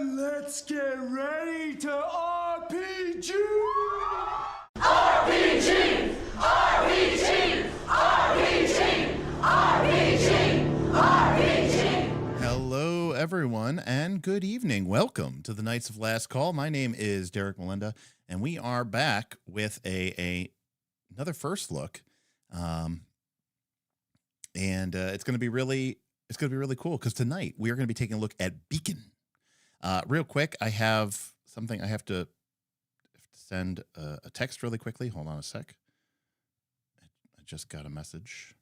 Let's get ready to RPG! RPG! RPG! RPG! RPG! RPG! Hello, everyone, and good evening. Welcome to the Knights of Last Call. My name is Derek Melinda, and we are back with another first look. It's going to be really cool because tonight we are going to be taking a look at Beacon. Real quick, I have something I have to send a text really quickly. Hold on a sec. I just got a message.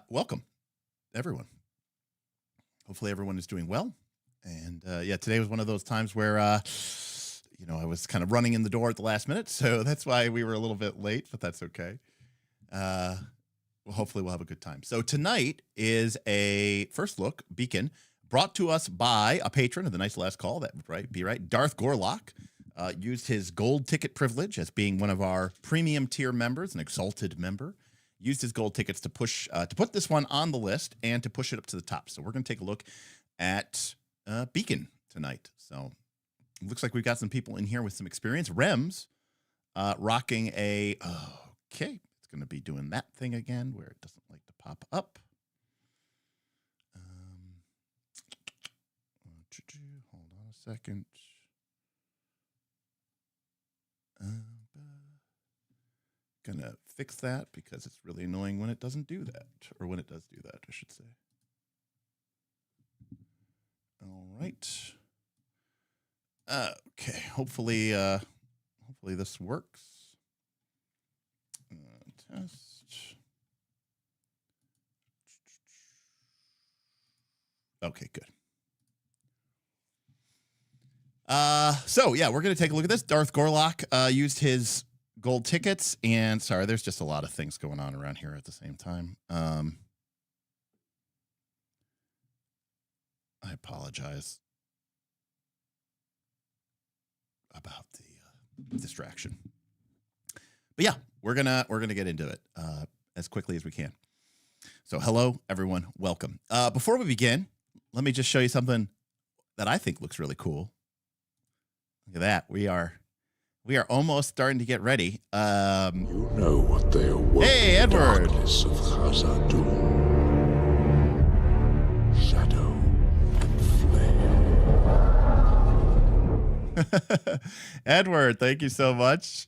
Welcome, everyone. Hopefully everyone is doing well. And yeah, today was one of those times where, I was kind of running in the door at the last minute. So that's why we were a little bit late, but that's okay. Well, hopefully we'll have a good time. So tonight is a first look, Beacon, brought to us by a patron of the Night's Last Call. That would be right. Darth Gorlock used his gold ticket privilege as being one of our premium tier members, an exalted member. Used his gold tickets to put this one on the list and to push it up to the top. So we're going to take a look at Beacon tonight. So it looks like we've got some people in here with some experience. Rems rocking a okay. Going to be doing that thing again where it doesn't like to pop up. Hold on a second. Gonna fix that because it's really annoying when it doesn't do that, or when it does do that, I should say. All right. Okay. Hopefully this works. Test. Okay, good. So yeah, we're going to take a look at this. Darth Gorlock used his gold tickets, and sorry, there's just a lot of things going on around here at the same time. I apologize about the distraction. But yeah, we're gonna get into it as quickly as we can. So hello, everyone. Welcome. Before we begin, let me just show you something that I think looks really cool. Look at that. We are almost starting to get ready. You know what they are. Hey, Edward. Darkness of Khazad-dûm. Shadow and flame. Edward, thank you so much.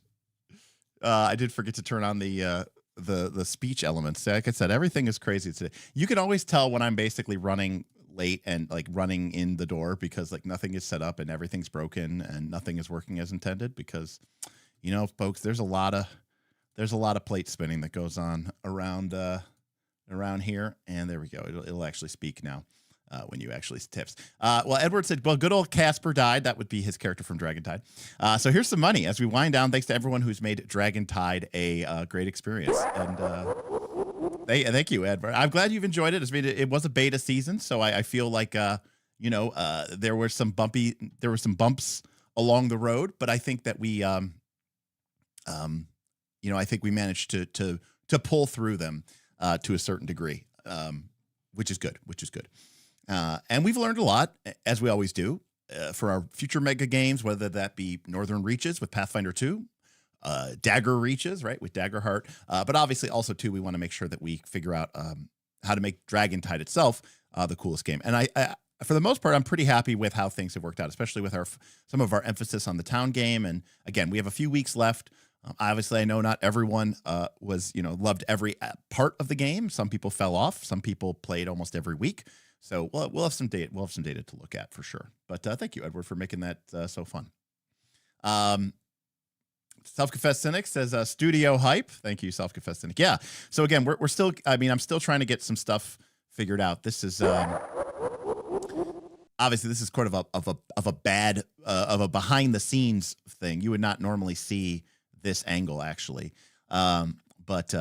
I did forget to turn on the speech elements. Like I said, everything is crazy today. You can always tell when I'm basically running late and like running in the door because like nothing is set up and everything's broken and nothing is working as intended because, folks, there's a lot of plate spinning that goes on around here. And there we go. It'll actually speak now. When you actually tips. Well, Edward said, well, good old Casper died. That would be his character from Dragontide. So here's some money as we wind down. Thanks to everyone who's made Dragontide a great experience. And thank you, Edward. I'm glad you've enjoyed it. It was a beta season, so I feel like, there were some bumps along the road, but I think that we, I think we managed to pull through them to a certain degree. which is good. And we've learned a lot, as we always do, for our future mega games, whether that be Northern Reaches with Pathfinder 2, Dagger Reaches, right, with Daggerheart. But obviously also, too, we want to make sure that we figure out how to make Dragontide itself the coolest game. And I, for the most part, I'm pretty happy with how things have worked out, especially with some of our emphasis on the town game. And again, we have a few weeks left. Obviously, I know not everyone loved every part of the game. Some people fell off. Some people played almost every week. So we'll have some data. We'll have some data to look at for sure. But thank you, Edward, for making that so fun. Self-confessed cynic says studio hype. Thank you, self-confessed cynic. Yeah. So again, we're still. I mean, I'm still trying to get some stuff figured out. This is obviously this is kind of a behind the scenes thing. You would not normally see this angle actually, but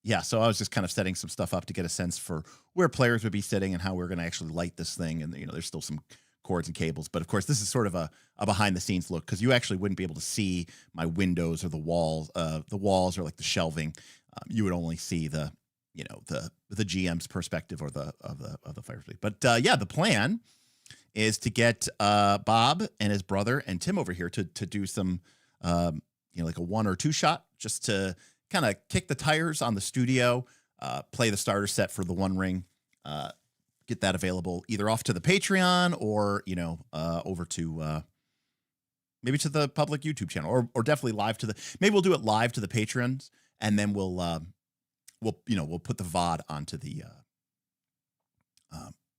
yeah. So I was just kind of setting some stuff up to get a sense for where players would be sitting and how we're going to actually light this thing. And there's still some cords and cables, but of course this is sort of a behind the scenes look, because you actually wouldn't be able to see my windows or the walls or like the shelving. You would only see the GM's perspective or of the fire fleet. But yeah, the plan is to get Bob and his brother and Tim over here to do some like a 1 or 2 shot, just to kind of kick the tires on the studio, play the starter set for the One Ring, get that available either off to the Patreon or over to maybe to the public YouTube channel, or definitely live to maybe we'll do it live to the patrons, and then we'll put the VOD onto the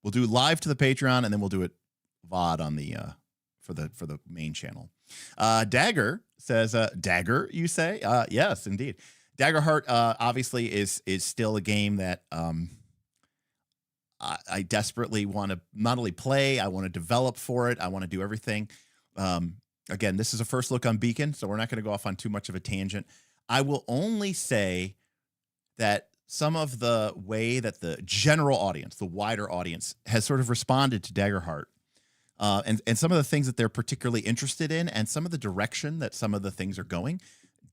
we'll do live to the Patreon, and then we'll do it VOD on the for the main channel. Dagger says, Dagger, you say? Yes, indeed. Daggerheart obviously is still a game that I desperately want to not only play, I want to develop for it. I want to do everything. Again, this is a first look on Beacon, so we're not going to go off on too much of a tangent. I will only say that some of the way that the general audience, the wider audience, has sort of responded to Daggerheart, and some of the things that they're particularly interested in, and some of the direction that some of the things are going,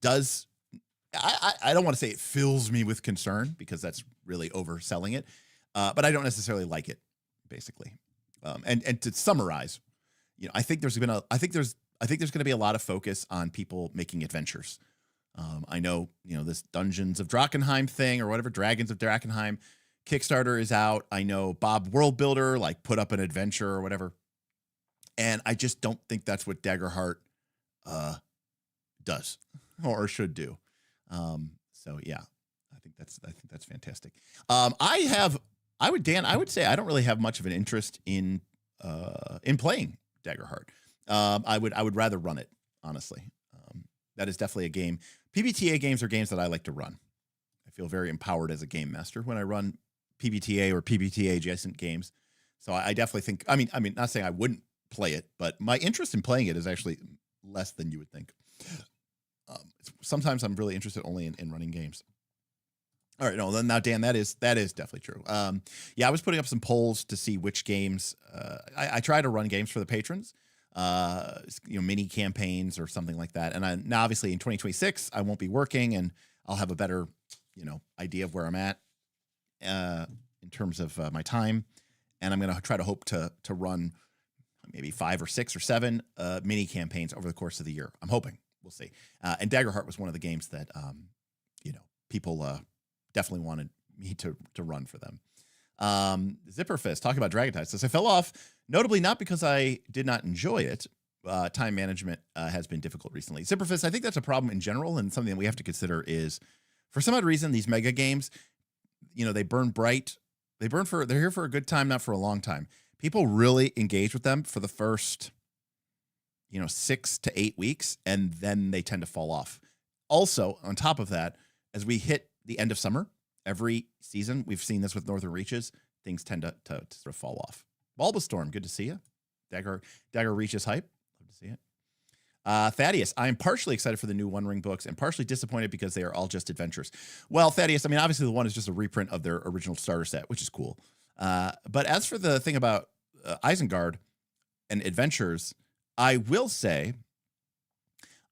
I don't want to say it fills me with concern, because that's really overselling it, but I don't necessarily like it, basically. And to summarize, I think there's going to be a lot of focus on people making adventures. I know, this Dungeons of Drakkenheim thing, or whatever, Dragons of Drakkenheim Kickstarter is out. I know Bob World Builder put up an adventure or whatever. And I just don't think that's what Daggerheart does or should do. So yeah, I think that's fantastic. I would say I don't really have much of an interest in playing Daggerheart. I would rather run it, honestly. That is definitely a game. PBTA games are games that I like to run. I feel very empowered as a game master when I run PBTA or PBTA adjacent games. So I definitely think, I mean, not saying I wouldn't play it, but my interest in playing it is actually less than you would think. Sometimes I'm really interested only in running games. All right, no, now Dan, that is definitely true. Yeah, I was putting up some polls to see which games. I try to run games for the patrons, mini campaigns or something like that. And now obviously in 2026, I won't be working, and I'll have a better, idea of where I'm at in terms of my time. And I'm going to try to hope to run maybe 5 or 6 or 7 mini campaigns over the course of the year. I'm hoping. We'll see. And Daggerheart was one of the games that, people definitely wanted me to run for them. Zipperfist, talking about Dragontide, says, I fell off, notably not because I did not enjoy it. Time management has been difficult recently. Zipperfist, I think that's a problem in general, and something that we have to consider is, for some odd reason, these mega games, they burn bright. They're here for a good time, not for a long time. People really engage with them for the first, 6 to 8 weeks, and then they tend to fall off. Also, on top of that, as we hit the end of summer, every season, we've seen this with Northern Reaches, things tend to sort of fall off. Bulbastorm, good to see you. Dagger Reaches hype, love to see it. Thaddeus, I am partially excited for the new One Ring books and partially disappointed because they are all just adventures. Well, Thaddeus, obviously the one is just a reprint of their original starter set, which is cool. But as for the thing about Isengard and adventures, I will say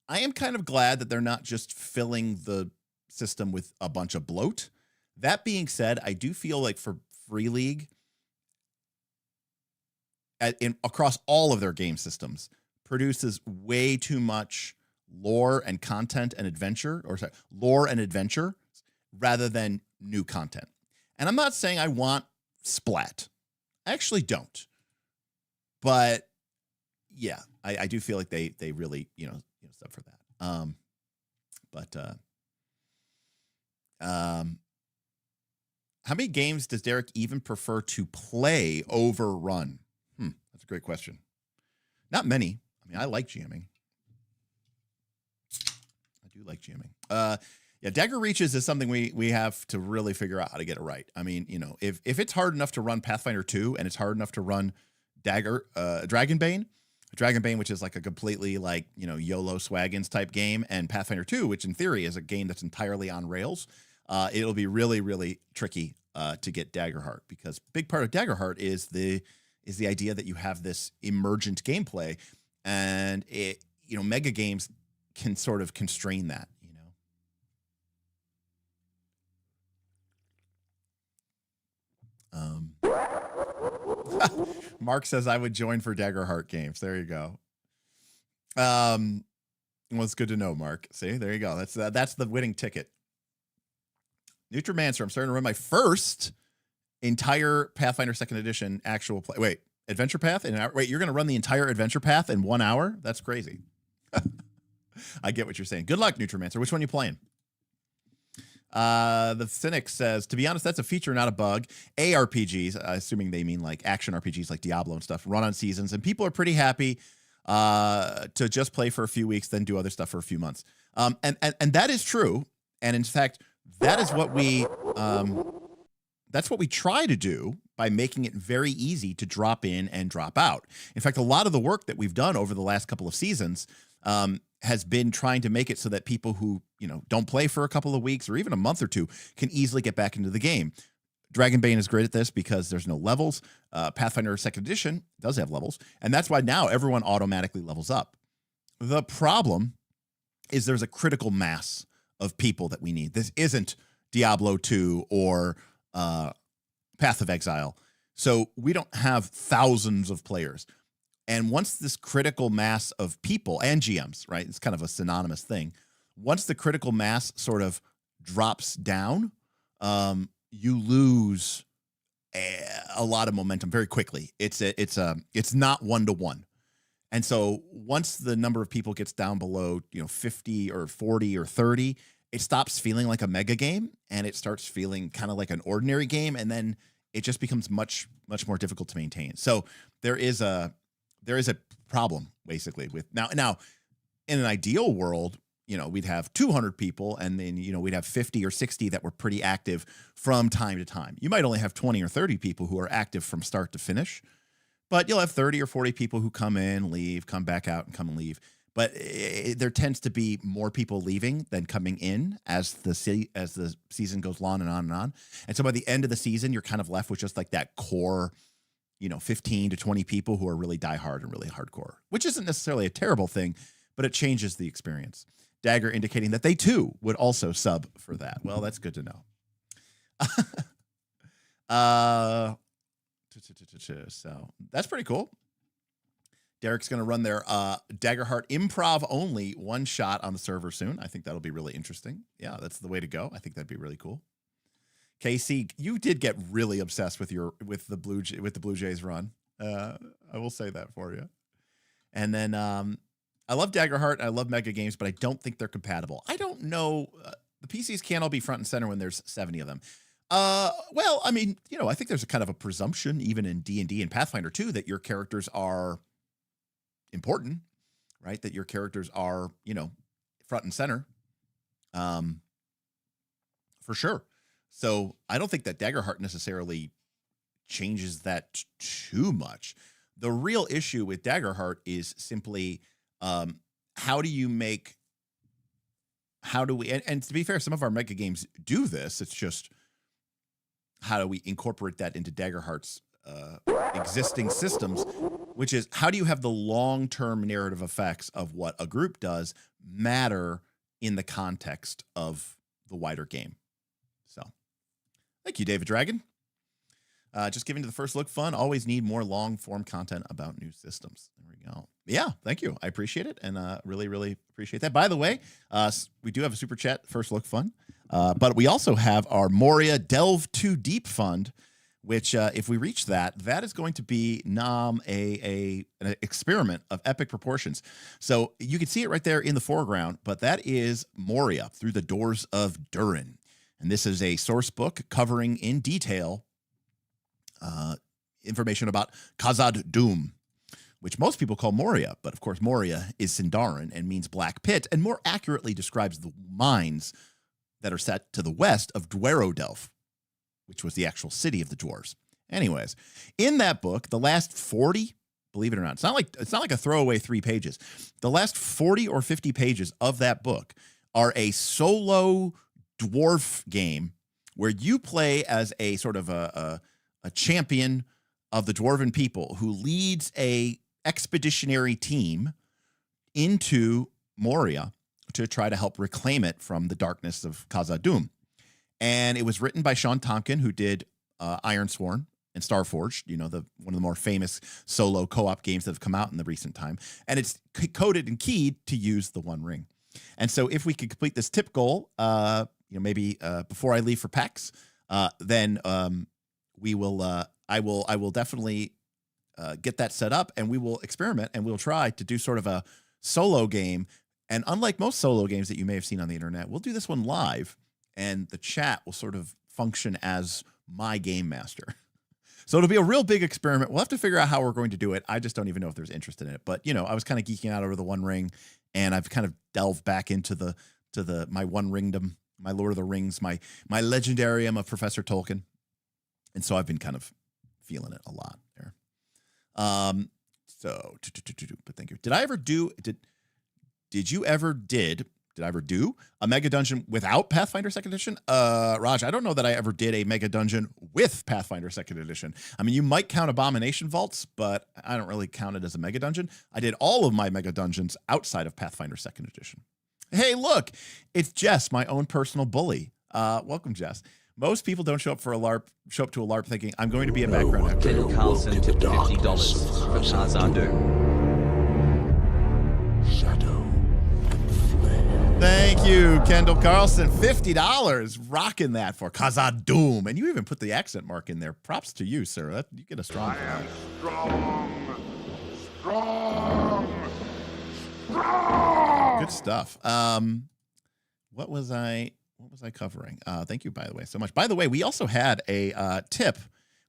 I am kind of glad that they're not just filling the system with a bunch of bloat. That being said, I do feel like for Free League, across all of their game systems, produces way too much lore and content and adventure, lore and adventure, rather than new content. And I'm not saying I want splat. I actually don't. But yeah, I do feel like they really, sub for that. How many games does Derek even prefer to play over run? That's a great question. Not many. I mean, I like GMing. I do like GMing. Yeah, Dagger Reaches is something we have to really figure out how to get it right. I mean, if it's hard enough to run Pathfinder 2 and it's hard enough to run Dragonbane, which is like a completely YOLO Swaggins type game, and Pathfinder 2, which in theory is a game that's entirely on rails, it'll be really, really tricky to get Daggerheart, because big part of Daggerheart is the idea that you have this emergent gameplay, and mega games can sort of constrain that. Mark says I would join for Daggerheart games. There you go. Well, it's good to know, Mark. See, there you go. That's the winning ticket. Nutrimancer, I'm starting to run my first entire Pathfinder 2nd Edition actual play. Wait, Adventure Path in an hour? Wait, you're going to run the entire Adventure Path in 1 hour? That's crazy. I get what you're saying. Good luck, Nutrimancer. Which one are you playing? The Cynic says, to be honest, that's a feature, not a bug. ARPGs, assuming they mean like action RPGs like Diablo and stuff, run on seasons, and people are pretty happy to just play for a few weeks, then do other stuff for a few months. And that is true. And in fact, that is what that's what we try to do by making it very easy to drop in and drop out. In fact, a lot of the work that we've done over the last couple of seasons has been trying to make it so that people who, don't play for a couple of weeks or even a month or two can easily get back into the game. Dragonbane is great at this because there's no levels. Pathfinder 2nd Edition does have levels, and that's why now everyone automatically levels up. The problem is there's a critical mass of people that we need. This isn't Diablo 2 or Path of Exile. So we don't have thousands of players. And once this critical mass of people and GMs, right, it's kind of a synonymous thing. Once the critical mass sort of drops down, you lose a lot of momentum very quickly. It's not 1-to-1. And so once the number of people gets down below, 50 or 40 or 30, it stops feeling like a mega game and it starts feeling kind of like an ordinary game. And then it just becomes much, much more difficult to maintain. So there is a problem basically with now in an ideal world, we'd have 200 people and then, we'd have 50 or 60 that were pretty active from time to time. You might only have 20 or 30 people who are active from start to finish, but you'll have 30 or 40 people who come in, leave, come back out and come and leave. But there tends to be more people leaving than coming in as the season goes on and on and on. And so by the end of the season, you're kind of left with just like that core, 15 to 20 people who are really diehard and really hardcore, which isn't necessarily a terrible thing, but it changes the experience. Dagger indicating that they too would also sub for that. Well, that's good to know. So that's pretty cool. Derek's going to run their Daggerheart improv only one shot on the server soon. I think that'll be really interesting. Yeah, that's the way to go. I think that'd be really cool. KC, you did get really obsessed with the Blue Jays run. I will say that for you. And then I love Daggerheart. I love mega games, but I don't think they're compatible. I don't know. The PCs can't all be front and center when there's 70 of them. Well, I mean, I think there's a kind of a presumption, even in D&D and Pathfinder 2, that your characters are important, right? That your characters are, front and center, for sure. So I don't think that Daggerheart necessarily changes that too much. The real issue with Daggerheart is simply, how do we, and to be fair, some of our mega games do this. It's just, how do we incorporate that into Daggerheart's existing systems, which is how do you have the long-term narrative effects of what a group does matter in the context of the wider game? So thank you, David Dragon. Just giving to the first look fun. Always need more long form content about new systems. There we go. Yeah, thank you. I appreciate it, and really, really appreciate that. By the way, we do have a super chat, first look fun, but we also have our Moria Delve Too Deep fund, which if we reach that, that is going to be an experiment of epic proportions. So you can see it right there in the foreground, but that is Moria Through the Doors of Durin. And this is a source book covering in detail information about Khazad-dûm, which most people call Moria, but of course Moria is Sindarin and means black pit, and more accurately describes the mines that are set to the west of Dwerodelf, which was the actual city of the dwarves. Anyways, in that book, the last 40, believe it or not, it's not like a throwaway 3 pages. The last 40 or 50 pages of that book are a solo dwarf game where you play as a sort of a champion of the dwarven people who leads a expeditionary team into Moria to try to help reclaim it from the darkness of Khazad-dûm. And it was written by Sean Tonkin, who did Ironsworn and Starforged, one of the more famous solo co-op games that have come out in the recent time. And it's coded and keyed to use the One Ring. And so if we could complete this tip goal, maybe before I leave for PAX, then we will. I will definitely get that set up, and we will experiment, and we'll try to do sort of a solo game. And unlike most solo games that you may have seen on the internet, we'll do this one live, and the chat will sort of function as my game master. So it'll be a real big experiment. We'll have to figure out how we're going to do it. I just don't even know if there's interest in it. But I was kind of geeking out over the One Ring, and I've kind of delved back into my One Ringdom, my Lord of the Rings, my legendarium of Professor Tolkien. And so I've been kind of feeling it a lot there. But thank you. Did I ever do a mega dungeon without Pathfinder 2nd Edition? Raj, I don't know that I ever did a mega dungeon with Pathfinder 2nd Edition. I mean, you might count Abomination Vaults, but I don't really count it as a mega dungeon. I did all of my mega dungeons outside of Pathfinder 2nd Edition. Hey, look, it's Jess, my own personal bully. Welcome, Jess. Most people don't show up to a LARP thinking, I'm going to be a background actor. Ken Carlson tipped $50 for Khazad-dûm. Shadow and flare. Thank you, Kendall Carlson. $50. Rocking that for Khazad-dûm. And you even put the accent mark in there. Props to you, sir. You get a strong I flag. am strong. Good stuff. What was I covering? Thank you, by the way, so much. By the way, we also had a tip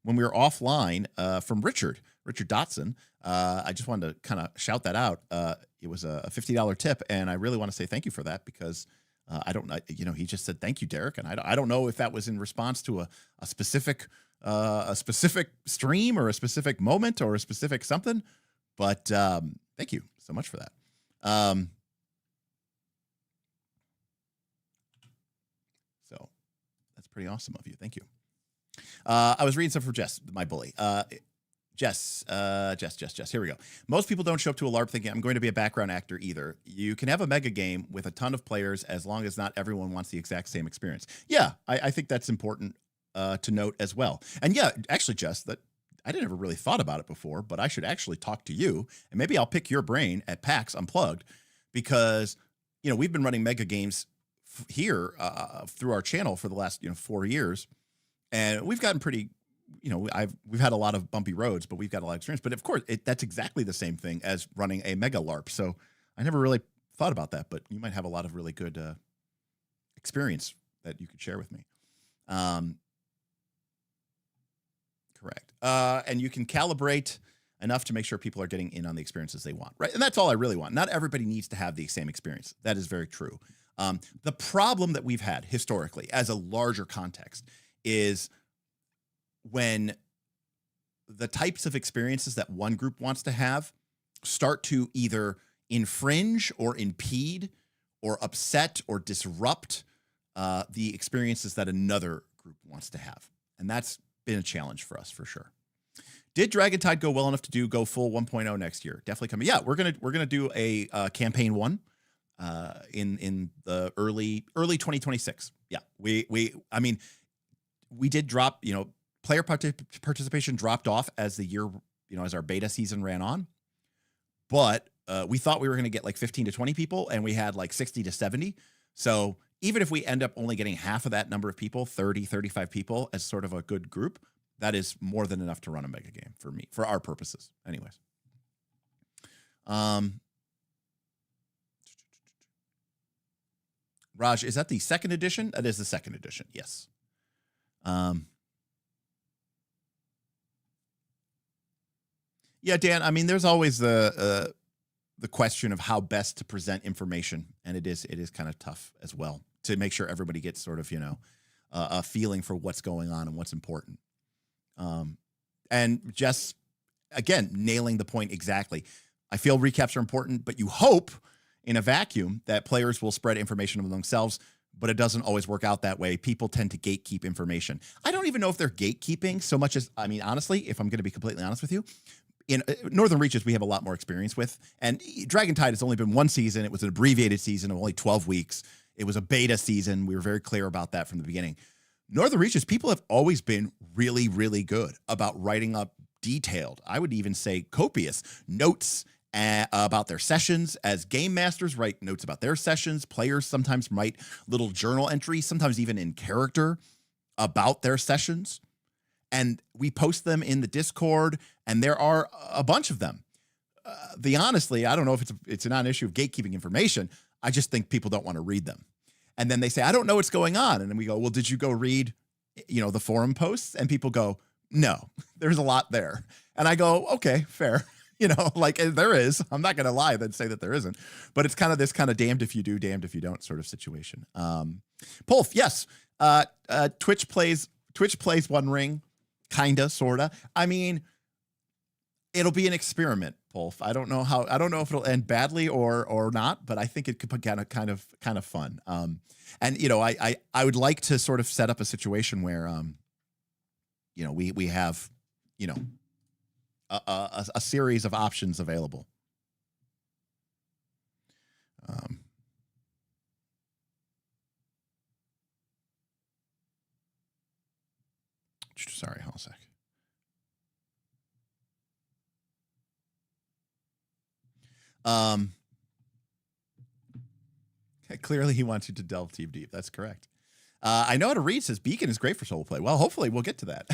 when we were offline from Richard Dotson. I just wanted to kind of shout that out. It was a $50 tip, and I really want to say thank you for that because I don't know, he just said thank you, Derek, and I don't know if that was in response to a specific stream or a specific moment or a specific something, but thank you so much for that. So that's pretty awesome of you. Thank you. I was reading stuff for Jess, my bully. Jess. Here we go. Most people don't show up to a LARP thinking I'm going to be a background actor either. You can have a mega game with a ton of players as long as not everyone wants the exact same experience. Yeah, I think that's important to note as well. And yeah, actually, Jess, that I didn't ever really thought about it before, but I should actually talk to you, and maybe I'll pick your brain at PAX Unplugged because we've been running mega games here through our channel for the last 4 years, and we've gotten pretty. We've had a lot of bumpy roads, but we've got a lot of experience. But of course, that's exactly the same thing as running a mega LARP. So I never really thought about that, but you might have a lot of really good experience that you could share with me. Correct. And you can calibrate enough to make sure people are getting in on the experiences they want, right? And that's all I really want. Not everybody needs to have the same experience. That is very true. The problem that we've had historically as a larger context is when the types of experiences that one group wants to have start to either infringe or impede or upset or disrupt the experiences that another group wants to have. And that's been a challenge for us for sure. Did Dragon Tide go well enough to go full 1.0 next year? Definitely coming. Yeah, we're gonna do a campaign 1 in the early 2026. Yeah, we did drop Player participation dropped off as the year, as our beta season ran on. But we thought we were going to get like 15 to 20 people, and we had like 60 to 70. So even if we end up only getting half of that number of people, 30, 35 people as sort of a good group, that is more than enough to run a mega game for me, for our purposes. Anyways. Raj, is that the second edition? That is the second edition. Yes. Yeah, Dan, I mean, there's always the question of how best to present information. And it is kind of tough as well to make sure everybody gets sort of, a feeling for what's going on and what's important. And just, again, nailing the point exactly. I feel recaps are important, but you hope in a vacuum that players will spread information among themselves, but it doesn't always work out that way. People tend to gatekeep information. I don't even know if they're gatekeeping so much as, I mean, honestly, if I'm going to be completely honest with you, in Northern Reaches, we have a lot more experience with. And Dragon Tide has only been one season. It was an abbreviated season of only 12 weeks. It was a beta season. We were very clear about that from the beginning. Northern Reaches, people have always been really, really good about writing up detailed, I would even say copious, notes about their sessions. As game masters write notes about their sessions. Players sometimes write little journal entries, sometimes even in character, about their sessions. And we post them in the Discord, and there are a bunch of them. Honestly, I don't know if it's not an issue of gatekeeping information. I just think people don't want to read them. And then they say, I don't know what's going on. And then we go, well, did you go read, the forum posts? And people go, no, there's a lot there. And I go, okay, fair. There is. I'm not going to lie and say that there isn't. But it's kind of this kind of damned if you do, damned if you don't sort of situation. Pulf, yes. Twitch plays One Ring. Kinda, sorta. I mean, it'll be an experiment, Pulf. I don't know if it'll end badly or not, but I think it could be kind of fun. And I would like to sort of set up a situation where we have a series of options available. Sorry, hold a sec. Clearly he wants you to delve too deep. That's correct. I know how to read, says Beacon is great for solo play. Well, hopefully we'll get to that.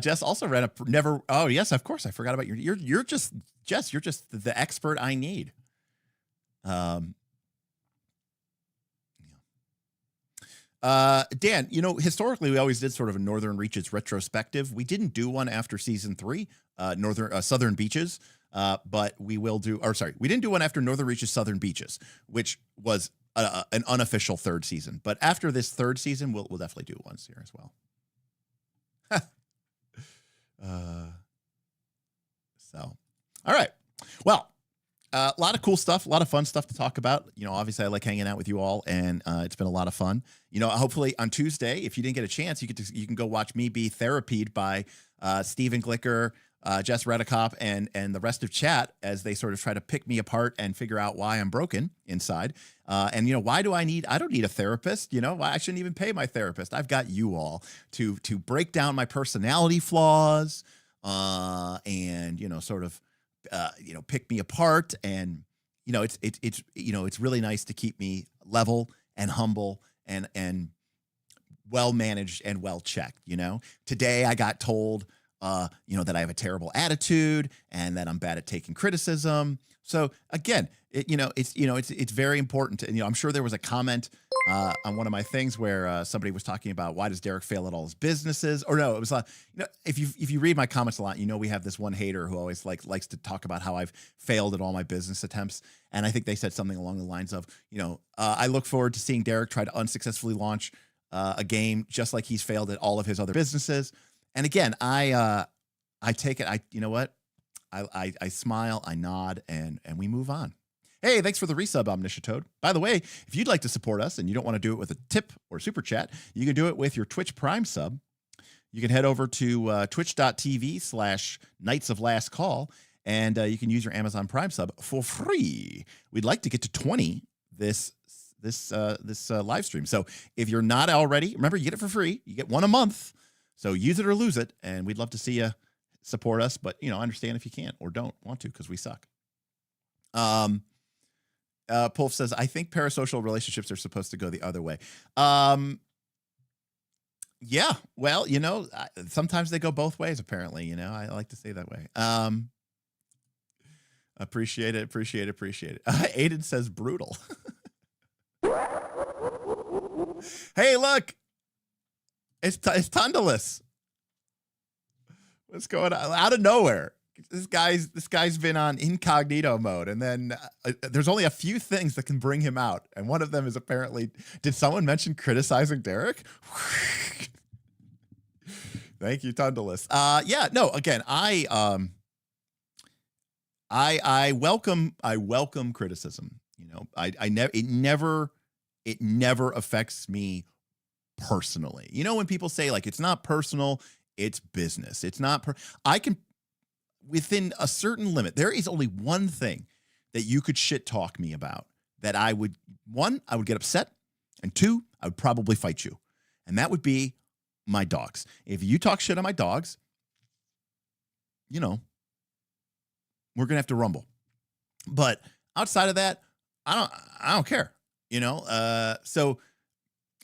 Jess also ran a never. Oh yes, of course. I forgot about you're just Jess. You're just the expert I need. Dan, historically we always did sort of a Northern Reaches retrospective. We didn't do one after season 3, Southern Beaches, but we will do. Or sorry, we didn't do one after Northern Reaches Southern Beaches, which was an unofficial third season. But after this third season, we'll definitely do ones here as well. So, all right. Well, a lot of cool stuff, a lot of fun stuff to talk about. Obviously I like hanging out with you all, and it's been a lot of fun. Hopefully on Tuesday, if you didn't get a chance, you can go watch me be therapied by Stephen Glicker, Jess Redicop, and the rest of chat as they sort of try to pick me apart and figure out why I'm broken inside. Why do I don't need a therapist? I shouldn't even pay my therapist. I've got you all to break down my personality flaws, and sort of pick me apart. And it's really nice to keep me level and humble and well managed and well checked. Today I got told that I have a terrible attitude and that I'm bad at taking criticism. So again, it's very important to, I'm sure there was a comment on one of my things where somebody was talking about why does Derek fail at all his businesses? Or no, it was if you read my comments a lot, we have this one hater who always likes to talk about how I've failed at all my business attempts. And I think they said something along the lines of, I look forward to seeing Derek try to unsuccessfully launch a game just like he's failed at all of his other businesses. And again, I take it. I smile, I nod, and we move on. Hey, thanks for the resub, Omniscient Toad. By the way, if you'd like to support us and you don't want to do it with a tip or super chat, you can do it with your Twitch Prime sub. You can head over to twitch.tv/Knights of Last Call, and you can use your Amazon Prime sub for free. We'd like to get to 20 this this live stream. So if you're not already, remember, you get it for free. You get one a month. So use it or lose it, and we'd love to see you support us. But understand if you can't or don't want to, because we suck. Pulf says, I think parasocial relationships are supposed to go the other way. Yeah, well, sometimes they go both ways, apparently. I like to say that way. Appreciate it. Aiden says brutal. Hey, look. It's Tundalus. What's going on? Out of nowhere. This guy's been on incognito mode, and then there's only a few things that can bring him out, and one of them is apparently, did someone mention criticizing Derek? Thank you, Tundalus. Yeah, no, again, I welcome criticism. It never affects me personally. When people say like it's not personal, it's business. It's not I can, within a certain limit, there is only one thing that you could shit talk me about that I would get upset, and 2, I would probably fight you. And that would be my dogs. If you talk shit on my dogs, we're going to have to rumble. But outside of that, I don't care, so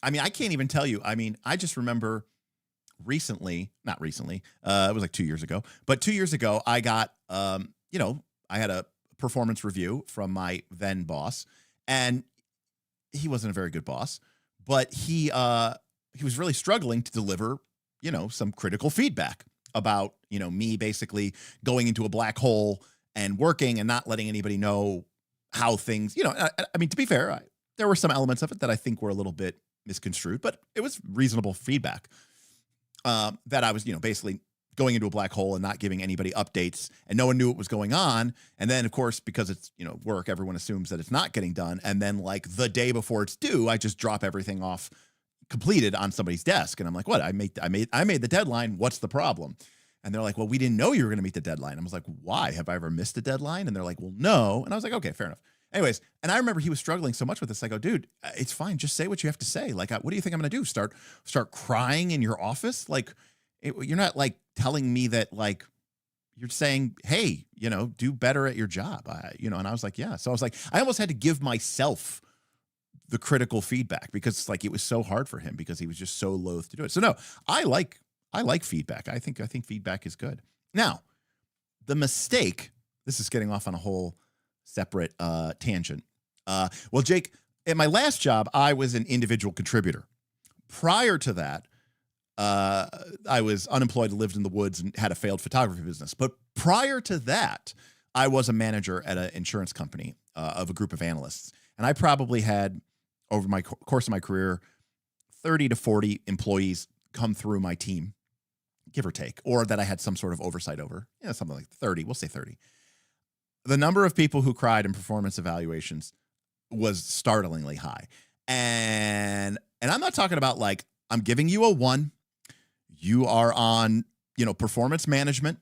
I can't even tell you. I just remember not recently, it was like 2 years ago, but 2 years ago, I got, I had a performance review from my then boss, and he wasn't a very good boss, but he was really struggling to deliver, some critical feedback about, me basically going into a black hole and working and not letting anybody know how things, to be fair, there were some elements of it that I think were a little bit misconstrued, but it was reasonable feedback. That I was, basically going into a black hole and not giving anybody updates, and no one knew what was going on. And then, of course, because it's, work, everyone assumes that it's not getting done. And then, like, the day before it's due, I just drop everything off completed on somebody's desk. And I'm like, what? I made the deadline. What's the problem? And they're like, well, we didn't know you were going to meet the deadline. I was like, why? Have I ever missed a deadline? And they're like, well, no. And I was like, okay, fair enough. Anyways, and I remember he was struggling so much with this. I go, dude, it's fine. Just say what you have to say. Like, what do you think I'm going to do? Start crying in your office? Like, you're not like telling me that, like, you're saying, hey, do better at your job. And I was like, yeah. So I was like, I almost had to give myself the critical feedback because like it was so hard for him because he was just so loath to do it. So no, I like feedback. I think feedback is good. Now, the mistake, this is getting off on a whole separate tangent. Well, Jake, at my last job, I was an individual contributor. Prior to that, I was unemployed, lived in the woods, and had a failed photography business. But prior to that, I was a manager at an insurance company of a group of analysts. And I probably had, over my course of my career, 30 to 40 employees come through my team, give or take, or that I had some sort of oversight over. Something like 30. We'll say 30. The number of people who cried in performance evaluations was startlingly high. And I'm not talking about like, I'm giving you a 1. You are on, performance management.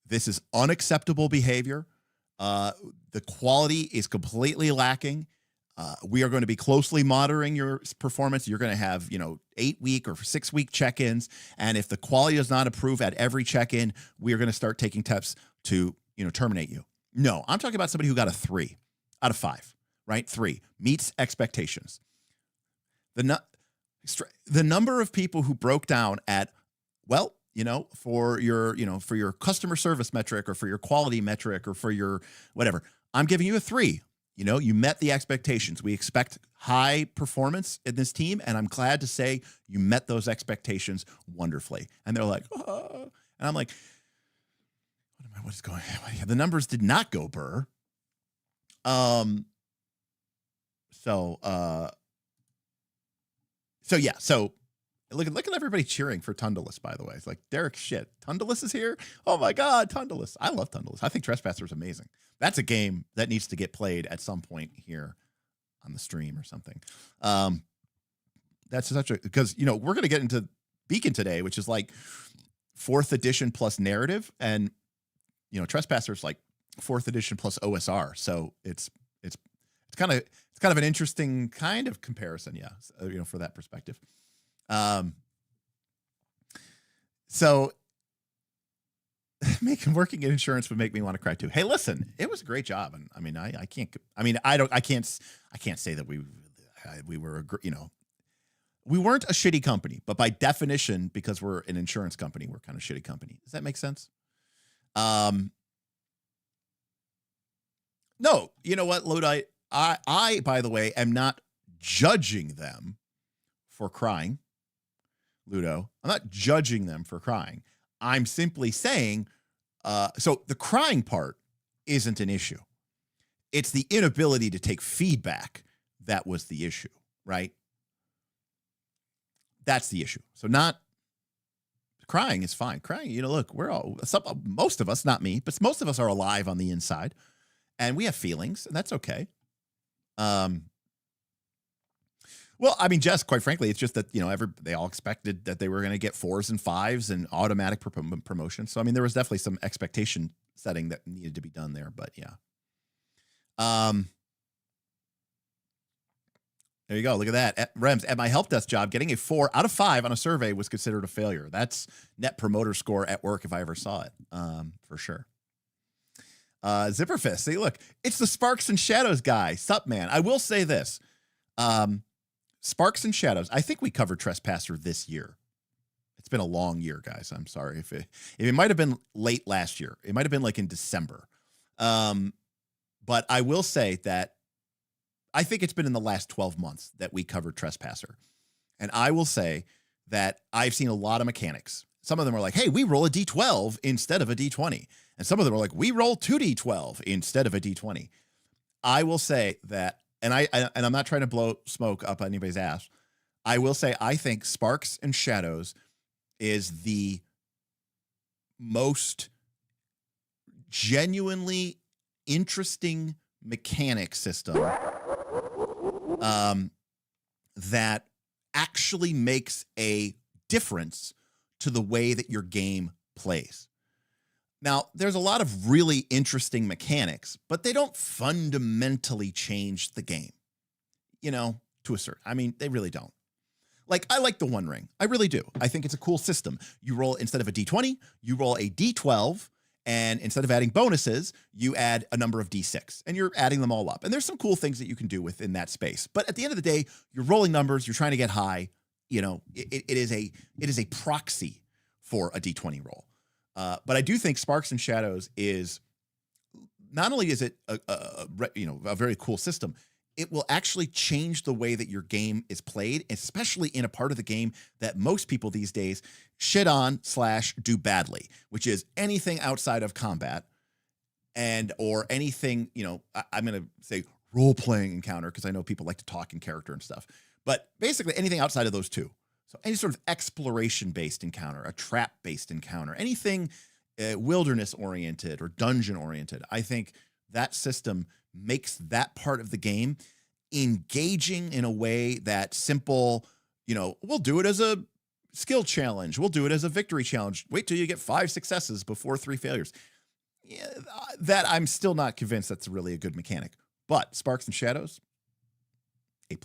This is unacceptable behavior. The quality is completely lacking. We are going to be closely monitoring your performance. You're going to have, 8-week or 6-week check-ins. And if the quality does not improve at every check-in, we are going to start taking steps to, terminate you. No, I'm talking about somebody who got a 3 out of 5, right? 3 meets expectations. The number of people who broke down at, well, for your customer service metric or for your quality metric or for your whatever, I'm giving you a 3. You met the expectations. We expect high performance in this team, and I'm glad to say you met those expectations wonderfully. And they're like, oh. And I'm like, what is going on? The numbers did not go burr. So look at everybody cheering for Tundalus, by the way. It's like, Derek, shit, Tundalus is here? Oh my God, Tundalus. I love Tundalus. I think Trespasser is amazing. That's a game that needs to get played at some point here on the stream or something. That's such a, because, we're going to get into Beacon today, which is like 4th edition plus narrative. And, Trespasser is like 4th edition plus OSR. So it's it's kind of an interesting kind of comparison. Yeah. For that perspective. So working in insurance would make me want to cry too. Hey, listen, it was a great job. And I mean, I can't say that we were, we weren't a shitty company, but by definition, because we're an insurance company, we're kind of a shitty company. Does that make sense? No, you know what, Lodi? I, by the way, am not judging them for crying. Ludo, I'm not judging them for crying. I'm simply saying, so the crying part isn't an issue. It's the inability to take feedback that was the issue, right? That's the issue. So not crying is fine. Crying, look, most of us, not me, but most of us are alive on the inside, and we have feelings, and that's okay. Well, I mean, Jess, quite frankly, it's just that, they all expected that they were going to get 4s and 5s and automatic promotion. So, I mean, there was definitely some expectation setting that needed to be done there, but yeah. There you go. Look at that. Rems, at my help desk job, getting a 4 out of 5 on a survey was considered a failure. That's net promoter score at work if I ever saw it, for sure. Zipperfist, see, look, it's the Sparks and Shadows guy. Sup, man. I will say this. Sparks and Shadows. I think we covered Trespasser this year. It's been a long year, guys. I'm sorry if it might have been late last year. It might have been like in December. But I will say that I think it's been in the last 12 months that we covered Trespasser. And I will say that I've seen a lot of mechanics. Some of them are like, hey, we roll a D12 instead of a D20. And some of them are like, we roll 2D12 instead of a D20. I will say that, and I'm not trying to blow smoke up anybody's ass. I will say, I think Sparks and Shadows is the most genuinely interesting mechanic system that actually makes a difference to the way that your game plays. Now, there's a lot of really interesting mechanics, but they don't fundamentally change the game, to a certain, I mean, they really don't. Like, I like the One Ring. I really do. I think it's a cool system. You roll, instead of a D20, you roll a D12, and instead of adding bonuses, you add a number of D6, and you're adding them all up. And there's some cool things that you can do within that space. But at the end of the day, you're rolling numbers, you're trying to get high. It is a proxy for a D20 roll. But I do think Sparks and Shadows is, not only is it a very cool system, it will actually change the way that your game is played, especially in a part of the game that most people these days shit on / do badly, which is anything outside of combat or anything, I'm going to say role-playing encounter, because I know people like to talk in character and stuff, but basically anything outside of those two. So any sort of exploration-based encounter, a trap-based encounter, anything wilderness-oriented or dungeon-oriented, I think that system makes that part of the game engaging in a way that simple, we'll do it as a skill challenge. We'll do it as a victory challenge. Wait till you get 5 successes before 3 failures. Yeah, that I'm still not convinced that's really a good mechanic. But Sparks and Shadows, A+.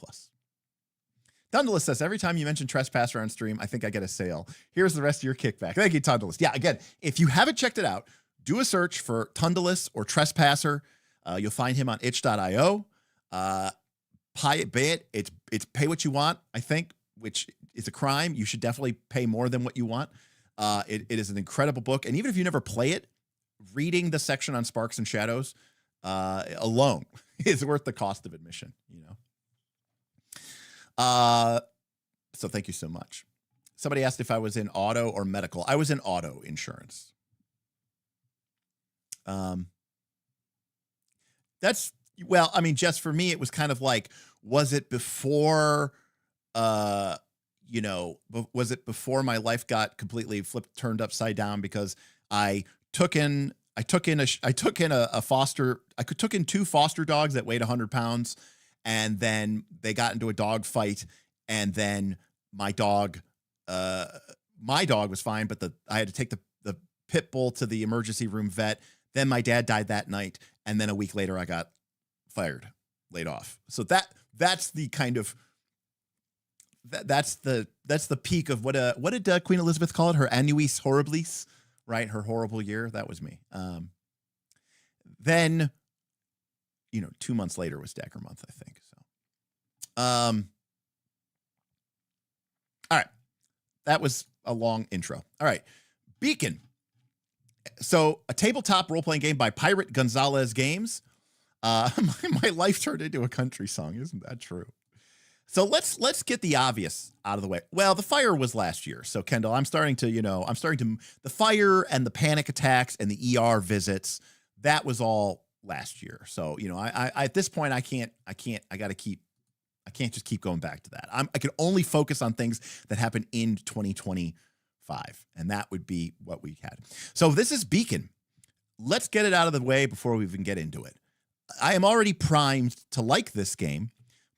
Tundalus says, every time you mention Trespasser on stream, I think I get a sale. Here's the rest of your kickback. Thank you, Tundalus. Yeah, again, if you haven't checked it out, do a search for Tundalus or Trespasser. You'll find him on itch.io. Pay it. It's pay what you want, I think, which is a crime. You should definitely pay more than what you want. It is an incredible book. And even if you never play it, reading the section on Sparks and Shadows alone is worth the cost of admission, So thank you so much. Somebody asked if I was in auto or medical. I was in auto insurance. Well, I mean, just for me, it was kind of like, was it before, was it before my life got completely turned upside down because I took in 2 foster dogs that weighed 100 pounds, and then they got into a dog fight, and then my dog was fine, but I had to take the pit bull to the emergency room vet. Then my dad died that night, and then a week later I got fired. laid off. So that's the kind of that's the peak of what did Queen Elizabeth call it? Her annuis horribilis, right? Her horrible year. That was me. Then, 2 months later was Dagger month, I think. So, all right, that was a long intro. All right, Beacon. So a tabletop role-playing game by Pirate Gonzalez Games. My life turned into a country song. Isn't that true? So let's get the obvious out of the way. Well, the fire was last year. So Kendall, the fire and the panic attacks and the ER visits, that was all last year. So, I at this point, I can't just keep going back to that. I can only focus on things that happened in 2025. And that would be what we had. So this is Beacon. Let's get it out of the way before we even get into it. I am already primed to like this game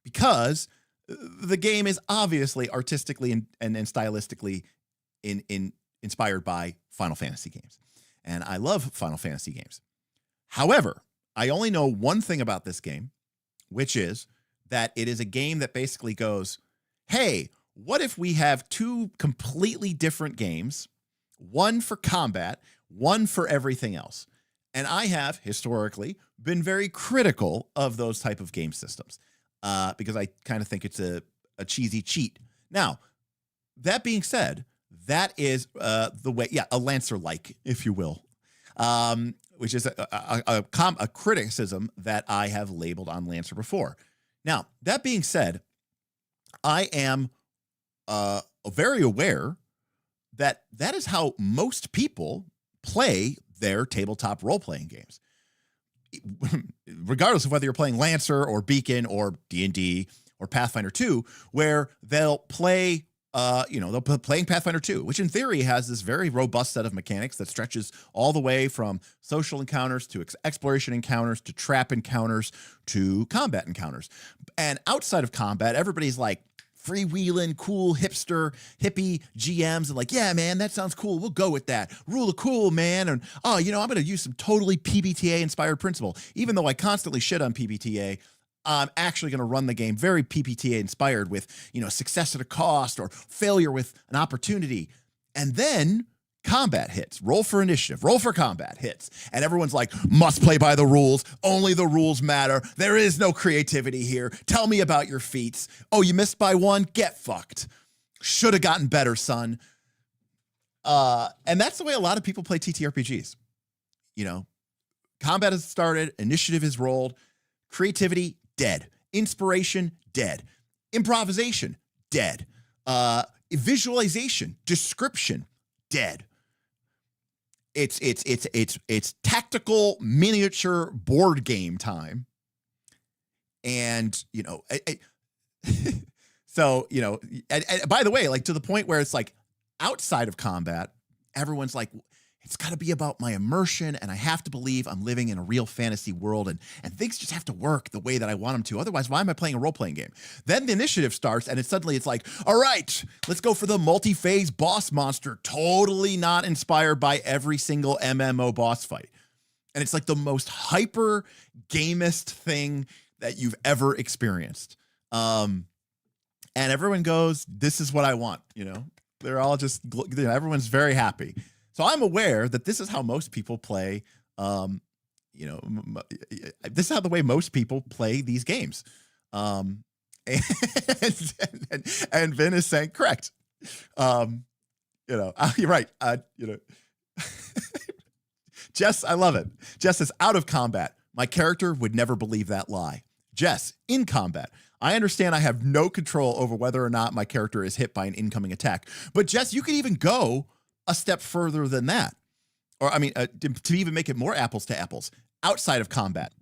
because the game is obviously artistically and stylistically inspired by Final Fantasy games. And I love Final Fantasy games. However, I only know one thing about this game, which is that it is a game that basically goes, hey, what if we have two completely different games, one for combat, one for everything else? And I have historically been very critical of those type of game systems because I kind of think it's a cheesy cheat. Now, that being said, that is the way, a Lancer-like, if you will, which is a criticism that I have labeled on Lancer before. Now, that being said, I am very aware that is how most people play their tabletop role-playing games. Regardless of whether you're playing Lancer or Beacon or D&D or Pathfinder 2, where they'll play, playing Pathfinder 2, which in theory has this very robust set of mechanics that stretches all the way from social encounters to exploration encounters to trap encounters to combat encounters. And outside of combat, everybody's like, freewheeling, cool, hippie GMs and like, yeah, man, that sounds cool. We'll go with that. Rule of cool, man. And, I'm going to use some totally PBTA-inspired principle. Even though I constantly shit on PBTA, I'm actually going to run the game very PBTA-inspired with, success at a cost or failure with an opportunity. And then combat hits. Roll for initiative. Roll for combat hits. And everyone's like, must play by the rules. Only the rules matter. There is no creativity here. Tell me about your feats. Oh, you missed by one? Get fucked. Should have gotten better, son. And that's the way a lot of people play TTRPGs. Combat has started. Initiative is rolled. Creativity, dead. Inspiration, dead. Improvisation, dead. Visualization, description, dead. It's tactical miniature board game time. And, so, and by the way, like to the point where it's like outside of combat, everyone's like, it's got to be about my immersion, and I have to believe I'm living in a real fantasy world, and things just have to work the way that I want them to. Otherwise, why am I playing a role-playing game? Then the initiative starts, and it's like, all right, let's go for the multi-phase boss monster, totally not inspired by every single MMO boss fight. And it's like the most hyper gamist thing that you've ever experienced. And everyone goes, this is what I want, They're all just, everyone's very happy. So I'm aware that this is how most people play, this is how the way most people play these games. And Vin is saying, correct. You're right. Jess, I love it. Jess is out of combat. My character would never believe that lie. Jess, in combat. I understand I have no control over whether or not my character is hit by an incoming attack. But Jess, you could even go a step further than that. Or, to even make it more apples to apples. Outside of combat,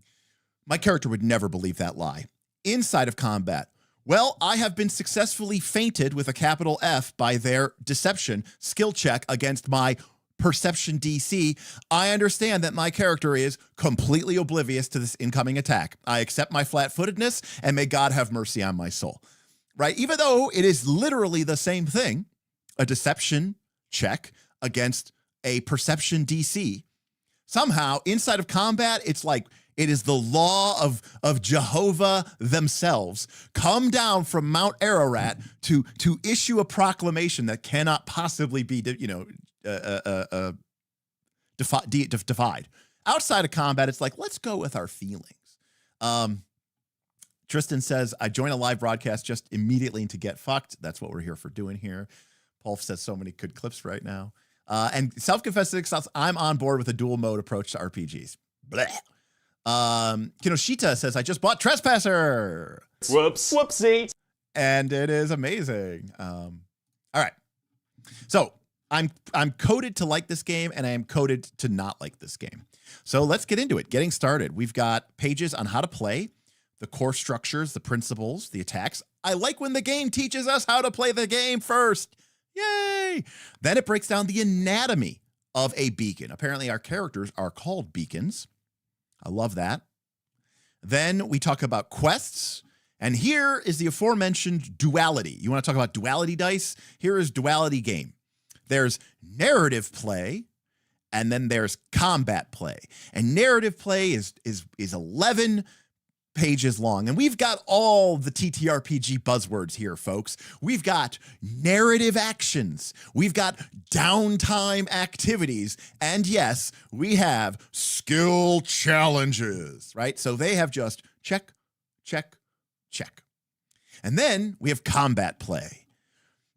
my character would never believe that lie. Inside of combat, well, I have been successfully feinted with a capital F by their deception skill check against my perception DC. I understand that my character is completely oblivious to this incoming attack. I accept my flat-footedness, and may God have mercy on my soul. Right? Even though it is literally the same thing, a deception check against a perception DC. Somehow, inside of combat, it's like It is the law of Jehovah themselves come down from Mount Ararat to issue a proclamation that cannot possibly be, defied. Outside of combat, it's like, let's go with our feelings. Tristan says, I join a live broadcast just immediately to get fucked. That's what we're here for doing here. Paul says so many good clips right now. And self-confessed, I'm on board with a dual mode approach to RPGs. Blech. Kinoshita says, I just bought Trespasser. Whoops. Whoopsie. And it is amazing. All right. So I'm coded to like this game, and I am coded to not like this game. So let's get into it. Getting started. We've got pages on how to play, the core structures, the principles, the attacks. I like when the game teaches us how to play the game first. Yay! Then it breaks down the anatomy of a beacon. Apparently our characters are called beacons. I love that. Then we talk about quests. And here is the aforementioned duality. You want to talk about duality dice? Here is duality game. There's narrative play, and then there's combat play. And narrative play is 11 pages long. And we've got all the TTRPG buzzwords here, folks. We've got narrative actions. We've got downtime activities. And yes, we have skill challenges, right? So they have just check, check, check. And then we have combat play.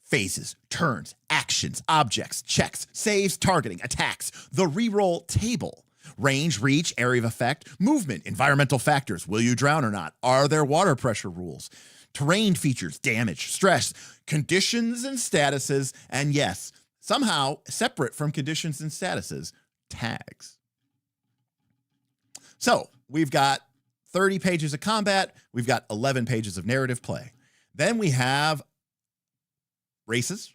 Phases, turns, actions, objects, checks, saves, targeting, attacks, the reroll table. Range, reach, area of effect, movement, environmental factors. Will you drown or not? Are there water pressure rules? Terrain features, damage, stress, conditions and statuses, and yes, somehow separate from conditions and statuses, tags. So we've got 30 pages of combat. We've got 11 pages of narrative play. Then we have races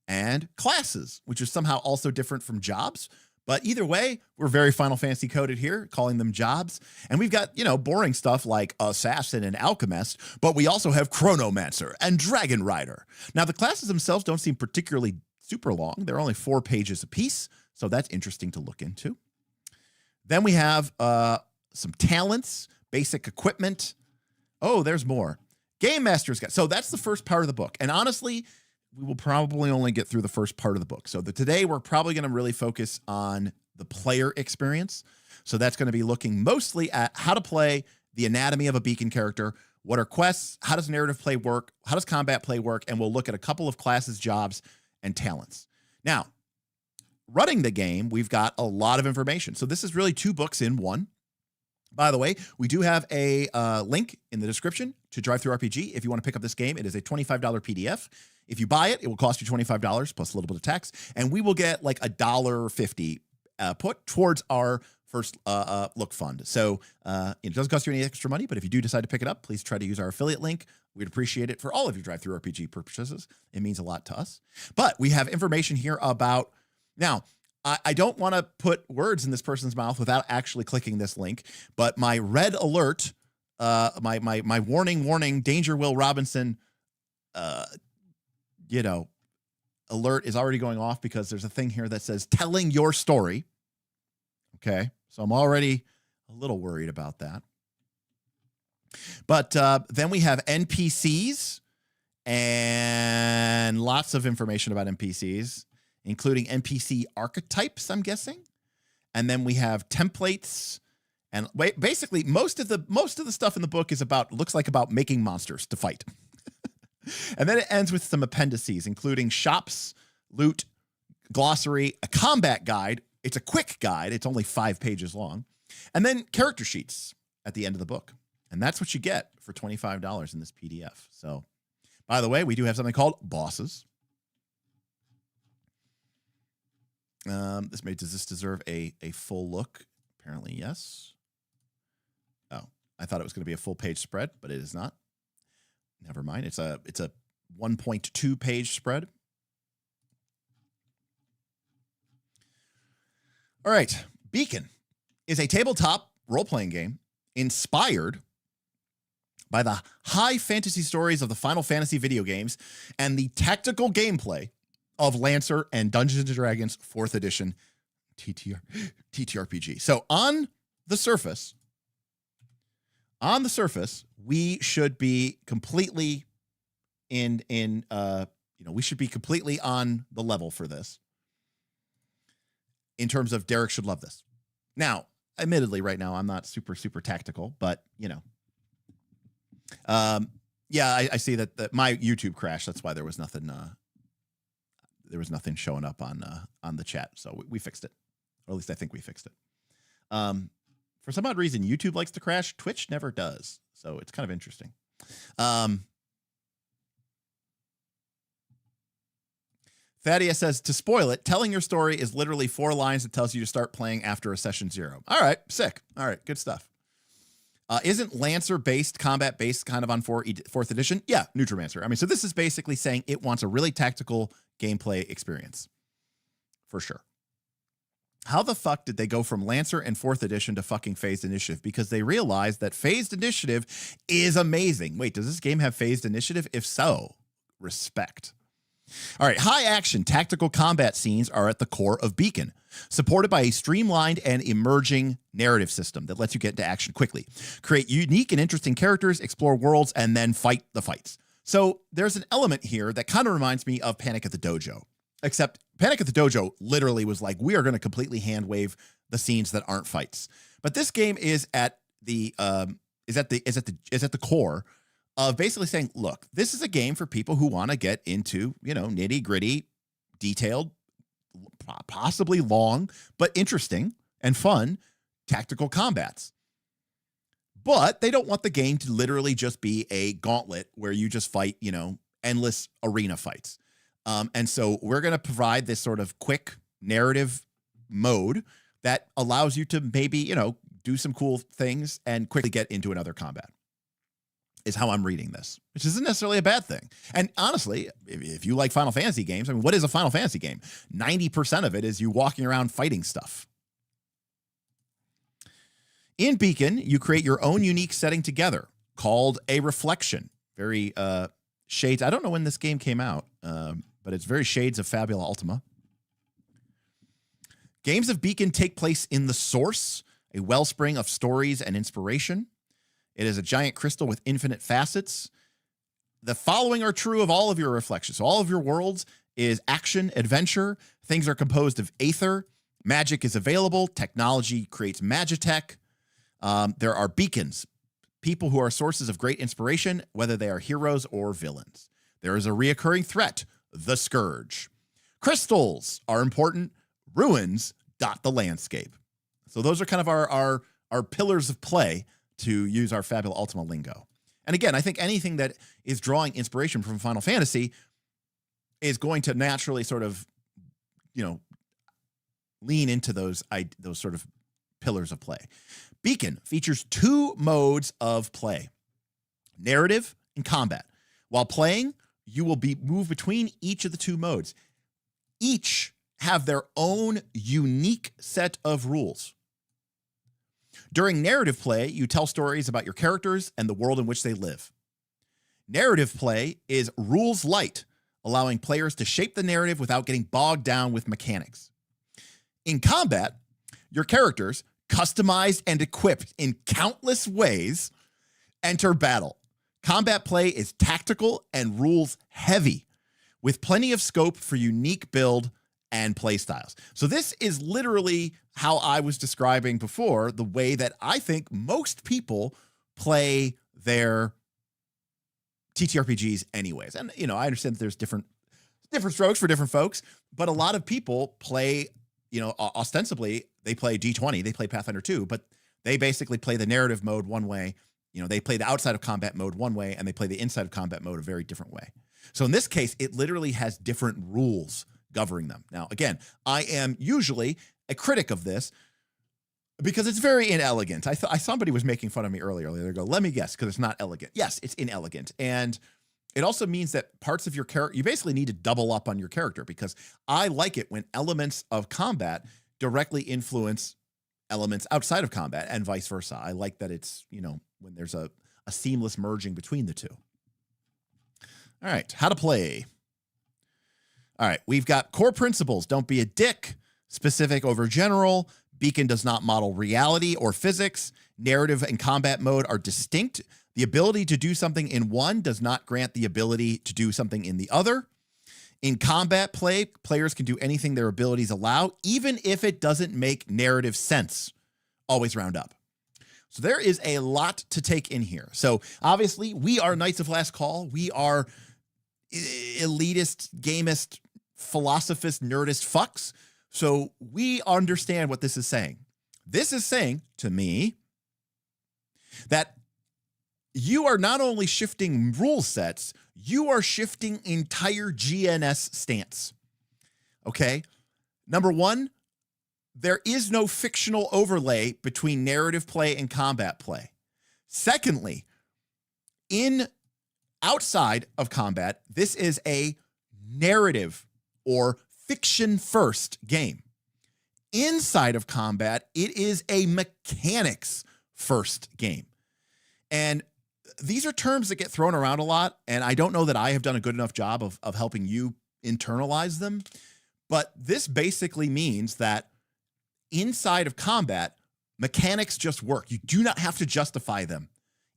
and classes, which is somehow also different from jobs. But either way, we're very Final Fantasy coded here, calling them jobs. And we've got, boring stuff like Assassin and Alchemist, but we also have Chronomancer and Dragon Rider. Now, the classes themselves don't seem particularly super long. They're only 4 pages apiece, so that's interesting to look into. Then we have some talents, basic equipment. Oh, there's more. Game Master's Guide. So that's the first part of the book. And honestly, we will probably only get through the first part of the book. So today we're probably going to really focus on the player experience. So that's going to be looking mostly at how to play, the anatomy of a beacon character, what are quests, how does narrative play work, how does combat play work, and we'll look at a couple of classes, jobs, and talents. Now, running the game, we've got a lot of information. So this is really 2 books in one. By the way, we do have a link in the description to DriveThruRPG. If you want to pick up this game, it is a $25 PDF. If you buy it, it will cost you $25 plus a little bit of tax, and we will get like $1.50 put towards our first look fund. So it doesn't cost you any extra money, but if you do decide to pick it up, please try to use our affiliate link. We'd appreciate it for all of your DriveThruRPG purchases. It means a lot to us. But we have information here about now. I don't want to put words in this person's mouth without actually clicking this link, but my red alert, my warning, danger, Will Robinson, alert is already going off because there's a thing here that says telling your story. Okay. So I'm already a little worried about that. But then we have NPCs and lots of information about NPCs, including NPC archetypes, I'm guessing. And then we have templates, and basically most of the stuff in the book is looks like about making monsters to fight. And then it ends with some appendices, including shops, loot, glossary, a combat guide. It's a quick guide. It's only 5 pages long. And then character sheets at the end of the book. And that's what you get for $25 in this PDF. So, by the way, we do have something called bosses. Does this deserve a full look? Apparently, yes. Oh, I thought it was going to be a full page spread, but it is not. Never mind. It's a 1.2 page spread. All right. Beacon is a tabletop role-playing game inspired by the high fantasy stories of the Final Fantasy video games and the tactical gameplay of Lancer and Dungeons & Dragons 4th edition TTRPG. So on the surface, on the surface, we should be completely we should be completely on the level for this in terms of Derek should love this. Now, admittedly, right now, I'm not super tactical, but I see that my YouTube crashed. That's why there was nothing showing up on the chat. So we fixed it, or at least I think we fixed it. For some odd reason, YouTube likes to crash. Twitch never does. So it's kind of interesting. Thaddeus says, to spoil it, telling your story is literally 4 lines that tells you to start playing after a session 0. All right, sick. All right, good stuff. Isn't Lancer-based, combat-based kind of on 4th edition? Yeah, Neutromancer. I mean, so this is basically saying it wants a really tactical gameplay experience. For sure. How the fuck did they go from Lancer and 4th edition to fucking Phased Initiative? Because they realized that Phased Initiative is amazing. Wait, does this game have Phased Initiative? If so, respect. All right, high-action tactical combat scenes are at the core of Beacon, supported by a streamlined and emerging narrative system that lets you get into action quickly, create unique and interesting characters, explore worlds, and then fight the fights. So there's an element here that kind of reminds me of Panic at the Dojo, except Panic at the Dojo literally was like, we are going to completely hand-wave the scenes that aren't fights. But this game is at the core of basically saying, look, this is a game for people who want to get into, nitty-gritty, detailed, possibly long, but interesting and fun tactical combats. But they don't want the game to literally just be a gauntlet where you just fight, endless arena fights. And so we're going to provide this sort of quick narrative mode that allows you to maybe, do some cool things and quickly get into another combat. Is how I'm reading this, which isn't necessarily a bad thing. And honestly, if you like Final Fantasy games, I mean, what is a Final Fantasy game? 90% of it is you walking around fighting stuff. In Beacon, you create your own unique setting together called a reflection. Very shades. I don't know when this game came out, but it's very shades of Fabula Ultima. Games of Beacon take place in the source, a wellspring of stories and inspiration. It is a giant crystal with infinite facets. The following are true of all of your reflections. So all of your worlds is action, adventure. Things are composed of aether. Magic is available. Technology creates magitech. There are beacons, people who are sources of great inspiration, whether they are heroes or villains. There is a reoccurring threat, the Scourge. Crystals are important. Ruins dot the landscape. So those are kind of our pillars of play, to use our Fabula Ultima lingo. And again, I think anything that is drawing inspiration from Final Fantasy is going to naturally sort of, lean into those sort of pillars of play. Beacon features 2 modes of play, narrative and combat. While playing, you will move between each of the 2 modes. Each have their own unique set of rules. During narrative play, you tell stories about your characters and the world in which they live. Narrative play is rules light, allowing players to shape the narrative without getting bogged down with mechanics. In combat, your characters, customized and equipped in countless ways, enter battle. Combat play is tactical and rules heavy, with plenty of scope for unique build and play styles. So this is literally how I was describing before, the way that I think most people play their TTRPGs anyways. And, I understand that there's different strokes for different folks, but a lot of people play, ostensibly they play D20, they play Pathfinder 2, but they basically play the narrative mode one way. They play the outside of combat mode one way, and they play the inside of combat mode a very different way. So in this case, it literally has different rules governing them. Now, again, I am usually a critic of this because it's very inelegant. Somebody was making fun of me earlier. They go, let me guess, because it's not elegant. Yes, it's inelegant. And it also means that parts of your character, you basically need to double up on your character, because I like it when elements of combat directly influence elements outside of combat and vice versa. I like that it's, when there's a seamless merging between the two. All right, how to play. All right, we've got core principles. Don't be a dick. Specific over general. Beacon does not model reality or physics. narrative and combat mode are distinct. The ability to do something in one does not grant the ability to do something in the other. In combat play, players can do anything their abilities allow, even if it doesn't make narrative sense. Always round up. So there is a lot to take in here. So obviously, we are Knights of Last Call. We are elitist, gamist, philosophist, nerdist fucks. So we understand what this is saying. This is saying to me that you are not only shifting rule sets, you are shifting entire GNS stance. Okay? Number one, there is no fictional overlay between narrative play and combat play. Secondly, outside of combat, this is a narrative or fiction-first game. Inside of combat, it is a mechanics-first game. And these are terms that get thrown around a lot, and I don't know that I have done a good enough job of helping you internalize them. But this basically means that inside of combat, mechanics just work. You do not have to justify them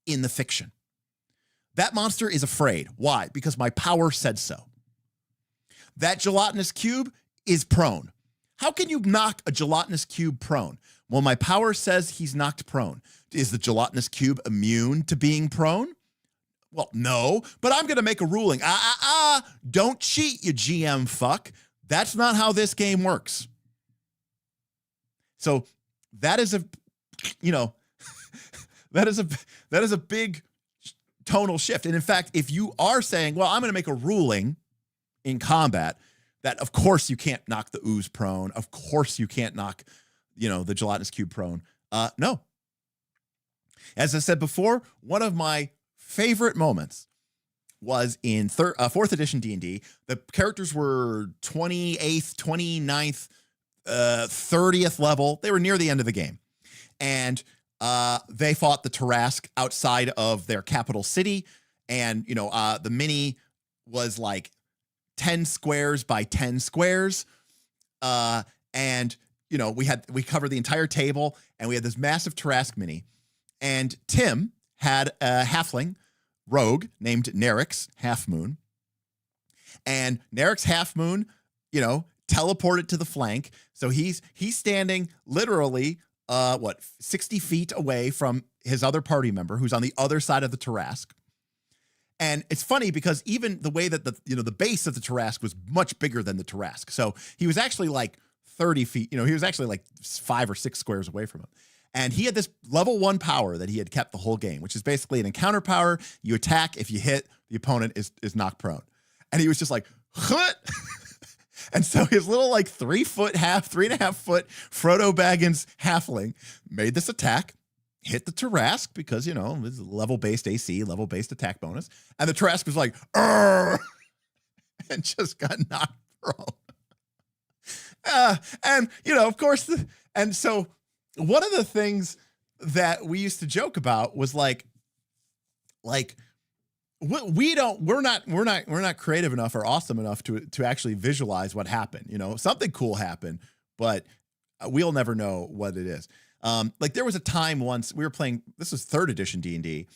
in the fiction. That monster is afraid. Why? Because my power said so. That gelatinous cube is prone. How can you knock a gelatinous cube prone? Well, my power says he's knocked prone. Is the gelatinous cube immune to being prone? Well, no, but I'm going to make a ruling. Don't cheat, you GM fuck. That's not how this game works. So that is a, that is a big tonal shift. And in fact, if you are saying, well, I'm going to make a ruling in combat that of course you can't knock the ooze prone. Of course you can't knock, the gelatinous cube prone. No. As I said before, one of my favorite moments was in 4th edition D&D. The characters were 28th, 29th, 30th level. They were near the end of the game. And they fought the Tarrasque outside of their capital city. And, the mini was like 10 squares by 10 squares. And, we covered the entire table, and we had this massive Tarrasque mini. And Tim had a halfling rogue named Nerix Half Moon. And Nerix Half Moon, teleported to the flank. So he's standing literally 60 feet away from his other party member who's on the other side of the Tarrasque. And it's funny because even the way that the base of the Tarrasque was much bigger than the Tarrasque. So he was actually like 30 feet, he was actually like 5 or 6 squares away from him. And he had this level 1 power that he had kept the whole game, which is basically an encounter power. You attack. If you hit, the opponent is knocked prone. And he was just like, "Hut!" And so his little like 3.5 foot Frodo Baggins halfling made this attack, hit the Tarrasque because, it's level-based AC, level-based attack bonus. And the Tarrasque was like, "Arr!" and just got knocked prone. And, of course, and so one of the things that we used to joke about was like we're not creative enough or awesome enough to actually visualize what happened. Something cool happened, but we'll never know what it is. Like there was a time once we were playing, this was 3rd edition D&D,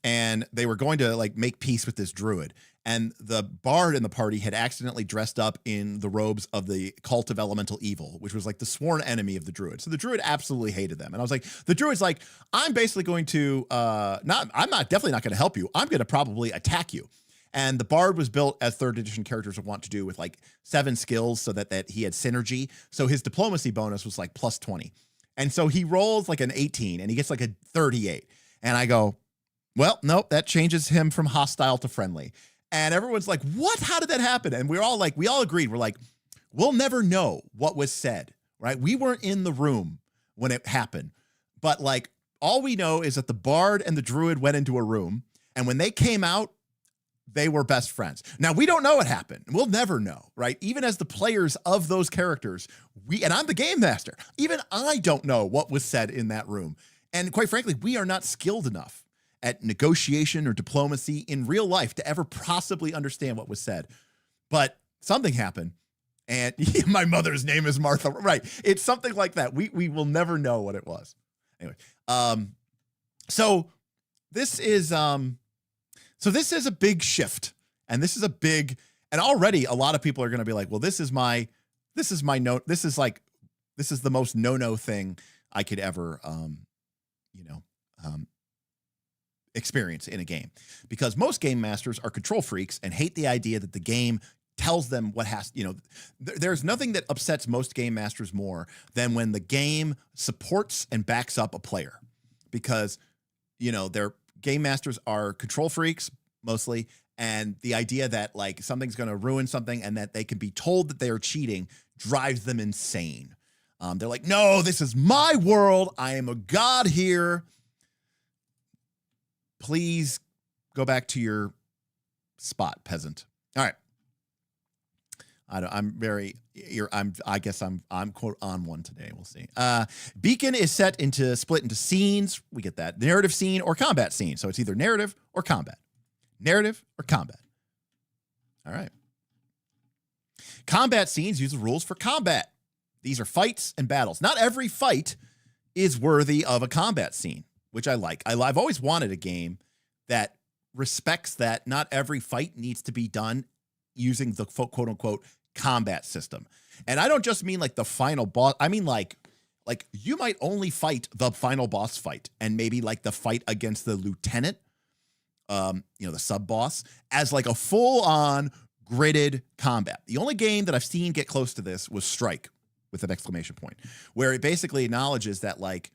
and they were going to like make peace with this druid, and the bard in the party had accidentally dressed up in the robes of the cult of elemental evil, which was like the sworn enemy of the druid. So the druid absolutely hated them. And I was like, the druid's like, I'm basically going to definitely not going to help you. I'm going to probably attack you. And the bard was built as 3rd edition characters would want to do with like 7 skills so that he had synergy. So his diplomacy bonus was like plus 20. And so he rolls like an 18 and he gets like a 38. And I go, well, nope, that changes him from hostile to friendly. And everyone's like, what? How did that happen? And we all agreed. We're like, we'll never know what was said, right? We weren't in the room when it happened. But like, all we know is that the bard and the druid went into a room, and when they came out, they were best friends. Now, we don't know what happened. We'll never know, right? Even as the players of those characters, and I'm the game master, even I don't know what was said in that room. And quite frankly, we are not skilled enough at negotiation or diplomacy in real life to ever possibly understand what was said. But something happened, and my mother's name is Martha. Right. It's something like that. We will never know what it was. Anyway, So this is a big shift, and this is already a lot of people are going to be like, well, this is the most no thing I could ever experience in a game, because most game masters are control freaks and hate the idea that the game tells them what has, there's nothing that upsets most game masters more than when the game supports and backs up a player, because, their game masters are control freaks mostly. And the idea that like something's going to ruin something and that they can be told that they are cheating drives them insane. They're like, no, this is my world. I am a god here. Please go back to your spot, peasant. All right. I guess I'm quote on one today. We'll see. Beacon is split into scenes. We get that narrative scene or combat scene. So it's either narrative or combat. Narrative or combat. All right. Combat scenes use the rules for combat. These are fights and battles. Not every fight is worthy of a combat scene, which I like. I've always wanted a game that respects that not every fight needs to be done using the quote unquote combat system. And I don't just mean like the final boss. I mean like you might only fight the final boss fight and maybe like the fight against the lieutenant, the sub boss, as like a full on gridded combat. The only game that I've seen get close to this was Strike with an exclamation point, where it basically acknowledges that like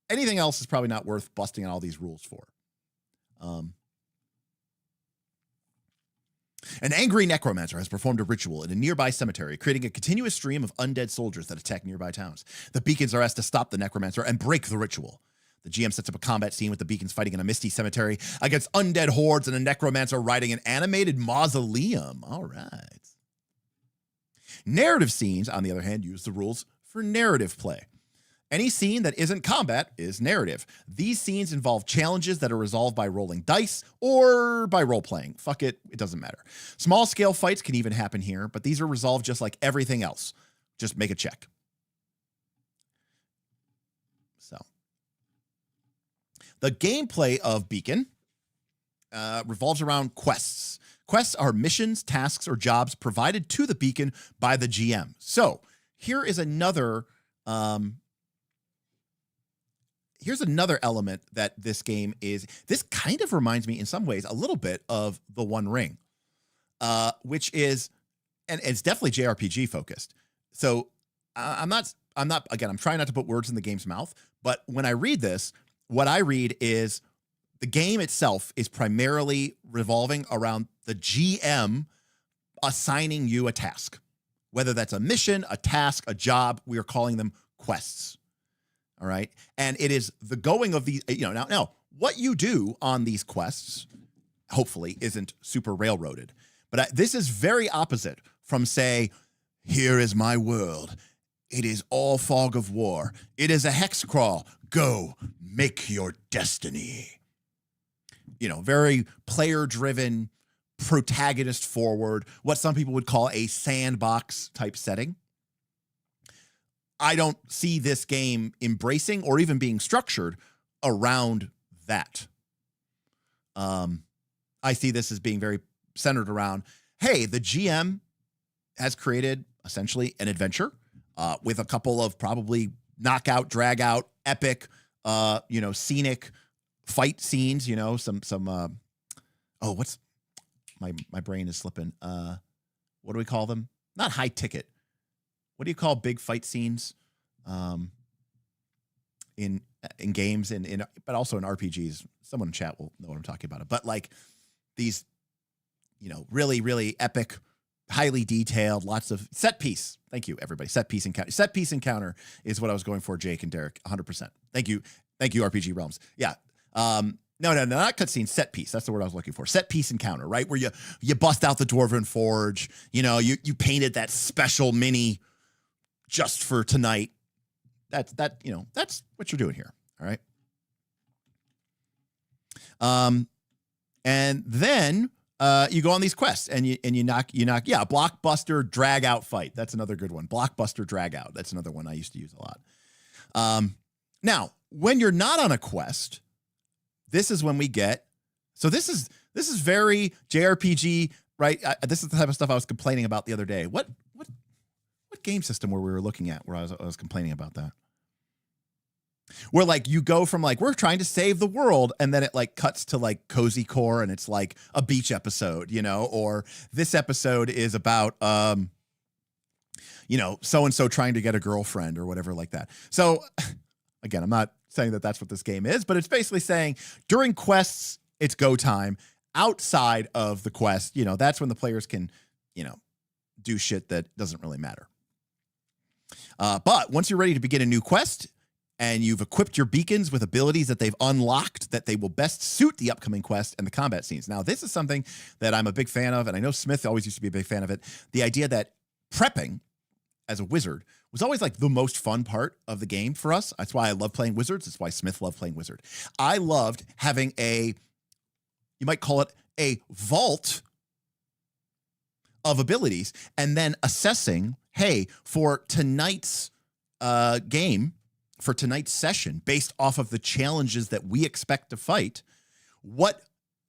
anything else is probably not worth busting all these rules for. An angry necromancer has performed a ritual in a nearby cemetery, creating a continuous stream of undead soldiers that attack nearby towns. The beacons are asked to stop the necromancer and break the ritual. The GM sets up a combat scene with the beacons fighting in a misty cemetery against undead hordes and a necromancer riding an animated mausoleum. All right. Narrative scenes, on the other hand, use the rules for narrative play. Any scene that isn't combat is narrative. These scenes involve challenges that are resolved by rolling dice or by role-playing. Fuck it, it doesn't matter. Small-scale fights can even happen here, but these are resolved just like everything else. Just make a check. So, the gameplay of Beacon revolves around quests. Quests are missions, tasks, or jobs provided to the beacon by the GM. So, here's another element that this game is. This kind of reminds me in some ways a little bit of The One Ring, which is, and it's definitely JRPG focused. So I'm trying not to put words in the game's mouth, but when I read this, what I read is the game itself is primarily revolving around the GM assigning you a task, whether that's a mission, a task, a job. We are calling them quests. All right. And it is the going of these, now what you do on these quests, hopefully isn't super railroaded, but this is very opposite from, say, here is my world. It is all fog of war. It is a hex crawl. Go make your destiny. Very player driven, protagonist forward, what some people would call a sandbox type setting. I don't see this game embracing or even being structured around that. I see this as being very centered around, hey, the GM has created essentially an adventure with a couple of probably knockout, drag out, epic, scenic fight scenes, what's my brain is slipping. What do we call them? Not high ticket. What do you call big fight scenes in games but also in RPGs? Someone in chat will know what I'm talking about. But like these, really, really epic, highly detailed, lots of set piece. Thank you, everybody. Set piece encounter. Set piece encounter is what I was going for, Jake and Derek. 100%. Thank you, RPG Realms. Yeah. No, not cutscene, set piece. That's the word I was looking for. Set piece encounter, right? Where you bust out the Dwarven Forge. You painted that special mini just for tonight. That's what you're doing here. All right. And then you go on these quests and you knock. Yeah. Blockbuster drag out fight. That's another good one. Blockbuster drag out. That's another one I used to use a lot. Now, when you're not on a quest, this is when we get. So this is very JRPG, right? This is the type of stuff I was complaining about the other day. What game system were we looking at where I was complaining about that? Where like you go from like we're trying to save the world, and then it like cuts to like cozy core, and it's like a beach episode, you know, or this episode is about you know, so and so trying to get a girlfriend or whatever like that. So again, I'm not saying that that's what this game is, but it's basically saying during quests it's go time. Outside of the quest, you know, that's when the players can, you know, do shit that doesn't really matter. But once you're ready to begin a new quest, and you've equipped your beacons with abilities that they've unlocked that they will best suit the upcoming quest and the combat scenes. Now, this is something that I'm a big fan of, and I know Smith always used to be a big fan of it. The idea that prepping as a wizard was always like the most fun part of the game for us. That's why I love playing wizards. That's why Smith loved playing wizard. I loved having you might call it a vault of abilities, and then assessing, hey, for tonight's game, for tonight's session, based off of the challenges that we expect to fight, what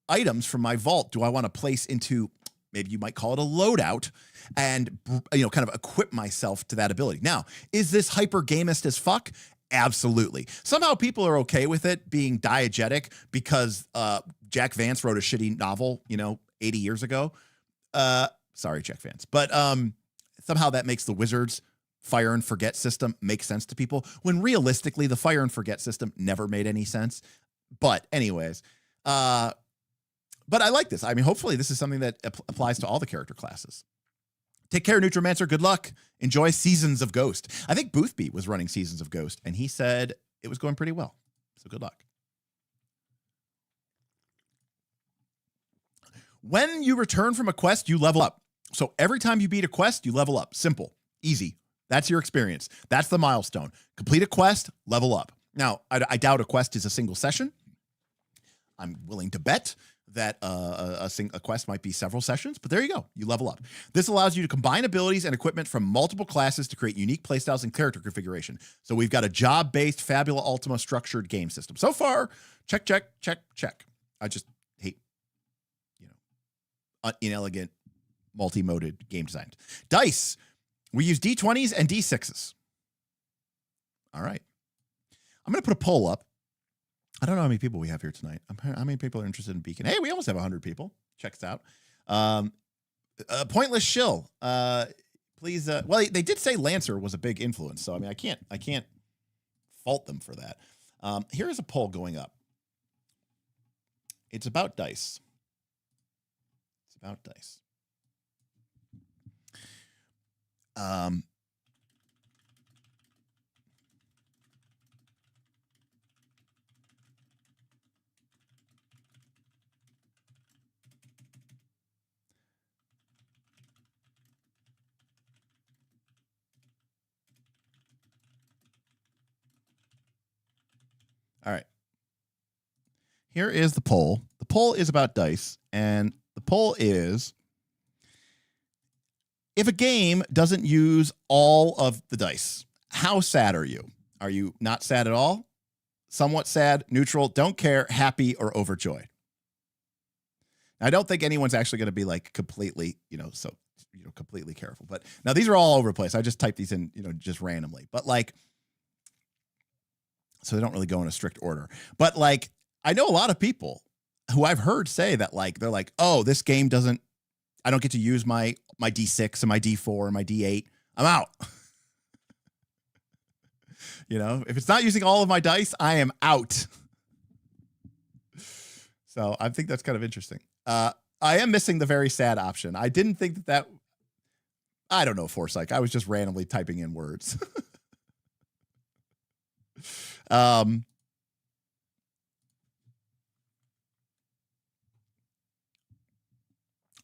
items from my vault do I want to place into, maybe you might call it a loadout, and, you know, kind of equip myself to that ability. Now, is this hyper gamist as fuck? Absolutely. Somehow people are okay with it being diegetic because Jack Vance wrote a shitty novel, you know, 80 years ago. Sorry, Jack Vance. But somehow that makes the Wizards fire and forget system make sense to people, when realistically the fire and forget system never made any sense. But anyways, but I like this. I mean, hopefully this is something that applies to all the character classes. Take care, Nutromancer. Good luck. Enjoy Seasons of Ghost. I think Boothby was running Seasons of Ghost, and he said it was going pretty well. So good luck. When you return from a quest, you level up. So every time you beat a quest, you level up. Simple, easy. That's your experience. That's the milestone. Complete a quest, level up. Now, I doubt a quest is a single session. I'm willing to bet that a quest might be several sessions, but there you go. You level up. This allows you to combine abilities and equipment from multiple classes to create unique playstyles and character configuration. So we've got a job-based Fabula Ultima structured game system. So far, check, check, check, check. I just hate, you know, inelegant, multi-moded game design. Dice. We use D20s and D6s. All right. I'm going to put a poll up. I don't know how many people we have here tonight. How many people are interested in Beacon? Hey, we almost have 100 people. Check this out. Pointless Shill. Please. Well, they did say Lancer was a big influence. So, I mean, I can't fault them for that. Here is a poll going up. It's about dice. It's about dice. All right. Here is the poll. The poll is about dice, and the poll is: if a game doesn't use all of the dice, how sad are you? Are you not sad at all? Somewhat sad, neutral, don't care, happy, or overjoyed? Now, I don't think anyone's actually going to be like completely, completely careful. But now these are all over the place. I just typed these in, just randomly. But like, so they don't really go in a strict order. But like, I know a lot of people who I've heard say that like, they're like, oh, this game doesn't, I don't get to use my D6 and my D4 and my D8. I'm out. If it's not using all of my dice, I am out. So I think that's kind of interesting. I am missing the very sad option. I didn't think that I don't know, Forsyth. I was just randomly typing in words. I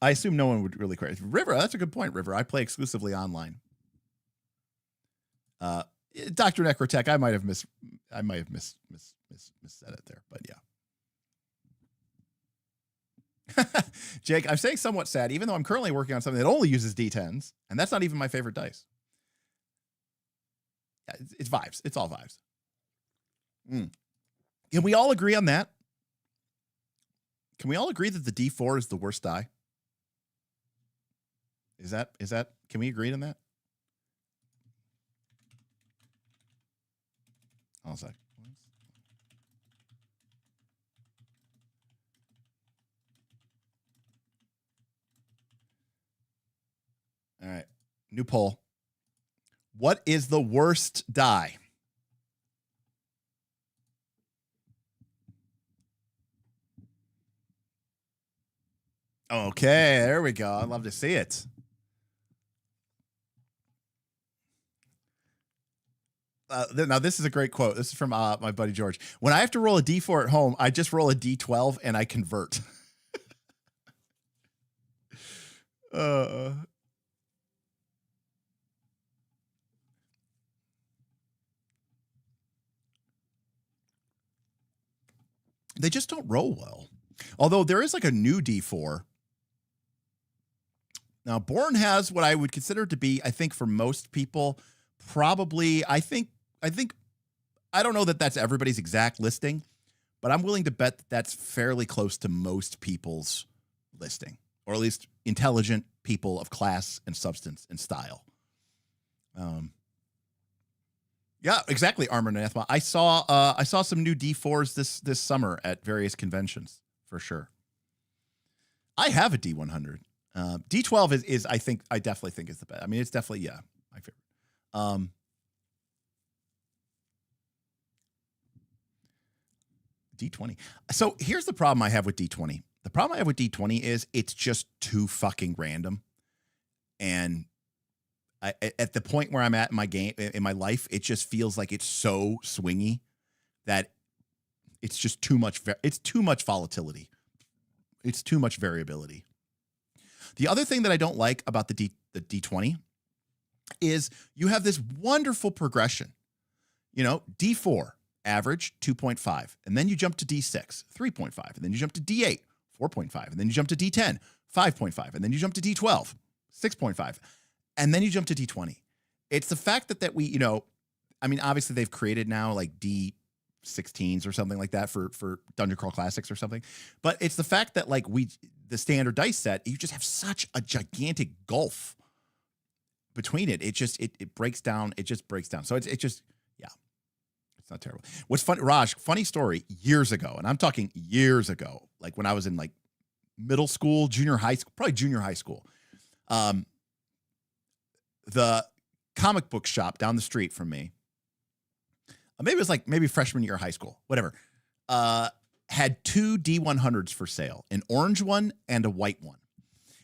assume no one would really care. River, that's a good point, River. I play exclusively online. Dr. Necrotech, I might have missaid it there, but yeah. Jake, I'm saying somewhat sad, even though I'm currently working on something that only uses D10s, and that's not even my favorite dice. Yeah, it's vibes. It's all vibes. Can we all agree on that? Can we all agree that the D4 is the worst die? Is that, can we agree on that? I'll say. All right. New poll. What is the worst die? Okay, there we go. I'd love to see it. Now, this is a great quote. This is from my buddy George. When I have to roll a D4 at home, I just roll a D12 and I convert. They just don't roll well. Although there is like a new D4. Now, Born has what I would consider to be, I think for most people, probably, I don't know that that's everybody's exact listing, but I'm willing to bet that that's fairly close to most people's listing, or at least intelligent people of class and substance and style. Yeah, exactly. Armored Anathema. I saw some new D4s this summer at various conventions for sure. I have a D100. D12 is I definitely think is the best. I mean, it's definitely my favorite. D20. So here's the problem I have with D20. The problem I have with D20 is it's just too fucking random, and at the point where I'm at in my game, in my life, it just feels like it's so swingy that it's just too much. It's too much volatility. It's too much variability. The other thing that I don't like about the D20 is you have this wonderful progression. You know, D4 average 2.5, and then you jump to D6 3.5, and then you jump to D8 4.5, and then you jump to D10 5.5, and then you jump to D12 6.5. And then you jump to D20. It's the fact that we, I mean, obviously they've created now like D16s or something like that for Dungeon Crawl Classics or something. But it's the fact that like the standard dice set, you just have such a gigantic gulf between it. It breaks down. It just breaks down. So it's just, it's not terrible. What's funny, Raj, funny story, years ago, and I'm talking years ago, like when I was in like middle school, junior high school, probably junior high school. The comic book shop down the street from me, maybe it was like freshman year of high school, whatever, had two D100s for sale, an orange one and a white one.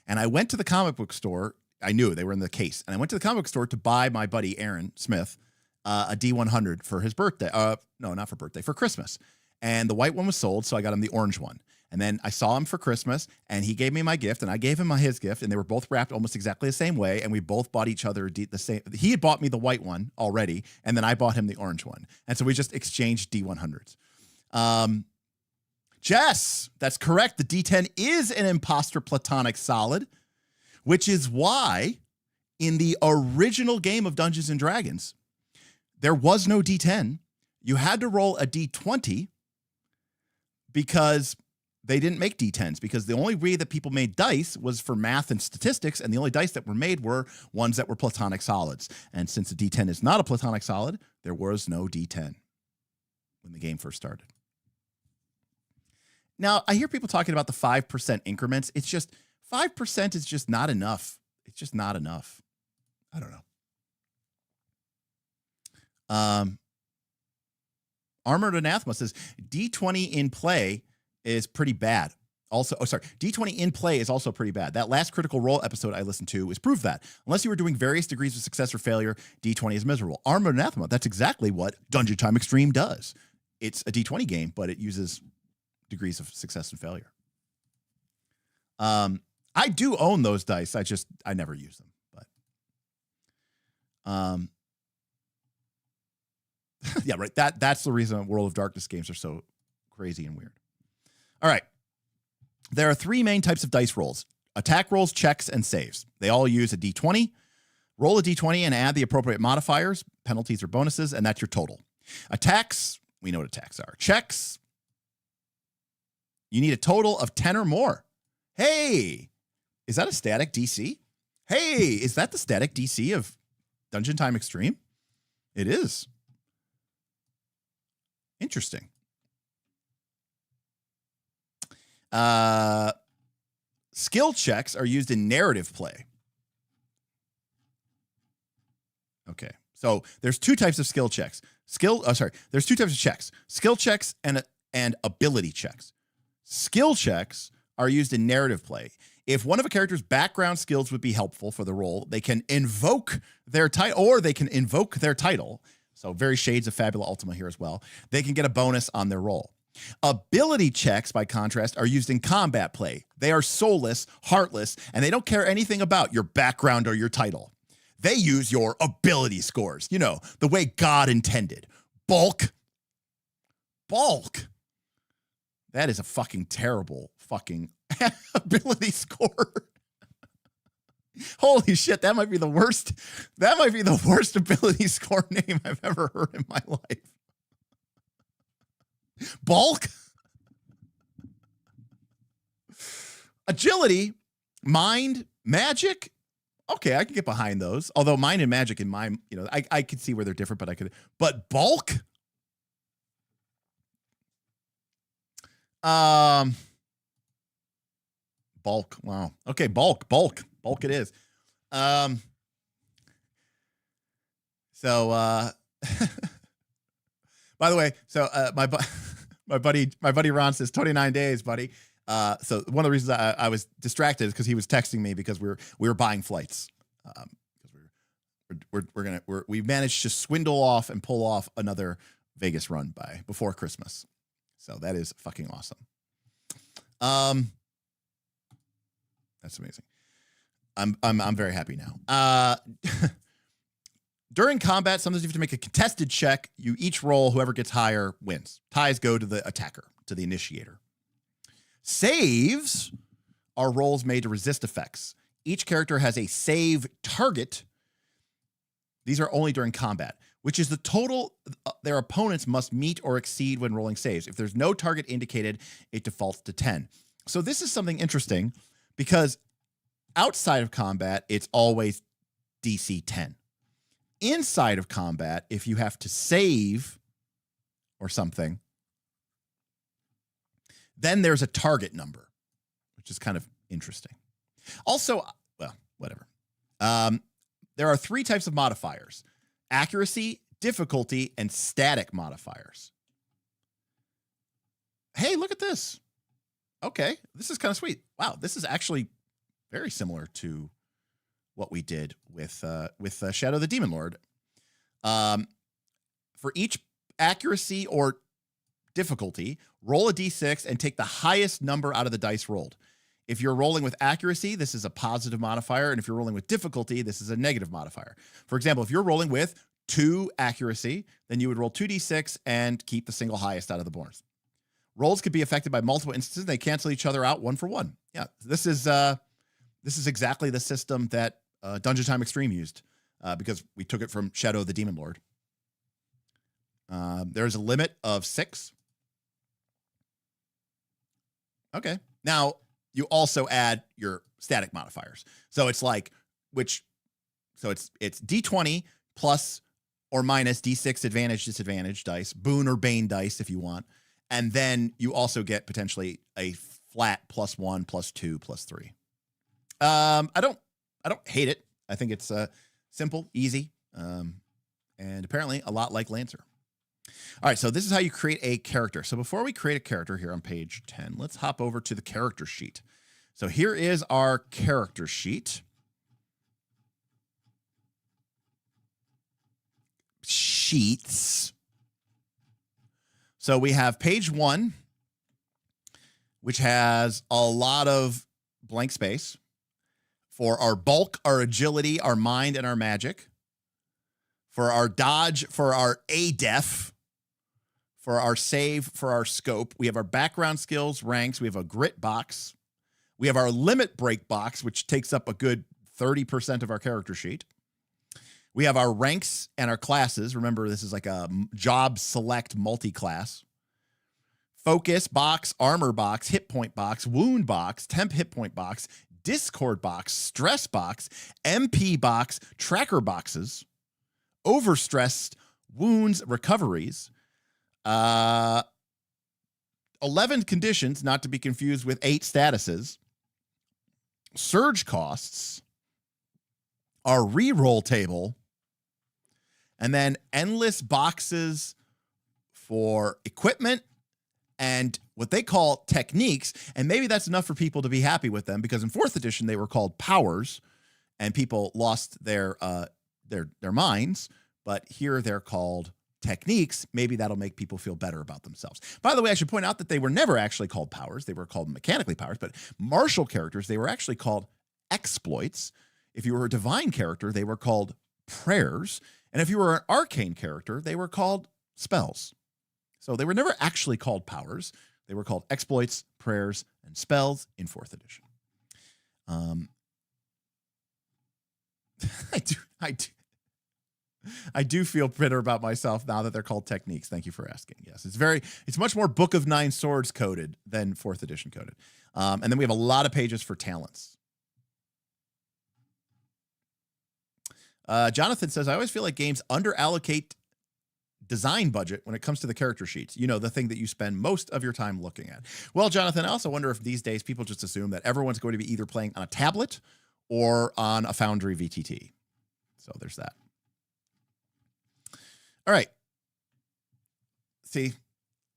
And I went to the comic book store. I knew they were in the case. And I went to the comic book store to buy my buddy Aaron Smith a D100 for his birthday. No, not for birthday, for Christmas. And the white one was sold, so I got him the orange one. And then I saw him for Christmas, and he gave me my gift, and I gave him his gift, and they were both wrapped almost exactly the same way, and we both bought each other the same. He had bought me the white one already, and then I bought him the orange one. And so we just exchanged D100s. Jess, that's correct. The D10 is an imposter platonic solid, which is why in the original game of Dungeons & Dragons, there was no D10. You had to roll a D20 because they didn't make D10s, because the only way that people made dice was for math and statistics, and the only dice that were made were ones that were platonic solids. And since the D10 is not a platonic solid, there was no D10 when the game first started. Now, I hear people talking about the 5% increments. It's just 5% is just not enough. It's just not enough. I don't know. Armored Anathema says D20 in play is pretty bad. Also, D20 in play is also pretty bad. That last Critical Role episode I listened to is proof that. Unless you were doing various degrees of success or failure, D20 is miserable. Armored Anathema, that's exactly what Dungeon Time Extreme does. It's a D20 game, but it uses degrees of success and failure. I do own those dice. I never use them, but yeah, right. That's the reason World of Darkness games are so crazy and weird. All right. There are three main types of dice rolls: attack rolls, checks, and saves. They all use a D20. Roll a D20 and add the appropriate modifiers, penalties or bonuses, and that's your total. Attacks, we know what attacks are. Checks, You need a total of 10 or more. Hey, is that a static DC? Hey, is that the static DC of Dungeon Time Extreme? It is. Interesting. Skill checks are used in narrative play. Okay. So there's two types of skill checks. There's two types of checks. Skill checks and ability checks. Skill checks are used in narrative play. If one of a character's background skills would be helpful for the role, they can invoke their title, or they can invoke their title. So very shades of Fabula Ultima here as well. They can get a bonus on their roll. Ability checks, by contrast, are used in combat play. They are soulless, heartless, and they don't care anything about your background or your title. They use your ability scores, you know, the way God intended. Bulk. That is a fucking terrible fucking ability score. Holy shit, that might be the worst. That might be the worst ability score name I've ever heard in my life. Bulk. Agility, mind, magic. Okay, I can get behind those. Although mind and magic in my, you know, I could see where they're different, but bulk. Bulk. Wow. Okay, bulk it is. So by the way, so my buddy Ron says 29 days, buddy. So one of the reasons I was distracted is because he was texting me because we were buying flights. Because we managed to swindle off and pull off another Vegas run before Christmas. So that is fucking awesome. That's amazing. I'm very happy now. During combat, sometimes you have to make a contested check. You each roll, whoever gets higher wins. Ties go to the attacker, to the initiator. Saves are rolls made to resist effects. Each character has a save target. These are only during combat, which is the total their opponents must meet or exceed when rolling saves. If there's no target indicated, it defaults to 10. So this is something interesting because outside of combat, it's always DC 10. Inside of combat, if you have to save or something, then there's a target number, which is kind of interesting. Also, well, whatever. There are 3 types of modifiers: accuracy, difficulty, and static modifiers. Hey, look at this. Okay, this is kind of sweet. Wow, this is actually very similar to what we did with Shadow the Demon Lord. For each accuracy or difficulty, roll a d6 and take the highest number out of the dice rolled. If you're rolling with accuracy, this is a positive modifier, and if you're rolling with difficulty, this is a negative modifier. For example, if you're rolling with 2 accuracy, then you would roll 2d6 and keep the single highest out of the bonus. Rolls could be affected by multiple instances. They cancel each other out 1 for 1. Yeah, this is exactly the system that Dungeon Time Extreme used because we took it from Shadow of the Demon Lord. There's a limit of 6. Okay. Now, you also add your static modifiers. So it's like, it's D20 plus or minus D6 advantage, disadvantage dice, boon or bane dice if you want. And then you also get potentially a flat +1, +2, +3. I don't hate it. I think it's simple, easy, and apparently a lot like Lancer. All right, so this is how you create a character. So before we create a character here on page 10, let's hop over to the character sheet. So here is our character sheet. Sheets. So we have page 1, which has a lot of blank space for our bulk, our agility, our mind, and our magic. For our dodge, for our ADEF, for our save, for our scope. We have our background skills, ranks. We have a grit box. We have our limit break box, which takes up a good 30% of our character sheet. We have our ranks and our classes. Remember, this is like a job select multi-class. focus box, armor box, hit point box, wound box, temp hit point box, discord box, stress box, MP box, tracker boxes, overstressed wounds recoveries, 11 conditions, not to be confused with 8 statuses, surge costs, our reroll table, and then endless boxes for equipment and what they call techniques. And maybe that's enough for people to be happy with them, because in 4th edition they were called powers and people lost their minds, but here they're called techniques. Maybe that'll make people feel better about themselves. By the way, I should point out that they were never actually called powers. They were called mechanically powers, but martial characters, they were actually called exploits. If you were a divine character, they were called prayers. And if you were an arcane character, they were called spells. So they were never actually called powers. They were called exploits, prayers, and spells in 4th edition. I do feel better about myself now that they're called techniques. Thank you for asking. Yes, it's much more Book of Nine Swords coded than 4th edition coded. And then we have a lot of pages for talents. Jonathan says, I always feel like games underallocate design budget when it comes to the character sheets. You know, the thing that you spend most of your time looking at. Well, Jonathan, I also wonder if these days people just assume that everyone's going to be either playing on a tablet or on a Foundry VTT. So there's that. All right. See,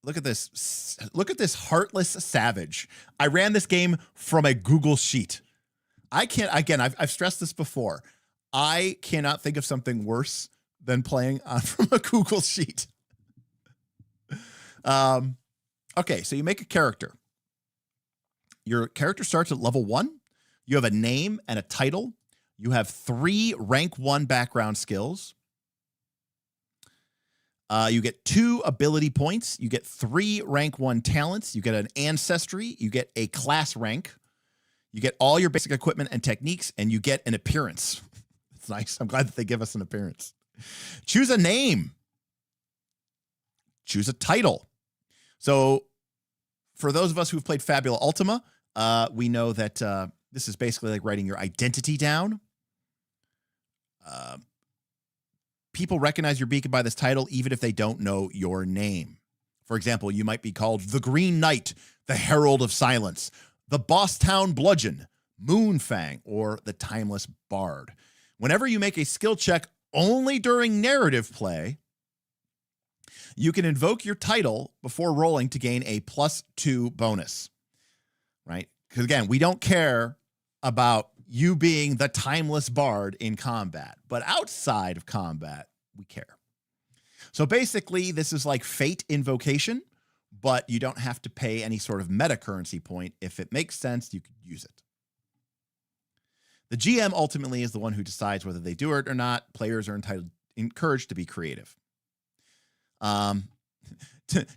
look at this. Look at this heartless savage. I ran this game from a Google sheet. I can't, again, I've stressed this before. I cannot think of something worse than playing from a Google sheet. Okay, so you make a character. Your character starts at level 1. You have a name and a title. You have 3 rank 1 background skills. You get 2 ability points. You get 3 rank 1 talents. You get an ancestry. You get a class rank. You get all your basic equipment and techniques, and you get an appearance. It's nice. I'm glad that they give us an appearance. Choose a name. Choose a title. So for those of us who've played Fabula Ultima, we know that this is basically like writing your identity down. People recognize your beacon by this title, even if they don't know your name. For example, you might be called the Green Knight, the Herald of Silence, the Bosstown Bludgeon, Moonfang, or the Timeless Bard. Whenever you make a skill check only during narrative play, you can invoke your title before rolling to gain a +2 bonus, right? Because again, we don't care about you being the Timeless Bard in combat, but outside of combat, we care. So basically, this is like Fate Invocation, but you don't have to pay any sort of meta currency point. If it makes sense, you could use it. The GM ultimately is the one who decides whether they do it or not. Players are encouraged to be creative.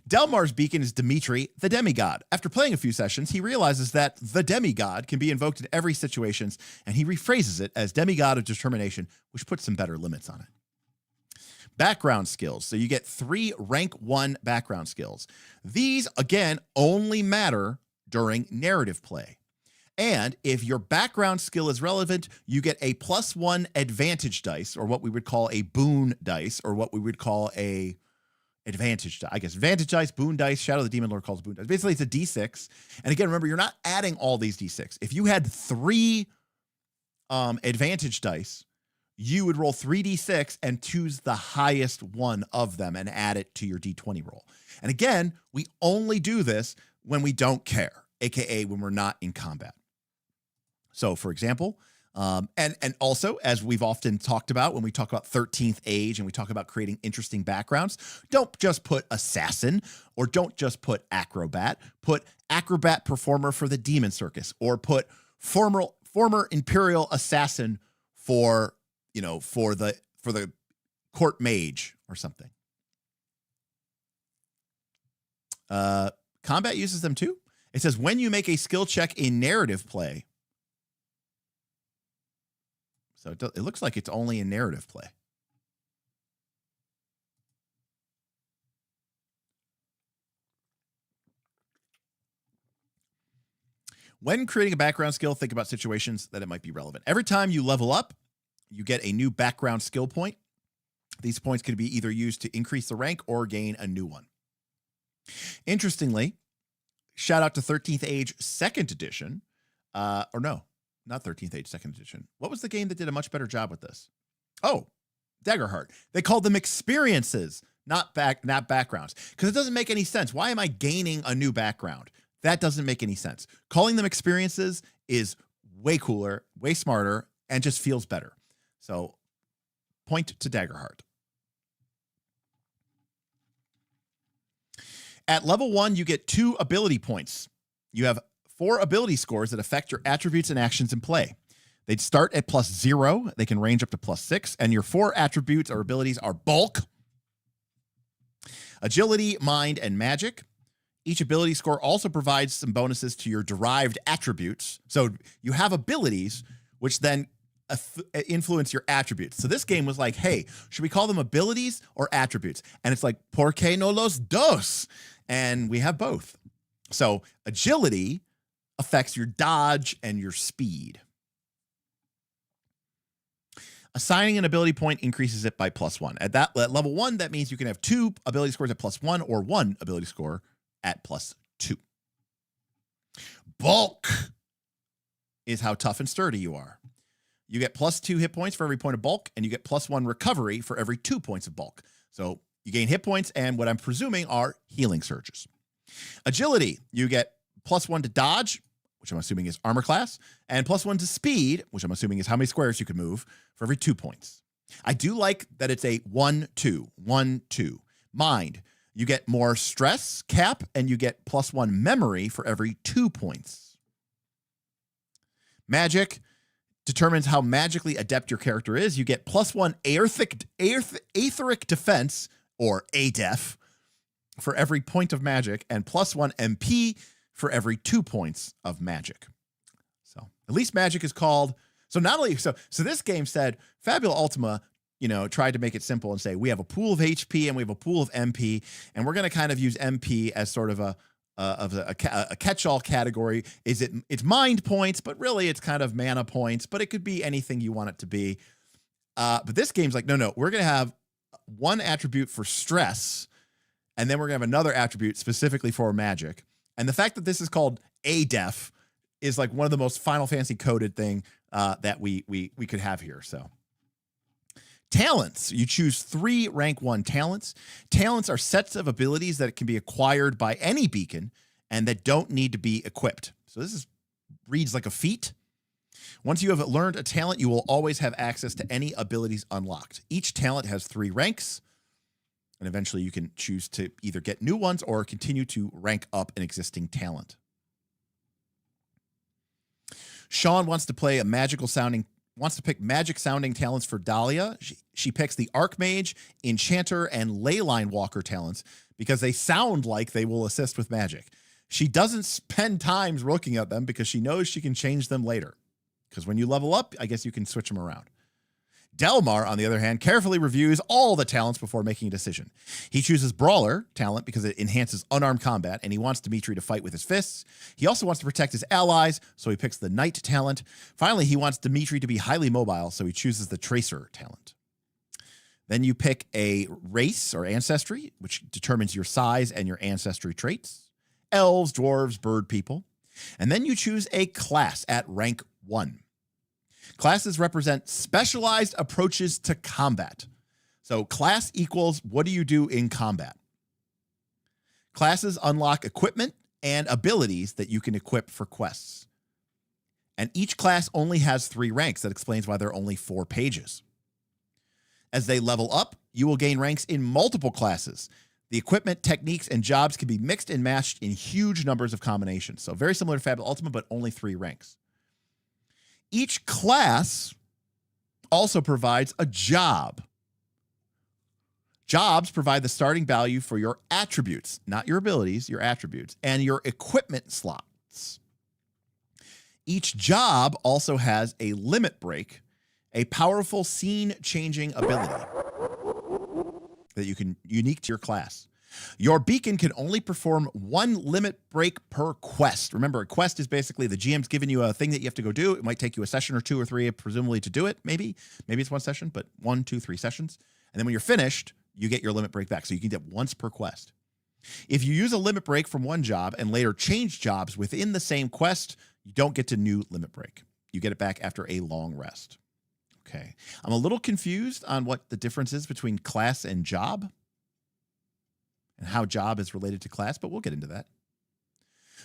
Delmar's beacon is Dimitri, the demigod. After playing a few sessions, he realizes that the demigod can be invoked in every situation, and he rephrases it as demigod of determination, which puts some better limits on it. Background skills. So you get 3 rank 1 background skills. These, again, only matter during narrative play. And if your background skill is relevant, you get a +1 advantage dice, or what we would call a boon dice, or what we would call a advantage dice. I guess advantage dice, boon dice, Shadow of the Demon Lord calls boon dice. Basically, it's a D6. And again, remember, you're not adding all these D6. If you had 3 advantage dice, you would roll 3d6 and choose the highest one of them and add it to your d20 roll. And again, we only do this when we don't care, aka when we're not in combat. So, for example, and also, as we've often talked about when we talk about 13th Age and we talk about creating interesting backgrounds, don't just put assassin or don't just put acrobat. Put acrobat performer for the Demon Circus, or put former Imperial assassin for, you know, for the court mage or something. Combat uses them too. It says when you make a skill check in narrative play. So it looks like it's only in narrative play. When creating a background skill, think about situations that it might be relevant. Every time you level up, you get a new background skill point. These points could be either used to increase the rank or gain a new one. Interestingly, shout out to 13th Age 2nd Edition. Or no, not 13th Age 2nd Edition. What was the game that did a much better job with this? Oh, Daggerheart. They called them experiences, not backgrounds, because it doesn't make any sense. Why am I gaining a new background? That doesn't make any sense. Calling them experiences is way cooler, way smarter, and just feels better. So point to Daggerheart. At level 1, you get 2 ability points. You have 4 ability scores that affect your attributes and actions in play. They'd start at +0. They can range up to +6. And your 4 attributes or abilities are bulk, agility, mind, and magic. Each ability score also provides some bonuses to your derived attributes. So you have abilities which then influence your attributes. So this game was like, hey, should we call them abilities or attributes? And it's like, ¿por qué no los dos? And we have both. So agility affects your dodge and your speed. Assigning an ability point increases it by +1. At level 1, that means you can have 2 ability scores at +1 or 1 ability score at +2. Bulk is how tough and sturdy you are. You get +2 hit points for every point of bulk, and you get +1 recovery for every 2 points of bulk. So you gain hit points and what I'm presuming are healing surges. Agility, you get +1 to dodge, which I'm assuming is armor class, and +1 to speed, which I'm assuming is how many squares you can move for every 2 points. I do like that it's a 1-2, 1-2. Mind, you get more stress cap, and you get +1 memory for every 2 points. Magic determines how magically adept your character is. You get +1 aetheric defense, or ADEF, for every point of magic, and +1 MP for every 2 points of magic. So at least magic is called. So not only so this game said Fabula Ultima, tried to make it simple and say we have a pool of HP and we have a pool of MP, and we're going to kind of use MP as sort of a catch-all category. It's mind points, but really it's kind of mana points, but it could be anything you want it to be. But this game's like, no, we're going to have one attribute for stress, and then we're going to have another attribute specifically for magic. And the fact that this is called ADEF is like one of the most Final Fantasy coded thing that we could have here. So talents, you choose 3 rank 1 talents. Talents are sets of abilities that can be acquired by any beacon and that don't need to be equipped. So this reads like a feat. Once you have learned a talent, you will always have access to any abilities unlocked. Each talent has 3 ranks, and eventually you can choose to either get new ones or continue to rank up an existing talent. Sean wants to pick magic sounding talents for Dahlia. She picks the Archmage, Enchanter, and Leyline Walker talents because they sound like they will assist with magic. She doesn't spend time looking at them because she knows she can change them later. Because when you level up, I guess you can switch them around. Delmar, on the other hand, carefully reviews all the talents before making a decision. He chooses Brawler talent because it enhances unarmed combat, and he wants Dimitri to fight with his fists. He also wants to protect his allies, so he picks the Knight talent. Finally, he wants Dimitri to be highly mobile, so he chooses the Tracer talent. Then you pick a race or ancestry, which determines your size and your ancestry traits. Elves, dwarves, bird people. And then you choose a class at rank 1. Classes represent specialized approaches to combat. So class equals what do you do in combat? Classes unlock equipment and abilities that you can equip for quests. And each class only has 3 ranks. That explains why there are only 4 pages. As they level up, you will gain ranks in multiple classes. The equipment, techniques, and jobs can be mixed and matched in huge numbers of combinations. So very similar to Fabula Ultima, but only 3 ranks. Each class also provides a job. Jobs provide the starting value for your attributes, not your abilities, your attributes, and your equipment slots. Each job also has a limit break, a powerful scene-changing ability that you can unique to your class. Your beacon can only perform one limit break per quest. Remember, a quest is basically the GM's giving you a thing that you have to go do. It might take you a session or 2 or 3, presumably, to do it. Maybe it's 1 session, but 1, 2, 3 sessions. And then when you're finished, you get your limit break back. So you can get once per quest. If you use a limit break from one job and later change jobs within the same quest, you don't get to new limit break. You get it back after a long rest. Okay. I'm a little confused on what the difference is between class and job and how job is related to class, but we'll get into that.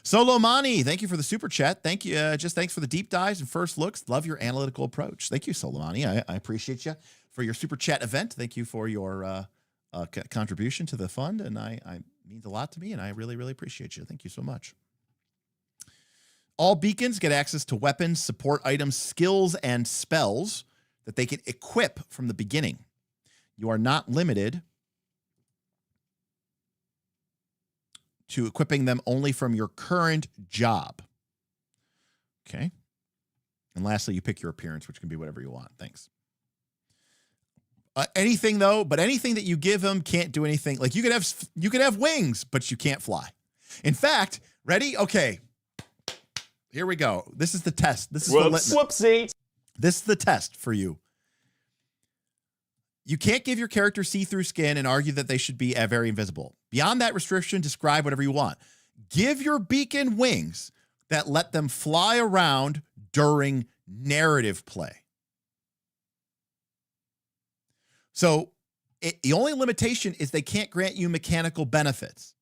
Solomani, thank you for the super chat. Thank you. Thanks for the deep dives and first looks. Love your analytical approach. Thank you, Solomani. I appreciate you for your super chat event. Thank you for your contribution to the fund, and I means a lot to me, and I really, really appreciate you. Thank you so much. All beacons get access to weapons, support items, skills, and spells that they can equip from the beginning. You are not limited to equipping them only from your current job. Okay. And lastly, you pick your appearance, which can be whatever you want. Thanks. Anything though, but anything that you give them can't do anything. Like you could have wings, but you can't fly. In fact, ready? Okay. Here we go. This is the test. This is the litmus. Whoopsie. This is the test for you. You can't give your character see-through skin and argue that they should be very invisible. Beyond that restriction, describe whatever you want. Give your beacon wings that let them fly around during narrative play. So the only limitation is they can't grant you mechanical benefits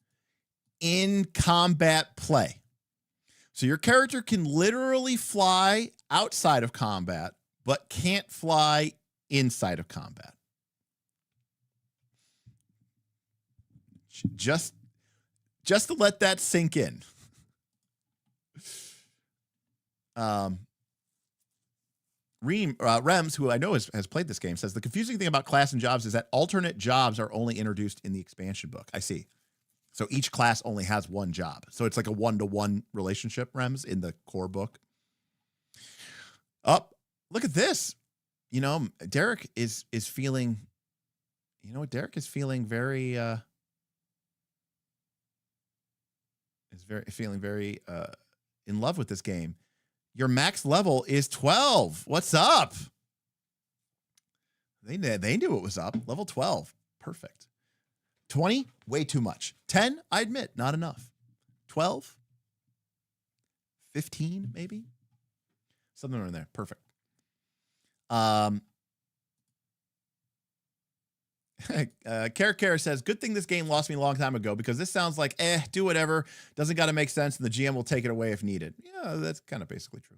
in combat play. So your character can literally fly outside of combat, but can't fly inside of combat. Just to let that sink in. Rems, who I know has played this game, says the confusing thing about class and jobs is that alternate jobs are only introduced in the expansion book. I see. So each class only has one job. So it's like a 1-to-1 relationship, Rems, in the core book. Look at this. You know, Derek is feeling, Derek is feeling very feeling very in love with this game. Your max level is 12. What's up? They knew it was up. Level 12. Perfect. 20, way too much. 10, I admit, not enough. 12, 15, maybe? Something around there. Perfect. Kara says, good thing this game lost me a long time ago because this sounds like, do whatever. Doesn't got to make sense, and the GM will take it away if needed. Yeah, that's kind of basically true.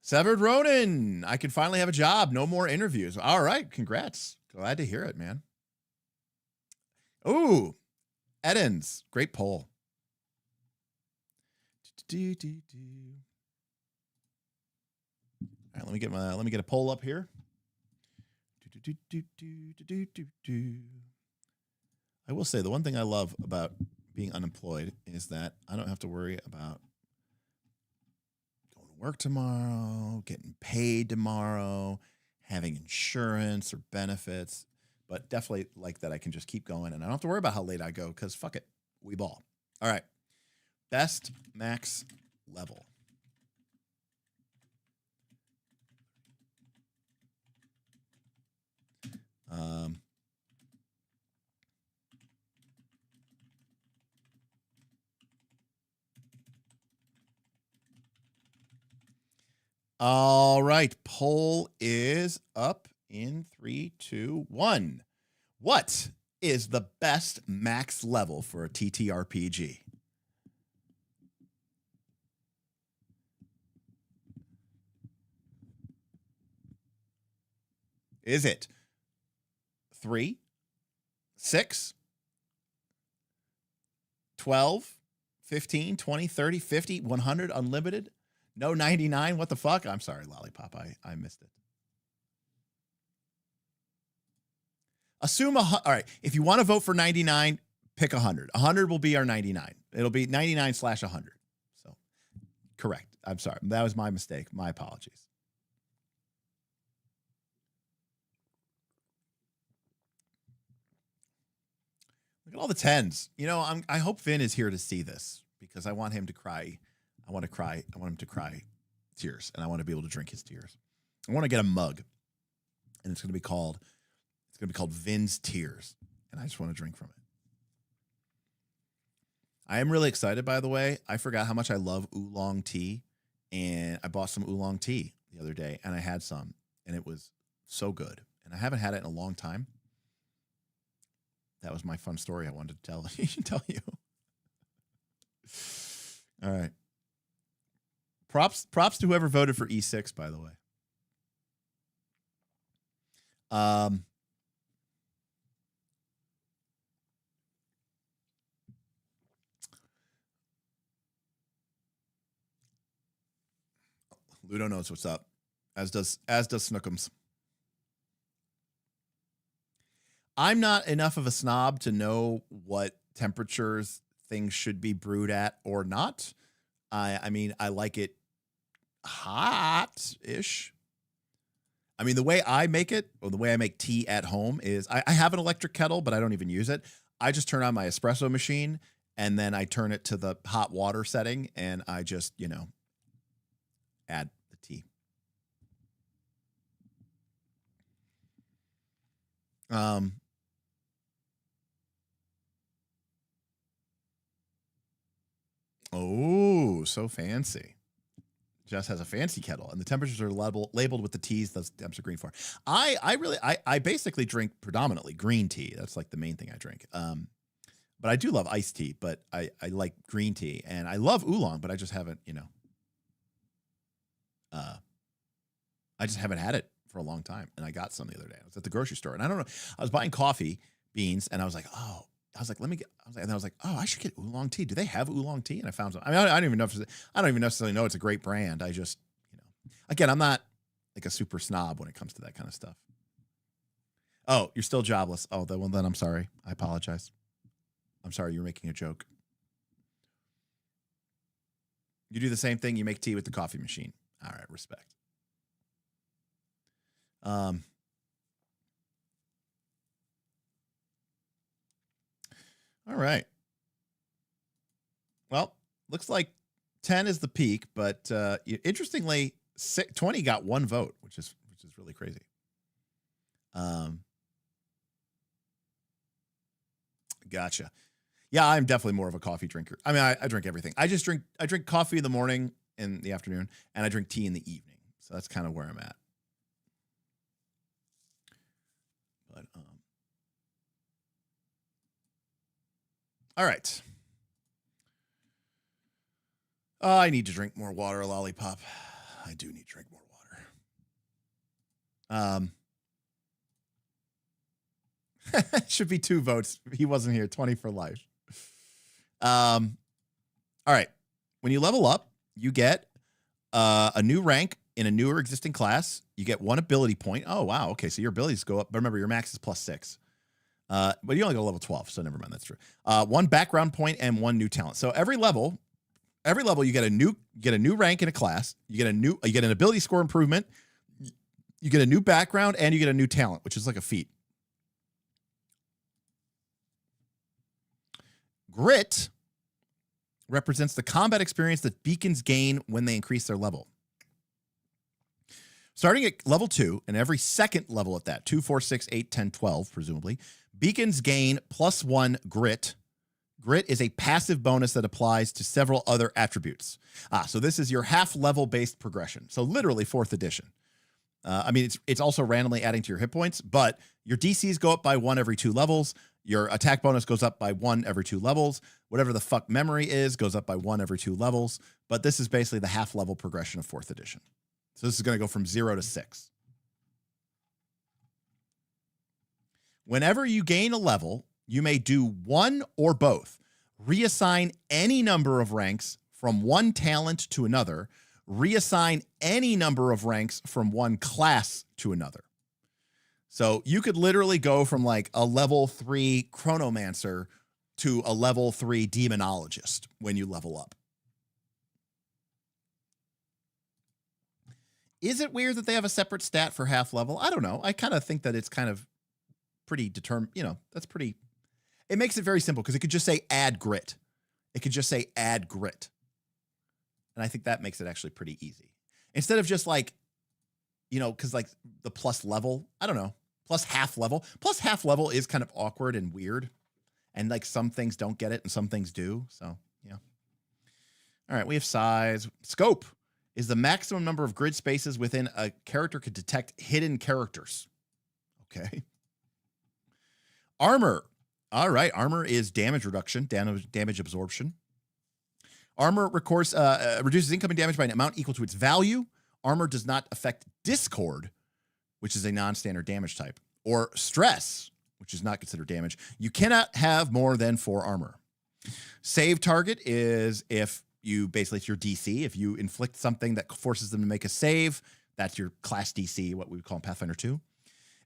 Severed Ronin, I can finally have a job. No more interviews. All right, congrats. Glad to hear it, man. Ooh, Edens, great poll. All right, let me get a poll up here. I will say the one thing I love about being unemployed is that I don't have to worry about going to work tomorrow, getting paid tomorrow, having insurance or benefits, but definitely like that I can just keep going and I don't have to worry about how late I go because fuck it, we ball. All right, best max level. All right, poll is up in 3, 2, 1. What is the best max level for a TTRPG? Is it 3, 6, 12, 15, 20, 30, 50, 100, unlimited? No 99? What the fuck? I'm sorry, Lollipop. I missed it. Assume all right, if you want to vote for 99, pick 100. 100 will be our 99. It'll be 99/100. So, correct. I'm sorry. That was my mistake. My apologies. Look at all the 10s. You know, I hope Finn is here to see this because I want him to cry. I want him to cry tears, and I want to be able to drink his tears. I want to get a mug, and it's going to be called Vin's Tears, and I just want to drink from it. I am really excited, by the way. I forgot how much I love oolong tea, and I bought some oolong tea the other day, and I had some, and it was so good. And I haven't had it in a long time. That was my fun story I wanted to tell you. All right. Props to whoever voted for E6, by the way. Ludo knows what's up, as does Snookums. I'm not enough of a snob to know what temperatures things should be brewed at or not. I mean, I like it hot-ish. I mean, the way I make it, or the way I make tea at home is I have an electric kettle, but I don't even use it. I just turn on my espresso machine, and then I turn it to the hot water setting, and I just, add the tea. Oh, so fancy. Jess has a fancy kettle, and the temperatures are labeled with the teas those temps are green for. I basically drink predominantly green tea. That's like the main thing I drink. But I do love iced tea, but I like green tea, and I love oolong, but I just haven't, I just haven't had it for a long time. And I got some the other day. I was at the grocery store, and I don't know. I was buying coffee beans, and I was like, and I was like, I should get oolong tea. Do they have oolong tea? And I found some. I mean, I don't even necessarily know it's a great brand. I just, again, I'm not like a super snob when it comes to that kind of stuff. Oh, you're still jobless. Oh, well, then I'm sorry. I apologize. I'm sorry. You're making a joke. You do the same thing. You make tea with the coffee machine. All right. Respect. All right. Well, looks like 10 is the peak, but interestingly, 20 got one vote, which is really crazy. Gotcha. Yeah, I'm definitely more of a coffee drinker. I mean, I drink everything. I drink coffee in the morning, in the afternoon, and I drink tea in the evening. So that's kind of where I'm at. But all right. I need to drink more water, Lollipop. I do need to drink more water. Should be 2 votes. He wasn't here. 20 for life. All right. When you level up, you get a new rank in a newer existing class. You get 1 ability point. Oh, wow. Okay, so your abilities go up. But remember, your max is +6. But you only go to level 12, so never mind. That's true. 1 background point and 1 new talent. So every level you get a new rank in a class. You get an ability score improvement. You get a new background, and you get a new talent, which is like a feat. Grit represents the combat experience that beacons gain when they increase their level. Starting at level 2, and every second level at that, 2, 4, 6, 8, 10, 12, presumably, beacons gain +1 grit. Grit is a passive bonus that applies to several other attributes. So this is your half-level based progression. So literally 4th edition. I mean, it's also randomly adding to your hit points, but your DCs go up by 1 every 2 levels. Your attack bonus goes up by 1 every 2 levels. Whatever the fuck memory is goes up by 1 every 2 levels. But this is basically the half-level progression of 4th edition. So this is going to go from 0 to 6. Whenever you gain a level, you may do one or both. Reassign any number of ranks from one talent to another. Reassign any number of ranks from one class to another. So you could literally go from like a level 3 chronomancer to a level 3 demonologist when you level up. Is it weird that they have a separate stat for half level? I don't know. I kind of think that it's kind of pretty determined, that's pretty. It makes it very simple because it could just say add grit. It could just say add grit. And I think that makes it actually pretty easy. Instead of just like, you know, because like the plus level, I don't know, plus half level. Plus half level is kind of awkward and weird. And like some things don't get it and some things do. So, yeah. All right, we have size. Scope is the maximum number of grid spaces within a character could detect hidden characters. Okay. Armor. All right, armor is damage reduction, damage absorption. Armor reduces incoming damage by an amount equal to its value. Armor does not affect discord, which is a non-standard damage type, or stress, which is not considered damage. You cannot have more than 4 armor. Save target is if you basically, it's your DC. If you inflict something that forces them to make a save, that's your class DC, what we would call in Pathfinder 2.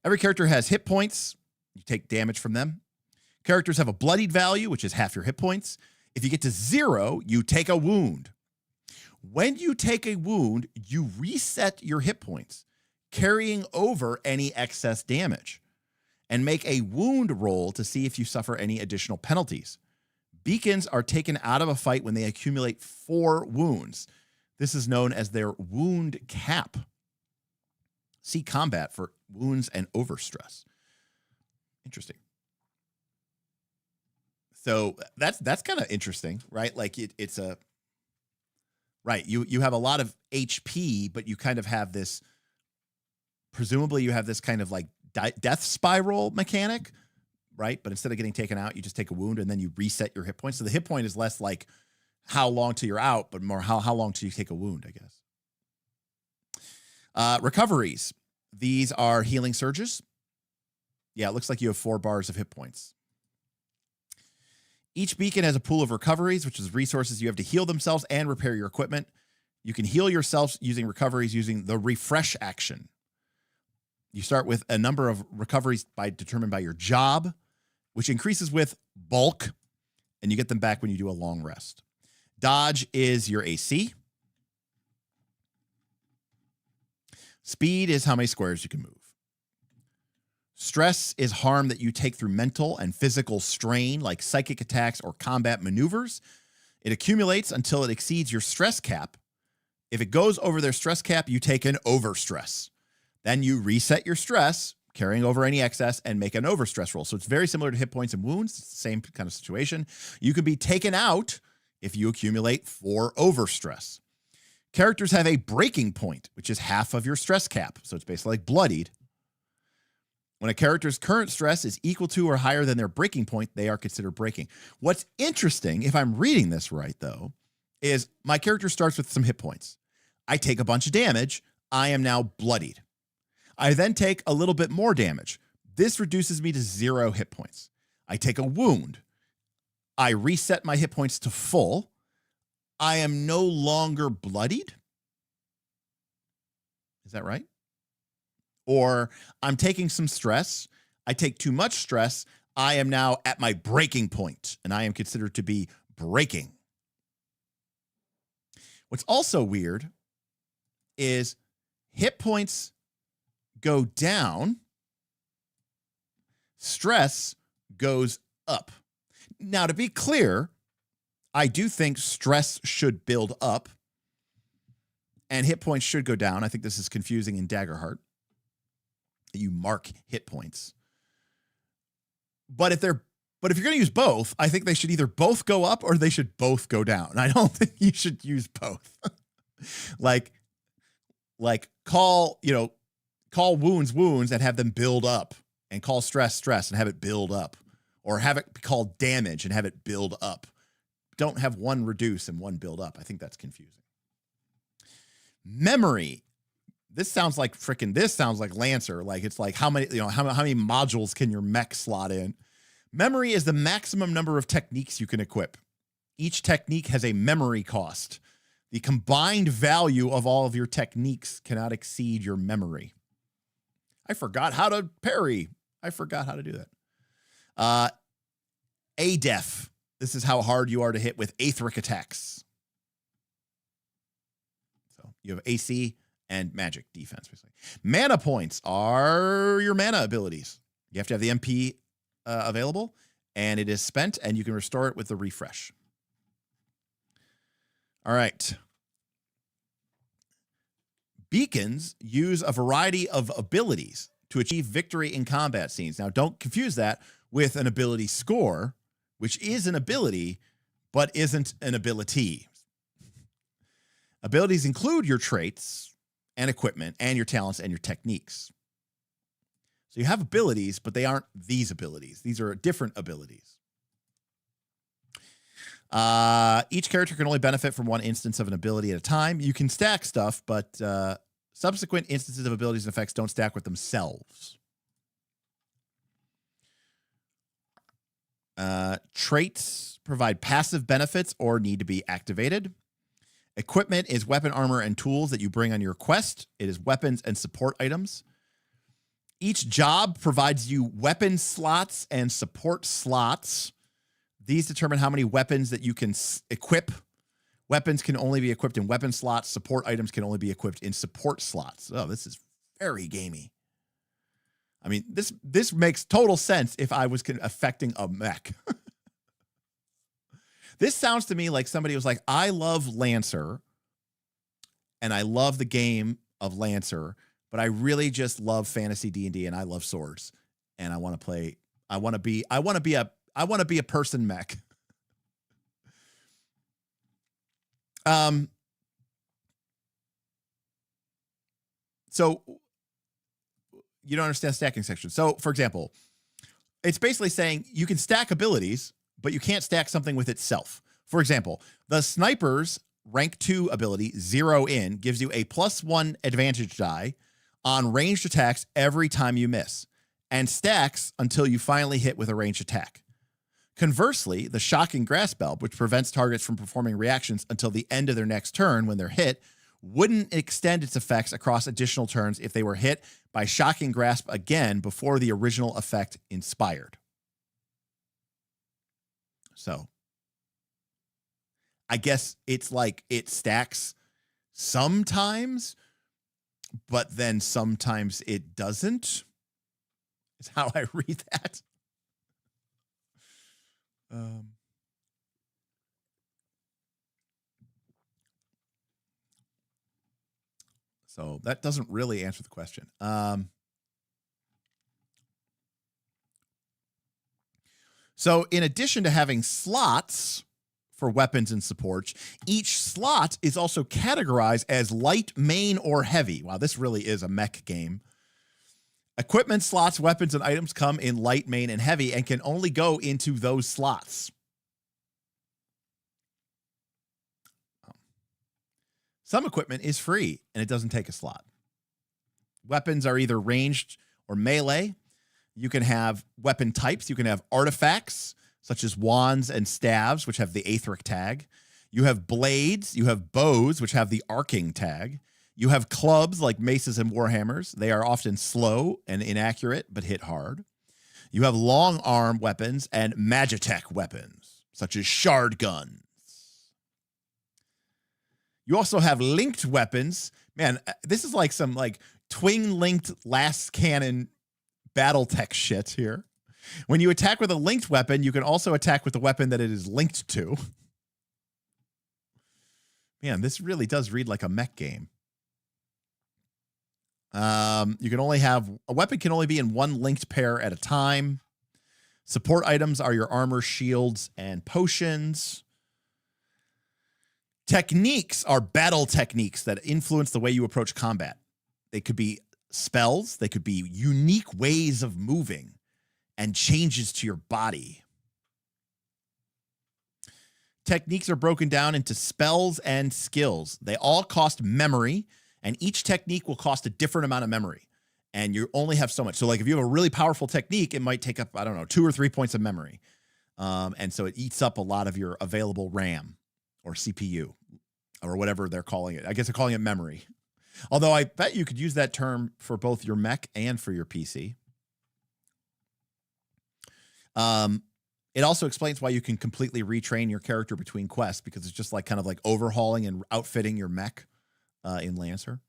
Every character has hit points. You take damage from them. Characters have a bloodied value, which is half your hit points. If you get to 0, you take a wound. When you take a wound, you reset your hit points, carrying over any excess damage, and make a wound roll to see if you suffer any additional penalties. Beacons are taken out of a fight when they accumulate 4 wounds. This is known as their wound cap. See combat for wounds and overstress. Interesting. So that's kind of interesting, right? Like it's a right. You have a lot of HP, but you kind of have this. Presumably, you have this kind of like death spiral mechanic, right? But instead of getting taken out, you just take a wound and then you reset your hit points. So the hit point is less like how long till you're out, but more how long till you take a wound, I guess. Recoveries. These are healing surges. Yeah, it looks like you have 4 bars of hit points. Each beacon has a pool of recoveries, which is resources you have to heal themselves and repair your equipment. You can heal yourself using recoveries using the refresh action. You start with a number of recoveries determined by your job, which increases with bulk, and you get them back when you do a long rest. Dodge is your AC. Speed is how many squares you can move. Stress is harm that you take through mental and physical strain, like psychic attacks or combat maneuvers. It accumulates until it exceeds your stress cap. If it goes over their stress cap, you take an overstress. Then you reset your stress, carrying over any excess, and make an overstress roll. So it's very similar to hit points and wounds. It's the same kind of situation. You can be taken out if you accumulate 4 overstress. Characters have a breaking point, which is half of your stress cap. So it's basically like bloodied. When a character's current stress is equal to or higher than their breaking point, they are considered breaking. What's interesting, if I'm reading this right, though, is my character starts with some hit points. I take a bunch of damage. I am now bloodied. I then take a little bit more damage. This reduces me to 0 hit points. I take a wound. I reset my hit points to full. I am no longer bloodied. Is that right? Or I'm taking some stress. I take too much stress. I am now at my breaking point, and I am considered to be breaking. What's also weird is hit points go down, stress goes up. Now, to be clear, I do think stress should build up and hit points should go down. I think this is confusing in Daggerheart. You mark hit points. But if you're going to use both, I think they should either both go up or they should both go down. I don't think you should use both. like call wounds and have them build up, and call stress and have it build up, or have it be called damage and have it build up. Don't have one reduce and one build up. I think that's confusing. Memory. This sounds like Lancer. Like it's like how many modules can your mech slot in? Memory is the maximum number of techniques you can equip. Each technique has a memory cost. The combined value of all of your techniques cannot exceed your memory. I forgot how to parry. I forgot how to do that. ADEF. This is how hard you are to hit with aetheric attacks. So you have AC and magic defense, basically. Mana points are your mana abilities. You have to have the MP available, and it is spent, and you can restore it with the refresh. All right. Beacons use a variety of abilities to achieve victory in combat scenes. Now, don't confuse that with an ability score, which is an ability, but isn't an ability. Abilities include your traits and equipment and your talents and your techniques. So you have abilities, but they aren't these abilities. These are different abilities. Each character can only benefit from one instance of an ability at a time. You can stack stuff, but subsequent instances of abilities and effects don't stack with themselves. Traits provide passive benefits or need to be activated. Equipment is weapon, armor, and tools that you bring on your quest. It is weapons and support items. Each job provides you weapon slots and support slots. These determine how many weapons that you can equip. Weapons can only be equipped in weapon slots. Support items can only be equipped in support slots. Oh, this is very gamey. I mean, this makes total sense if I was affecting a mech. This sounds to me like somebody was like, I love Lancer, and I love the game of Lancer, but I really just love fantasy D&D, and I love swords, and I want to play. I want to be a person mech. So you don't understand stacking section. So, for example, it's basically saying you can stack abilities, but you can't stack something with itself. For example, the sniper's rank 2 ability, Zero In, gives you a +1 advantage die on ranged attacks every time you miss, and stacks until you finally hit with a ranged attack. Conversely, the Shocking Grasp Spell, which prevents targets from performing reactions until the end of their next turn when they're hit, wouldn't extend its effects across additional turns if they were hit by Shocking Grasp again before the original effect expired. So, I guess it's like it stacks sometimes, but then sometimes it doesn't. Is how I read that. So that doesn't really answer the question. So in addition to having slots for weapons and support, each slot is also categorized as light, main, or heavy. Wow, this really is a mech game. Equipment slots, weapons, and items come in light, main, and heavy and can only go into those slots. Some equipment is free and it doesn't take a slot. Weapons are either ranged or melee. You can have weapon types. You can have artifacts, such as wands and staves, which have the Aetheric tag. You have blades. You have bows, which have the Arcing tag. You have clubs like maces and warhammers. They are often slow and inaccurate, but hit hard. You have long arm weapons and magitech weapons, such as shard guns. You also have linked weapons. Man, this is like some like twin-linked last cannon Battletech shit here. When you attack with a linked weapon, you can also attack with the weapon that it is linked to. Man, this really does read like a mech game. You can only have a weapon can only be in one linked pair at a time. Support items are your armor, shields, and potions. Techniques are battle techniques that influence the way you approach combat. They could be spells. They could be unique ways of moving and changes to your body. Techniques are broken down into spells and skills. They all cost memory, and each technique will cost a different amount of memory. And you only have so much. So like if you have a really powerful technique, it might take up, I don't know, 2 or 3 points of memory. And so it eats up a lot of your available RAM or CPU or whatever they're calling it. I guess they're calling it memory. Although I bet you could use that term for both your mech and for your PC. It also explains why you can completely retrain your character between quests, because it's just like kind of like overhauling and outfitting your mech in Lancer.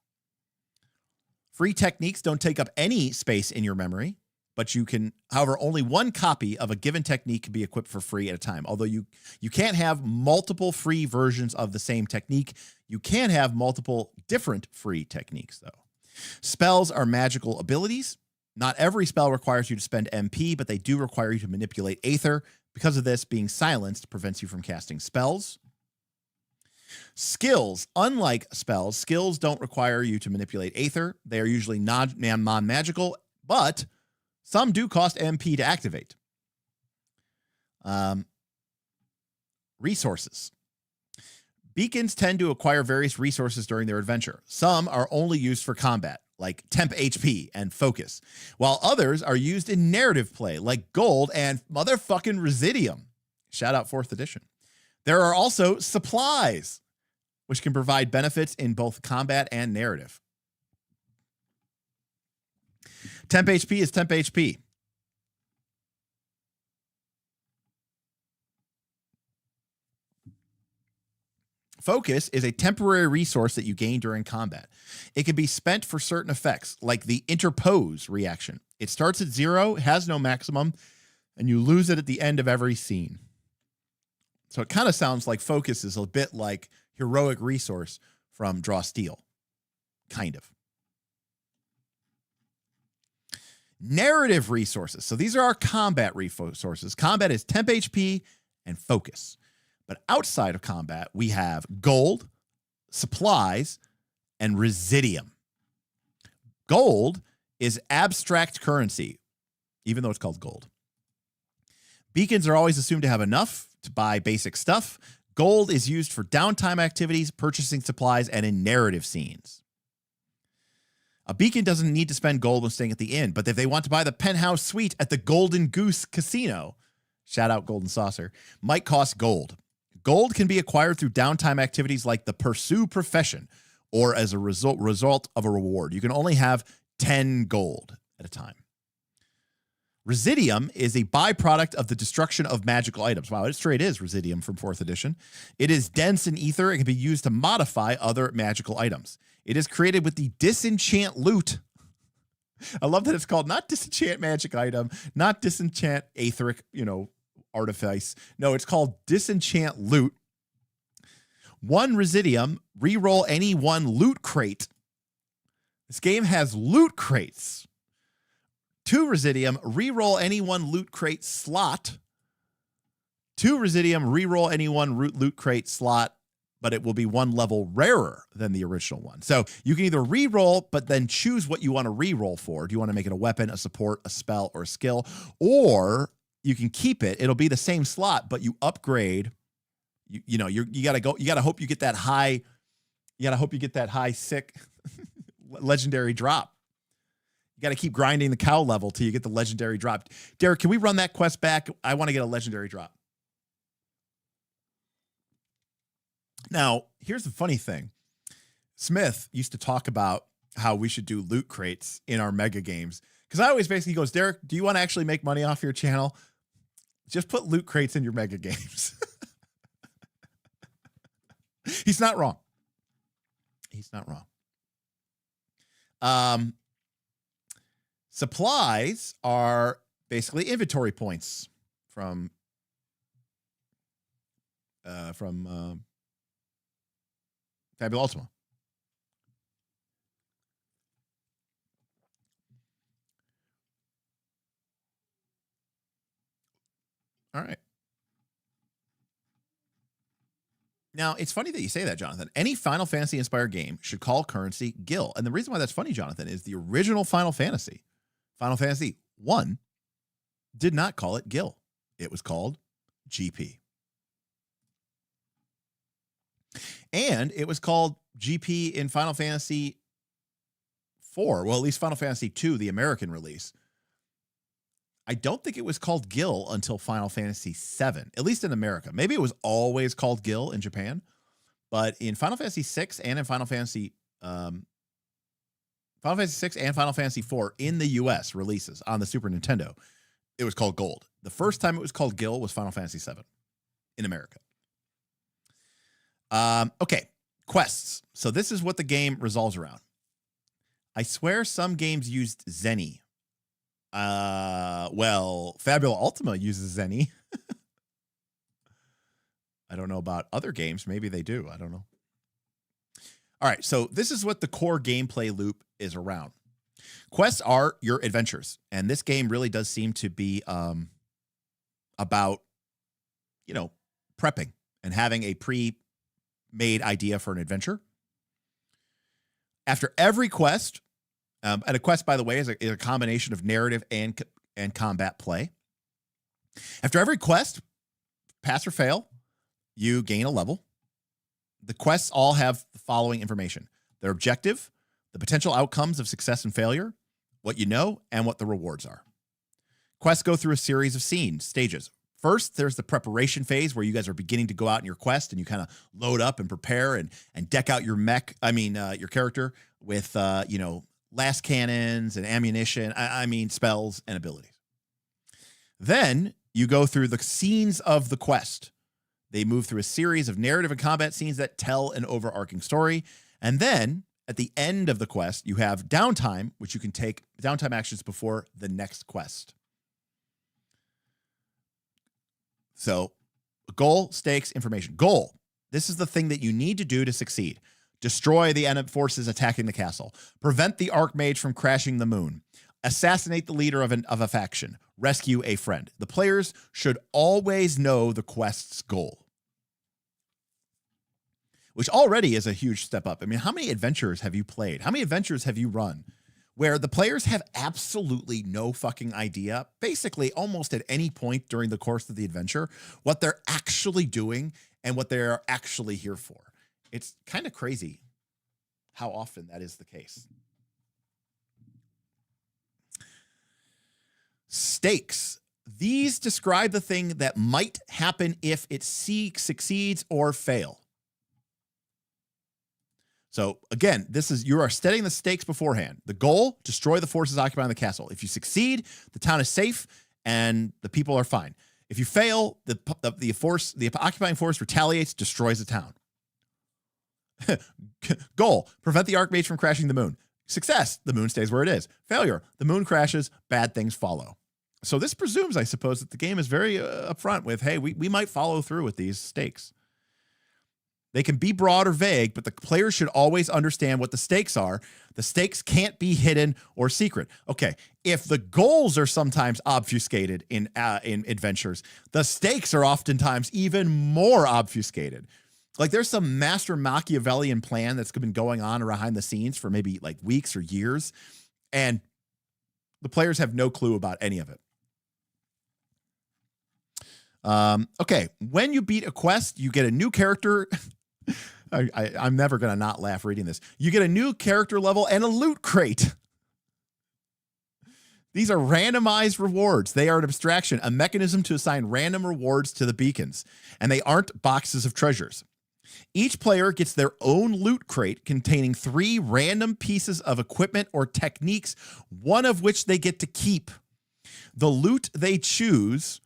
Free techniques don't take up any space in your memory, but you can, however, only one copy of a given technique can be equipped for free at a time. Although you can't have multiple free versions of the same technique. You can have multiple different free techniques, though. Spells are magical abilities. Not every spell requires you to spend MP, but they do require you to manipulate Aether. Because of this, being silenced prevents you from casting spells. Skills. Unlike spells, skills don't require you to manipulate Aether. They are usually non-magical, but some do cost MP to activate. Resources. Beacons tend to acquire various resources during their adventure. Some are only used for combat, like temp HP and focus, while others are used in narrative play, like gold and motherfucking residium. Shout out 4th edition. There are also supplies, which can provide benefits in both combat and narrative. Temp HP is temp HP. Focus is a temporary resource that you gain during combat. It can be spent for certain effects, like the interpose reaction. It starts at 0, has no maximum, and you lose it at the end of every scene. So it kind of sounds like focus is a bit like heroic resource from Draw Steel. Kind of. Narrative resources. So these are our combat resources. Combat is temp HP and focus. But outside of combat, we have gold, supplies, and residium. Gold is abstract currency, even though it's called gold. Beacons are always assumed to have enough to buy basic stuff. Gold is used for downtime activities, purchasing supplies, and in narrative scenes. A beacon doesn't need to spend gold when staying at the inn, but if they want to buy the penthouse suite at the Golden Goose Casino, shout out Golden Saucer, might cost gold. Gold can be acquired through downtime activities like the Pursue Profession or as a result of a reward. You can only have 10 gold at a time. Residium is a byproduct of the destruction of magical items. Wow, it straight is Residium from 4th edition. It is dense in ether. It can be used to modify other magical items. It is created with the Disenchant Loot. I love that it's called not Disenchant Magic Item, not Disenchant Aetheric, Artifice. No, it's called Disenchant Loot. 1 Residium, reroll any 1 loot crate. This game has loot crates. 2 Residium, reroll any 1 loot crate slot. 2 Residium, reroll any 1 loot crate slot, but it will be 1 level rarer than the original one. So you can either reroll, but then choose what you want to reroll for. Do you want to make it a weapon, a support, a spell, or a skill? Or you can keep it. It'll be the same slot, but you upgrade. You gotta hope you get that high. You gotta hope you get that high sick legendary drop. You got to keep grinding the cow level till you get the legendary drop. Derek, can we run that quest back? I want to get a legendary drop. Now, here's the funny thing. Smith used to talk about how we should do loot crates in our mega games. Because I always basically goes, Derek, do you want to actually make money off your channel? Just put loot crates in your mega games. He's not wrong. He's not wrong. Supplies are basically inventory points from Fabula Ultima. All right. Now, it's funny that you say that, Jonathan. Any Final Fantasy inspired game should call currency Gil. And the reason why that's funny, Jonathan, is the original Final Fantasy, Final Fantasy 1, did not call it Gil. It was called GP. And it was called GP in Final Fantasy 4. Well, at least Final Fantasy 2, the American release. I don't think it was called Gil until Final Fantasy 7, at least in America. Maybe it was always called Gil in Japan, but in Final Fantasy 6 and in Final Fantasy 6 and Final Fantasy 4 in the US releases on the Super Nintendo, it was called Gold. The first time it was called Gil was Final Fantasy 7 in America. Okay, quests. So this is what the game resolves around. I swear some games used Zenny. Well, Fabula Ultima uses any. I don't know about other games. Maybe they do. I don't know. All right, so this is what the core gameplay loop is around. Quests are your adventures, and this game really does seem to be about, prepping and having a pre-made idea for an adventure. After every quest, and a quest, by the way, is a combination of narrative and combat play. After every quest, pass or fail, you gain a level. The quests all have the following information: their objective, the potential outcomes of success and failure, what you know, and what the rewards are. Quests go through a series of stages. First, there's the preparation phase where you guys are beginning to go out in your quest and you kind of load up and prepare and deck out your your character with, last cannons and ammunition, spells and abilities. Then you go through the scenes of the quest. They move through a series of narrative and combat scenes that tell an overarching story. And then at the end of the quest, you have downtime, which you can take downtime actions before the next quest. So goal, stakes, information. Goal. This is the thing that you need to do to succeed. Destroy the enemy forces attacking the castle. Prevent the Archmage from crashing the moon. Assassinate the leader of a faction. Rescue a friend. The players should always know the quest's goal, which already is a huge step up. I mean, how many adventures have you played? How many adventures have you run where the players have absolutely no fucking idea, basically almost at any point during the course of the adventure, what they're actually doing and what they're actually here for? It's kind of crazy how often that is the case. Stakes. These describe the thing that might happen if it succeeds or fail. So again, you are setting the stakes beforehand. The goal: destroy the forces occupying the castle. If you succeed, the town is safe and the people are fine. If you fail, the occupying force retaliates, destroys the town. Goal: prevent the Archmage from crashing the moon. Success: the moon stays where it is. Failure: the moon crashes, bad things follow. So this presumes, I suppose, that the game is very upfront with, hey, we might follow through with these stakes. They can be broad or vague, but the players should always understand what the stakes are. The stakes can't be hidden or secret. Okay, if the goals are sometimes obfuscated in adventures, the stakes are oftentimes even more obfuscated. Like there's some master Machiavellian plan that's been going on behind the scenes for maybe like weeks or years, and the players have no clue about any of it. Okay, when you beat a quest, you get a new character. I'm never going to not laugh reading this. You get a new character level and a loot crate. These are randomized rewards. They are an abstraction, a mechanism to assign random rewards to the beacons, and they aren't boxes of treasures. Each player gets their own loot crate containing 3 random pieces of equipment or techniques, one of which they get to keep. The loot they choose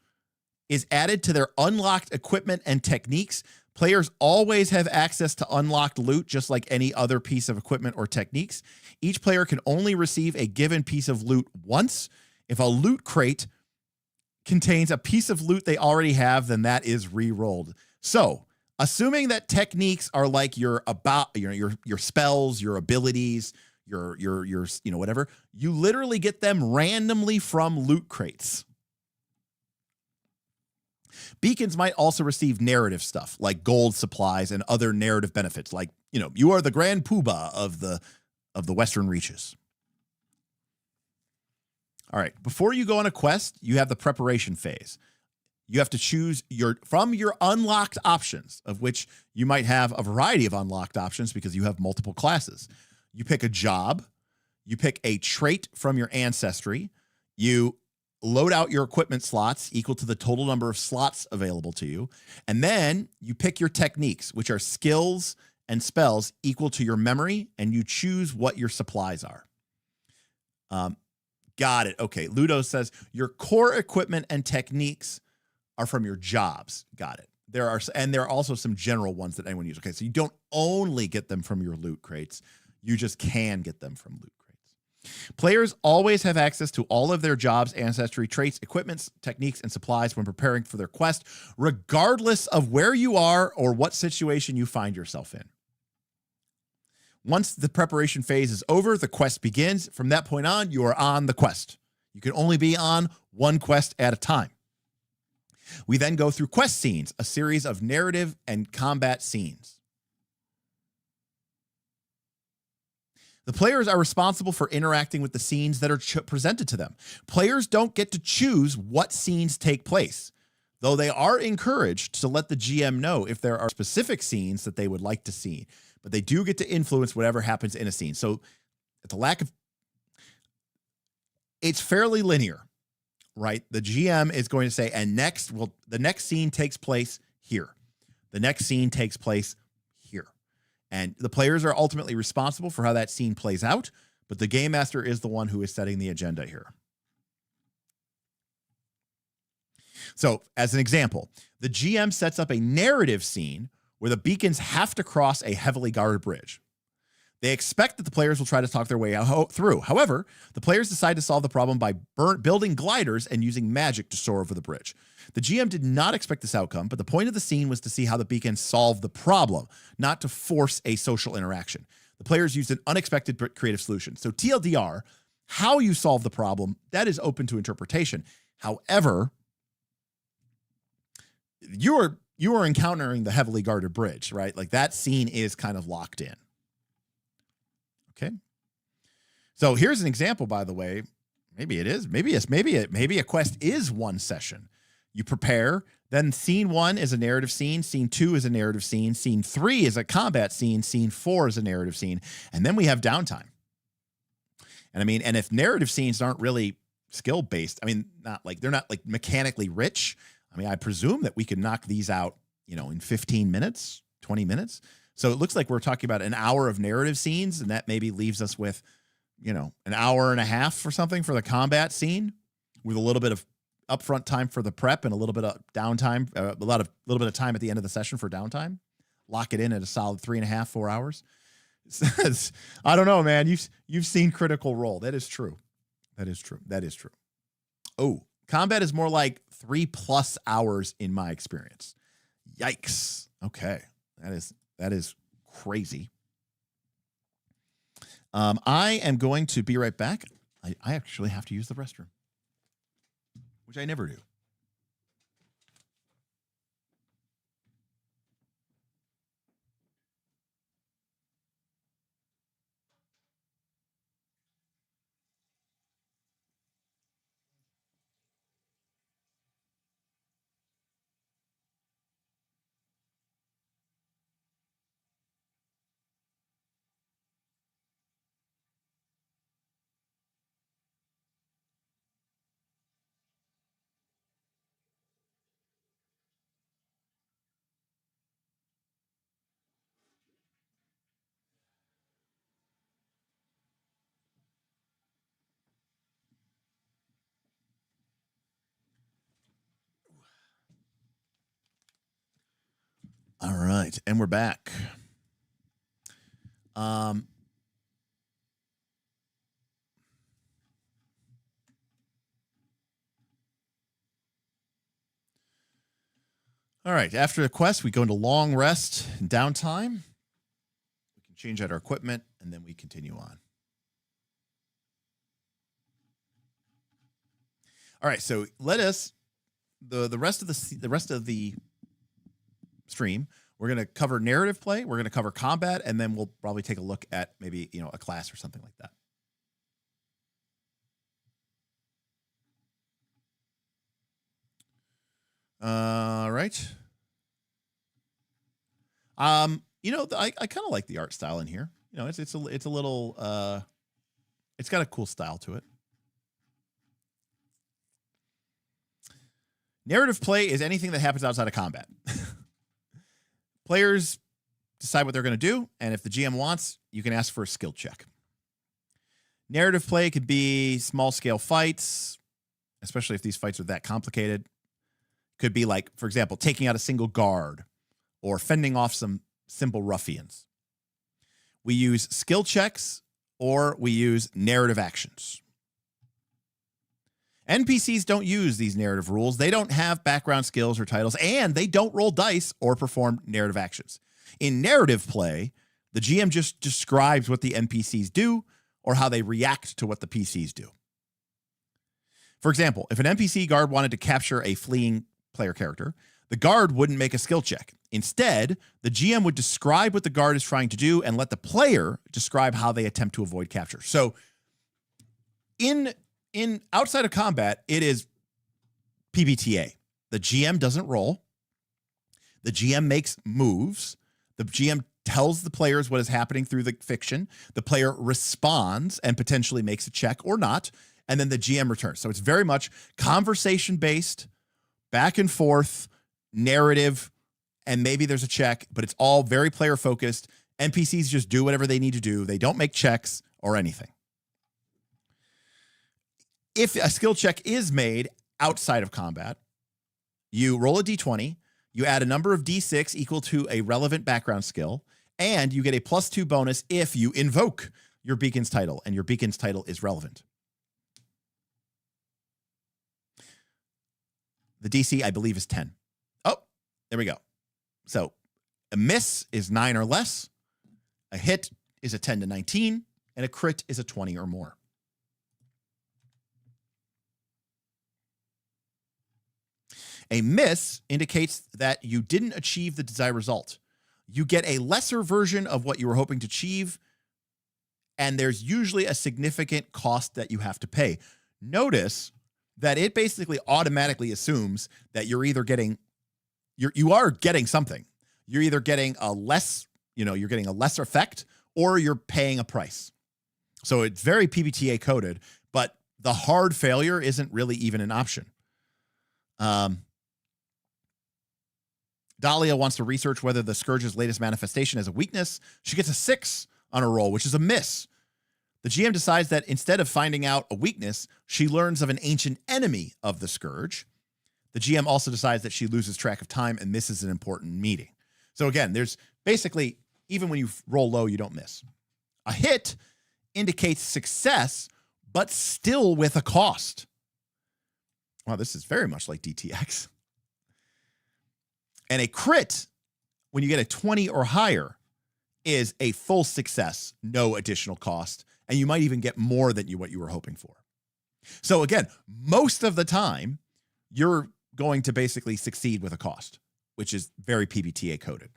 is added to their unlocked equipment and techniques. Players always have access to unlocked loot, just like any other piece of equipment or techniques. Each player can only receive a given piece of loot once. If a loot crate contains a piece of loot they already have, then that is re-rolled. So, assuming that techniques are like your spells, your abilities, your whatever, you literally get them randomly from loot crates. Beacons might also receive narrative stuff like gold supplies and other narrative benefits, like, you are the Grand Poobah of the Western Reaches. All right, before you go on a quest, you have the preparation phase. You have to choose from your unlocked options, of which you might have a variety of unlocked options because you have multiple classes. You pick a job, you pick a trait from your ancestry, you load out your equipment slots equal to the total number of slots available to you, and then you pick your techniques, which are skills and spells equal to your memory, and you choose what your supplies are. Got it. Okay, Ludo says your core equipment and techniques are from your jobs. Got it. There are also some general ones that anyone uses. Okay, so you don't only get them from your loot crates. You just can get them from loot crates. Players always have access to all of their jobs, ancestry, traits, equipments, techniques, and supplies when preparing for their quest, regardless of where you are or what situation you find yourself in. Once the preparation phase is over, the quest begins. From that point on, you are on the quest. You can only be on one quest at a time. We then go through quest scenes, a series of narrative and combat scenes. The players are responsible for interacting with the scenes that are presented to them. Players don't get to choose what scenes take place, though they are encouraged to let the GM know if there are specific scenes that they would like to see, but they do get to influence whatever happens in a scene. So at the lack of, it's fairly linear, right? The GM is going to say, and next, well, the next scene takes place here. The next scene takes place here. And the players are ultimately responsible for how that scene plays out, but the game master is the one who is setting the agenda here. So, as an example, the GM sets up a narrative scene where the beacons have to cross a heavily guarded bridge. They expect that the players will try to talk their way through. However, the players decide to solve the problem by building gliders and using magic to soar over the bridge. The GM did not expect this outcome, but the point of the scene was to see how the beacons solve the problem, not to force a social interaction. The players used an unexpected but creative solution. So TLDR, how you solve the problem, that is open to interpretation. However, you are encountering the heavily guarded bridge, right? Like that scene is kind of locked in. Okay. So here's an example, by the way. Maybe it is. Maybe a quest is one session. You prepare, then scene 1 is a narrative scene, scene 2 is a narrative scene, scene 3 is a combat scene, scene 4 is a narrative scene, and then we have downtime. And I mean, and if narrative scenes aren't really skill based, I mean, they're not like mechanically rich. I mean, I presume that we could knock these out, in 15 minutes, 20 minutes. So it looks like we're talking about an hour of narrative scenes, and that maybe leaves us with, an hour and a half or something for the combat scene, with a little bit of upfront time for the prep and a little bit of downtime, a little bit of time at the end of the session for downtime. Lock it in at a solid 3.5, 4 hours. I don't know, man. You've seen Critical Role. That is true. That is true. That is true. Oh, combat is more like 3+ hours in my experience. Yikes. Okay. That is crazy. I am going to be right back. I actually have to use the restroom, which I never do. All right, and we're back. All right, after the quest, we go into long rest and downtime. We can change out our equipment, and then we continue on. All right, so let us the rest of the stream. We're going to cover narrative play. We're going to cover combat, and then we'll probably take a look at maybe a class or something like that. All right. I kind of like the art style in here. It's a little it's got a cool style to it. Narrative play is anything that happens outside of combat. Players decide what they're going to do, and if the GM wants, you can ask for a skill check. Narrative play could be small-scale fights, especially if these fights are that complicated. Could be like, for example, taking out a single guard or fending off some simple ruffians. We use skill checks or we use narrative actions. NPCs don't use these narrative rules. They don't have background skills or titles, and they don't roll dice or perform narrative actions. In narrative play, the GM just describes what the NPCs do or how they react to what the PCs do. For example, if an NPC guard wanted to capture a fleeing player character, the guard wouldn't make a skill check. Instead, the GM would describe what the guard is trying to do and let the player describe how they attempt to avoid capture. So in outside of combat, it is PBTA. The GM doesn't roll. The GM makes moves. The GM tells the players what is happening through the fiction. The player responds and potentially makes a check or not, and then the GM returns. So it's very much conversation-based, back and forth, narrative, and maybe there's a check, but it's all very player-focused. NPCs just do whatever they need to do. They don't make checks or anything. If a skill check is made outside of combat, you roll a d20, you add a number of d6 equal to a relevant background skill, and you get a +2 bonus if you invoke your beacon's title, and your beacon's title is relevant. The DC, I believe, is 10. Oh, there we go. So a miss is 9 or less, a hit is a 10 to 19, and a crit is a 20 or more. A miss indicates that you didn't achieve the desired result. You get a lesser version of what you were hoping to achieve, and there's usually a significant cost that you have to pay. Notice that it basically automatically assumes that you're either getting, you are getting something. You're either getting a less, you're getting a lesser effect, or you're paying a price. So it's very PBTA coded, but the hard failure isn't really even an option. Dahlia wants to research whether the Scourge's latest manifestation is a weakness. She gets a 6 on a roll, which is a miss. The GM decides that instead of finding out a weakness, she learns of an ancient enemy of the Scourge. The GM also decides that she loses track of time and misses an important meeting. So again, there's basically, even when you roll low, you don't miss. A hit indicates success, but still with a cost. Wow, this is very much like DTX. And a crit, when you get a 20 or higher, is a full success, no additional cost, and you might even get more than what you were hoping for. So again, most of the time, you're going to basically succeed with a cost, which is very PBTA coded,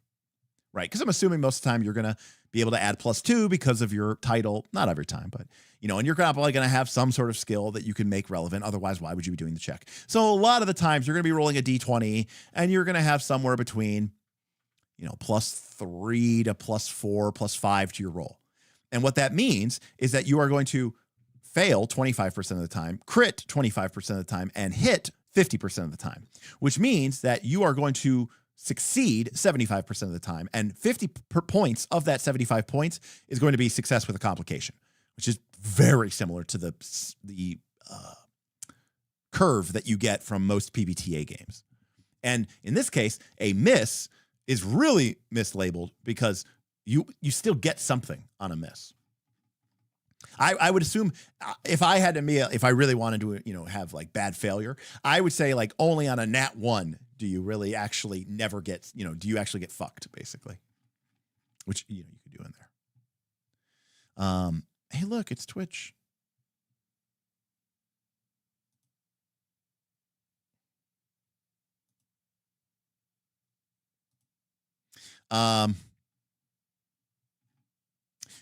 right? Because I'm assuming most of the time you're going to be able to add +2 because of your title. Not every time, but, and you're probably going to have some sort of skill that you can make relevant. Otherwise, why would you be doing the check? So a lot of the times you're going to be rolling a D20 and you're going to have somewhere between, +3 to +4, +5 to your roll. And what that means is that you are going to fail 25% of the time, crit 25% of the time, and hit 50% of the time, which means that you are going to succeed 75% of the time, and 50 points of that 75 points is going to be success with a complication, which is very similar to the curve that you get from most PBTA games. And in this case, a miss is really mislabeled because you still get something on a miss. I would assume if I really wanted to, have like bad failure, I would say like only on a nat 1 do you really actually never get, do you actually get fucked basically, which, you could do in there. Hey, look, it's Twitch.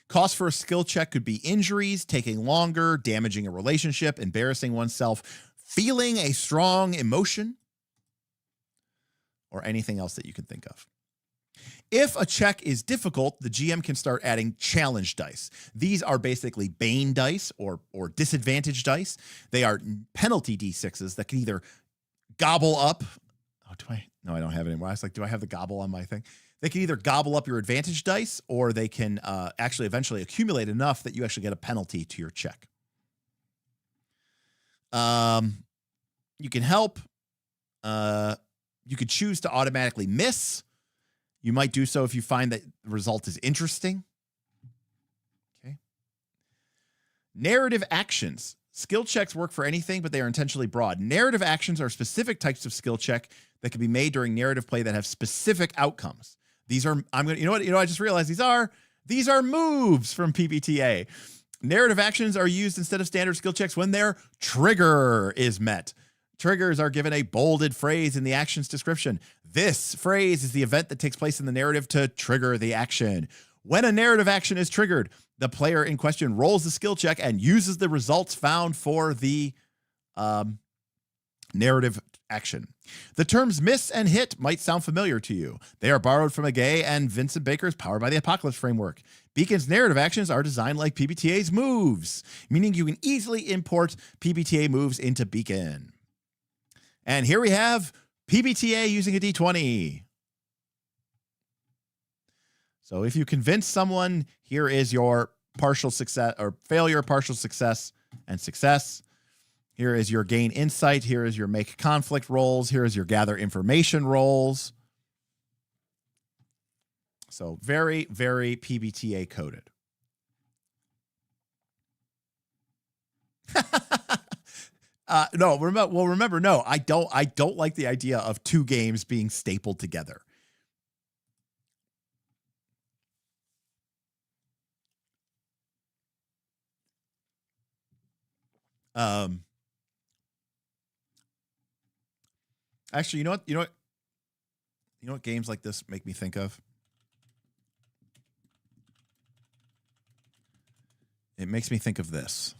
Cost for a skill check could be injuries, taking longer, damaging a relationship, embarrassing oneself, feeling a strong emotion, or anything else that you can think of. If a check is difficult, the GM can start adding challenge dice. These are basically Bane dice or disadvantage dice. They are penalty D6s that can either gobble up. Oh, do I? No, I don't have it anymore. I was like, do I have the gobble on my thing? They can either gobble up your advantage dice, or they can actually eventually accumulate enough that you actually get a penalty to your check. You can help. You could choose to automatically miss. You might do so if you find that the result is interesting. Okay. Narrative actions. Skill checks work for anything, but they are intentionally broad. Narrative actions are specific types of skill check that can be made during narrative play that have specific outcomes. These are, I just realized these are moves from PBTA. Narrative actions are used instead of standard skill checks when their trigger is met. Triggers are given a bolded phrase in the action's description. This phrase is the event that takes place in the narrative to trigger the action. When a narrative action is triggered, the player in question rolls the skill check and uses the results found for the narrative action. The terms miss and hit might sound familiar to you. They are borrowed from Agay and Vincent Baker's Powered by the Apocalypse framework. Beacon's narrative actions are designed like PBTA's moves, meaning you can easily import PBTA moves into Beacon. And here we have PBTA using a D20. So if you convince someone, here is your partial success or failure, partial success, and success. Here is your gain insight. Here is your make conflict rolls. Here is your gather information rolls. So very, very PBTA coded. Remember, I don't like the idea of two games being stapled together. Actually, you know what games like this make me think of? It makes me think of this.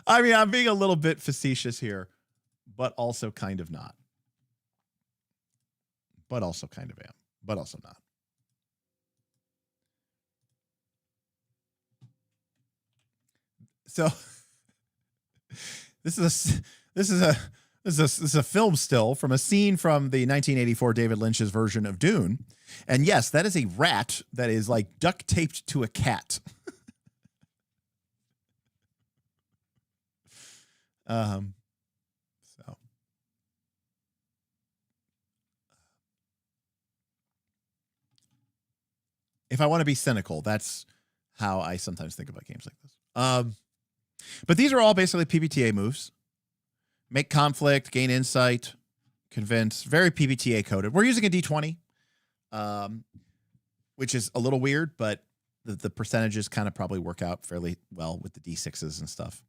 I mean, I'm being a little bit facetious here, but also kind of not. But also kind of am, but also not. So this is a film still from a scene from the 1984 David Lynch's version of Dune. And yes, that is a rat that is like duct taped to a cat. So if I want to be cynical, that's how I sometimes think about games like this. But these are all basically PBTA moves. Make conflict, gain insight, convince, very PBTA coded. We're using a D20, which is a little weird, but the percentages kind of probably work out fairly well with the D6s and stuff.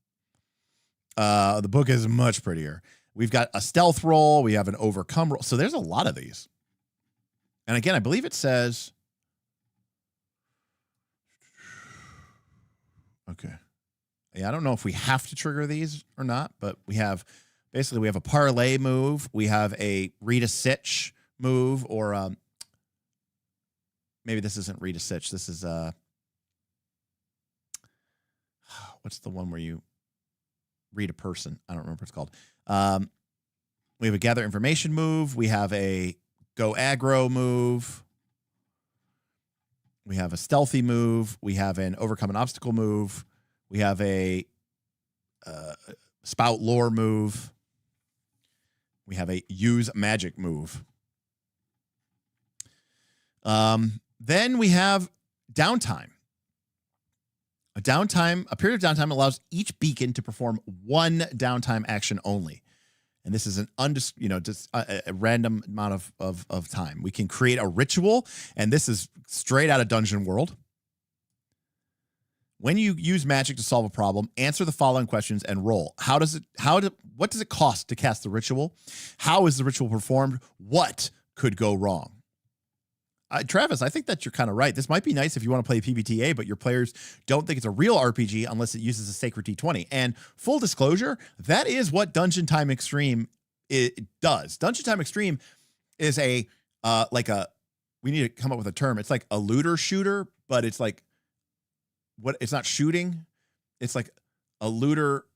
The book is much prettier. We've got a stealth roll. We have an overcome roll. So there's a lot of these. And again, I believe it says, okay. Yeah, I don't know if we have to trigger these or not, but we have a parlay move. We have a read a sitch move, or maybe this isn't read a sitch. This is what's the one where you read a person? I don't remember what it's called. We have a gather information move. We have a go aggro move. We have a stealthy move. We have an overcome an obstacle move. We have a spout lore move. We have a use magic move. Then we have downtime. A period of downtime allows each beacon to perform one downtime action only. And this is an just a random amount of time. We can create a ritual, and this is straight out of Dungeon World. When you use magic to solve a problem, answer the following questions and roll. What does it cost to cast the ritual? How is the ritual performed? What could go wrong? Travis, I think that you're kind of right. This might be nice if you want to play PBTA, but your players don't think it's a real RPG unless it uses a sacred D20. And full disclosure, that is what Dungeon Time Extreme does. Dungeon Time Extreme is we need to come up with a term. It's like a looter shooter, but it's like, it's not shooting. It's like a looter.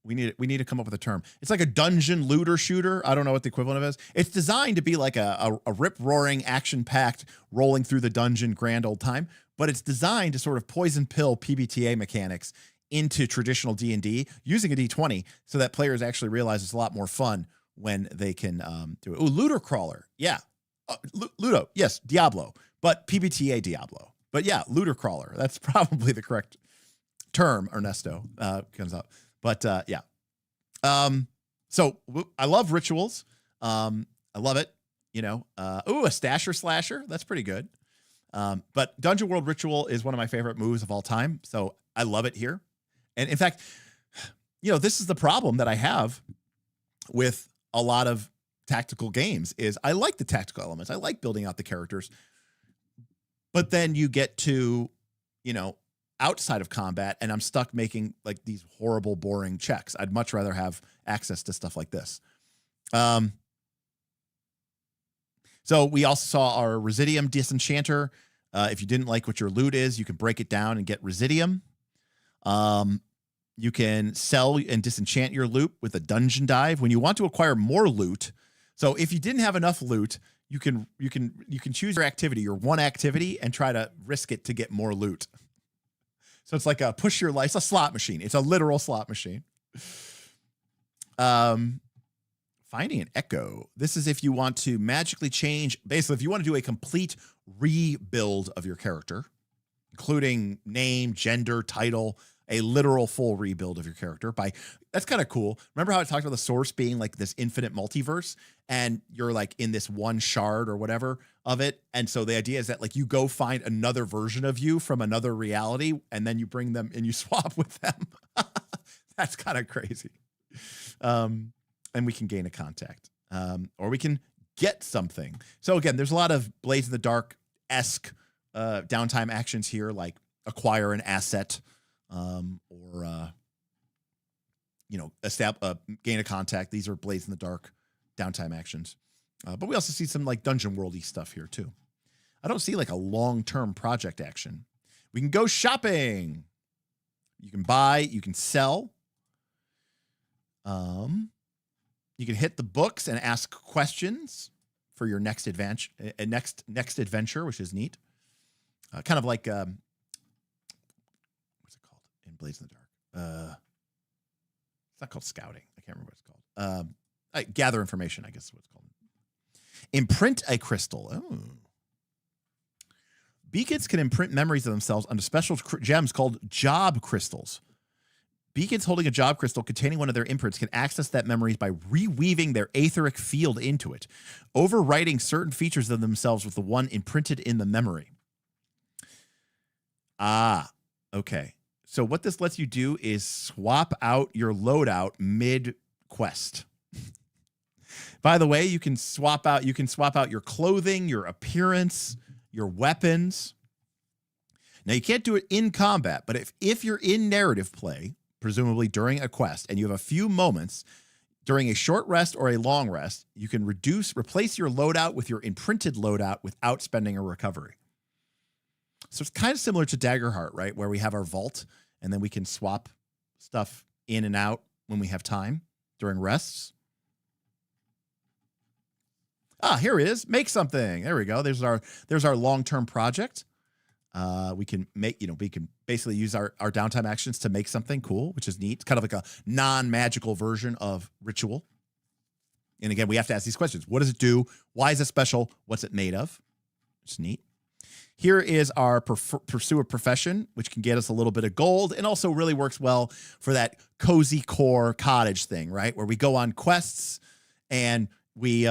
We need to come up with a term. It's like a dungeon looter shooter. I don't know what the equivalent of it is. It's designed to be like a rip-roaring, action-packed, rolling through the dungeon grand old time, but it's designed to sort of poison pill PBTA mechanics into traditional D&D using a D20 so that players actually realize it's a lot more fun when they can do it. Oh, looter crawler. Yeah. Ludo. Yes. Diablo. but PBTA Diablo. But yeah, looter crawler. That's probably the correct term. Ernesto comes up. But yeah. So I love rituals. I love it. You know, a stasher slasher. That's pretty good. But Dungeon World Ritual is one of my favorite moves of all time. So I love it here. And in fact, you know, this is the problem that I have with a lot of tactical games is I like the tactical elements. I like building out the characters. But then you get to, you know, outside of combat and I'm stuck making like these horrible, boring checks. I'd much rather have access to stuff like this. So we also saw our Residium Disenchanter. If you didn't like what your loot is, you can break it down and get Residium. You can sell and disenchant your loot with a dungeon dive. When you want to acquire more loot, so if you didn't have enough loot, you can choose your activity, your one activity, and try to risk it to get more loot. So it's like a push your life. It's a slot machine. It's a literal slot machine. Finding an echo. This is if you want to magically change. Basically, if you want to do a complete rebuild of your character, including name, gender, title, a literal full rebuild of your character. That's kind of cool. Remember how I talked about the source being like this infinite multiverse and you're like in this one shard or whatever of it. And so the idea is that like you go find another version of you from another reality and then you bring them and you swap with them. That's kind of crazy. And we can gain a contact, or we can get something. So again, there's a lot of Blades in the Dark-esque downtime actions here, like acquire an asset, or you know, gain a contact. These are Blades in the Dark downtime actions. But we also see some like Dungeon World-y stuff here too. I don't see like a long-term project action. We can go shopping. You can buy, you can sell. You can hit the books and ask questions for your next adventure, which is neat. Kind of like what's it called in Blades in the Dark? It's not called scouting. I can't remember what it's called. Gather information, I guess is what it's called. Imprint a crystal. Oh. Beacons can imprint memories of themselves onto special gems called job crystals. Beacons holding a job crystal containing one of their imprints can access that memories by reweaving their aetheric field into it, overwriting certain features of themselves with the one imprinted in the memory. Ah, okay. So what this lets you do is swap out your loadout mid-quest. By the way, you can swap out your clothing, your appearance, your weapons. Now you can't do it in combat, but if you're in narrative play, presumably during a quest, and you have a few moments during a short rest or a long rest, you can replace your loadout with your imprinted loadout without spending a recovery. So it's kind of similar to Daggerheart, right? Where we have our vault and then we can swap stuff in and out when we have time during rests. Ah, here it is. Make something. There we go. There's our long-term project. We can basically use our downtime actions to make something cool, which is neat. It's kind of like a non-magical version of ritual. And again, we have to ask these questions. What does it do? Why is it special? What's it made of? It's neat. Here is our pursue a profession, which can get us a little bit of gold and also really works well for that cozy core cottage thing, right? Where we go on quests and we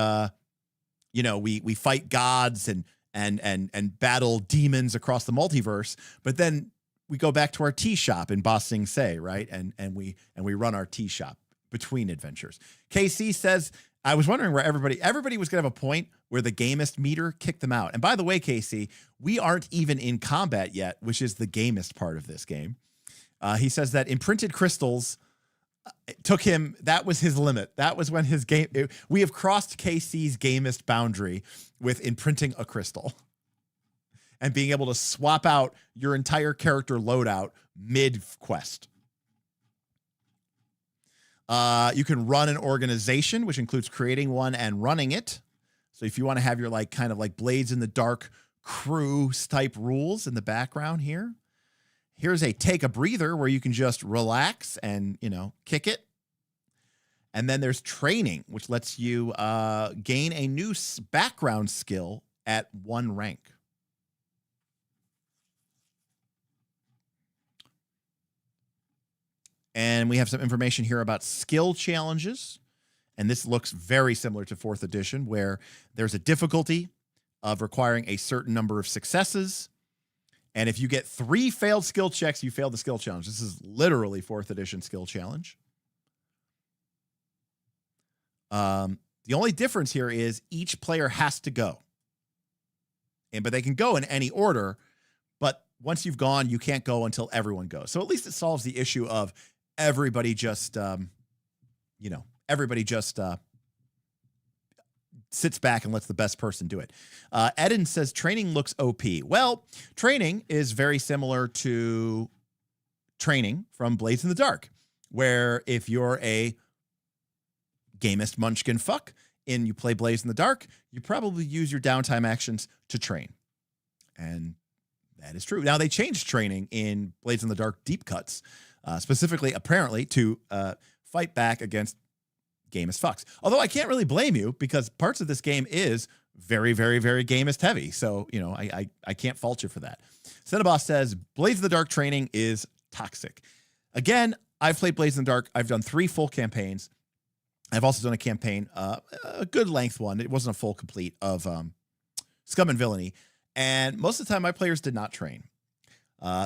fight gods and battle demons across the multiverse, but then we go back to our tea shop in Ba Sing Se, right? And we run our tea shop between adventures. KC says, I was wondering where everybody was gonna have a point where the gamist meter kicked them out. And by the way, KC, we aren't even in combat yet, which is the gamist part of this game. He says that imprinted crystals took him, that was his limit. That was when his game, we have crossed KC's gamist boundary with imprinting a crystal and being able to swap out your entire character loadout mid-quest. You can run an organization, which includes creating one and running it. So if you want to have your kind of Blades in the Dark crew type rules in the background here. Here's a take a breather where you can just relax and, kick it. And then there's training, which lets you gain a new background skill at 1 rank. And we have some information here about skill challenges. And this looks very similar to 4th edition, where there's a difficulty of requiring a certain number of successes. And if you get 3 failed skill checks, you fail the skill challenge. This is literally 4th edition skill challenge. The only difference here is each player has to go. But they can go in any order. But once you've gone, you can't go until everyone goes. So at least it solves the issue of everybody just, sits back and lets the best person do it. Eden says training looks OP. Well, training is very similar to training from Blades in the Dark, where if you're a gamist munchkin fuck and you play Blades in the Dark, you probably use your downtime actions to train. And that is true. Now, they changed training in Blades in the Dark deep cuts, specifically, apparently, to fight back against gamist fucks. Although I can't really blame you, because parts of this game is very, very, very gamist heavy. So, I can't fault you for that. Cineboss says, Blades in the Dark training is toxic. Again, I've played Blades in the Dark. I've done 3 full campaigns. I've also done a campaign, a good length one. It wasn't a full complete of Scum and Villainy. And most of the time, my players did not train.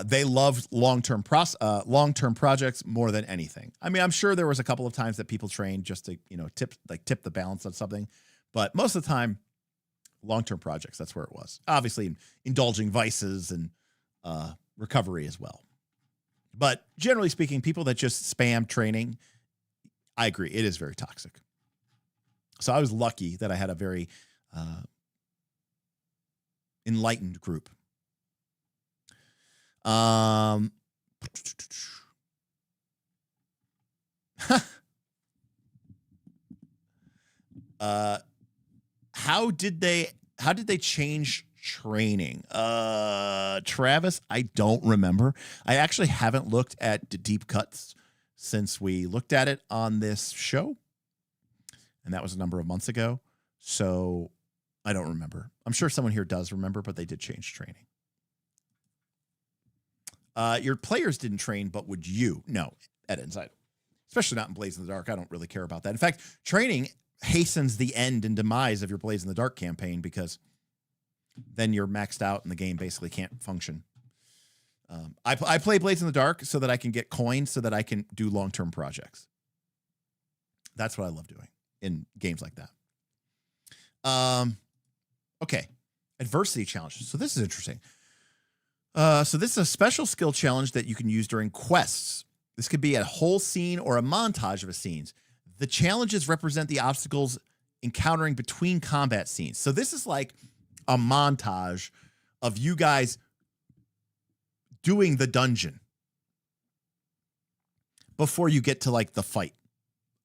They loved long-term projects more than anything. I mean, I'm sure there was a couple of times that people trained just to, tip the balance on something. But most of the time, long-term projects, that's where it was. Obviously, indulging vices and recovery as well. But generally speaking, people that just spam training, I agree, it is very toxic. So I was lucky that I had a very enlightened group. How did they change training? Travis, I don't remember. I actually haven't looked at the deep cuts since we looked at it on this show, and that was a number of months ago. So I don't remember. I'm sure someone here does remember, but they did change training. Your players didn't train, but would you? No, at Inside. Especially not in Blades in the Dark. I don't really care about that. In fact, training hastens the end and demise of your Blades in the Dark campaign, because then you're maxed out and the game basically can't function. I play Blades in the Dark so that I can get coins so that I can do long-term projects. That's what I love doing in games like that. Okay. Adversity challenges. So this is interesting. So this is a special skill challenge that you can use during quests. This could be a whole scene or a montage of a scenes. The challenges represent the obstacles encountering between combat scenes. So this is like a montage of you guys doing the dungeon before you get to like the fight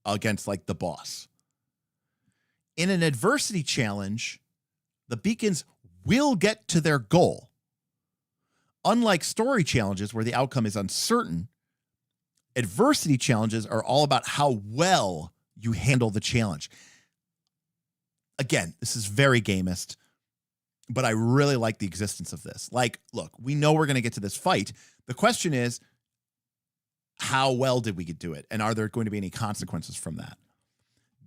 against like the boss. In an adversity challenge, the beacons will get to their goal. Unlike story challenges where the outcome is uncertain, adversity challenges are all about how well you handle the challenge. Again, this is very gamist, but I really like the existence of this. Like, look, we know we're going to get to this fight. The question is, how well did we do it? And are there going to be any consequences from that?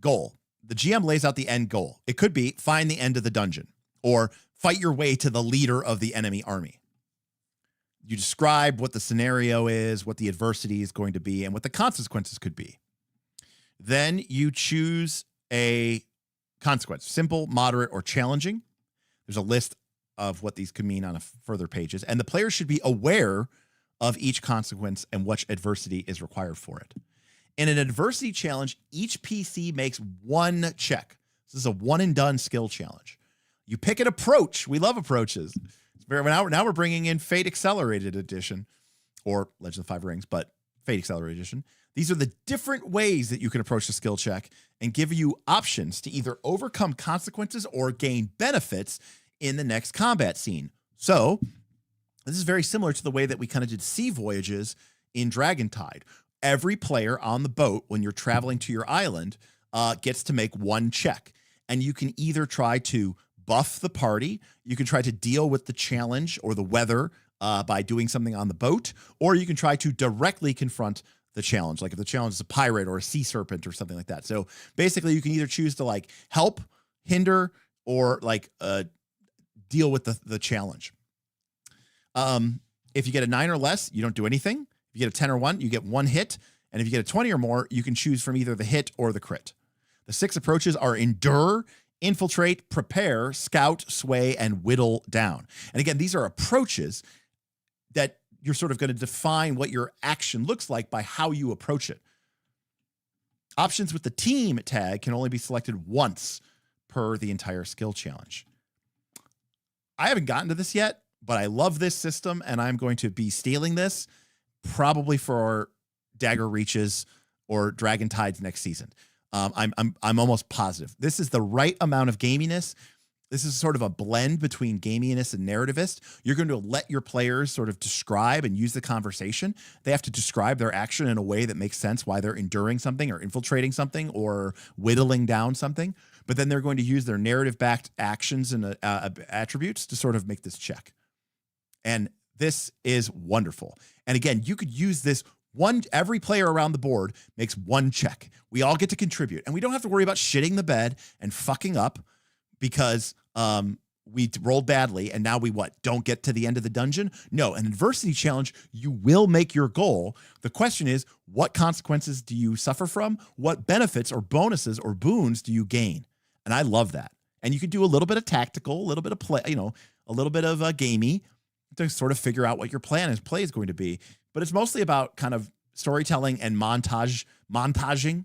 Goal. The GM lays out the end goal. It could be find the end of the dungeon or fight your way to the leader of the enemy army. You describe what the scenario is, what the adversity is going to be, and what the consequences could be. Then you choose a consequence, simple, moderate, or challenging. There's a list of what these could mean on further pages, and the player should be aware of each consequence and what adversity is required for it. In an adversity challenge, each PC makes one check. This is a one-and-done skill challenge. You pick an approach. We love approaches. Now we're bringing in Fate Accelerated Edition, or Legend of the Five Rings, but Fate Accelerated Edition. These are the different ways that you can approach the skill check and give you options to either overcome consequences or gain benefits in the next combat scene. So this is very similar to the way that we kind of did sea voyages in Dragontide. Every player on the boat, when you're traveling to your island, gets to make one check. And you can either try to buff the party, you can try to deal with the challenge or the weather by doing something on the boat, or you can try to directly confront the challenge. Like if the challenge is a pirate or a sea serpent or something like that. So basically you can either choose to like help, hinder, or like deal with the challenge. If you get a 9 or less, you don't do anything. If you get a 10 or 1, you get 1 hit. And if you get a 20 or more, you can choose from either the hit or the crit. The 6 approaches are endure, infiltrate, prepare, scout, sway, and whittle down. And again, these are approaches that you're sort of going to define what your action looks like by how you approach it. Options with the team tag can only be selected once per the entire skill challenge. I haven't gotten to this yet, but I love this system, and I'm going to be stealing this probably for Dagger Reaches or Dragon Tides next season. I'm almost positive. This is the right amount of gaminess. This is sort of a blend between gaminess and narrativist. You're going to let your players sort of describe and use the conversation. They have to describe their action in a way that makes sense, why they're enduring something or infiltrating something or whittling down something. But then they're going to use their narrative-backed actions and attributes to sort of make this check. And this is wonderful. And again, you could use this every player around the board makes 1 check. We all get to contribute, and we don't have to worry about shitting the bed and fucking up because we rolled badly and now we don't get to the end of the dungeon? No, an adversity challenge, you will make your goal. The question is, what consequences do you suffer from? What benefits or bonuses or boons do you gain? And I love that. And you can do a little bit of tactical, a little bit of play, a little bit of gamey to sort of figure out what your play is going to be. But it's mostly about kind of storytelling and montaging.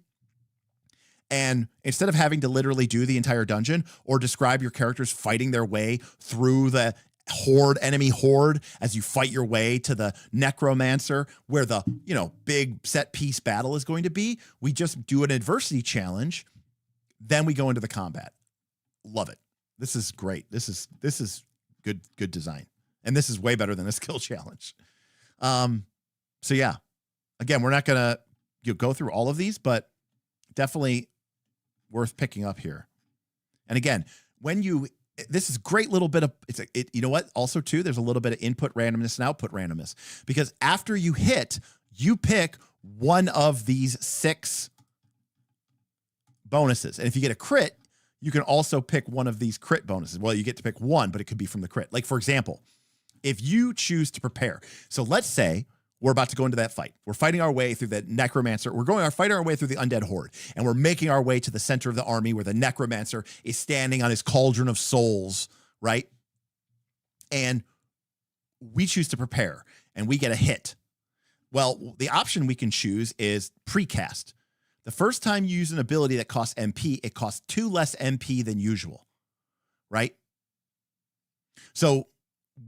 And instead of having to literally do the entire dungeon or describe your characters fighting their way through the enemy horde as you fight your way to the necromancer where the, big set piece battle is going to be, we just do an adversity challenge. Then we go into the combat. Love it. This is great. This is good design. And this is way better than a skill challenge. So yeah, again, we're not going to go through all of these, but definitely worth picking up here. And again, this is great little bit of, you know what? Also too, there's a little bit of input randomness and output randomness because after you hit, you pick one of these 6 bonuses. And if you get a crit, you can also pick one of these crit bonuses. Well, you get to pick one, but it could be from the crit. Like for example, if you choose to prepare. So let's say we're about to go into that fight. We're fighting our way through the necromancer. We're fighting our way through the undead horde, and we're making our way to the center of the army where the necromancer is standing on his cauldron of souls, right? And we choose to prepare, and we get a hit. Well, the option we can choose is precast. The first time you use an ability that costs MP, it costs 2 less MP than usual, right? So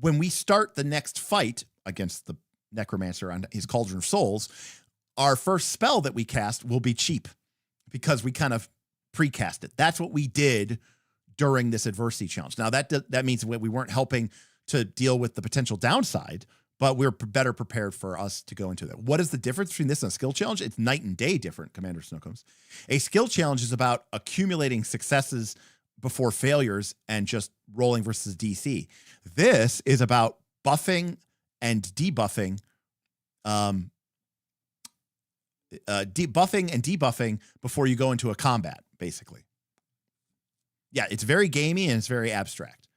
when we start the next fight against the necromancer on his cauldron of souls, our first spell that we cast will be cheap because we kind of precast it. That's what we did during this adversity challenge. Now that means we weren't helping to deal with the potential downside, but we're better prepared for us to go into that. What is the difference between this and a skill challenge? It's night and day different, Commander Snowcombs. A skill challenge is about accumulating successes before failures and just rolling versus DC. This is about buffing and debuffing, debuffing before you go into a combat, basically. Yeah, it's very gamey and it's very abstract.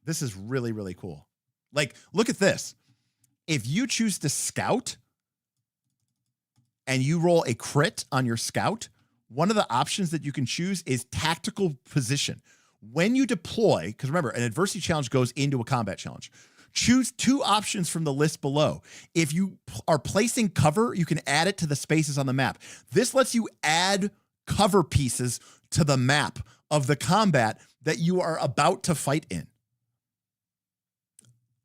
This is really, really cool. Like, look at this. If you choose to scout and you roll a crit on your scout, one of the options that you can choose is tactical position. When you deploy, because remember, an adversity challenge goes into a combat challenge. Choose 2 options from the list below. If you are placing cover, you can add it to the spaces on the map. This lets you add cover pieces to the map of the combat that you are about to fight in.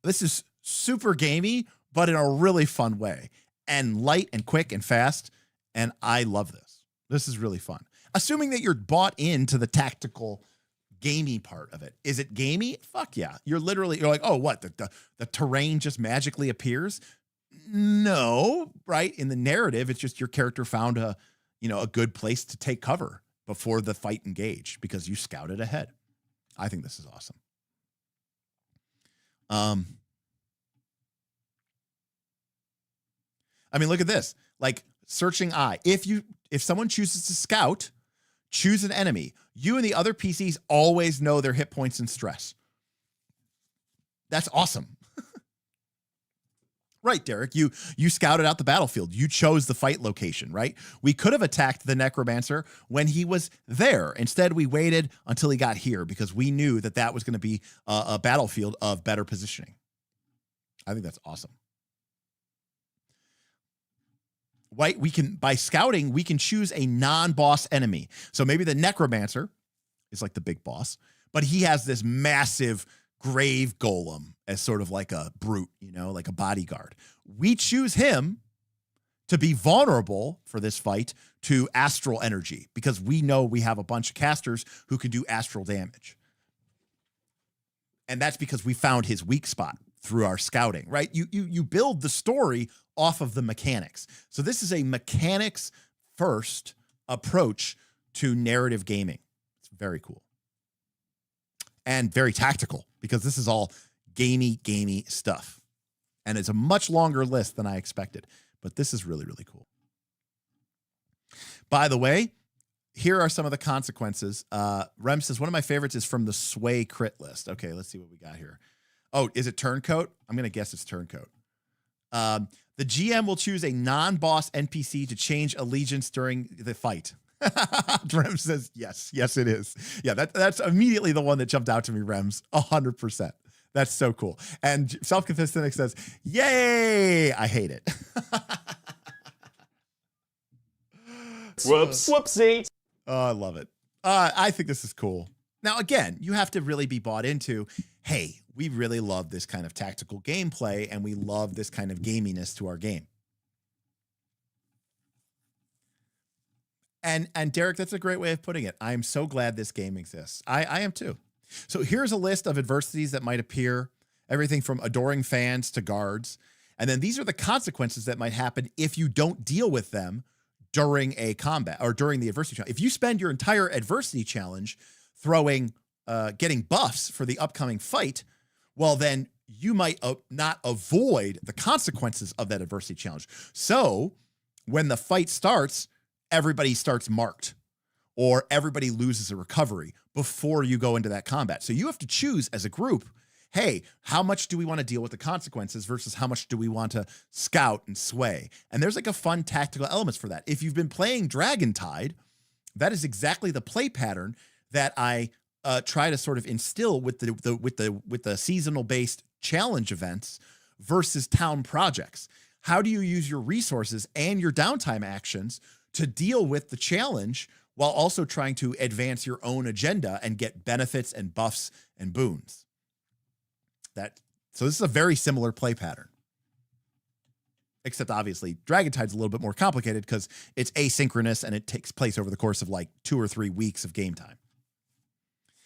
This is super gamey, but in a really fun way, and light and quick and fast. And I love this. This is really fun. Assuming that you're bought into the tactical gamey part of it. Is it gamey? Fuck yeah. You're like, oh, what? The terrain just magically appears? No, right? In the narrative, it's just your character found a good place to take cover before the fight engaged because you scouted ahead. I think this is awesome. I mean, look at this. Like searching eye. If someone chooses to scout, choose an enemy. You and the other PCs always know their hit points and stress. That's awesome. Right, Derek. You scouted out the battlefield. You chose the fight location, right? We could have attacked the Necromancer when he was there. Instead, we waited until he got here because we knew that that was going to be a battlefield of better positioning. I think that's awesome. Right? By scouting, we can choose a non-boss enemy. So maybe the Necromancer is like the big boss, but he has this massive grave golem as sort of like a brute, like a bodyguard. We choose him to be vulnerable for this fight to astral energy because we know we have a bunch of casters who can do astral damage. And that's because we found his weak spot through our scouting, right? You build the story off of the mechanics. So this is a mechanics first approach to narrative gaming. It's very cool. And very tactical because this is all gamey stuff. And it's a much longer list than I expected, but this is really, really cool. By the way, here are some of the consequences. Rem says, one of my favorites is from the Sway crit list. Okay, let's see what we got here. Oh, is it Turncoat? I'm going to guess it's Turncoat. The GM will choose a non-boss NPC to change allegiance during the fight. Rems says, yes, it is. Yeah, that's immediately the one that jumped out to me, Rems, 100%. That's so cool. And Self-Confessed Cynic says, yay, I hate it. Whoopsie. Oh, I love it. I think this is cool. Now, again, you have to really be bought into, hey, we really love this kind of tactical gameplay and we love this kind of gaminess to our game. And Derek, that's a great way of putting it. I am so glad this game exists. I am too. So here's a list of adversities that might appear, everything from adoring fans to guards. And then these are the consequences that might happen if you don't deal with them during a combat or during the adversity challenge. If you spend your entire adversity challenge getting buffs for the upcoming fight, well, then you might not avoid the consequences of that adversity challenge. So when the fight starts, everybody starts marked or everybody loses a recovery before you go into that combat. So you have to choose as a group, hey, how much do we want to deal with the consequences versus how much do we want to scout and sway? And there's like a fun tactical elements for that. If you've been playing Dragontide, that is exactly the play pattern that I try to sort of instill with the seasonal based challenge events versus town projects. How do you use your resources and your downtime actions to deal with the challenge while also trying to advance your own agenda and get benefits and buffs and boons? So this is a very similar play pattern. Except obviously Dragontide's a little bit more complicated because it's asynchronous and it takes place over the course of like 2 or 3 weeks of game time.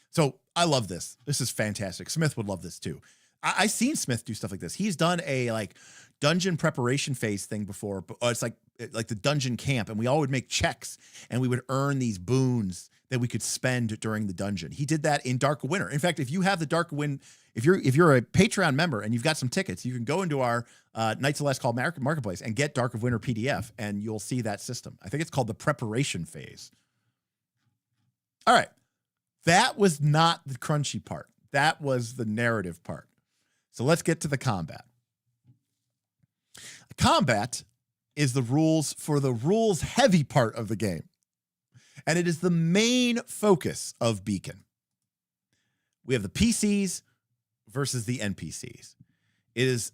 So I love this. This is fantastic. Smith would love this too. I've seen Smith do stuff like this. He's done a like dungeon preparation phase thing before. But it's like the dungeon camp, and we all would make checks, and we would earn these boons that we could spend during the dungeon. He did that in Dark of Winter. In fact, if you have the Dark of Winter, if you're a Patreon member and you've got some tickets, you can go into our Knights of Last Call marketplace and get Dark of Winter PDF, and you'll see that system. I think it's called the preparation phase. All right. That was not the crunchy part. That was the narrative part. So let's get to the combat. Combat is the rules for the rules heavy part of the game. And it is the main focus of Beacon. We have the PCs versus the NPCs. It is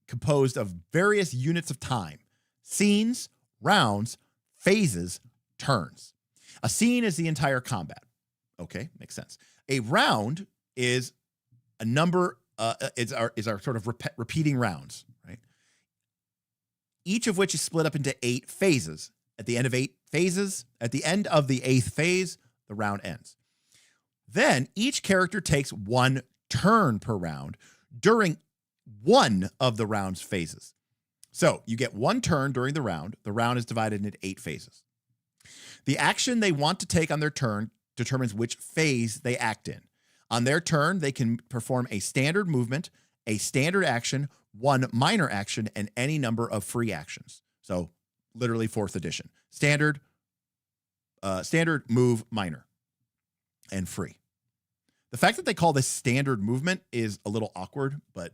composed of various units of time, scenes, rounds, phases, turns. A scene is the entire combat. Okay, makes sense. A round is a number, is our sort of repeating rounds, right? Each of which is split up into 8 phases. At the end of 8 phases, at the end of the 8th phase, the round ends. Then each character takes 1 turn per round during one of the round's phases. So you get 1 turn during the round. The round is divided into 8 phases. The action they want to take on their turn determines which phase they act in. On their turn, they can perform a standard movement, a standard action, 1 minor action, and any number of free actions. So literally 4th edition. Standard, move, minor, and free. The fact that they call this standard movement is a little awkward, but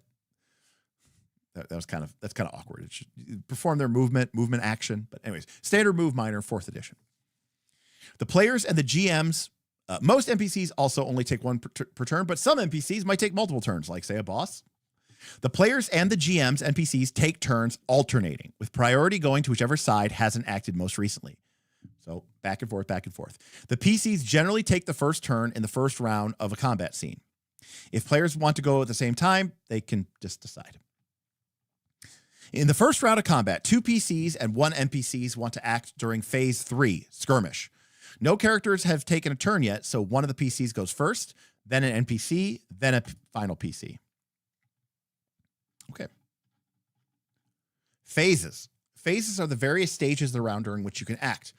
that's kind of awkward. It should perform their movement action. But anyways, standard, move, minor, 4th edition. The players and the GMs, most NPCs also only take one per turn, but some NPCs might take multiple turns, like say a boss. The players and the GMs, NPCs, take turns alternating, with priority going to whichever side hasn't acted most recently. So back and forth, back and forth. The PCs generally take the first turn in the first round of a combat scene. If players want to go at the same time, they can just decide. In the first round of combat, 2 PCs and 1 NPCs want to act during Phase 3, Skirmish. No characters have taken a turn yet, so one of the PCs goes first, then an NPC, then a final PC. Okay. Phases. Phases are the various stages of the round during which you can act.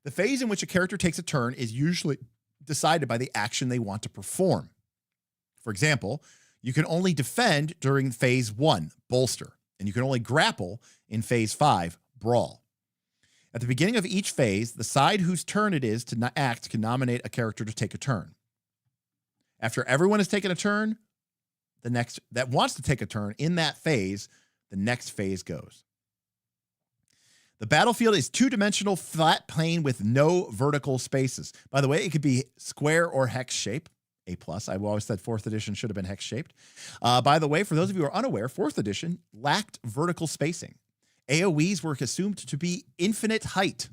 The phase in which a character takes a turn is usually decided by the action they want to perform. For example, you can only defend during Phase 1, Bolster, and you can only grapple in Phase 5, Brawl. At the beginning of each phase, the side whose turn it is to act can nominate a character to take a turn. After everyone has taken a turn, the next that wants to take a turn in that phase, the next phase goes. The battlefield is 2-dimensional flat plane with no vertical spaces. By the way, it could be square or hex shape. A+. I've always said 4th edition should have been hex shaped. By the way, for those of you who are unaware, 4th edition lacked vertical spacing. AoEs were assumed to be infinite height.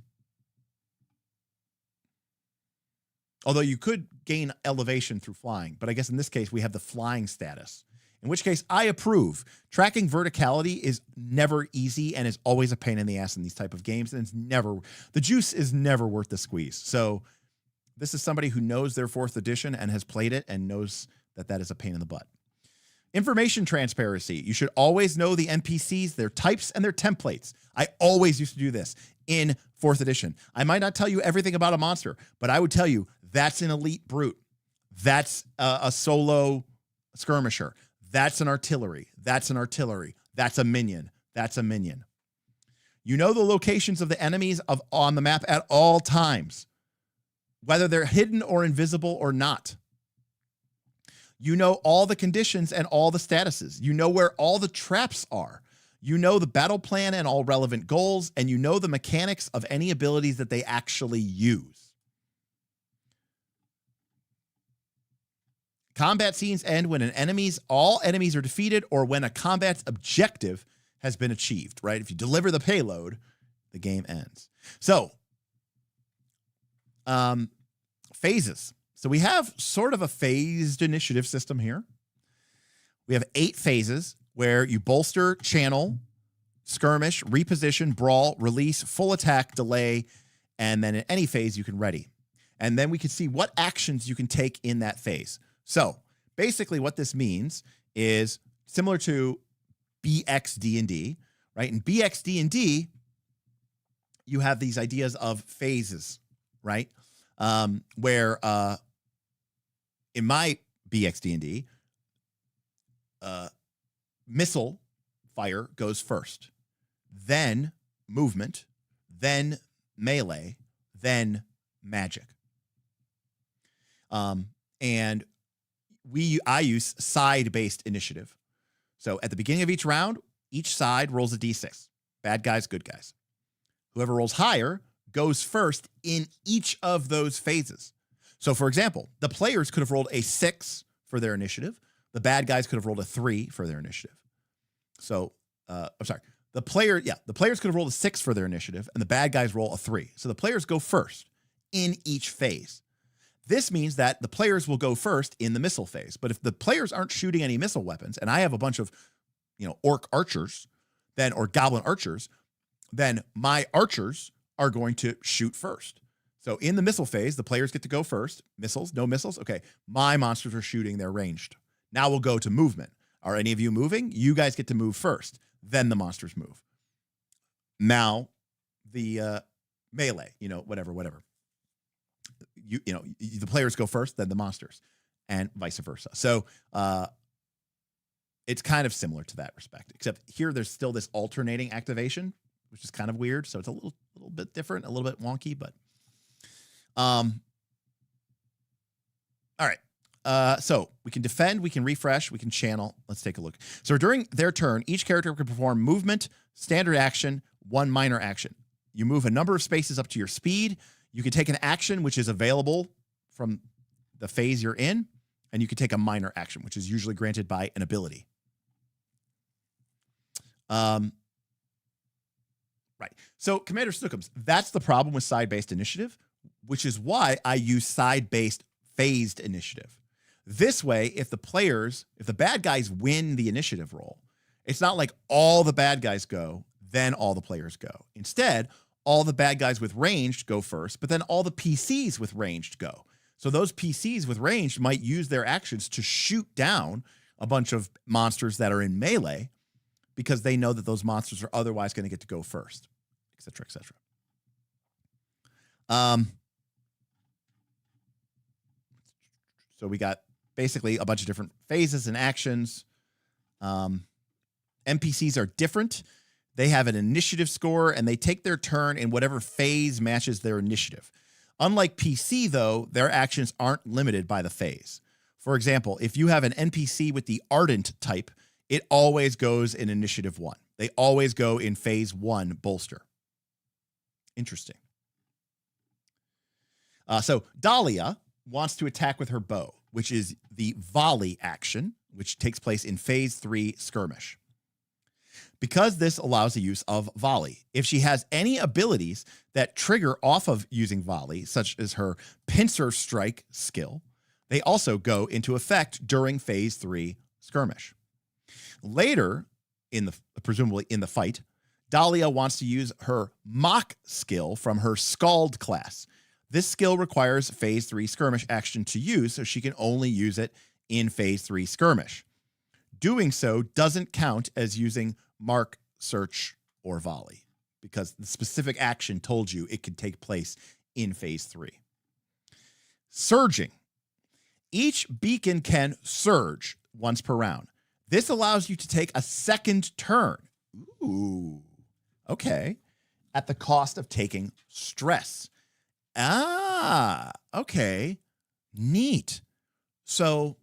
Although you could gain elevation through flying, but I guess in this case we have the flying status. In which case, I approve. Tracking verticality is never easy and is always a pain in the ass in these type of games, and the juice is never worth the squeeze. So this is somebody who knows their 4th edition and has played it and knows that that is a pain in the butt. Information transparency. You should always know the NPCs, their types, and their templates. I always used to do this in 4th edition. I might not tell you everything about a monster, but I would tell you that's an elite brute. That's a solo skirmisher. That's an artillery. That's an artillery. That's a minion. That's a minion. You know the locations of the enemies on the map at all times, whether they're hidden or invisible or not. You know all the conditions and all the statuses. You know where all the traps are. You know the battle plan and all relevant goals, and you know the mechanics of any abilities that they actually use. Combat scenes end when all enemies are defeated or when a combat's objective has been achieved, right? If you deliver the payload, the game ends. So, phases. So we have sort of a phased initiative system here. We have 8 phases where you bolster, channel, skirmish, reposition, brawl, release, full attack, delay, and then in any phase you can ready. And then we can see what actions you can take in that phase. So basically what this means is similar to BXD&D, right? In BXD&D, you have these ideas of phases, right? Where in my BXD&D, missile fire goes first, then movement, then melee, then magic. And I use side-based initiative. So at the beginning of each round, each side rolls a d6. Bad guys, good guys. Whoever rolls higher goes first in each of those phases. So for example, the players could have rolled a 6 for their initiative. The bad guys could have rolled a 3 for their initiative. So, the players could have rolled a 6 for their initiative, and the bad guys roll a 3. So the players go first in each phase. This means that the players will go first in the missile phase. But if the players aren't shooting any missile weapons, and I have a bunch of, orc archers, or goblin archers, then my archers are going to shoot first. So in the missile phase, the players get to go first. Missiles, no missiles. Okay, my monsters are shooting, they're ranged. Now we'll go to movement. Are any of you moving? You guys get to move first. Then the monsters move. Now the melee, whatever. The players go first, then the monsters, and vice versa. So it's kind of similar to that respect, except here there's still this alternating activation which is kind of weird. So it's a little bit different, a little bit wonky, but all right. So we can defend, we can refresh, we can channel. Let's take a look. So during their turn, each character can perform movement, standard action, one minor action. You move a number of spaces up to your speed. You can take an action which is available from the phase you're in, and you can take a minor action, which is usually granted by an ability. Right. So Commander Snookums, that's the problem with side-based initiative, which is why I use side-based phased initiative. This way, if the bad guys win the initiative roll, it's not like all the bad guys go, then all the players go. Instead, all the bad guys with ranged go first, but then all the PCs with ranged go. So those PCs with ranged might use their actions to shoot down a bunch of monsters that are in melee because they know that those monsters are otherwise going to get to go first, et cetera, et cetera. So we got basically a bunch of different phases and actions. NPCs are different. They have an initiative score, and they take their turn in whatever phase matches their initiative. Unlike PC, though, their actions aren't limited by the phase. For example, if you have an NPC with the Ardent type, it always goes in Initiative 1. They always go in Phase 1 bolster. Interesting. So Dahlia wants to attack with her bow, which is the volley action, which takes place in Phase 3 skirmish. Because this allows the use of volley, if she has any abilities that trigger off of using volley, such as her pincer strike skill, they also go into effect during Phase 3 skirmish. Later, presumably in the fight, Dahlia wants to use her mock skill from her Scald class. This skill requires Phase 3 skirmish action to use, so she can only use it in Phase 3 skirmish. Doing so doesn't count as using mark, search, or volley, because the specific action told you it could take place in Phase 3. Surging. Each beacon can surge once per round. This allows you to take a second turn. Ooh, okay. At the cost of taking stress. Ah, okay. Neat. So,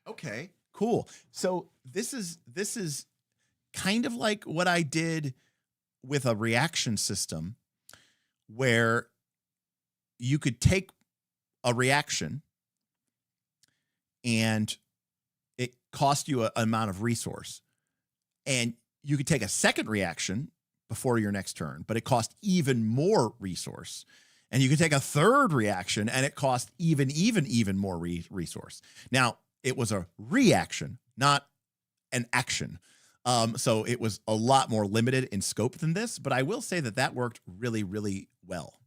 okay, cool. So this is kind of like what I did with a reaction system where you could take a reaction and it cost you an amount of resource, and you could take a second reaction before your next turn, but it cost even more resource. And you could take a third reaction and it cost even more resource. Now, it was a reaction, not an action. So it was a lot more limited in scope than this, but I will say that that worked really, really well.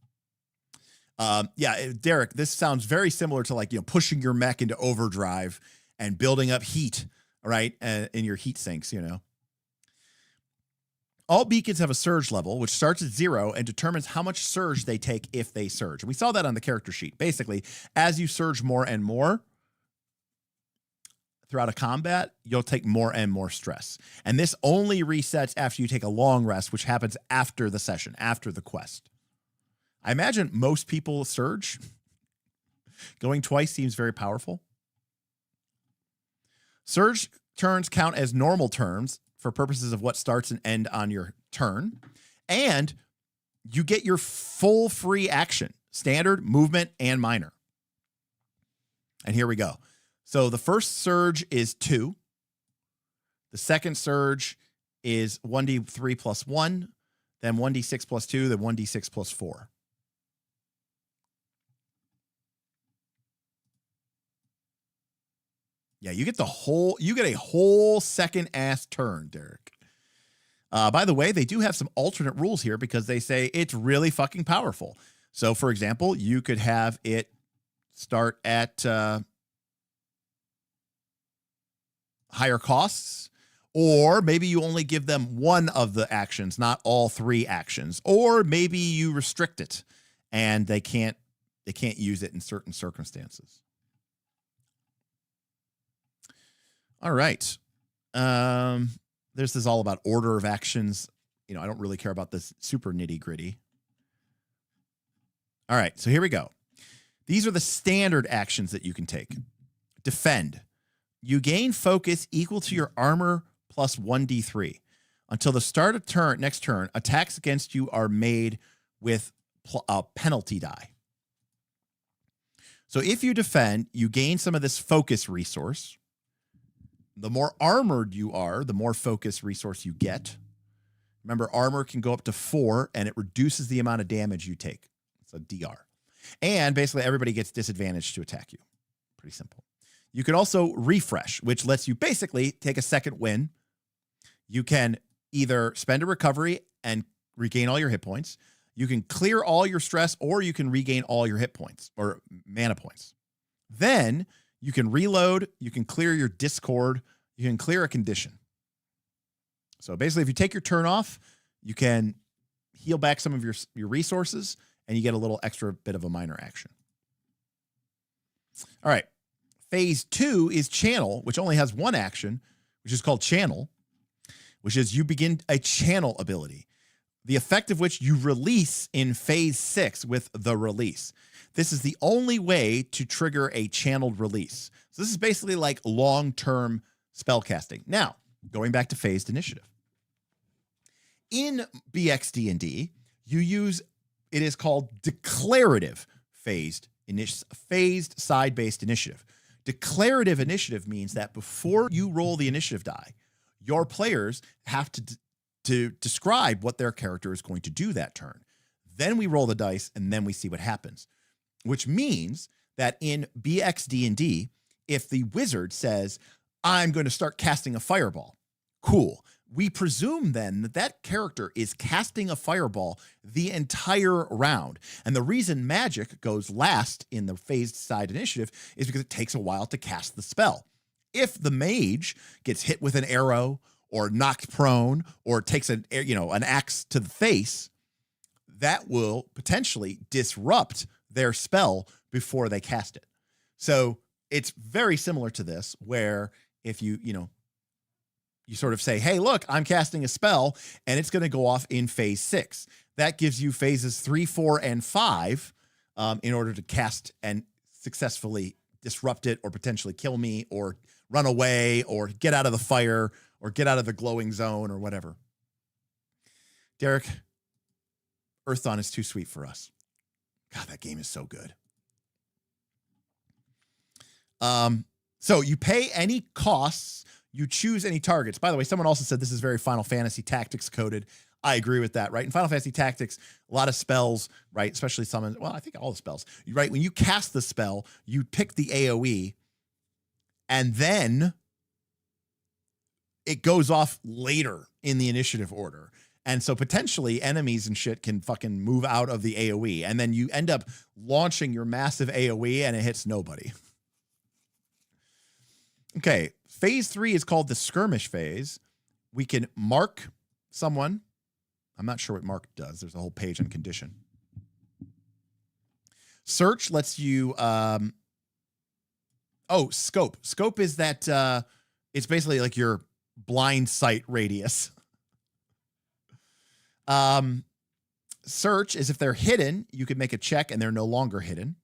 Yeah, Derek, this sounds very similar to, like, pushing your mech into overdrive and building up heat, right? In your heat sinks, All beacons have a surge level, which starts at 0 and determines how much surge they take if they surge. And we saw that on the character sheet. Basically, as you surge more and more throughout a combat, you'll take more and more stress. And this only resets after you take a long rest, which happens after the session, after the quest. I imagine most people surge. Going twice seems very powerful. Surge turns count as normal turns for purposes of what starts and end on your turn. And you get your full free action, standard, movement, and minor. And here we go. So the first surge is 2. The second surge is 1d3 plus 1, then 1d6 plus 2, then 1d6 plus 4. Yeah, you get a whole second ass turn, Derek. By the way, they do have some alternate rules here because they say it's really fucking powerful. So, for example, you could have it start at higher costs, or maybe you only give them one of the actions, not all 3 actions, or maybe you restrict it and they can't use it in certain circumstances. All right. This is all about order of actions. You know, I don't really care about this super nitty gritty. All right, so here we go. These are the standard actions that you can take. Defend. You gain focus equal to your armor plus 1d3. Until the start of next turn, attacks against you are made with a penalty die. So if you defend, you gain some of this focus resource. The more armored you are, the more focus resource you get. Remember, armor can go up to 4, and it reduces the amount of damage you take. It's a DR. And basically, everybody gets disadvantaged to attack you. Pretty simple. You can also refresh, which lets you basically take a second win. You can either spend a recovery and regain all your hit points. You can clear all your stress, or you can regain all your hit points or mana points. Then you can reload. You can clear your discord. You can clear a condition. So basically, if you take your turn off, you can heal back some of your resources, and you get a little extra bit of a minor action. All right. Phase 2 is channel, which only has one action, which is called channel, which is you begin a channel ability, the effect of which you release in phase 6 with the release. This is the only way to trigger a channeled release. So this is basically like long-term spellcasting. Now, going back to phased initiative. In BXD&D, you use, it is called declarative phased side-based initiative. Declarative initiative means that before you roll the initiative die, your players have to describe what their character is going to do that turn. Then we roll the dice, and then we see what happens, which means that in BXD&D, if the wizard says, I'm going to start casting a fireball, cool. We presume then that that character is casting a fireball the entire round. And the reason magic goes last in the phased side initiative is because it takes a while to cast the spell. If the mage gets hit with an arrow or knocked prone or takes an axe to the face, that will potentially disrupt their spell before they cast it. So it's very similar to this, where if you sort of say, hey, look, I'm casting a spell, and it's going to go off in phase 6. That gives you phases 3, 4, and 5 in order to cast and successfully disrupt it or potentially kill me or run away or get out of the fire or get out of the glowing zone or whatever. Derek, Earthdawn is too sweet for us. God, that game is so good. So you pay any costs. You choose any targets. By the way, someone also said this is very Final Fantasy Tactics coded. I agree with that, right? In Final Fantasy Tactics, a lot of spells, right? Especially some, well, I think all the spells, right? When you cast the spell, you pick the AoE, and then it goes off later in the initiative order. And so potentially enemies and shit can fucking move out of the AoE, and then you end up launching your massive AoE and it hits nobody. Okay, phase 3 is called the skirmish phase. We can mark someone. I'm not sure what mark does. There's a whole page on condition. Search lets you, scope. Scope is that, it's basically like your blind sight radius. Search is if they're hidden, you can make a check and they're no longer hidden.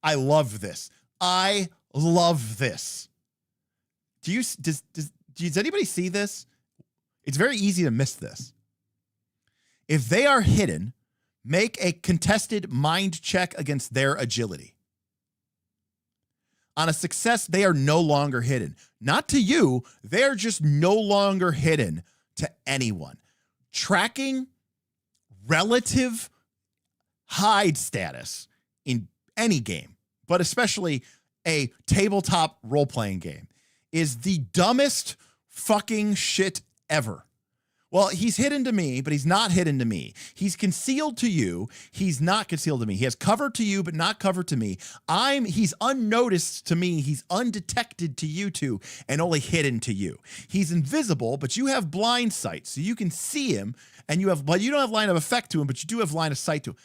I love this. I love this. Does anybody see this? It's very easy to miss this. If they are hidden, make a contested mind check against their agility. On a success, they are no longer hidden. Not to you, they're just no longer hidden to anyone. Tracking relative hide status in any game, but especially a tabletop role-playing game, is the dumbest fucking shit ever. Well, he's hidden to me, but he's not hidden to me. He's concealed to you. He's not concealed to me. He has cover to you, but not cover to me. He's unnoticed to me. He's undetected to you two, and only hidden to you. He's invisible, but you have blind sight, so you can see him, and you don't have line of effect to him, but you do have line of sight to him.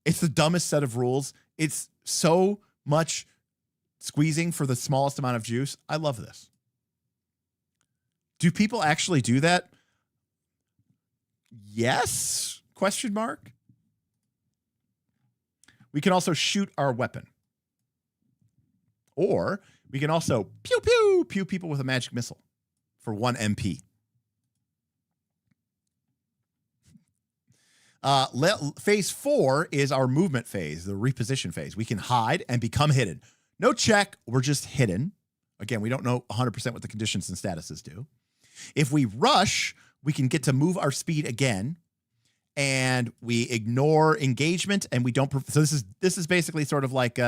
It's the dumbest set of rules. It's so much squeezing for the smallest amount of juice. I love this. Do people actually do that? Yes? Question mark. We can also shoot our weapon. Or we can also pew people with a magic missile for 1 MP. Phase 4 is our movement phase, the reposition phase. We can hide and become hidden. No check, we're just hidden. Again, we don't know 100% what the conditions and statuses do. If we rush, we can get to move our speed again, and we ignore engagement, and we don't. So this is basically sort of like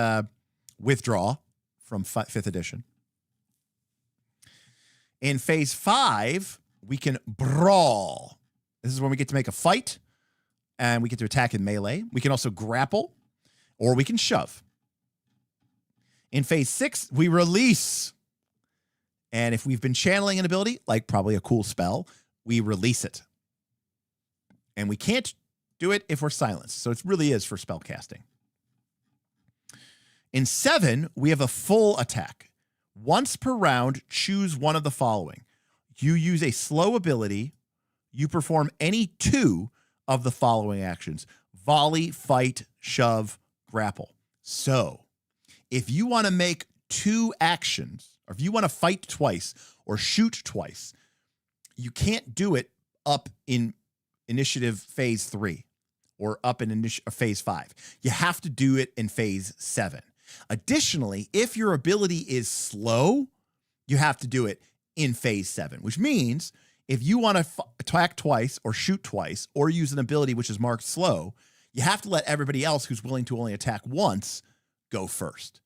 withdraw from 5th edition. In phase 5, we can brawl. This is when we get to make a fight, and we get to attack in melee. We can also grapple, or we can shove. In phase 6, we release. And if we've been channeling an ability, like probably a cool spell, we release it. And we can't do it if we're silenced. So it really is for spell casting. In 7, we have a full attack. Once per round, choose one of the following. You use a slow ability. You perform any 2 of the following actions: volley, fight, shove, grapple. So if you want to make 2 actions, or if you want to fight twice or shoot twice, you can't do it up in initiative phase 3 or up in phase 5. You have to do it in phase 7. Additionally, if your ability is slow, you have to do it in phase 7, which means if you want to attack twice or shoot twice or use an ability which is marked slow, you have to let everybody else who's willing to only attack once go first.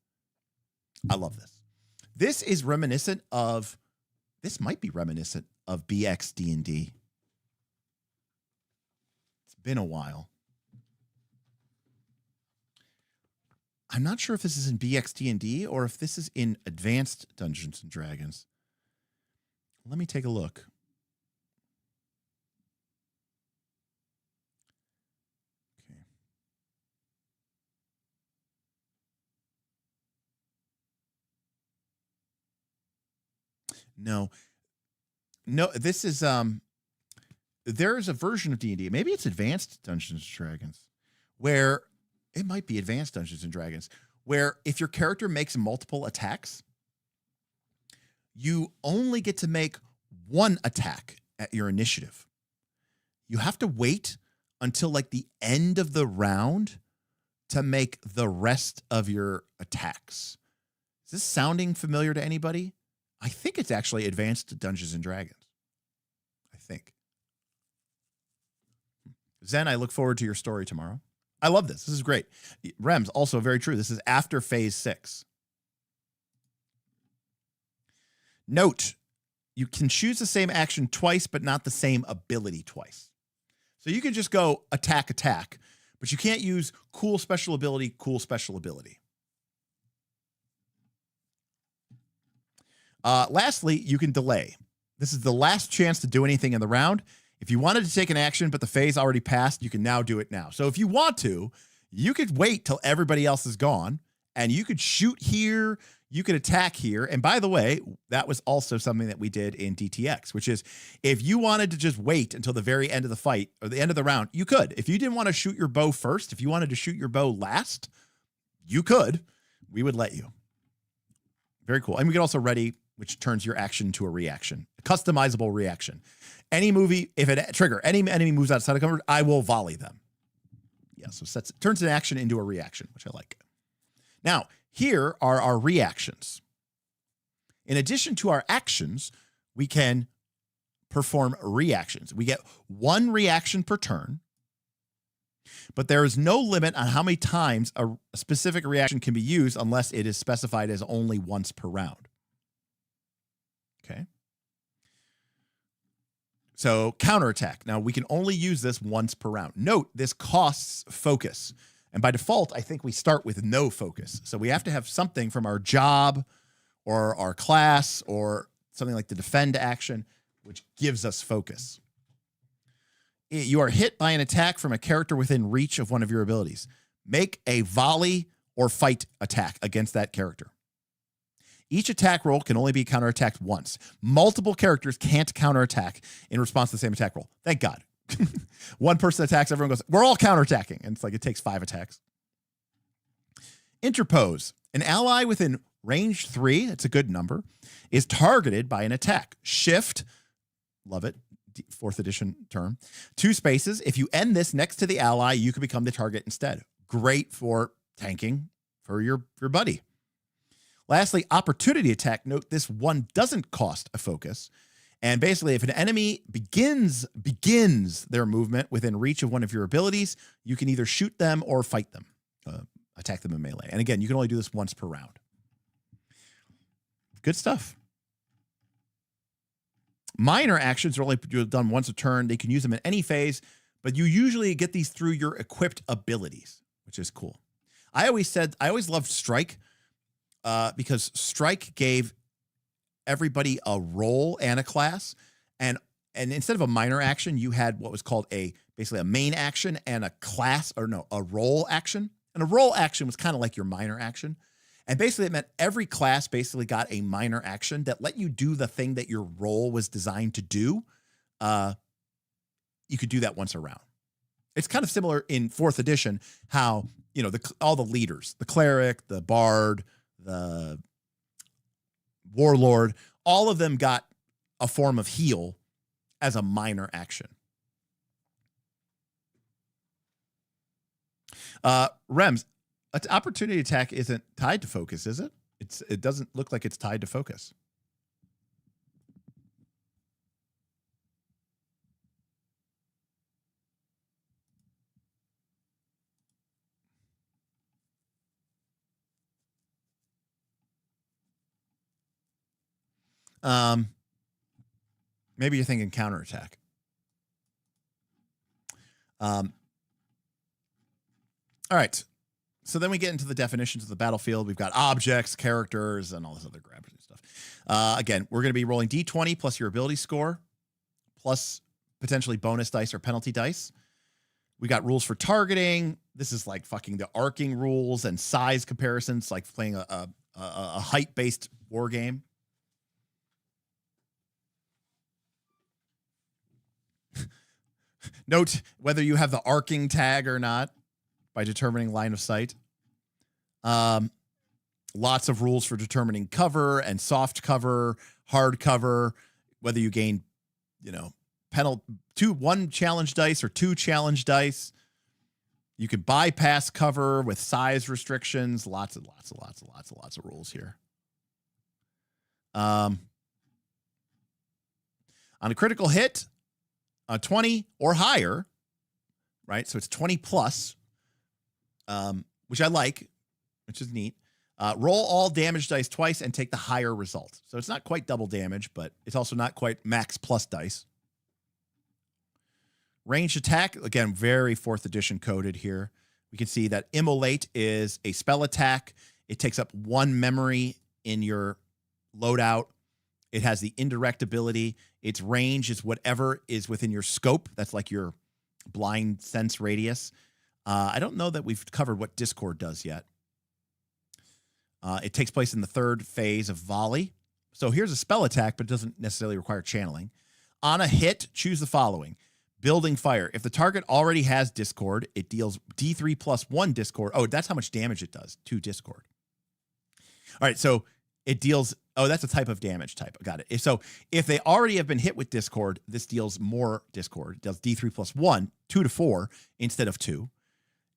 I love this. This might be reminiscent of BX D&D. It's been a while. I'm not sure if this is in BX D&D or if this is in Advanced Dungeons and Dragons. Let me take a look. Okay. No, this is there is a version of D&D. Maybe it's Advanced Dungeons and Dragons, where it might be Advanced Dungeons and Dragons, where if your character makes multiple attacks, you only get to make 1 attack at your initiative. You have to wait until like the end of the round to make the rest of your attacks. Is this sounding familiar to anybody? I think it's actually Advanced Dungeons and Dragons. I think. Zen, I look forward to your story tomorrow. I love this. This is great. Rem's also very true. This is after phase 6. Note, you can choose the same action twice, but not the same ability twice. So you can just go attack, but you can't use cool special ability. Lastly, you can delay. This is the last chance to do anything in the round. If you wanted to take an action, but the phase already passed, you can now do it now. So if you want to, you could wait till everybody else is gone, and you could shoot here, you could attack here. And by the way, that was also something that we did in DTX, which is if you wanted to just wait until the very end of the fight or the end of the round, you could. If you didn't want to shoot your bow first, if you wanted to shoot your bow last, you could. We would let you. Very cool. And we could also ready, which turns your action into a reaction, a customizable reaction. Any movie, if it trigger, any enemy moves outside of cover, I will volley them. Yeah, so turns an action into a reaction, which I like. Now, here are our reactions. In addition to our actions, we can perform reactions. We get 1 reaction per turn, but there is no limit on how many times a specific reaction can be used unless it is specified as only once per round. Okay. So counterattack. Now we can only use this once per round. Note, this costs focus. And by default, I think we start with no focus. So we have to have something from our job or our class or something like the defend action, which gives us focus. You are hit by an attack from a character within reach of one of your abilities. Make a volley or fight attack against that character. Each attack roll can only be counterattacked once. Multiple characters can't counterattack in response to the same attack roll. Thank God. One person attacks, everyone goes, we're all counterattacking. And it's like it takes 5 attacks. Interpose. An ally within range 3, that's a good number, is targeted by an attack. Shift, love it, 4th edition term, 2 spaces. If you end this next to the ally, you can become the target instead. Great for tanking for your buddy. Lastly, opportunity attack. Note this one doesn't cost a focus. And basically, if an enemy begins their movement within reach of one of your abilities, you can either shoot them or fight them, attack them in melee. And again, you can only do this once per round. Good stuff. Minor actions are only done once a turn. They can use them in any phase, but you usually get these through your equipped abilities, which is cool. I always loved Strike because Strike gave everybody a role and a class, and instead of a minor action, you had what was called basically a main action and a class, or no, a role action. And a role action was kind of like your minor action. And basically it meant every class basically got a minor action that let you do the thing that your role was designed to do. You could do that once a round. It's kind of similar in 4th edition, how, you know, all the leaders, the cleric, the bard, the warlord, all of them got a form of heal as a minor action. Rems, an opportunity attack isn't tied to focus, is it? It doesn't look like it's tied to focus. Maybe you're thinking counterattack. All right. So then we get into the definitions of the battlefield. We've got objects, characters, and all this other garbage and stuff. Again, we're going to be rolling D20 plus your ability score, plus potentially bonus dice or penalty dice. We got rules for targeting. This is like fucking the arcing rules and size comparisons, like playing a height-based war game. Note whether you have the arcing tag or not by determining line of sight. Lots of rules for determining cover and soft cover, hard cover, whether you gain, you know, one challenge dice or 2 challenge dice. You can bypass cover with size restrictions. Lots of rules here. On a critical hit, 20 or higher, right? So it's 20 plus, which I like, which is neat. Roll all damage dice twice and take the higher result. So it's not quite double damage, but it's also not quite max plus dice. Ranged attack, again, very 4th edition coded here. We can see that Immolate is a spell attack. It takes up 1 memory in your loadout. It has the indirect ability. Its range is whatever is within your scope. That's like your blind sense radius. I don't know that we've covered what Discord does yet. It takes place in the 3rd phase of volley. So here's a spell attack, but it doesn't necessarily require channeling. On a hit, choose the following. Building fire. If the target already has Discord, it deals D3 plus 1 Discord. Oh, that's how much damage it does to Discord. All right, so it deals... Oh, that's a type of damage type. Got it. So if they already have been hit with Discord, this deals more Discord. It does D3 plus 1, 2 to 4 instead of 2.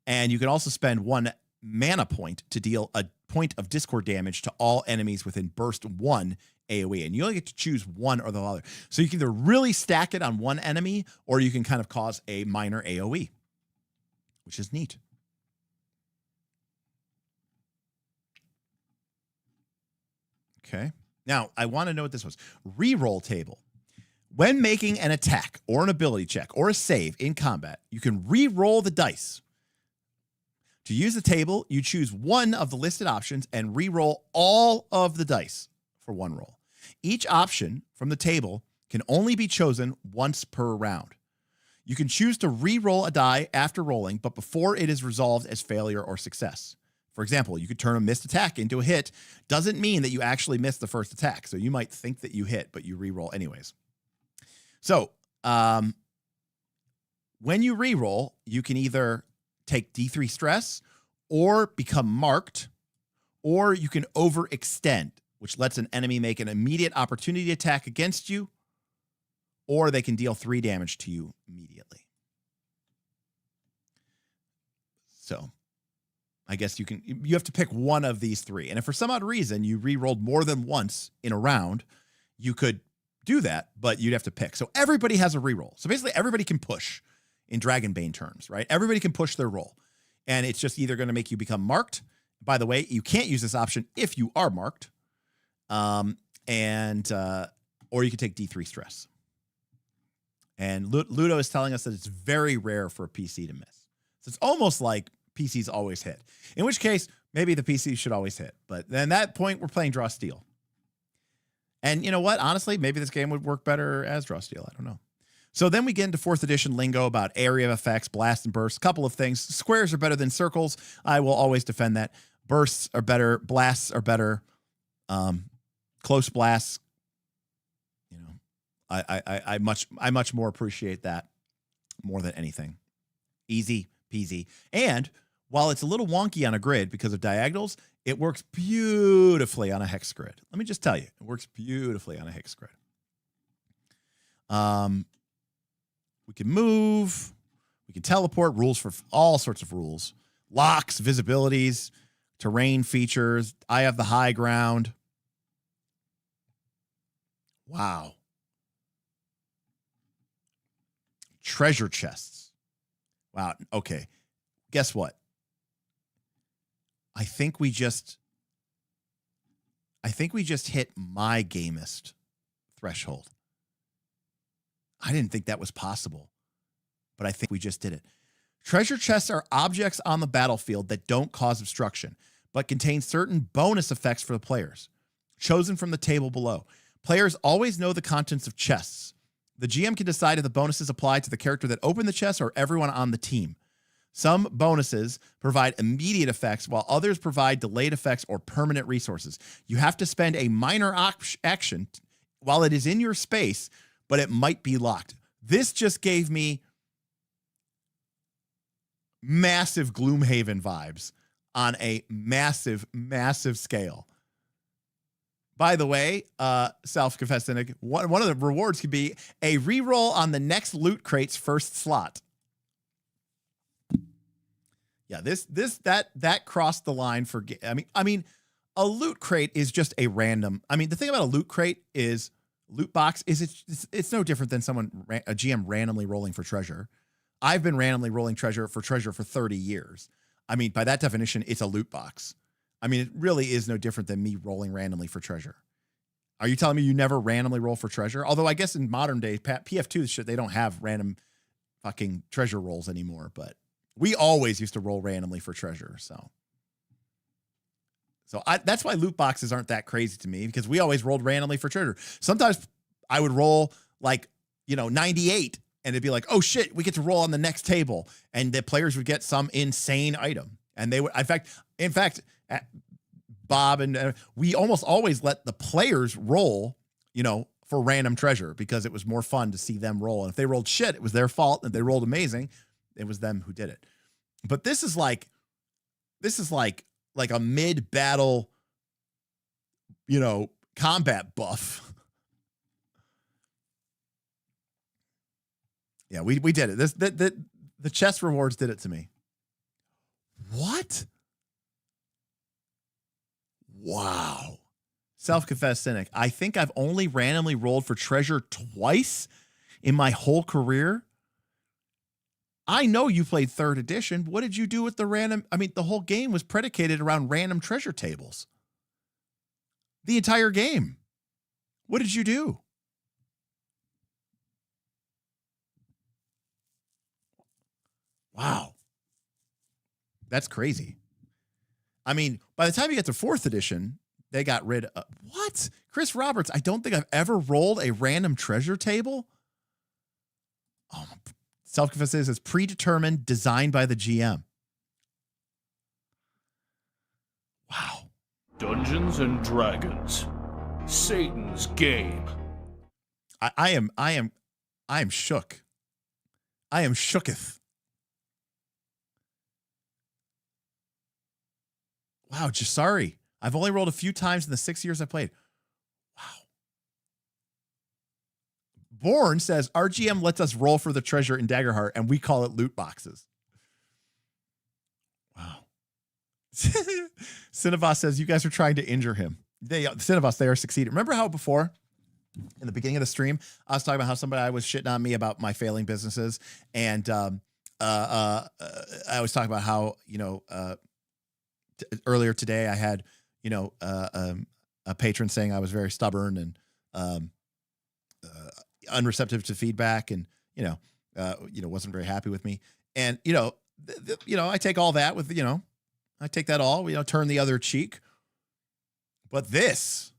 And you can also spend 1 mana point to deal a point of Discord damage to all enemies within burst 1 AoE. And you only get to choose one or the other. So you can either really stack it on one enemy, or you can kind of cause a minor AoE, which is neat. Okay. Now, I want to know what this was. Reroll table. When making an attack or an ability check or a save in combat, you can re-roll the dice. To use the table, you choose one of the listed options and re-roll all of the dice for one roll. Each option from the table can only be chosen once per round. You can choose to re-roll a die after rolling, but before it is resolved as failure or success. For example, you could turn a missed attack into a hit. Doesn't mean that you actually missed the first attack. So you might think that you hit, but you reroll anyways. So when you reroll, you can either take D3 stress or become marked, or you can overextend, which lets an enemy make an immediate opportunity attack against you, or they can deal 3 damage to you immediately. So I guess you have to pick one of these 3. And if for some odd reason you re-rolled more than once in a round, you could do that, but you'd have to pick. So everybody has a re-roll. So basically everybody can push in Dragonbane terms, right? Everybody can push their roll. And it's just either going to make you become marked. By the way, you can't use this option if you are marked. Or you can take D3 stress. And Ludo is telling us that it's very rare for a PC to miss. So it's almost like PCs always hit. In which case, maybe the PC should always hit. But then at that point, we're playing Draw Steel. And you know what? Honestly, maybe this game would work better as Draw Steel. I don't know. So then we get into 4th edition lingo about area of effects, blast and burst, a couple of things. Squares are better than circles. I will always defend that. Bursts are better. Blasts are better. Close blasts, you know, I much more appreciate that more than anything. Easy peasy. And while it's a little wonky on a grid because of diagonals, it works beautifully on a hex grid. Let me just tell you, it works beautifully on a hex grid. We can move, we can teleport, rules for all sorts of rules, locks, visibilities, terrain features. I have the high ground. Wow. Treasure chests. Wow. Okay. Guess what? I think we just hit my gamist threshold. I didn't think that was possible, but I think we just did it. Treasure chests are objects on the battlefield that don't cause obstruction, but contain certain bonus effects for the players, chosen from the table below. Players always know the contents of chests. The GM can decide if the bonuses apply to the character that opened the chest or everyone on the team. Some bonuses provide immediate effects, while others provide delayed effects or permanent resources. You have to spend a minor action while it is in your space, but it might be locked. This just gave me massive Gloomhaven vibes on a massive, massive scale. By the way, self-confessed cynic, one of the rewards could be a reroll on the next loot crate's first slot. Yeah, that crossed the line for. I mean, a loot crate is just a random. I mean, the thing about a loot crate is loot box is it's no different than a GM randomly rolling for treasure. I've been randomly rolling treasure for 30 years. I mean, by that definition, it's a loot box. I mean, it really is no different than me rolling randomly for treasure. Are you telling me you never randomly roll for treasure? Although I guess in modern days, PF2 shit, they don't have random fucking treasure rolls anymore, but we always used to roll randomly for treasure. So that's why loot boxes aren't that crazy to me, because we always rolled randomly for treasure. Sometimes I would roll 98 and it'd be like, oh shit, we get to roll on the next table. And the players would get some insane item. And they would, in fact, Bob and we almost always let the players roll, for random treasure, because it was more fun to see them roll. And if they rolled shit, it was their fault. And if they rolled amazing, it was them who did it. But this is like a mid-battle, combat buff. Yeah, we did it. The chest rewards did it to me. What? Wow. Self-confessed cynic. I think I've only randomly rolled for treasure twice in my whole career. I know you played 3rd edition. What did you do with the random? I mean, the whole game was predicated around random treasure tables. The entire game. What did you do? Wow. That's crazy. I mean, by the time you get to 4th edition, they got rid of what? Chris Roberts, I don't think I've ever rolled a random treasure table. Oh, self-confessed says it's predetermined, designed by the GM. Dungeons and Dragons. Satan's game. I am shook. I am shooketh. Wow, Jasari. I've only rolled a few times in the 6 years I played. Wow. Born says, RGM lets us roll for the treasure in Daggerheart, and we call it loot boxes. Wow. Cinnabos says, you guys are trying to injure him. Cinnabos, they are succeeding. Remember how before, in the beginning of the stream, I was talking about how somebody was shitting on me about my failing businesses, and I was talking about how, earlier today I had, a patron saying I was very stubborn and unreceptive to feedback, and wasn't very happy with me. And I take all that with I take that all, turn the other cheek. But this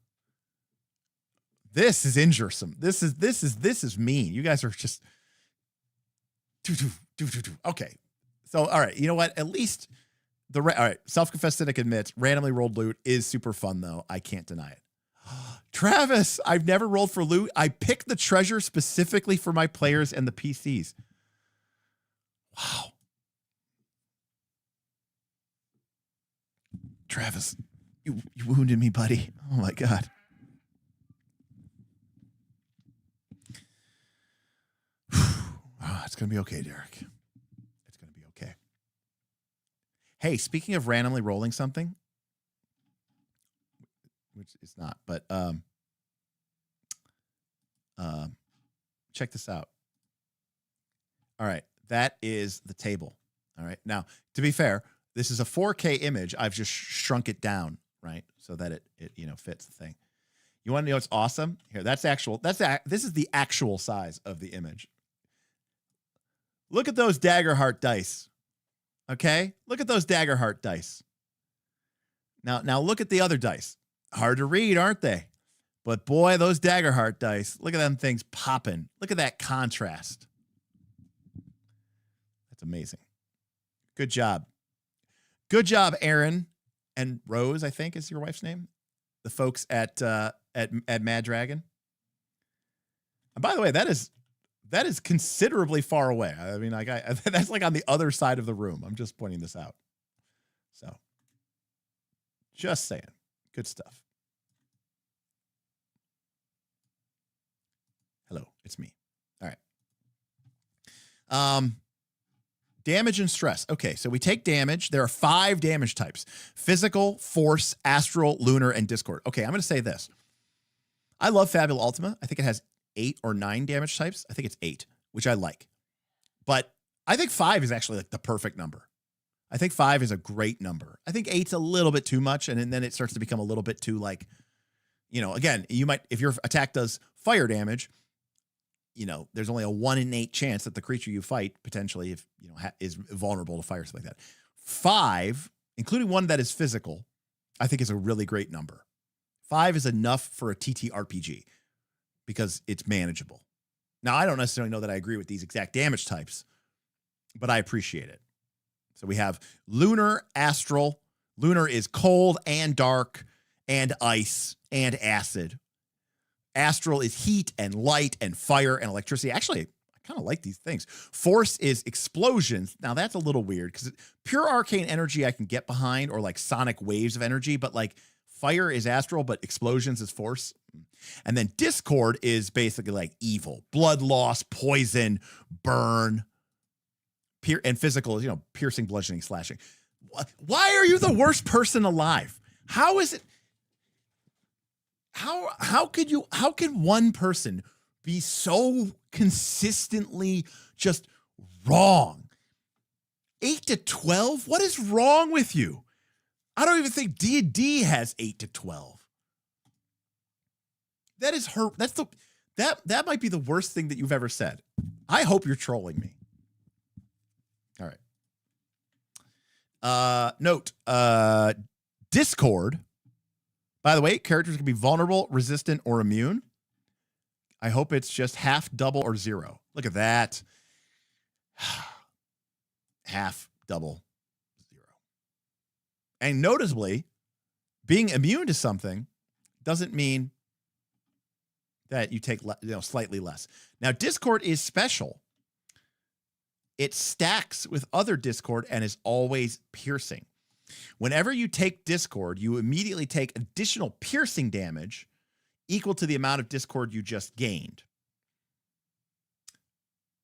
is injuresome. This is mean. You guys are just okay. So all right, you know what? At least all right. Self-confessed cynic admits randomly rolled loot is super fun though. I can't deny it. Travis, I've never rolled for loot. I picked the treasure specifically for my players and the PCs. Wow. Travis, you wounded me, buddy. Oh my God. It's going to be okay, Derek. It's going to be okay. Hey, speaking of randomly rolling something, which is not, but check this out. All right, that is the table. All right. Now, to be fair, this is a 4K image. I've just shrunk it down, right? So that it fits the thing. You want to know what's awesome? Here, this is the actual size of the image. Look at those Daggerheart dice. Okay? Look at those Daggerheart dice. Now look at the other dice. Hard to read, aren't they? But boy, those Daggerheart dice, look at them things popping. Look at that contrast. That's amazing. Good job. Good job, Aaron and Rose, I think is your wife's name. The folks at Mad Dragon. And by the way, that is considerably far away. I mean, that's like on the other side of the room. I'm just pointing this out. So, just saying. Good stuff. Hello, it's me. All right. Damage and stress. Okay, so we take damage. There are 5 damage types: physical, force, astral, lunar, and discord. Okay, I'm going to say this. I love Fabula Ultima. I think it has 8 or 9 damage types. I think it's 8, which I like. But I think 5 is actually like the perfect number. I think 5 is a great number. I think 8's a little bit too much, and then it starts to become a little bit too like, again, you might, if your attack does fire damage, there's only a 1 in 8 chance that the creature you fight potentially, if is vulnerable to fire, something like that. 5, including one that is physical, I think is a really great number. 5 is enough for a TTRPG because it's manageable. Now, I don't necessarily know that I agree with these exact damage types, but I appreciate it. So we have lunar, astral. Lunar is cold and dark and ice and acid. Astral is heat and light and fire and electricity. Actually, I kind of like these things. Force is explosions. Now, that's a little weird because pure arcane energy I can get behind, or like sonic waves of energy, but like fire is astral, but explosions is force. And then discord is basically like evil, blood loss, poison, burn, and physical is, piercing, bludgeoning, slashing. Why are you the worst person alive? How is it? How can one person be so consistently just wrong? 8 to 12? What is wrong with you? I don't even think D&D has 8 to 12. That is her. That might be the worst thing that you've ever said. I hope you're trolling me. All right. Note, Discord. By the way, characters can be vulnerable, resistant, or immune. I hope it's just half, double, or 0. Look at that. Half, double, 0. And noticeably, Being immune to something doesn't mean that you take slightly less. Now, Discord is special. It stacks with other Discord and is always piercing. Whenever you take Discord, you immediately take additional piercing damage equal to the amount of Discord you just gained.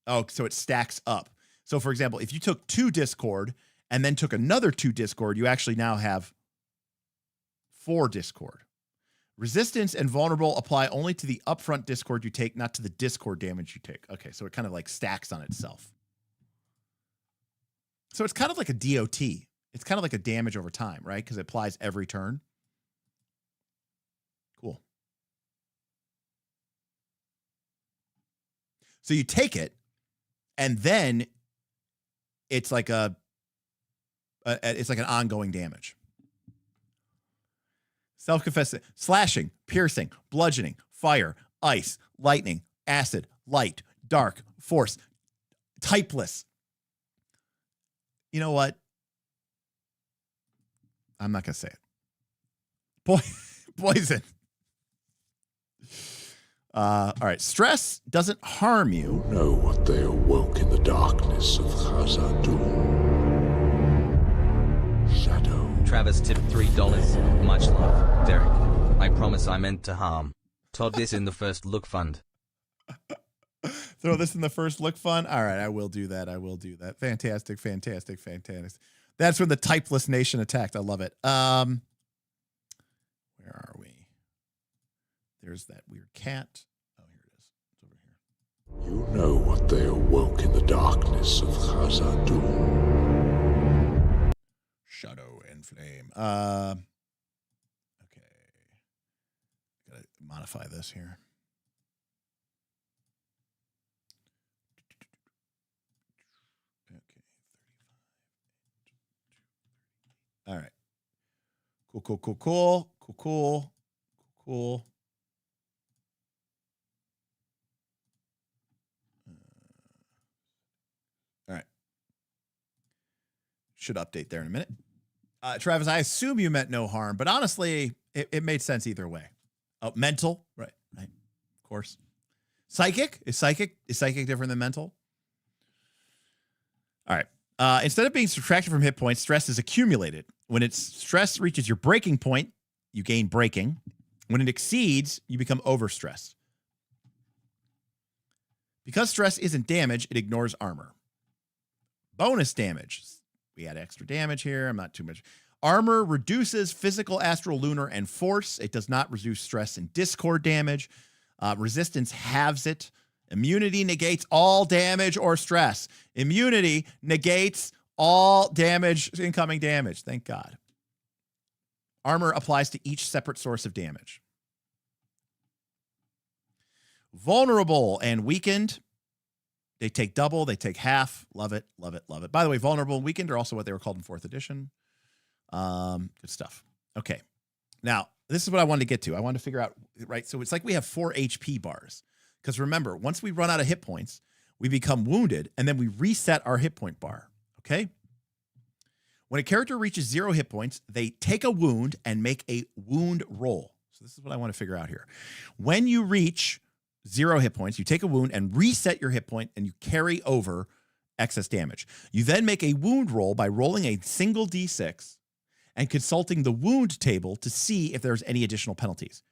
Oh, so it stacks up. So, for example, if you took 2 Discord and then took another 2 Discord, you actually now have 4 Discord. Resistance and vulnerable apply only to the upfront Discord you take, not to the Discord damage you take. Okay, so it kind of like stacks on itself. So it's kind of like a DOT. It's kind of like a damage over time, right? Because it applies every turn. Cool. So you take it, and then it's like it's like an ongoing damage. Self-confessed, slashing, piercing, bludgeoning, fire, ice, lightning, acid, light, dark, force, typeless. You know what? I'm not going to say it. Poison. All right. Stress doesn't harm you. Know what they awoke in the darkness of Khazad-dûm. Shadow. Travis tipped $3. Much love, Derek. I promise I meant to harm. Todd this in the first look fund. Throw this in the first look fund. All right, I will do that. I will do that. Fantastic, fantastic, fantastic. That's when the typeless nation attacked. I love it. Where are we? There's that weird cat. Oh, here it is. It's over here. You know what they awoke in the darkness of Khazad-dûm. Shadow and flame. Okay. Gotta modify this here. All right. Cool. All right. Should update there in a minute. Travis, I assume you meant no harm, but honestly, it made sense either way. Oh, mental. Right. Of course. Psychic? Is psychic different than mental? All right. Instead of being subtracted from hit points, stress is accumulated. When its stress reaches your breaking point, you gain breaking. When it exceeds, you become overstressed. Because stress isn't damage, it ignores armor. Bonus damage. We add extra damage here. I'm not too much. Armor reduces physical, astral, lunar, and force. It does not reduce stress and discord damage. Resistance halves it. Immunity negates all damage or stress. Immunity negates all damage, incoming damage. Thank God. Armor applies to each separate source of damage. Vulnerable and weakened. They take double. They take half. Love it. By the way, vulnerable and weakened are also what they were called in 4th edition. Good stuff. Okay. Now, this is what I wanted to get to. I wanted to figure out, right? So it's like we have 4 HP bars. Because remember, once we run out of hit points, we become wounded, and then we reset our hit point bar. Okay? When a character reaches 0 hit points, they take a wound and make a wound roll. So this is what I want to figure out here. When you reach 0 hit points, you take a wound and reset your hit point, and you carry over excess damage. You then make a wound roll by rolling a single D6 and consulting the wound table to see if there's any additional penalties.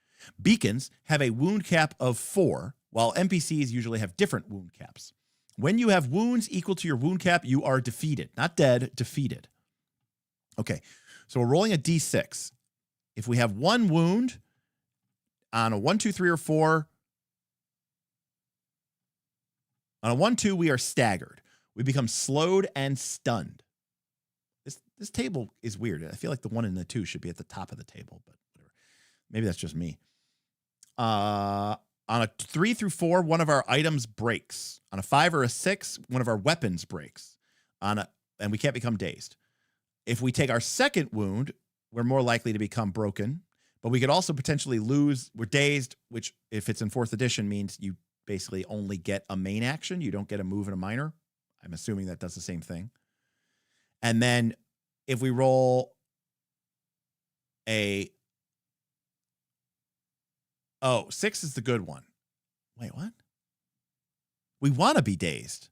Beacons have a wound cap of 4, while NPCs usually have different wound caps. When you have wounds equal to your wound cap, you are defeated. Not dead, defeated. Okay, so we're rolling a D6. If we have 1 wound on a 1, 2, 3, or 4, on a 1, 2, we are staggered. We become slowed and stunned. This table is weird. I feel like the 1 and the 2 should be at the top of the table, but whatever. Maybe that's just me. On a 3 through 4, one of our items breaks. On a 5 or a 6, one of our weapons breaks. And we can't become dazed. If we take our second wound, we're more likely to become broken. But we could also potentially lose. We're dazed, which if it's in 4th edition means you basically only get a main action. You don't get a move and a minor. I'm assuming that does the same thing. And then if we roll a Oh, 6 is the good one. Wait, what? We want to be dazed.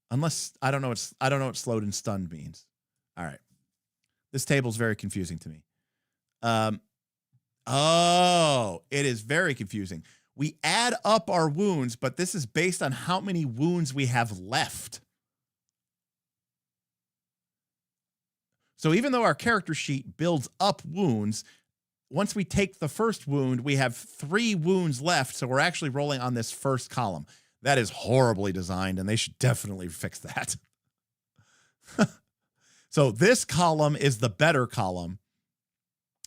Unless I don't know what slowed and stunned means. All right. This table's very confusing to me. Oh, it is very confusing. We add up our wounds, but this is based on how many wounds we have left. So even though our character sheet builds up wounds, once we take the first wound, we have 3 wounds left. So we're actually rolling on this first column. That is horribly designed, and they should definitely fix that. So this column is the better column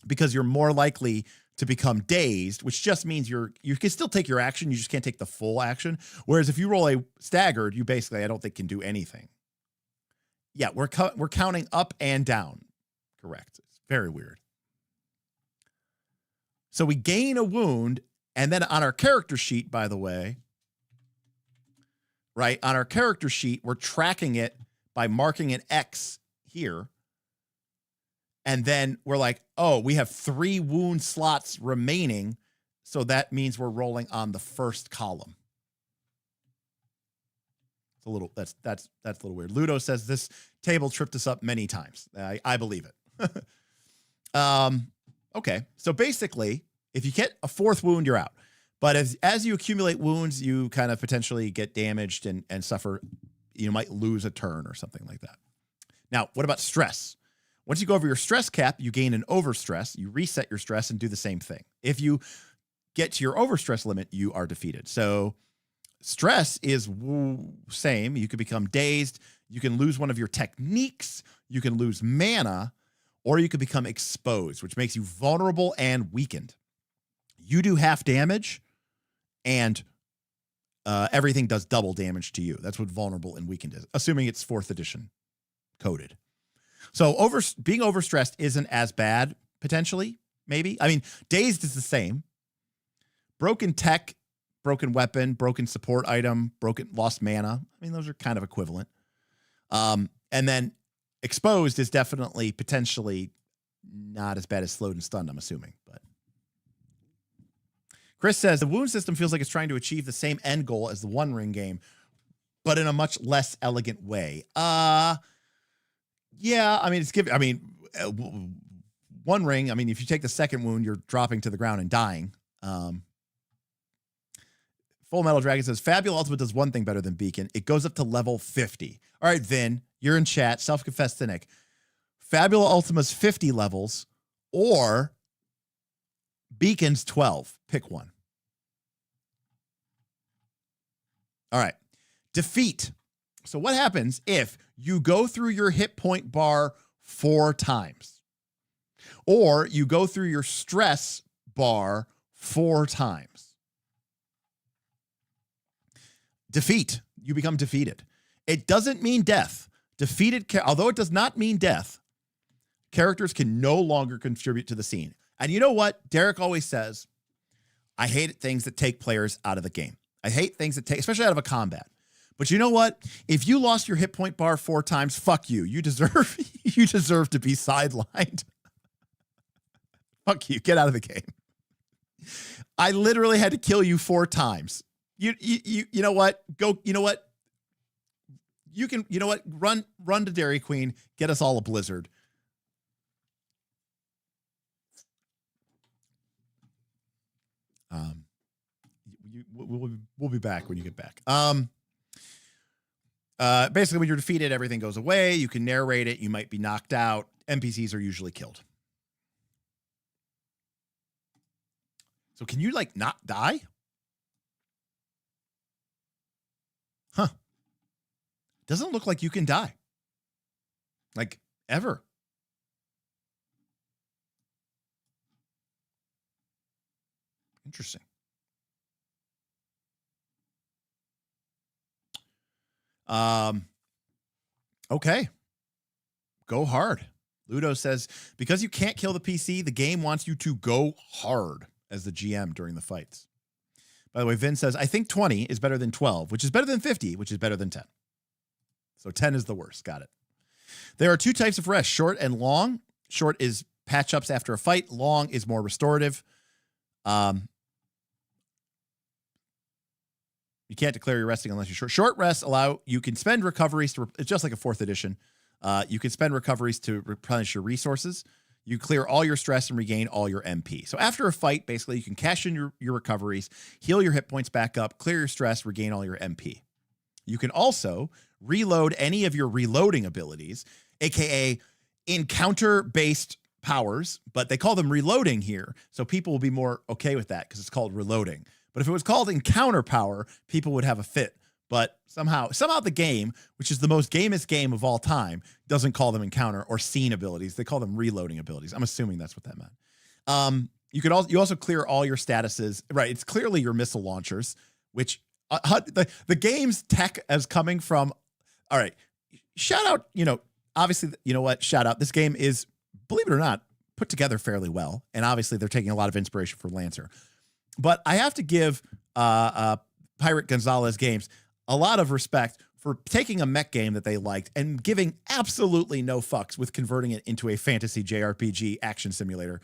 because you're more likely to become dazed, which just means you can still take your action. You just can't take the full action. Whereas if you roll a staggered, you basically, I don't think, can do anything. Yeah, we're counting up and down. Correct. It's very weird. So we gain a wound, and then on our character sheet, by the way, right, on our character sheet, we're tracking it by marking an X here. And then we're like, oh, we have 3 wound slots remaining. So that means we're rolling on the first column. It's a little, that's a little weird. Ludo says this table tripped us up many times. I believe it. Okay. So basically, if you get a 4th wound, you're out. But as you accumulate wounds, you kind of potentially get damaged and suffer. You might lose a turn or something like that. Now, what about stress? Once you go over your stress cap, you gain an overstress. You reset your stress and do the same thing. If you get to your overstress limit, you are defeated. So stress is same. You could become dazed. You can lose one of your techniques. You can lose mana, or you could become exposed, which makes you vulnerable and weakened. You do half damage, and everything does double damage to you. That's what vulnerable and weakened is, assuming it's 4th edition coded. So being overstressed isn't as bad, potentially, maybe. I mean, dazed is the same. Broken tech, broken weapon, broken support item, lost mana. I mean, those are kind of equivalent. And then exposed is definitely potentially not as bad as slowed and stunned, I'm assuming. But Chris says the wound system feels like it's trying to achieve the same end goal as the One Ring game, but in a much less elegant way. Yeah, I mean, One Ring, I mean, if you take the second wound, you're dropping to the ground and dying. Full Metal Dragon says, Fabula Ultimate does one thing better than Beacon. It goes up to level 50. All right, Vin, you're in chat, self-confessed cynic. Fabula Ultima's 50 levels, or Beacon's 12. Pick one. All right. Defeat. So what happens if you go through your hit point bar 4 times? Or you go through your stress bar 4 times? Defeat. You become defeated. It doesn't mean death. Although it does not mean death, characters can no longer contribute to the scene. And you know what? Derek always says, I hate things that take players out of the game. I hate things that take, especially out of a combat. But you know what? If you lost your hit point bar 4 times, fuck you. You deserve to be sidelined. Fuck you. Get out of the game. I literally had to kill you 4 times. You know what? Go, you know what? You know what? Run to Dairy Queen, get us all a blizzard. We'll be back when you get back. Basically, when you're defeated, everything goes away. You can narrate it. You might be knocked out. NPCs are usually killed. So can you like not die? Huh. Doesn't look like you can die. Like ever. Interesting. Okay. Go hard. Ludo says, because you can't kill the PC, the game wants you to go hard as the GM during the fights. By the way, Vin says, I think 20 is better than 12, which is better than 50, which is better than 10. So 10 is the worst. Got it. There are 2 types of rest, short and long. Short is patch ups after a fight. Long is more restorative. You can't declare you're resting unless you're short. Short rests you can spend recoveries it's just like a 4th edition. You can spend recoveries to replenish your resources. You clear all your stress and regain all your MP. So after a fight, basically, you can cash in your recoveries, heal your hit points back up, clear your stress, regain all your MP. You can also reload any of your reloading abilities, aka encounter-based powers, but they call them reloading here, so people will be more okay with that because it's called reloading. But if it was called encounter power, people would have a fit. But somehow the game, which is the most gamest game of all time, doesn't call them encounter or scene abilities. They call them reloading abilities. I'm assuming that's what that meant. You also clear all your statuses. Right, it's clearly your missile launchers, which the game's tech is coming from. All right, shout out. Obviously, you know what? Shout out. This game is, believe it or not, put together fairly well, and obviously they're taking a lot of inspiration from Lancer. But I have to give Pirate Gonzalez Games a lot of respect for taking a mech game that they liked and giving absolutely no fucks with converting it into a fantasy JRPG action simulator.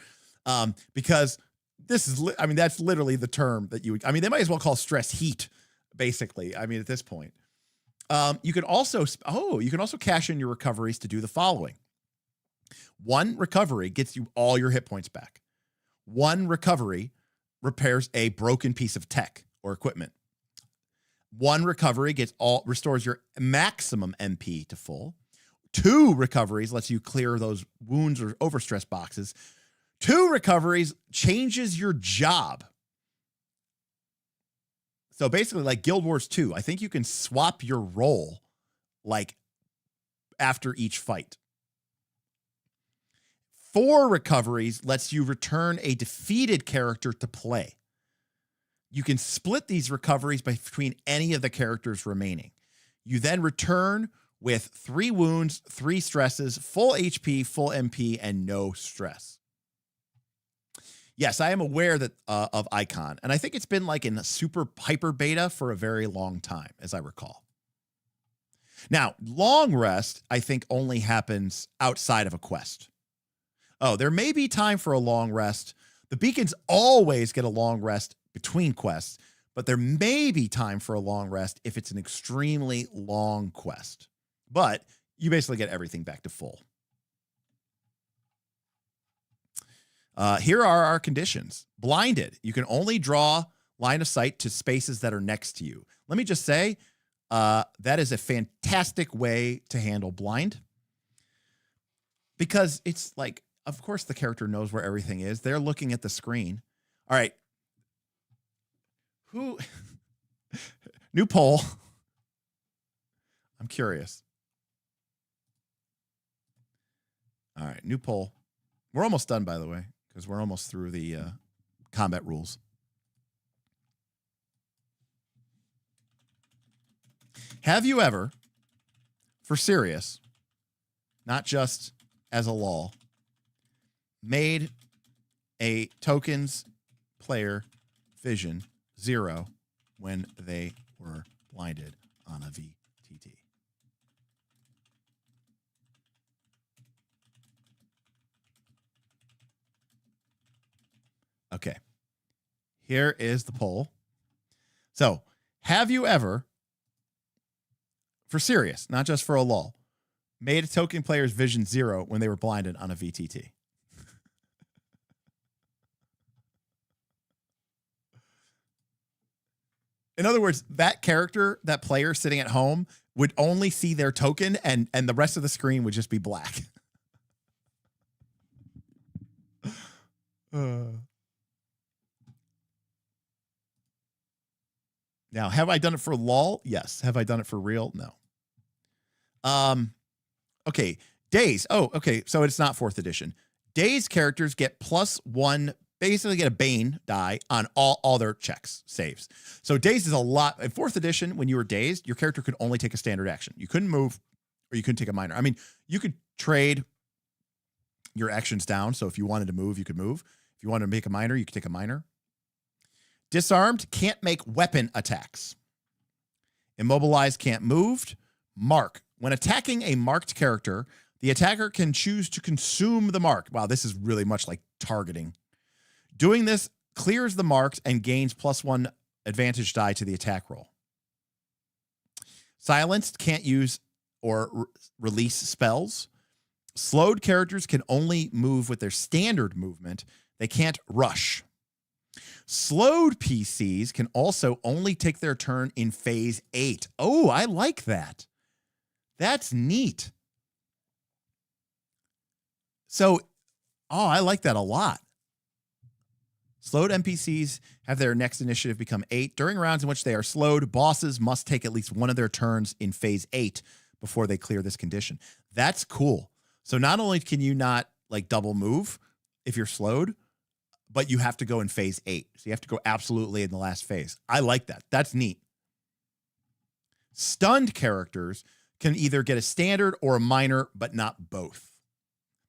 Because this is, that's literally the term that they might as well call stress heat, basically. At this point. You can also cash in your recoveries to do the following. 1 recovery gets you all your hit points back. 1 recovery repairs a broken piece of tech or equipment. 1 recovery restores your maximum MP to full. 2 recoveries lets you clear those wounds or overstress boxes. 2 recoveries changes your job. So basically, like Guild Wars 2, I think you can swap your role like after each fight. 4 recoveries lets you return a defeated character to play. You can split these recoveries between any of the characters remaining. You then return with 3 wounds, 3 stresses, full HP, full MP, and no stress. Yes, I am aware that of Icon, and I think it's been like in a super hyper beta for a very long time, as I recall. Now, long rest, I think, only happens outside of a quest. Oh, there may be time for a long rest. The beacons always get a long rest between quests, but there may be time for a long rest if it's an extremely long quest. But you basically get everything back to full. Here are our conditions. Blinded. You can only draw line of sight to spaces that are next to you. Let me just say, that is a fantastic way to handle blind. Because it's like, of course the character knows where everything is. They're looking at the screen. All right. New poll. I'm curious. All right, new poll. We're almost done, by the way, because we're almost through the combat rules. Have you ever, for serious, not just as a lol, made a tokens player vision 0 when they were blinded on a VTT? Okay. Here is the poll. So, have you ever, for serious, not just for a lull, made a token player's vision 0 when they were blinded on a VTT? In other words, that character, that player sitting at home would only see their token and the rest of the screen would just be black. Now, have I done it for lol? Yes. Have I done it for real? No. Okay. Days. Oh, okay. So it's not 4th edition. Days characters get +1, basically get a Bane die on all their checks, saves. So Days is a lot. In 4th edition, when you were dazed, your character could only take a standard action. You couldn't move or you couldn't take a minor. I mean, you could trade your actions down. So if you wanted to move, you could move. If you wanted to make a minor, you could take a minor. Disarmed, can't make weapon attacks. Immobilized, can't move. Mark. When attacking a marked character, the attacker can choose to consume the mark. Wow, this is really much like targeting. Doing this clears the marks and gains +1 advantage die to the attack roll. Silenced can't use or release spells. Slowed characters can only move with their standard movement. They can't rush. Slowed PCs can also only take their turn in phase 8. Oh, I like that. That's neat. So, I like that a lot. Slowed NPCs have their next initiative become 8. During rounds in which they are slowed, bosses must take at least one of their turns in phase 8 before they clear this condition. That's cool. So not only can you not like double move if you're slowed, but you have to go in phase 8. So you have to go absolutely in the last phase. I like that. That's neat. Stunned characters can either get a standard or a minor, but not both.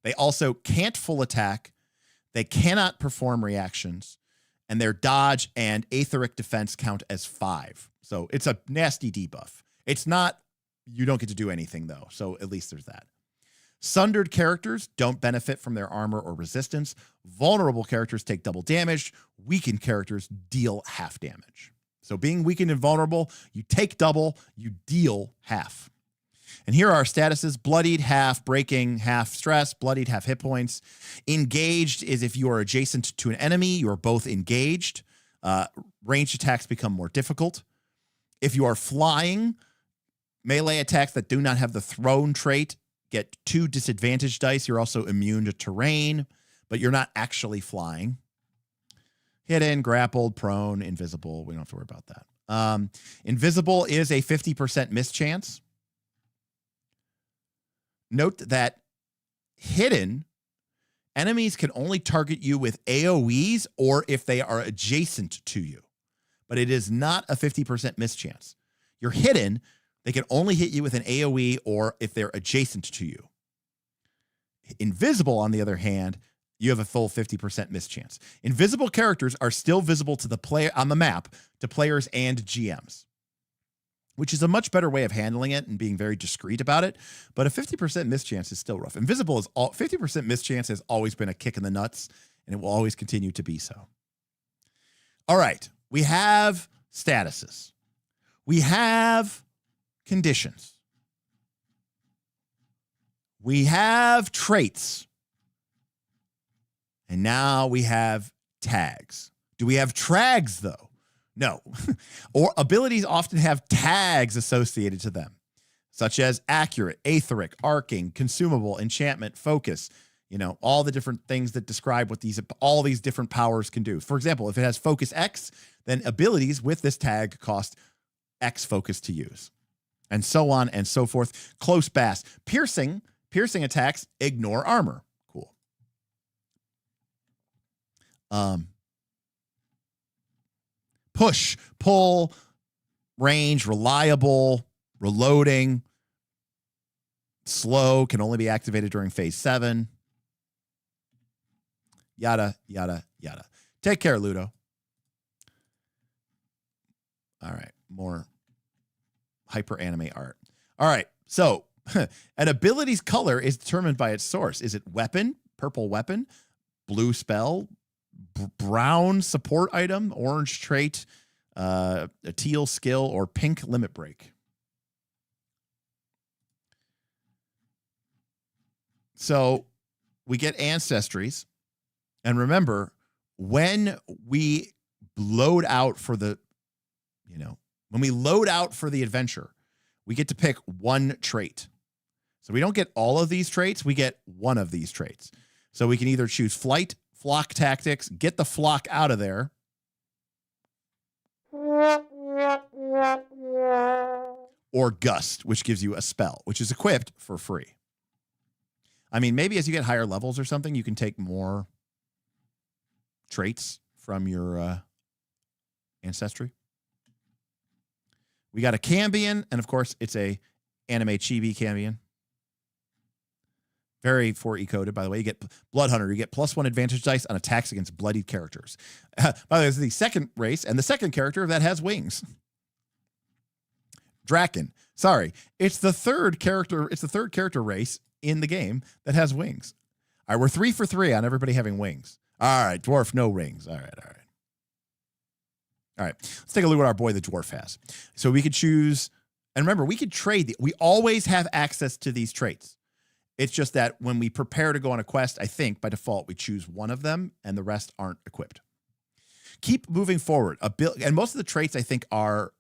They also can't full attack. They cannot perform reactions, and their dodge and etheric defense count as 5. So it's a nasty debuff. It's not, you don't get to do anything though. So at least there's that. Sundered characters don't benefit from their armor or resistance. Vulnerable characters take double damage. Weakened characters deal half damage. So being weakened and vulnerable, you take double, you deal half. And here are our statuses: bloodied, half, breaking, half stress, bloodied, half hit points. Engaged is if you are adjacent to an enemy, you are both engaged. Ranged attacks become more difficult. If you are flying, melee attacks that do not have the thrown trait get 2 disadvantage dice. You're also immune to terrain, but you're not actually flying. Hidden, grappled, prone, invisible. We don't have to worry about that. Invisible is a 50% miss chance. Note that hidden enemies can only target you with AoEs or if they are adjacent to you, but it is not a 50% miss chance. You're hidden. They can only hit you with an AoE or if they're adjacent to you. Invisible, on the other hand, you have a full 50% miss chance. Invisible characters are still visible to the player on the map to players and GMs, which is a much better way of handling it and being very discreet about it. But a 50% miss chance is still rough. Invisible is 50% miss chance has always been a kick in the nuts, and it will always continue to be so. All right, we have statuses. We have conditions. We have traits. And now we have tags. Do we have trags, though? No. Or abilities often have tags associated to them, such as accurate, etheric, arcing, consumable, enchantment, focus. You know, all the different things that describe what all these different powers can do. For example, if it has focus X, then abilities with this tag cost X focus to use, and so on and so forth. Close bass, piercing attacks ignore armor. Cool. Push, pull, range, reliable, reloading, slow, can only be activated during phase 7. Yada, yada, yada. Take care, Ludo. All right, more hyper anime art. All right, so an ability's color is determined by its source. Is it weapon, purple weapon, blue spell, brown support item, orange trait, a teal skill, or pink limit break? So we get ancestries. And remember, when we load out for the, when we load out for the adventure, we get to pick one trait. So we don't get all of these traits. We get one of these traits. So we can either choose flight, flock tactics, get the flock out of there, or gust, which gives you a spell, which is equipped for free. I mean, maybe as you get higher levels or something, you can take more traits from your ancestry. We got a Cambion, and of course, it's a anime chibi Cambion. Very 4E coded, by the way. You get Blood Hunter. You get +1 advantage dice on attacks against bloodied characters. By the way, this is the second race, and the second character that has wings. Draken. Sorry, it's the third character. It's the third character race in the game that has wings. All right, we're 3 for 3 on everybody having wings. All right, dwarf, no rings. All right. All right, let's take a look at what our boy the dwarf has. So we could choose, and remember, we could trade. We always have access to these traits. It's just that when we prepare to go on a quest, I think by default we choose one of them and the rest aren't equipped. Keep moving forward. And most of the traits I think are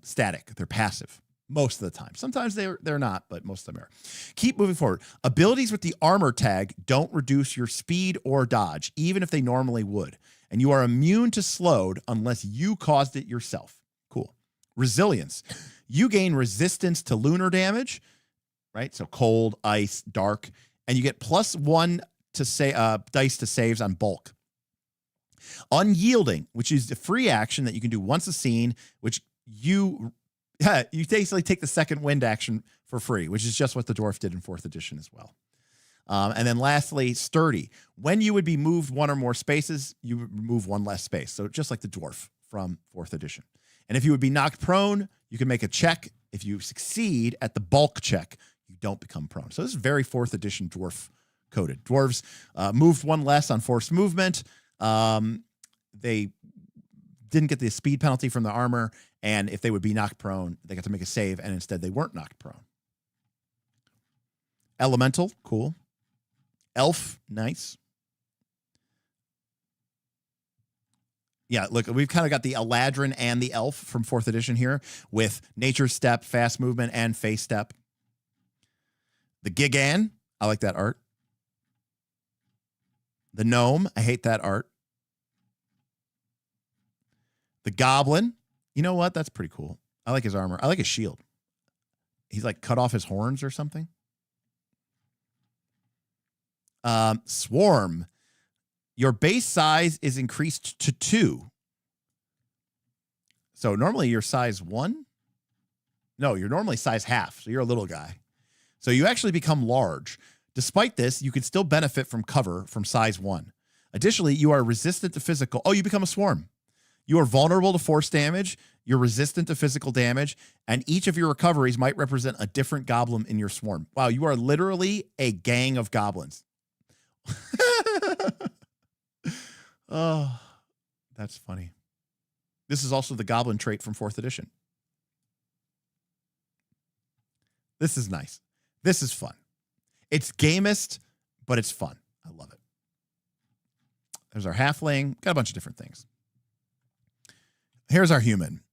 static. They're passive most of the time. Sometimes they're not, but most of them are. Keep moving forward. Abilities with the armor tag don't reduce your speed or dodge, even if they normally would. And you are immune to slowed unless you caused it yourself. Cool. Resilience. You gain resistance to lunar damage, right? So cold, ice, dark, and you get +1 to say dice to saves on bulk. Unyielding, which is the free action that you can do once a scene, which you basically take the second wind action for free, which is just what the dwarf did in 4th edition as well. And then lastly, sturdy. When you would be moved 1 or more spaces, you would move 1 less space. So just like the dwarf from 4th edition. And if you would be knocked prone, you can make a check. If you succeed at the bulk check, you don't become prone. So this is very 4th edition dwarf coded. Dwarves moved 1 less on forced movement. They didn't get the speed penalty from the armor. And if they would be knocked prone, they got to make a save. And instead they weren't knocked prone. Elemental, cool. Elf, nice. Yeah, look, we've kind of got the Eladrin and the Elf from 4th edition here with Nature Step, Fast Movement, and Face Step. The Gigan, I like that art. The Gnome, I hate that art. The Goblin, you know what? That's pretty cool. I like his armor. I like his shield. He's like cut off his horns or something. Swarm. Your base size is increased to 2. So normally you're size 1. No, you're normally size half. So you're a little guy. So you actually become large. Despite this, you can still benefit from cover from size 1. Additionally, you are resistant to physical. Oh, you become a swarm. You are vulnerable to force damage. You're resistant to physical damage. And each of your recoveries might represent a different goblin in your swarm. Wow, you are literally a gang of goblins. Oh, that's funny. This is also the goblin trait from 4th edition. This is nice. This is fun. It's gamist, but it's fun. I love it. There's our halfling. Got a bunch of different things. Here's our human.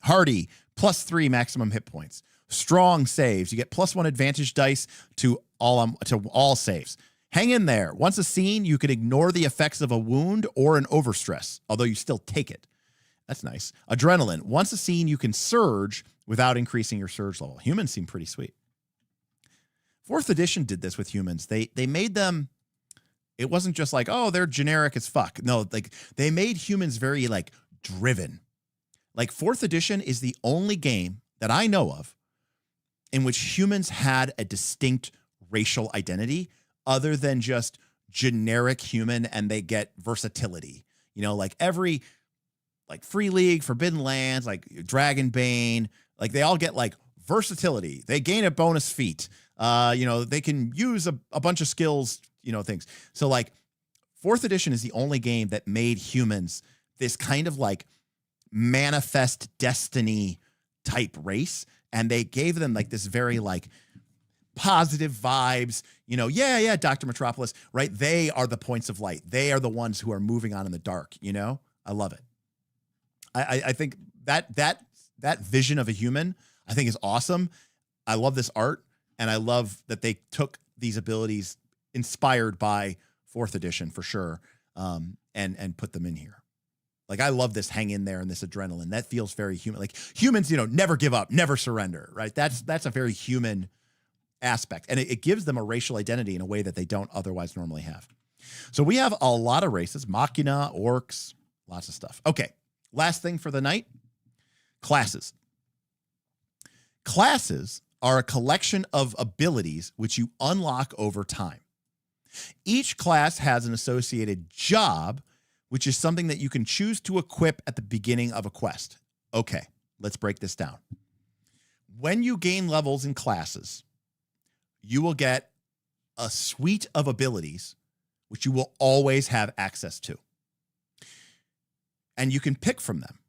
Hardy, +3 maximum hit points. Strong saves. You get +1 advantage dice to all saves. Hang in there. Once a scene, you can ignore the effects of a wound or an overstress, although you still take it. That's nice. Adrenaline. Once a scene, you can surge without increasing your surge level. Humans seem pretty sweet. 4th edition did this with humans. They made them, it wasn't just like, oh, they're generic as fuck. No, like they made humans very like driven. Like 4th edition is the only game that I know of in which humans had a distinct racial identity other than just generic human and they get versatility. You know, like every, like Free League, Forbidden Lands, like Dragonbane, like they all get like versatility. They gain a bonus feat. You know, they can use a bunch of skills, you know, things. So like 4th edition is the only game that made humans this kind of like manifest destiny type race. And they gave them like this very like positive vibes, you know, yeah, Dr. Metropolis, right? They are the points of light. They are the ones who are moving on in the dark, you know? I love it. I think that vision of a human, I think is awesome. I love this art, and I love that they took these abilities inspired by 4th edition for sure, and put them in here. Like, I love this hang in there and this adrenaline. That feels very human. Like humans, you know, never give up, never surrender, right? That's a very human aspect. And it gives them a racial identity in a way that they don't otherwise normally have. So we have a lot of races, Machina, orcs, lots of stuff. Okay. Last thing for the night, classes. Classes are a collection of abilities which you unlock over time. Each class has an associated job, which is something that you can choose to equip at the beginning of a quest. Okay, let's break this down. When you gain levels in classes, you will get a suite of abilities which you will always have access to. And you can pick from them.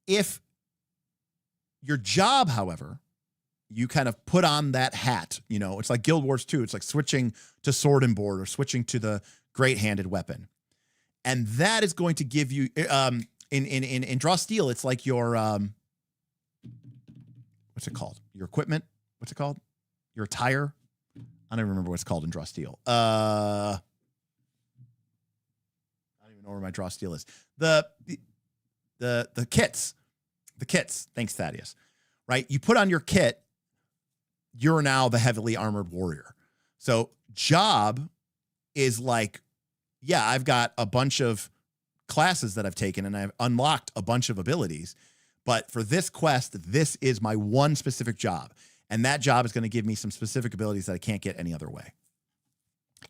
If your job, however, you kind of put on that hat, you know, it's like Guild Wars 2. It's like switching to sword and board or switching to the great-handed weapon. And that is going to give you, in Draw Steel, it's like your, what's it called? Your equipment? What's it called? Your attire? I don't even remember what it's called in Draw Steel. I don't even know where my Draw Steel is. The kits. The kits. Thanks, Thaddeus. Right? You put on your kit, you're now the heavily armored warrior. So job is like, yeah, I've got a bunch of classes that I've taken and I've unlocked a bunch of abilities. But for this quest, this is my one specific job. And that job is going to give me some specific abilities that I can't get any other way.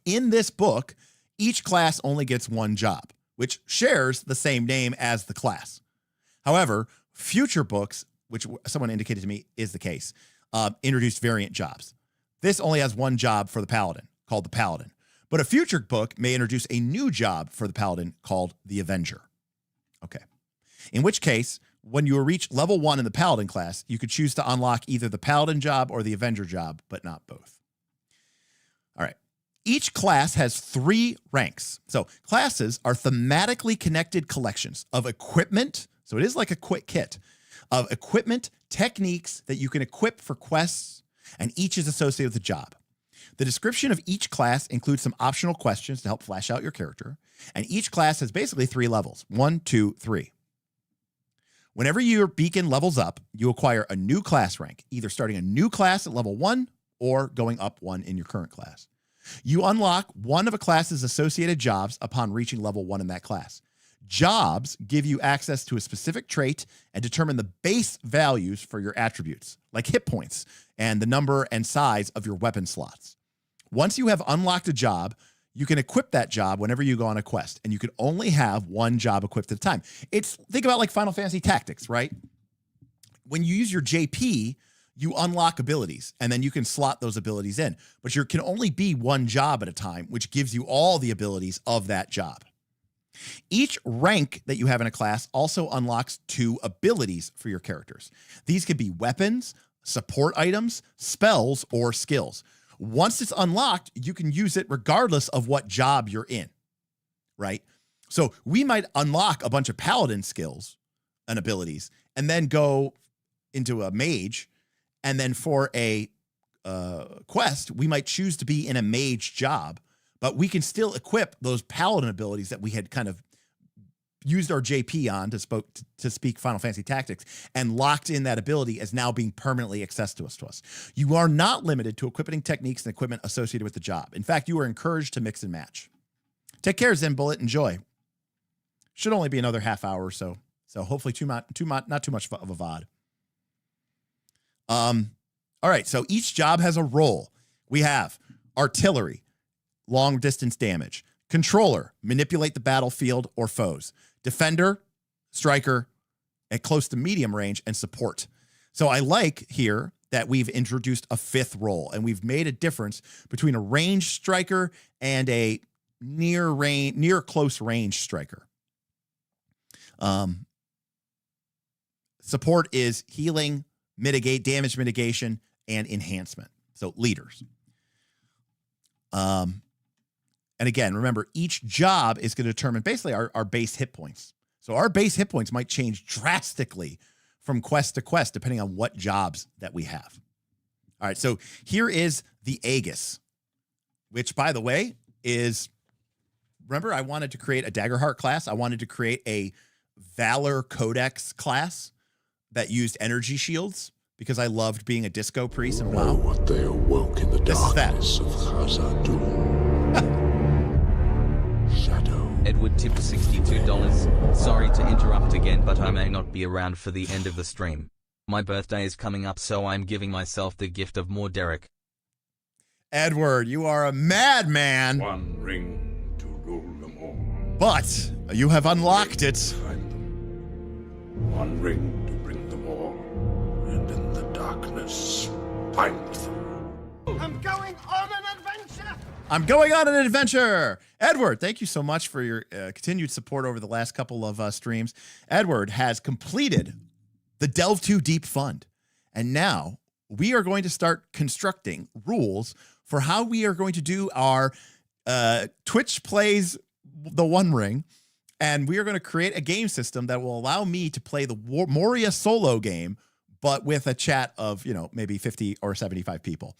In this book, each class only gets one job, which shares the same name as the class. However, future books, which someone indicated to me is the case, introduced variant jobs. This only has one job for the Paladin, called the Paladin. But a future book may introduce a new job for the Paladin called the Avenger. Okay. In which case, when you reach level 1 in the Paladin class, you could choose to unlock either the Paladin job or the Avenger job, but not both. All right. Each class has 3 ranks. So classes are thematically connected collections of equipment. So it is like a quick kit of equipment, techniques that you can equip for quests, and each is associated with a job. The description of each class includes some optional questions to help flesh out your character, and each class has basically 3 levels, 1, 2, 3. Whenever your beacon levels up, you acquire a new class rank, either starting a new class at level 1 or going up 1 in your current class. You unlock one of a class's associated jobs upon reaching level 1 in that class. Jobs give you access to a specific trait and determine the base values for your attributes, like hit points and the number and size of your weapon slots. Once you have unlocked a job, you can equip that job whenever you go on a quest, and you can only have one job equipped at a time. Think about like Final Fantasy Tactics, right? When you use your JP, you unlock abilities, and then you can slot those abilities in. But there can only be one job at a time, which gives you all the abilities of that job. Each rank that you have in a class also unlocks 2 abilities for your characters. These could be weapons, support items, spells, or skills. Once it's unlocked, you can use it regardless of what job you're in, right? So we might unlock a bunch of paladin skills and abilities and then go into a mage, and then for a quest, we might choose to be in a mage job, but we can still equip those paladin abilities that we had kind of used our JP on to speak Final Fantasy Tactics, and locked in that ability as now being permanently accessible to us. You are not limited to equipping techniques and equipment associated with the job. In fact, you are encouraged to mix and match. Take care, Zen Bullet. Enjoy. Should only be another half hour or so. So hopefully not too much of a VOD. All right, so each job has a role. We have artillery, long distance damage. Controller, manipulate the battlefield or foes. Defender, striker, at close to medium range, and support. So I like here that we've introduced a 5th role, and we've made a difference between a ranged striker and a near close range striker. Support is healing, damage mitigation, and enhancement. So leaders. And again, remember, each job is going to determine basically our base hit points. So our base hit points might change drastically from quest to quest, depending on what jobs that we have. All right, so here is the Aegis, which, by the way, is, remember, I wanted to create a Daggerheart class. I wanted to create a Valor Codex class that used energy shields because I loved being a disco priest and WoW. What they awoke in the darkness of Khazad-dûm. Edward tipped $62. Sorry to interrupt again, but I may not be around for the end of the stream. My birthday is coming up, so I'm giving myself the gift of more Derek. Edward, you are a madman. One ring to rule them all. But you have unlocked it. Find them. One ring to bring them all. And in the darkness, find them. I'm going on an adventure! I'm going on an adventure. Edward, thank you so much for your continued support over the last couple of streams. Edward has completed the Delve Too Deep Fund. And now we are going to start constructing rules for how we are going to do our Twitch Plays the One Ring. And we are going to create a game system that will allow me to play the Moria solo game, but with a chat of, maybe 50 or 75 people.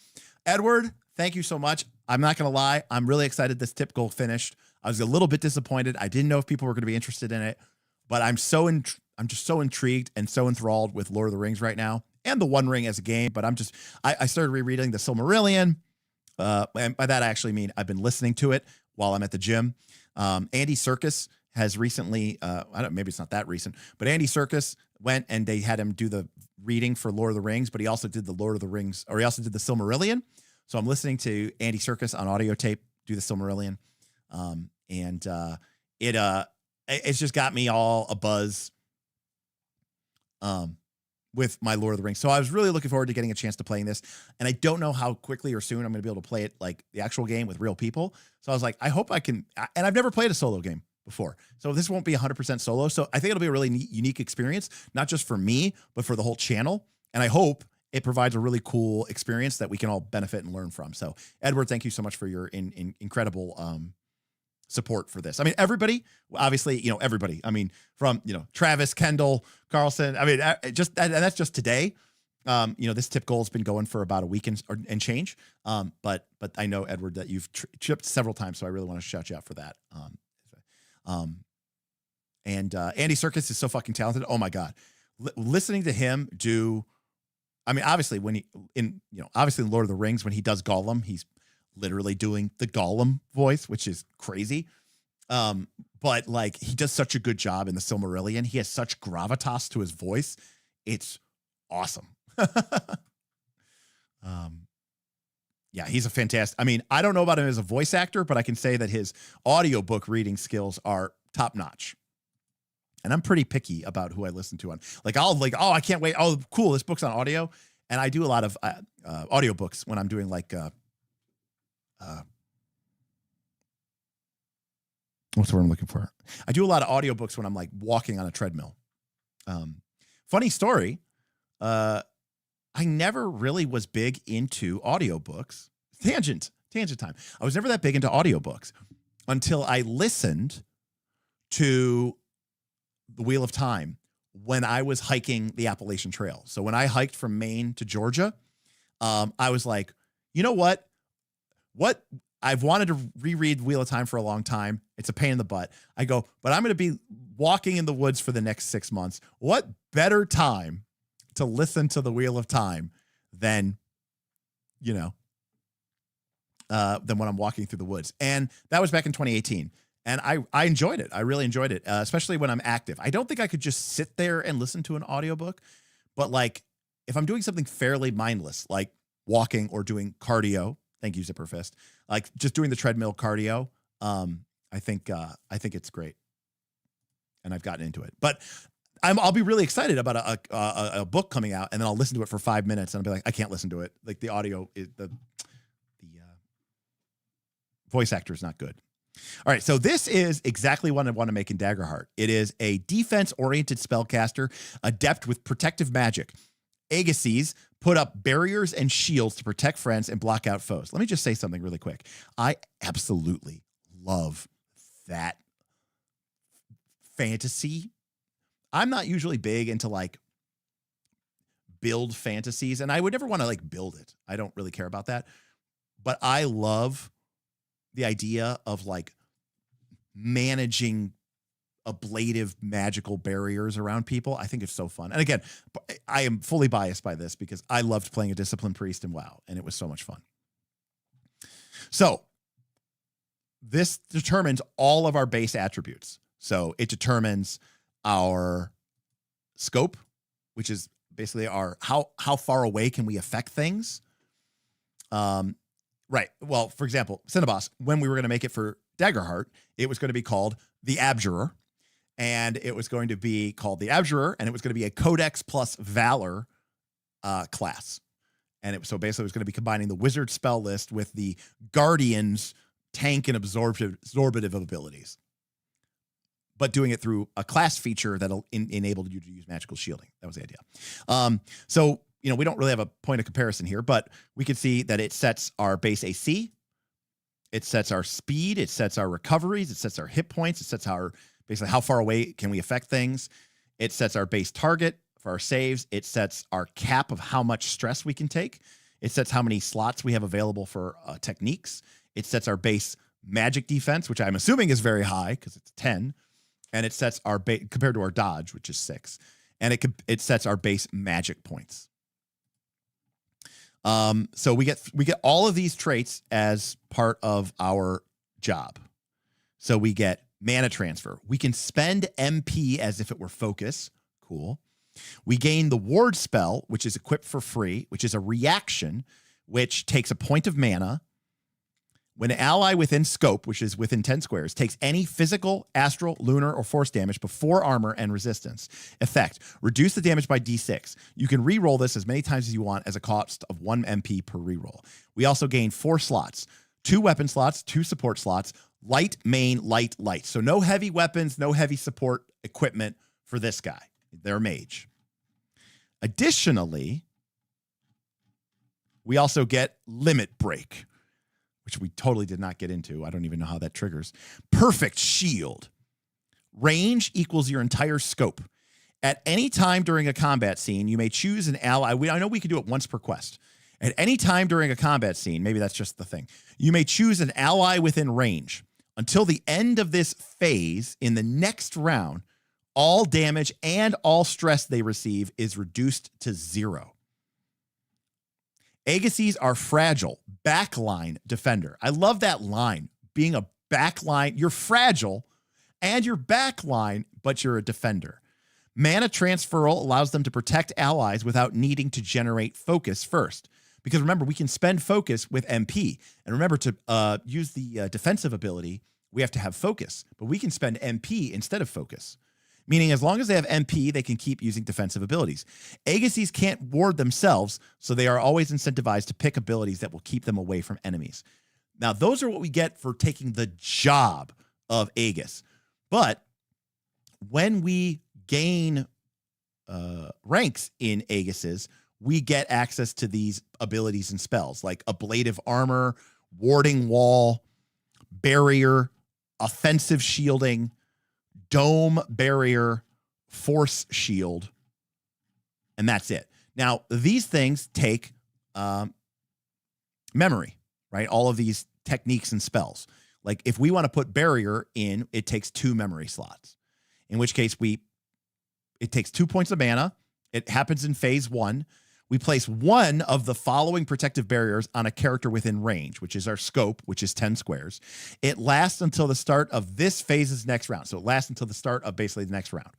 Edward, thank you so much. I'm not going to lie. I'm really excited this tip goal finished. I was a little bit disappointed. I didn't know if people were going to be interested in it, but I'm just so intrigued and so enthralled with Lord of the Rings right now and the One Ring as a game. But I started rereading the Silmarillion. And by that, I actually mean I've been listening to it while I'm at the gym. Andy Serkis has recently, maybe it's not that recent, but Andy Serkis went and they had him do the reading for Lord of the Rings, but he also did the Lord of the Rings, or he also did the Silmarillion. So I'm listening to Andy Serkis on audio tape do the Silmarillion. It's just got me all abuzz with my Lord of the Rings. So I was really looking forward to getting a chance to playing this. And I don't know how quickly or soon I'm going to be able to play it like the actual game with real people. So I was like, I hope I can, and I've never played a solo game before. So this won't be 100% solo. So I think it'll be a really neat, unique experience, not just for me, but for the whole channel. And I hope it provides a really cool experience that we can all benefit and learn from. So Edward, thank you so much for your incredible support for this. I mean, everybody, obviously, everybody, I mean, from, Travis, Kendall, Carlson, I mean, that's just today. This tip goal has been going for about a week and change. But I know, Edward, that you've chipped several times. So I really want to shout you out for that. And Andy Serkis is so fucking talented. Oh my God. Listening to him do, I mean, obviously in Lord of the Rings, when he does Gollum, he's literally doing the Gollum voice, which is crazy. But like, he does such a good job in the Silmarillion. He has such gravitas to his voice. It's awesome. Yeah, he's a fantastic. I mean, I don't know about him as a voice actor, but I can say that his audiobook reading skills are top notch. And I'm pretty picky about who I listen to on. Like, I can't wait. Oh, cool, this book's on audio. And I do a lot of audiobooks when I'm doing like what's the word I'm looking for? I do a lot of audiobooks when I'm like walking on a treadmill. Funny story. I never really was big into audiobooks. Tangent time. I was never that big into audiobooks until I listened to The Wheel of Time when I was hiking the Appalachian Trail. So when I hiked from Maine to Georgia, I was like, you know what? I've wanted to reread Wheel of Time for a long time. It's a pain in the butt. I go, but I'm going to be walking in the woods for the next 6 months. What better time to listen to the Wheel of Time than when I'm walking through the woods. And that was back in 2018. And I enjoyed it. I really enjoyed it, especially when I'm active. I don't think I could just sit there and listen to an audiobook, but like if I'm doing something fairly mindless, like walking or doing cardio, thank you, Zipperfist, like just doing the treadmill cardio, I think it's great. And I've gotten into it. But I'll be really excited about a book coming out, and then I'll listen to it for 5 minutes, and I'll be like, I can't listen to it. Like the audio, the voice actor is not good. All right, so this is exactly what I want to make in Daggerheart. It is a defense-oriented spellcaster, adept with protective magic. Agassiz put up barriers and shields to protect friends and block out foes. Let me just say something really quick. I absolutely love that fantasy. I'm not usually big into like build fantasies, and I would never want to like build it. I don't really care about that. But I love the idea of like managing ablative magical barriers around people. I think it's so fun. And again, I am fully biased by this because I loved playing a disciplined priest in WoW, and it was so much fun. So this determines all of our base attributes. So it determines our scope, which is basically our how far away can we affect things. Right. Well, for example, Cinnabos, when we were going to make it for Daggerheart, it was going to be called the Abjurer, and it was going to be called the Abjurer, and it was going to be a Codex plus Valor class. And so basically it was going to be combining the wizard spell list with the Guardian's tank and absorptive abilities. but doing it through a class feature that'll enable you to use magical shielding. That was the idea. So, you know, we don't really have a point of comparison here, but we can see that it sets our base AC, it sets our speed, it sets our recoveries, it sets our hit points, it sets our basically how far away can we affect things. It sets our base target for our saves. It sets our cap of how much stress we can take. It sets how many slots we have available for techniques. It sets our base magic defense, which I'm assuming is very high because it's 10. And it sets our compared to our dodge, which is 6. And it sets our base magic points. So we get all of these traits as part of our job. So we get mana transfer. We can spend MP as if it were focus. Cool. We gain the ward spell, which is equipped for free, which is a reaction, which takes a point of mana. When an ally within scope, which is within 10 squares, takes any physical, astral, lunar, or force damage before armor and resistance. Effect, reduce the damage by D6. You can re-roll this as many times as you want as a cost of 1 MP per re-roll. We also gain 4 slots, 2 weapon slots, 2 support slots, light, main, light, light. So no heavy weapons, no heavy support equipment for this guy. They're mage. Additionally, we also get limit break, which we totally did not get into. I don't even know how that triggers. Perfect shield. Range equals your entire scope. At any time during a combat scene, you may choose an ally. I know we can do it once per quest. At any time during a combat scene, maybe that's just the thing, you may choose an ally within range. Until the end of this phase, in the next round, all damage and all stress they receive is reduced to 0. Aegis are fragile, backline defender. I love that line. Being a backline, you're fragile and you're backline, but you're a defender. Mana transferal allows them to protect allies without needing to generate focus first. Because remember, we can spend focus with MP. And remember, to use the defensive ability, we have to have focus. But we can spend MP instead of focus. Meaning as long as they have MP, they can keep using defensive abilities. Aegis can't ward themselves, so they are always incentivized to pick abilities that will keep them away from enemies. Now, those are what we get for taking the job of Aegis. But when we gain ranks in Aegises, we get access to these abilities and spells like ablative armor, warding wall, barrier, offensive shielding, dome barrier, force shield, and that's it. Now, these things take memory, right? All of these techniques and spells. Like if we want to put barrier in, it takes 2 memory slots, in which case it takes 2 points of mana. It happens in phase 1. We place one of the following protective barriers on a character within range, which is our scope, which is 10 squares. It lasts until the start of this phase's next round. So it lasts until the start of basically the next round.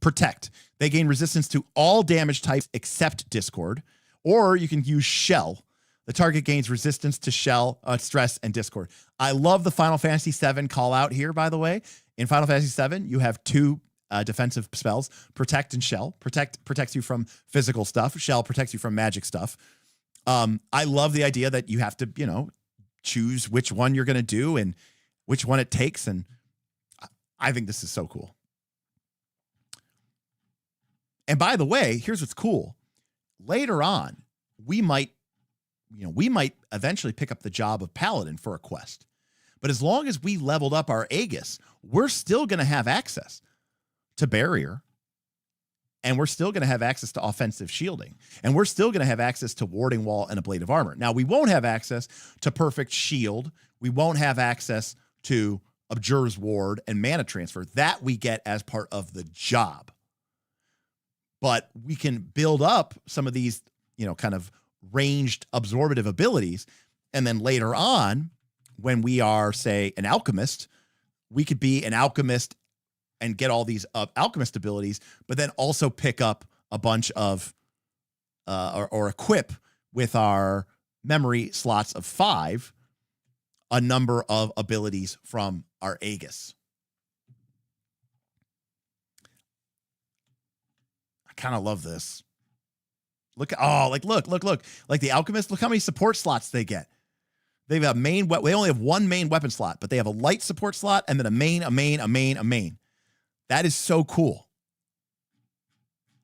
Protect. They gain resistance to all damage types except Discord, or you can use Shell. The target gains resistance to Shell, Stress, and Discord. I love the Final Fantasy VII call out here, by the way. In Final Fantasy VII, you have 2 defensive spells, Protect and Shell. Protect protects you from physical stuff. Shell protects you from magic stuff. I love the idea that you have to, choose which one you're going to do and which one it takes. And I think this is so cool. And by the way, here's what's cool. Later on, we might eventually pick up the job of Paladin for a quest. But as long as we leveled up our Aegis, we're still going to have access to barrier, and we're still going to have access to offensive shielding, and we're still going to have access to warding wall and ablative armor. Now, we won't have access to perfect shield. We won't have access to Abjur's ward and mana transfer. That we get as part of the job. But we can build up some of these, kind of ranged absorptive abilities, and then later on, when we are, say, an alchemist, we could be an alchemist and get all these alchemist abilities, but then also pick up a bunch of, or equip with our memory slots of 5, a number of abilities from our Aegis. I kind of love this. Look, like the alchemist, look how many support slots they get. They have they only have 1 main weapon slot, but they have a light support slot and then a main. That is so cool.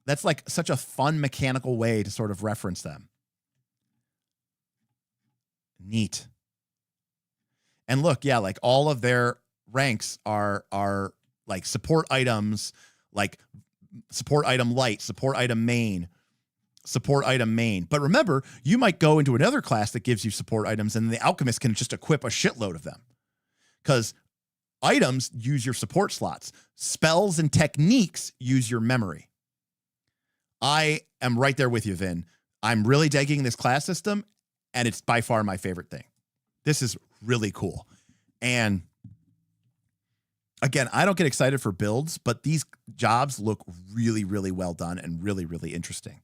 That's like such a fun mechanical way to sort of reference them. Neat. And look, yeah, like all of their ranks are like support items, like support item light, support item main, support item main. But remember, you might go into another class that gives you support items, and the alchemist can just equip a shitload of them. Because items use your support slots. Spells and techniques use your memory. I am right there with you, Vin. I'm really digging this class system, and it's by far my favorite thing. This is really cool. And again, I don't get excited for builds, but these jobs look really, really well done and really, really interesting.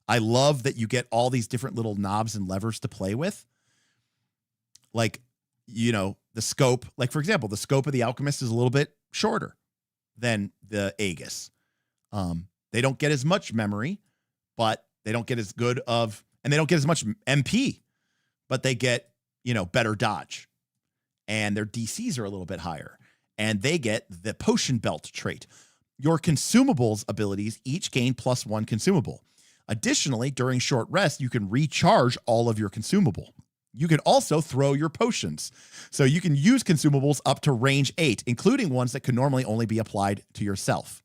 I love that you get all these different little knobs and levers to play with. Like, you know, the scope, like for example, the scope of the alchemist is a little bit shorter than the Aegis. They don't get as much memory, but they don't get as good of, and they don't get as much MP, but they get, you know, better dodge, and their DCs are a little bit higher, and they get the potion belt trait. Your consumables abilities each gain +1 consumable. Additionally, during short rest, you can recharge all of your consumable. You can also throw your potions. So you can use consumables up to range 8, including ones that could normally only be applied to yourself.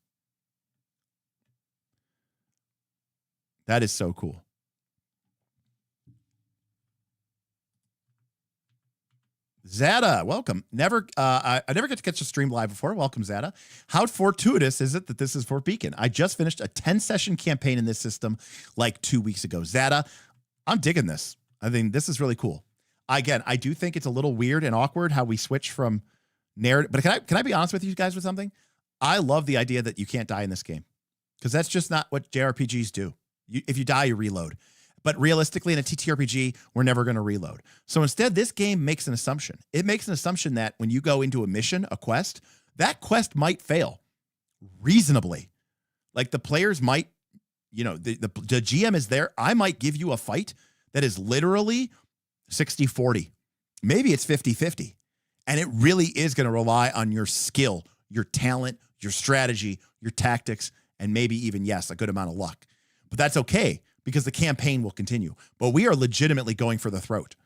That is so cool. Zada, welcome. I never get to catch a stream live before. Welcome, Zada. How fortuitous is it that this is Fort Beacon? I just finished a 10-session campaign in this system like 2 weeks ago. Zada, I'm digging this. I think this is really cool. Again, I do think it's a little weird and awkward how we switch from narrative. But can I be honest with you guys with something? I love the idea that you can't die in this game, because that's just not what JRPGs do. If you die, you reload. But realistically, in a TTRPG, we're never going to reload. So instead, this game makes an assumption. It makes an assumption that when you go into a mission, a quest, that quest might fail reasonably. Like the players might, you know, the GM is there. I might give you a fight that is literally 60-40. Maybe it's 50-50. And it really is going to rely on your skill, your talent, your strategy, your tactics, and maybe even, yes, a good amount of luck. But that's okay, because the campaign will continue. But we are legitimately going for the throat.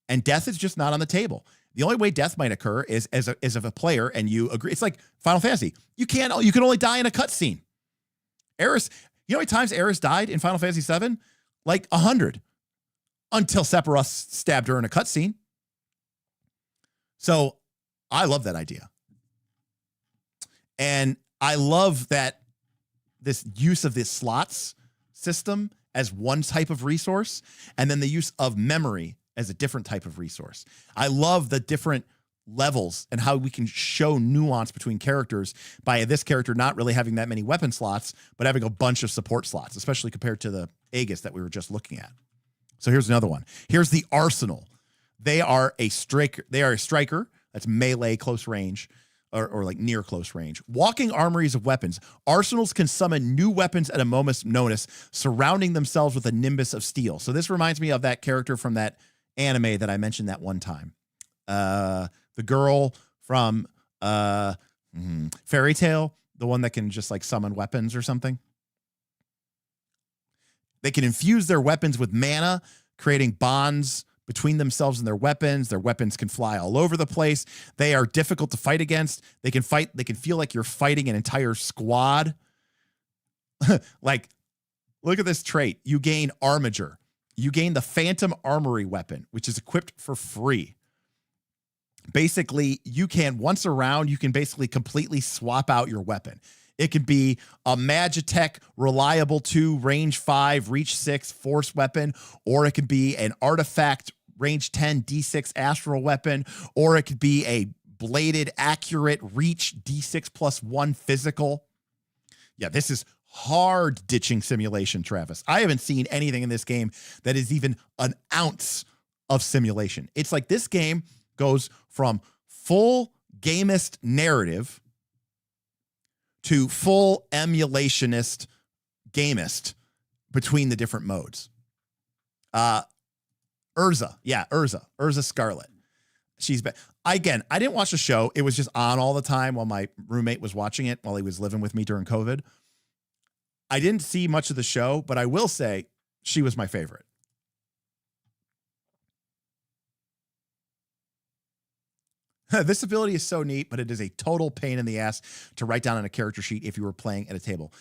And death is just not on the table. The only way death might occur is as a player and you agree. It's like Final Fantasy. You can only die in a cutscene. Eris, you know how many times Eris died in Final Fantasy VII? Like 100. Until Sephiroth stabbed her in a cutscene. So I love that idea. And I love that this use of the slots system as one type of resource, and then the use of memory as a different type of resource. I love the different levels and how we can show nuance between characters by this character not really having that many weapon slots, but having a bunch of support slots, especially compared to the Aegis that we were just looking at. So here's another one. Here's the Arsenal. They are a striker. They are a striker. That's melee, close range, or like near close range. Walking armories of weapons. Arsenals can summon new weapons at a moment's notice, surrounding themselves with a nimbus of steel. So this reminds me of that character from that anime that I mentioned that one time. The girl from Fairy Tale, the one that can just like summon weapons or something. They can infuse their weapons with mana, creating bonds between themselves and their weapons. Their weapons can fly all over the place. They are difficult to fight against. They can feel like you're fighting an entire squad. Like, look at this trait. You gain Armiger. You gain the Phantom Armory weapon, which is equipped for free. Basically, you can, once around, you can basically completely swap out your weapon. It could be a Magitech Reliable 2, range 5, reach 6 force weapon, or it could be an artifact range 10 D6 astral weapon, or it could be a bladed accurate reach D6 +1 physical. Yeah, this is hard ditching simulation, Travis. I haven't seen anything in this game that is even an ounce of simulation. It's like this game goes from full gamist narrative to full emulationist gamist between the different modes. Urza Scarlet. She's been, again, I didn't watch the show. It was just on all the time while my roommate was watching it while he was living with me during COVID. I didn't see much of the show, but I will say she was my favorite. This ability is so neat, but it is a total pain in the ass to write down on a character sheet if you were playing at a table.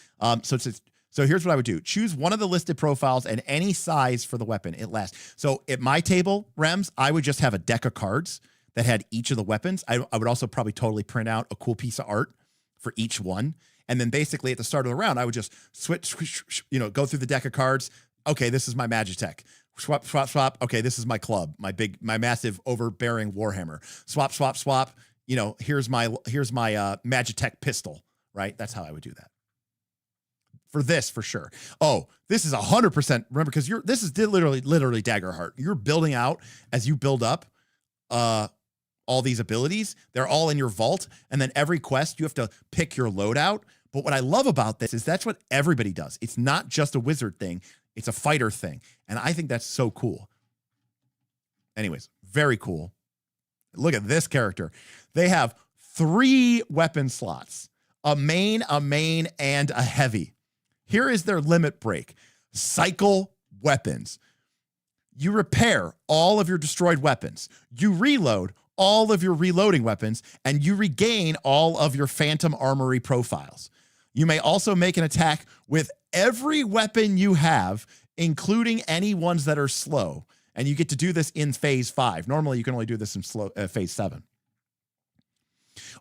So here's what I would do. Choose one of the listed profiles and any size for the weapon. It lasts. So at my table, Rems, I would just have a deck of cards that had each of the weapons. I would also probably totally print out a cool piece of art for each one. And then basically at the start of the round, I would just switch, go through the deck of cards. Okay, this is my Magitech. Swap, swap, swap. Okay, this is my club, my massive overbearing Warhammer. Swap, swap, swap. Here's my Magitech pistol, right? That's how I would do that. For this, for sure. Oh, this is 100%. Remember, because this is literally Daggerheart. You're building out as you build up all these abilities. They're all in your vault. And then every quest, you have to pick your loadout. But what I love about this is that's what everybody does. It's not just a wizard thing. It's a fighter thing. And I think that's so cool. Anyways, very cool. Look at this character. They have 3 weapon slots, a main, and a heavy. Here is their limit break. Cycle weapons. You repair all of your destroyed weapons. You reload all of your reloading weapons, and you regain all of your phantom armory profiles. You may also make an attack with every weapon you have, including any ones that are slow. And you get to do this in phase 5. Normally, you can only do this in phase 7.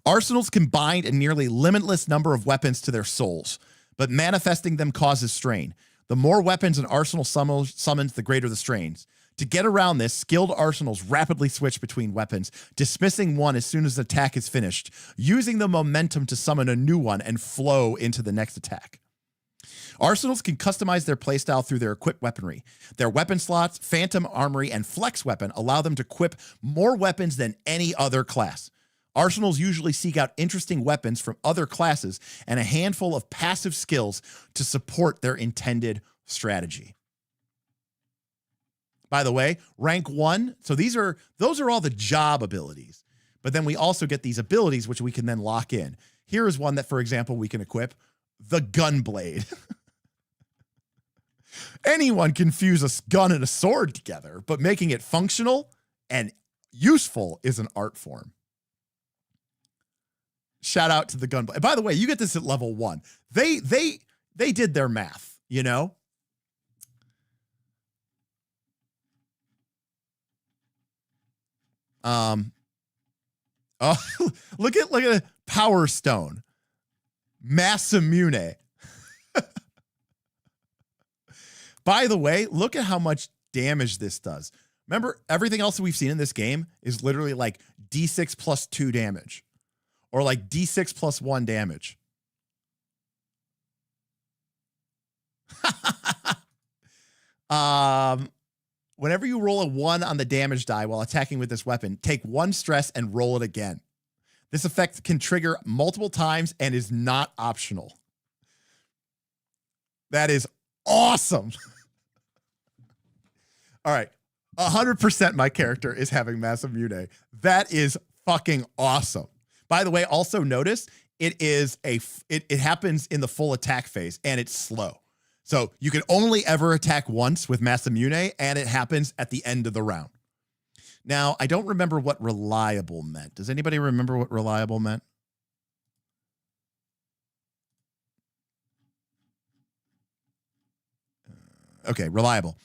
Arsenals combine a nearly limitless number of weapons to their souls, but manifesting them causes strain. The more weapons an arsenal summons, the greater the strains. To get around this, skilled arsenals rapidly switch between weapons, dismissing one as soon as the attack is finished, using the momentum to summon a new one and flow into the next attack. Arsenals can customize their playstyle through their equipped weaponry. Their weapon slots, phantom armory, and flex weapon allow them to equip more weapons than any other class. Arsenals usually seek out interesting weapons from other classes and a handful of passive skills to support their intended strategy. By the way, rank 1, so those are all the job abilities. But then we also get these abilities which we can then lock in. Here is one that, for example, we can equip, the Gunblade. Anyone can fuse a gun and a sword together, but making it functional and useful is an art form. Shout out to the Gunblade. By the way, you get this at level 1. They did their math, Oh, look at Power Stone. Massamune. By the way, look at how much damage this does. Remember, everything else that we've seen in this game is literally like D6 plus 2 damage. Or like D6 plus 1 damage. Whenever you roll a 1 on the damage die while attacking with this weapon, take 1 stress and roll it again. This effect can trigger multiple times and is not optional. That is awesome. All right. 100% my character is having Massamune. That is fucking awesome. By the way, also notice it happens in the full attack phase and it's slow. So you can only ever attack once with Massamune and it happens at the end of the round. Now, I don't remember what reliable meant. Does anybody remember what reliable meant? Okay, reliable.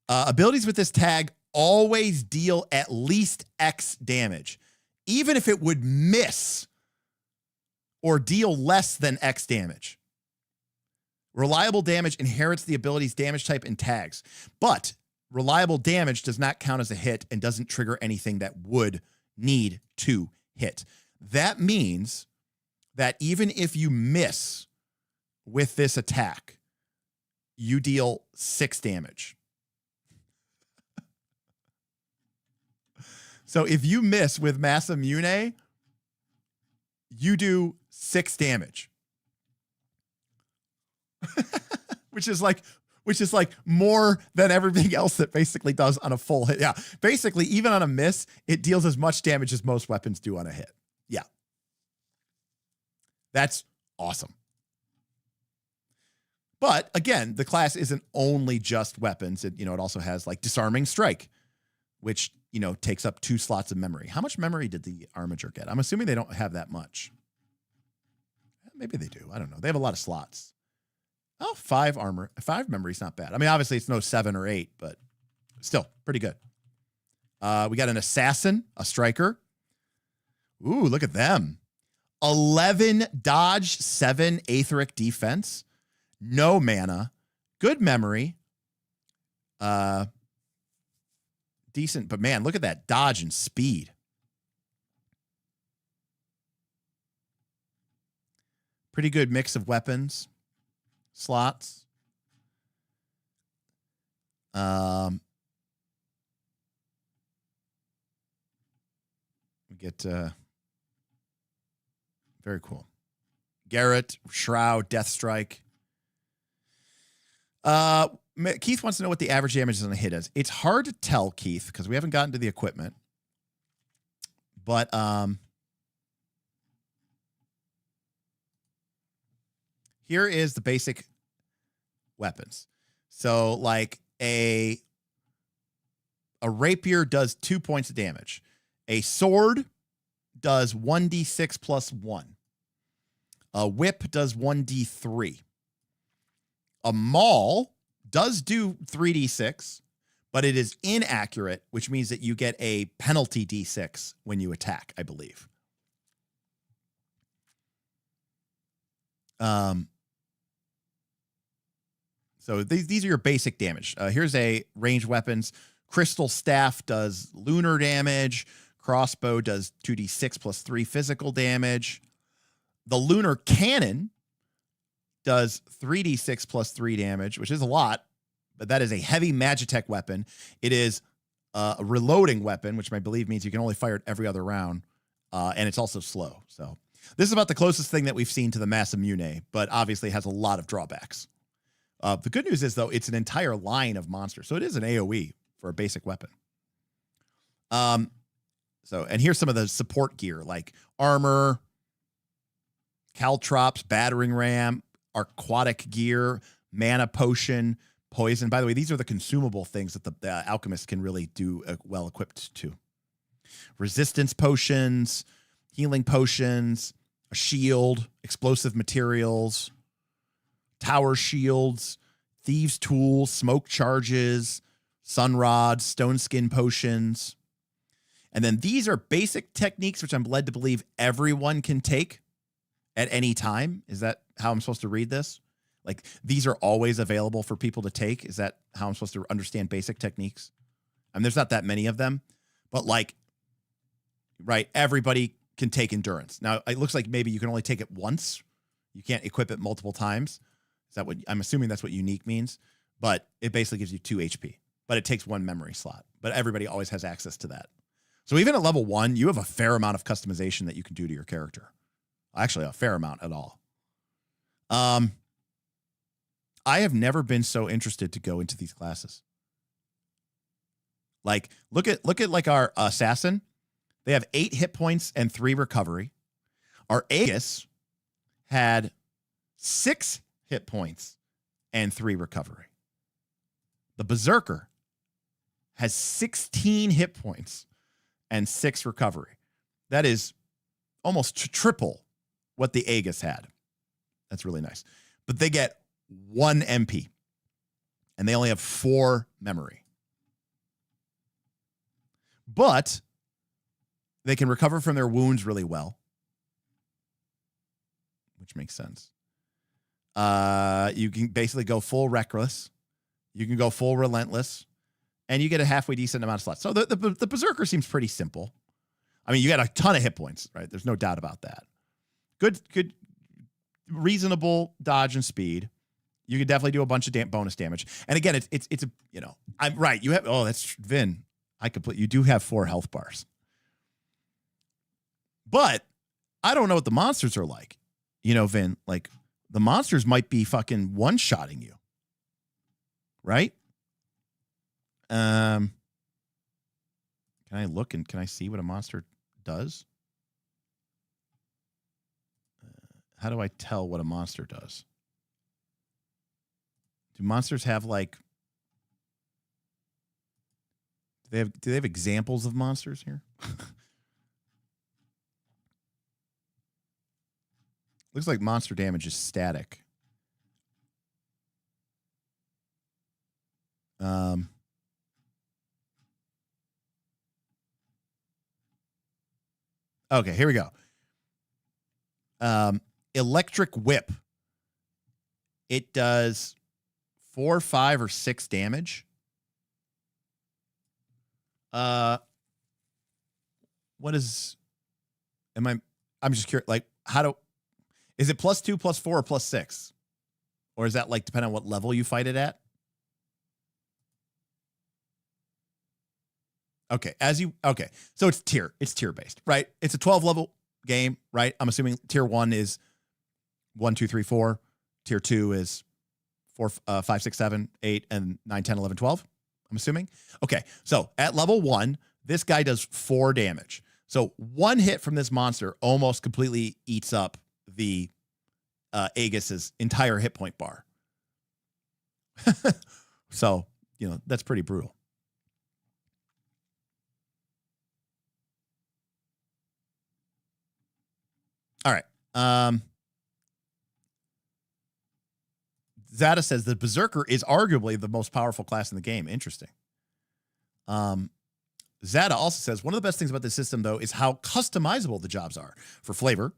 Abilities with this tag always deal at least X damage, even if it would miss or deal less than X damage. Reliable damage inherits the ability's damage type and tags, but reliable damage does not count as a hit and doesn't trigger anything that would need to hit. That means that even if you miss with this attack, you deal 6 damage. So if you miss with Massamune, you do 6 damage. which is which is like more than everything else that basically does on a full hit. Yeah, basically, even on a miss, it deals as much damage as most weapons do on a hit. Yeah. That's awesome. But again, the class isn't only just weapons. It also has like Disarming Strike, which, takes up 2 slots of memory. How much memory did the Armiger get? I'm assuming they don't have that much. Maybe they do. I don't know. They have a lot of slots. Oh, 5 armor. 5 memory's not bad. I mean, obviously it's no 7 or 8, but still pretty good. We got an Assassin, a Striker. Ooh, look at them. 11 dodge, 7 aetheric defense. No mana. Good memory. Decent, but man, look at that dodge and speed. Pretty good mix of weapons. Slots. We get very cool. Garrett, Shroud, Deathstrike. Keith wants to know what the average damage on a hit is. It's hard to tell, Keith, because we haven't gotten to the equipment. But here is the basic weapons. So like a rapier does 2 points of damage. A sword does 1d6 plus 1. A whip does 1d3. A maul does do 3d6, but it is inaccurate, which means that you get a penalty d6 when you attack, I believe. So these are your basic damage. Here's a ranged weapons. Crystal Staff does lunar damage. Crossbow does 2d6 plus 3 physical damage. The Lunar Cannon does 3d6 plus 3 damage, which is a lot, but that is a heavy Magitech weapon. It is a reloading weapon, which I believe means you can only fire it every other round, and it's also slow. So this is about the closest thing that we've seen to the Masamune, but obviously has a lot of drawbacks. The good news is, though, it's an entire line of monsters, so it is an AoE for a basic weapon. And here's some of the support gear, like armor, caltrops, battering ram, aquatic gear, mana potion, poison. By the way, these are the consumable things that the alchemist can really do well equipped to. Resistance potions, healing potions, a shield, explosive materials, tower shields, thieves' tools, smoke charges, sun rods, stone skin potions. And then these are basic techniques, which I'm led to believe everyone can take at any time. Is that how I'm supposed to read this? Like, these are always available for people to take? Is that how I'm supposed to understand basic techniques? I mean, there's not that many of them, but like, right, everybody can take endurance. Now, it looks like maybe you can only take it once. You can't equip it multiple times. Is that what I'm assuming that's what unique means? But it basically gives you 2 HP, but it takes 1 memory slot. But everybody always has access to that. So even at level 1, you have a fair amount of customization that you can do to your character. Actually, a fair amount at all. I have never been so interested to go into these classes. Like, look at like our assassin. They have 8 hit points and 3 recovery. Our Aegis had 6 hit points and 3 recovery. The Berserker has 16 hit points and 6 recovery. That is almost triple what the Aegis had. That's really nice. But they get 1 MP, and they only have 4 memory. But they can recover from their wounds really well, which makes sense. You can basically go full reckless. You can go full relentless, and you get a halfway decent amount of slots. So the Berserker seems pretty simple. I mean, you got a ton of hit points, right? There's no doubt about that. Good, reasonable dodge and speed. You could definitely do a bunch of bonus damage. And again, it's a, I'm right. You have, that's Vin. You do have 4 health bars. But I don't know what the monsters are like. Vin, like the monsters might be fucking one-shotting you. right? Can I look and can I see what a monster does? How do I tell what a monster does? Do monsters have like... Do they have examples of monsters here? Looks like monster damage is static. Okay, here we go. Electric Whip. It does 4, 5, or 6 damage. What is... I'm just curious, like, is it +2, +4, or +6? Or is that, like, depending on what level you fight it at? Okay, so it's tier-based, right? It's a 12-level game, right? I'm assuming tier 1 is 1, 2, 3, 4. Tier 2 is 4, 5, 6, 7, 8, and 9, 10, 11, 12. I'm assuming. Okay, so at level 1, this guy does 4 damage. So one hit from this monster almost completely eats up the Aegis's entire hit point bar. So, you know, that's pretty brutal. All right. Zada says the Berserker is arguably the most powerful class in the game. Interesting. Zada also says, one of the best things about this system, though, is how customizable the jobs are. For flavor,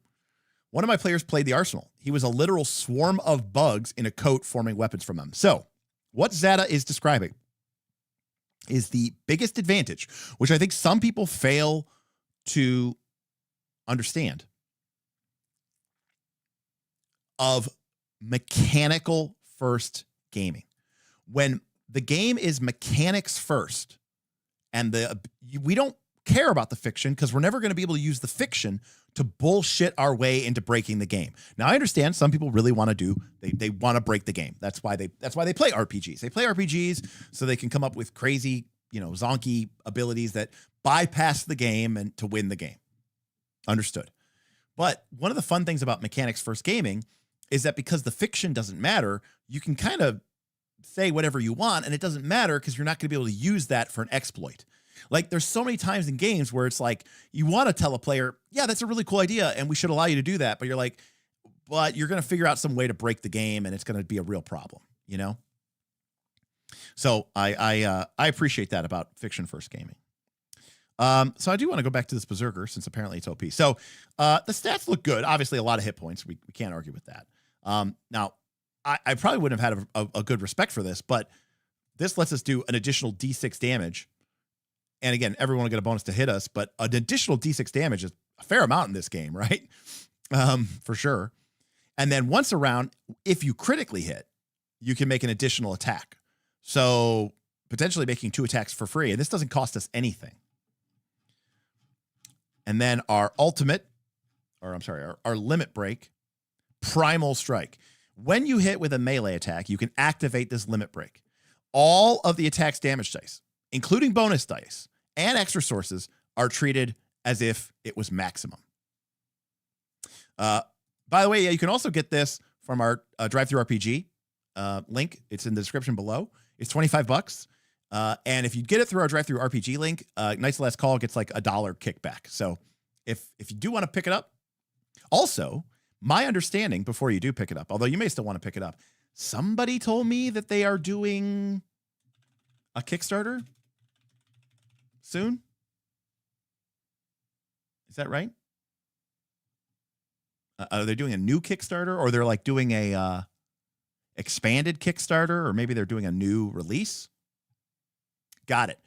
one of my players played the Arsenal. He was a literal swarm of bugs in a coat forming weapons from them. So what Zada is describing is the biggest advantage, which I think some people fail to understand, of mechanical first gaming. When the game is mechanics first, and we don't care about the fiction because we're never going to be able to use the fiction to bullshit our way into breaking the game. Now, I understand some people really want to they want to break the game. That's why they play RPGs. They play RPGs so they can come up with crazy, zonky abilities that bypass the game and to win the game. Understood. But one of the fun things about mechanics first gaming is that because the fiction doesn't matter, you can kind of say whatever you want, and it doesn't matter because you're not going to be able to use that for an exploit. Like, there's so many times in games where it's like, you want to tell a player, yeah, that's a really cool idea, and we should allow you to do that, but you're like, but you're going to figure out some way to break the game, and it's going to be a real problem, So I appreciate that about fiction first gaming. So I do want to go back to this Berserker since apparently it's OP. So the stats look good. Obviously, a lot of hit points. We can't argue with that. Now, I probably wouldn't have had a good respect for this, but this lets us do an additional D6 damage. And again, everyone will get a bonus to hit us, but an additional D6 damage is a fair amount in this game, right? For sure. And then once around, if you critically hit, you can make an additional attack. So potentially making 2 attacks for free. And this doesn't cost us anything. And then our limit break, Primal Strike. When you hit with a melee attack, you can activate this limit break. All of the attack's damage dice, including bonus dice and extra sources, are treated as if it was maximum. By the way, you can also get this from our Drive-Thru RPG link. It's in the description below. It's $25. And if you get it through our Drive-Thru RPG link, Knights Last Call gets like $1 kickback. So if you do want to pick it up, also, my understanding before you do pick it up, although you may still want to pick it up, somebody told me that they are doing a Kickstarter soon. Is that right? Are they doing a new Kickstarter, or they're like doing a expanded Kickstarter, or maybe they're doing a new release? Got it.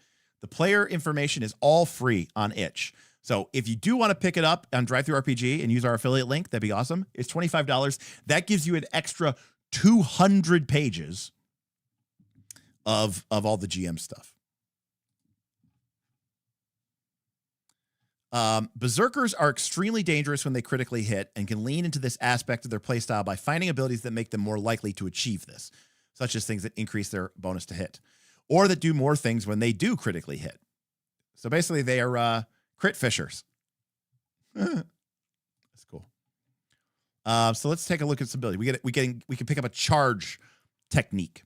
The player information is all free on itch. So if you do want to pick it up on Drive-Thru RPG and use our affiliate link, that'd be awesome. It's $25. That gives you an extra 200 pages of all the GM stuff. Berserkers are extremely dangerous when they critically hit and can lean into this aspect of their playstyle by finding abilities that make them more likely to achieve this. such as things that increase their bonus to hit, or that do more things when they do critically hit. So basically, they are crit fishers. That's cool. So let's take a look at some ability. We can pick up a charge technique,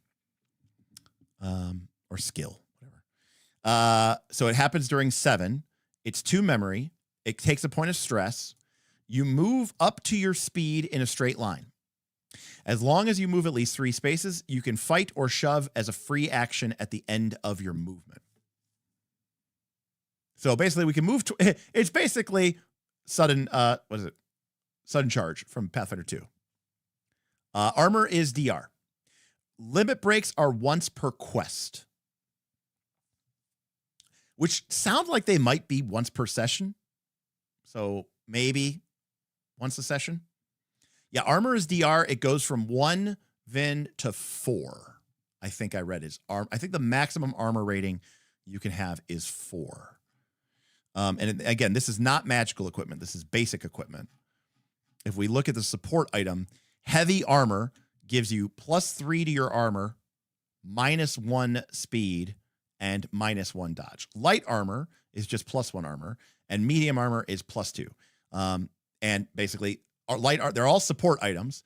or skill, whatever. So it happens during 7. It's 2 memory. It takes a point of stress. You move up to your speed in a straight line. As long as you move at least 3 spaces, you can fight or shove as a free action at the end of your movement. So basically, we can move. It's basically sudden. What is it? Sudden charge from Pathfinder 2. Armor is DR. Limit breaks are once per quest, which sound like they might be once per session. So maybe once a session. Yeah, armor is DR. It goes from 1 VIN to 4. I think I read is arm. I think the maximum armor rating you can have is 4. And again, this is not magical equipment. This is basic equipment. If we look at the support item, heavy armor gives you +3 to your armor, -1 speed, and -1 dodge. Light armor is just +1 armor, and medium armor is +2. And basically, they're all support items.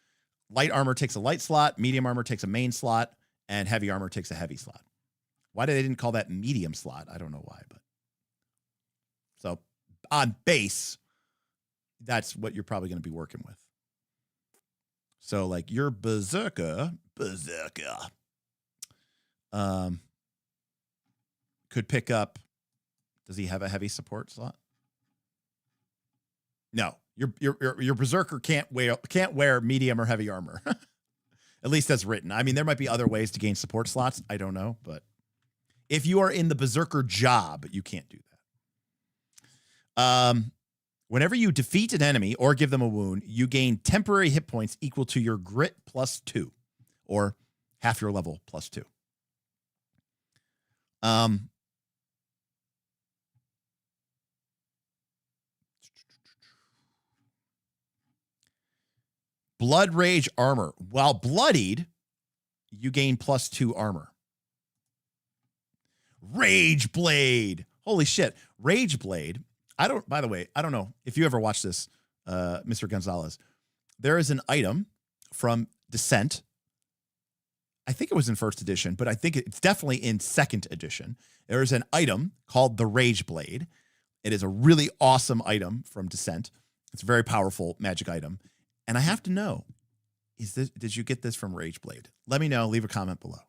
Light armor takes a light slot, medium armor takes a main slot, and heavy armor takes a heavy slot. Why they didn't call that medium slot, I don't know why, but so on base, that's what you're probably going to be working with. So like your Berserker, could pick up. Does he have a heavy support slot? No, your Berserker can't wear medium or heavy armor. At least that's written. I mean, there might be other ways to gain support slots. I don't know, but if you are in the Berserker job, you can't do that. Whenever you defeat an enemy or give them a wound, you gain temporary hit points equal to your grit +2, or half your level +2. Blood Rage armor. While bloodied, you gain +2 armor. Rage Blade. Holy shit. Rage Blade. By the way, I don't know if you ever watched this, Mr. Gonzalez. There is an item from Descent. I think it was in 1st edition, but I think it's definitely in 2nd edition. There is an item called the Rage Blade. It is a really awesome item from Descent. It's a very powerful magic item. And I have to know, did you get this from Rage Blade? Let me know. Leave a comment below.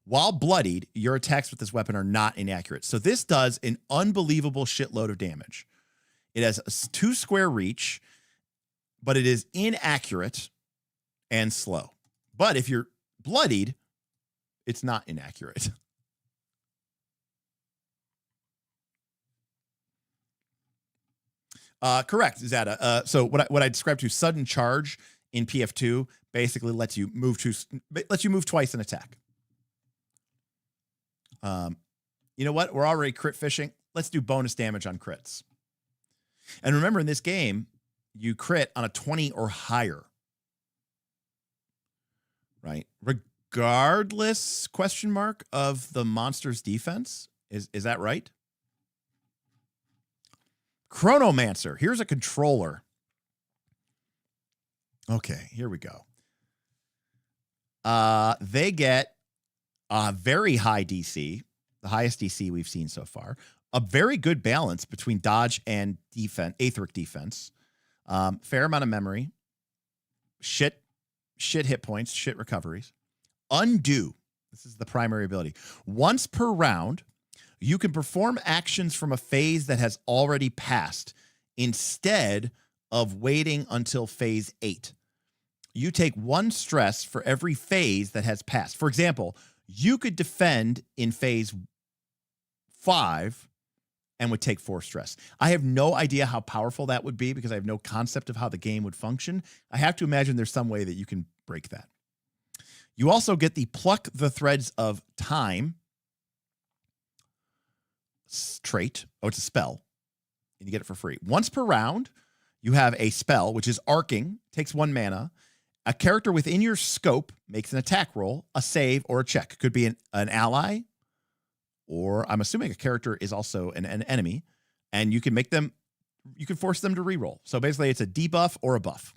While bloodied, your attacks with this weapon are not inaccurate. So this does an unbelievable shitload of damage. It has a 2 square reach, but it is inaccurate and slow. But if you're bloodied, it's not inaccurate. Correct, Zada. So what I described to sudden charge in PF2 basically lets you move twice and attack. You know what? We're already crit fishing. Let's do bonus damage on crits. And remember, in this game, you crit on a 20 or higher. Right? Regardless, question mark, of the monster's defense. Is that right? Chronomancer. Here's a controller. Okay, here we go. They get a very high DC, the highest DC we've seen so far. A very good balance between dodge and defense, aetheric defense. Fair amount of memory. Shit hit points, shit recoveries. Undo. This is the primary ability. Once per round, you can perform actions from a phase that has already passed instead of waiting until phase 8. You take 1 stress for every phase that has passed. For example, you could defend in phase 5 and would take 4 stress. I have no idea how powerful that would be because I have no concept of how the game would function. I have to imagine there's some way that you can break that. You also get the Pluck the Threads of Time trait. Oh, it's a spell. And you get it for free. Once per round, you have a spell, which is Arcing, takes 1 mana. A character within your scope makes an attack roll, a save, or a check. Could be an ally, or I'm assuming a character is also an enemy, and you can force them to reroll. So basically, it's a debuff or a buff.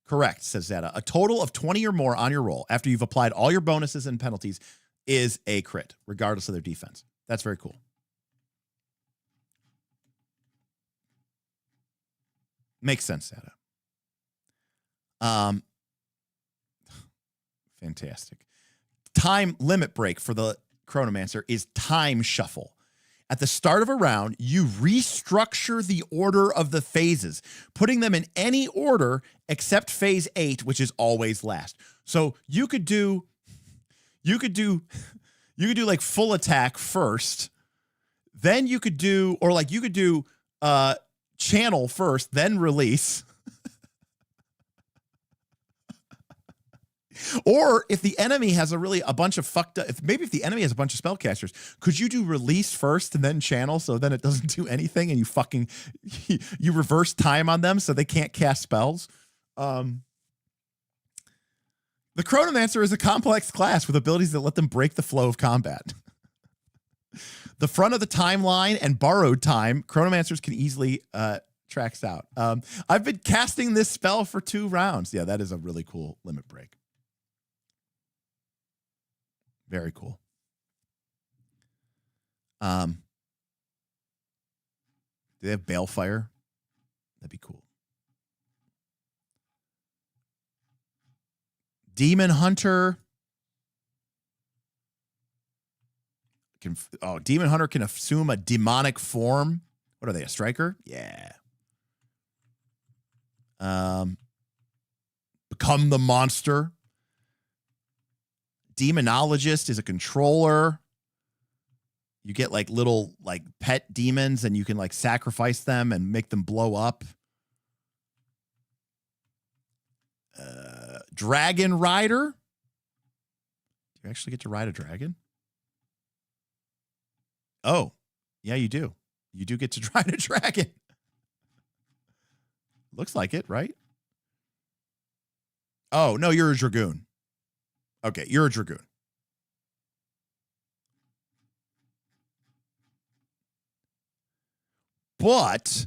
Correct, says Zeta. A total of 20 or more on your roll after you've applied all your bonuses and penalties is a crit, regardless of their defense. That's very cool. Makes sense, Zeta. Fantastic. Time limit break for the Chronomancer is time shuffle. At the start of a round, you restructure the order of the phases, putting them in any order except phase 8, which is always last. So you could do like full attack first, then you could do channel first, then release. Or if the enemy has a bunch of fucked up, if the enemy has a bunch of spellcasters, could you do release first and then channel so then it doesn't do anything and you reverse time on them so they can't cast spells? The Chronomancer is a complex class with abilities that let them break the flow of combat. The front of the timeline and borrowed time, Chronomancers can easily tracks out. I've been casting this spell for 2 rounds. Yeah, that is a really cool limit break. Very cool. Do they have Balefire? That'd be cool. Demon Hunter. Demon Hunter can assume a demonic form. What are they, a striker? Yeah. Become the monster. Demonologist is a controller. You get like little like pet demons and you can like sacrifice them and make them blow up. Dragon Rider. Do you actually get to ride a dragon? Oh, yeah, you do. You do get to ride a dragon. Looks like it, right? Oh, no, you're a dragoon. Okay, you're a dragoon. But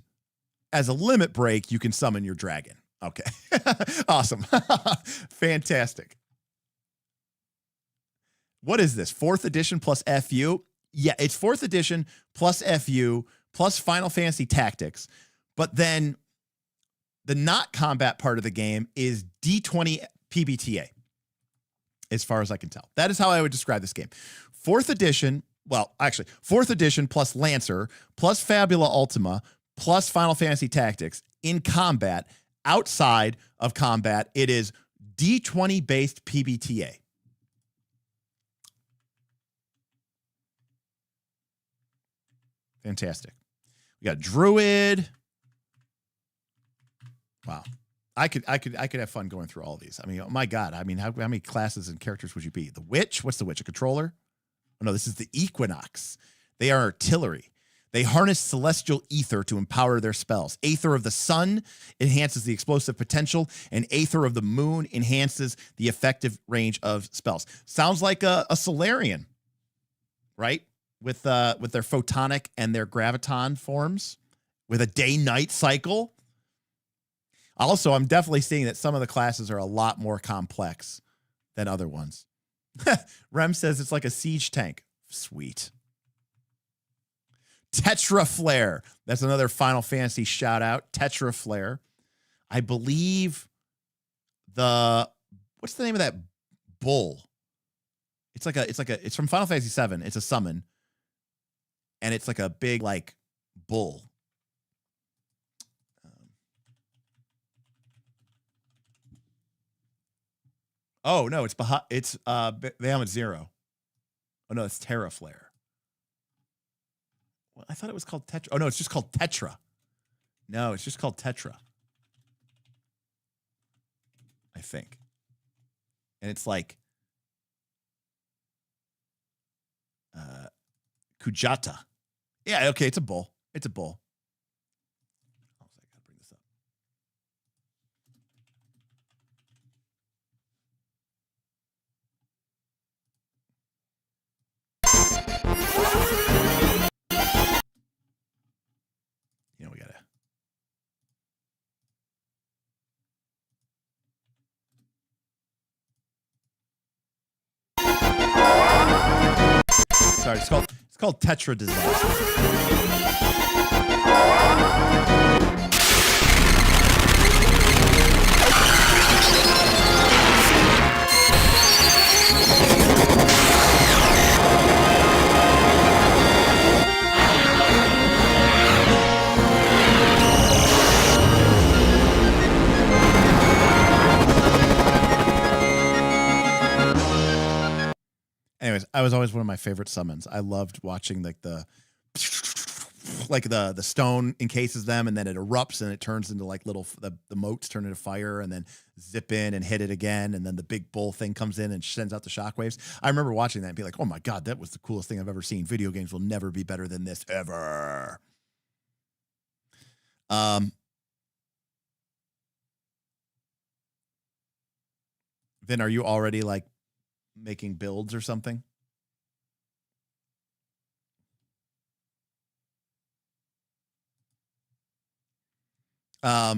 as a limit break, you can summon your dragon. Okay. Awesome. Fantastic. What is this? 4th edition plus FU? Yeah, it's 4th edition plus FU plus Final Fantasy Tactics. But then the not combat part of the game is D20 PBTA, as far as I can tell. That is how I would describe this game. 4th edition, well, actually, 4th edition plus Lancer plus Fabula Ultima plus Final Fantasy Tactics in combat. Outside of combat, it is D20-based PBTA. Fantastic. We got Druid. Wow. I could have fun going through all of these. I mean, oh my God. I mean, how many classes and characters would you be? The Witch? What's the Witch? A controller? Oh, no, this is the Equinox. They are artillery. They harness celestial ether to empower their spells. Aether of the sun enhances the explosive potential, and Aether of the moon enhances the effective range of spells. Sounds like a Solarian, right? With their photonic and their graviton forms, with a day-night cycle. Also, I'm definitely seeing that some of the classes are a lot more complex than other ones. Rem says it's like a siege tank. Sweet. Tetra Flare. That's another Final Fantasy shout out. Tetra Flare. I believe what's the name of that bull? It's from Final Fantasy VII. It's a summon. And it's like a big like bull. Oh no, it's Bahamut Zero. Oh no, it's Terra Flare. Well, I thought it was called Tetra. Oh no, it's just called Tetra. No, it's just called Tetra. I think. And it's like Kujata. Yeah, okay, it's a bull. It's a bull. Oh, I gotta bring this up. Sorry, it's called Tetra Disaster. Anyways, I was always one of my favorite summons. I loved watching like the stone encases them and then it erupts and it turns into like little the moats turn into fire and then zip in and hit it again and then the big bull thing comes in and sends out the shockwaves. I remember watching that and be like, "Oh my god, that was the coolest thing I've ever seen. Video games will never be better than this ever." Vin, are you already like making builds or something? All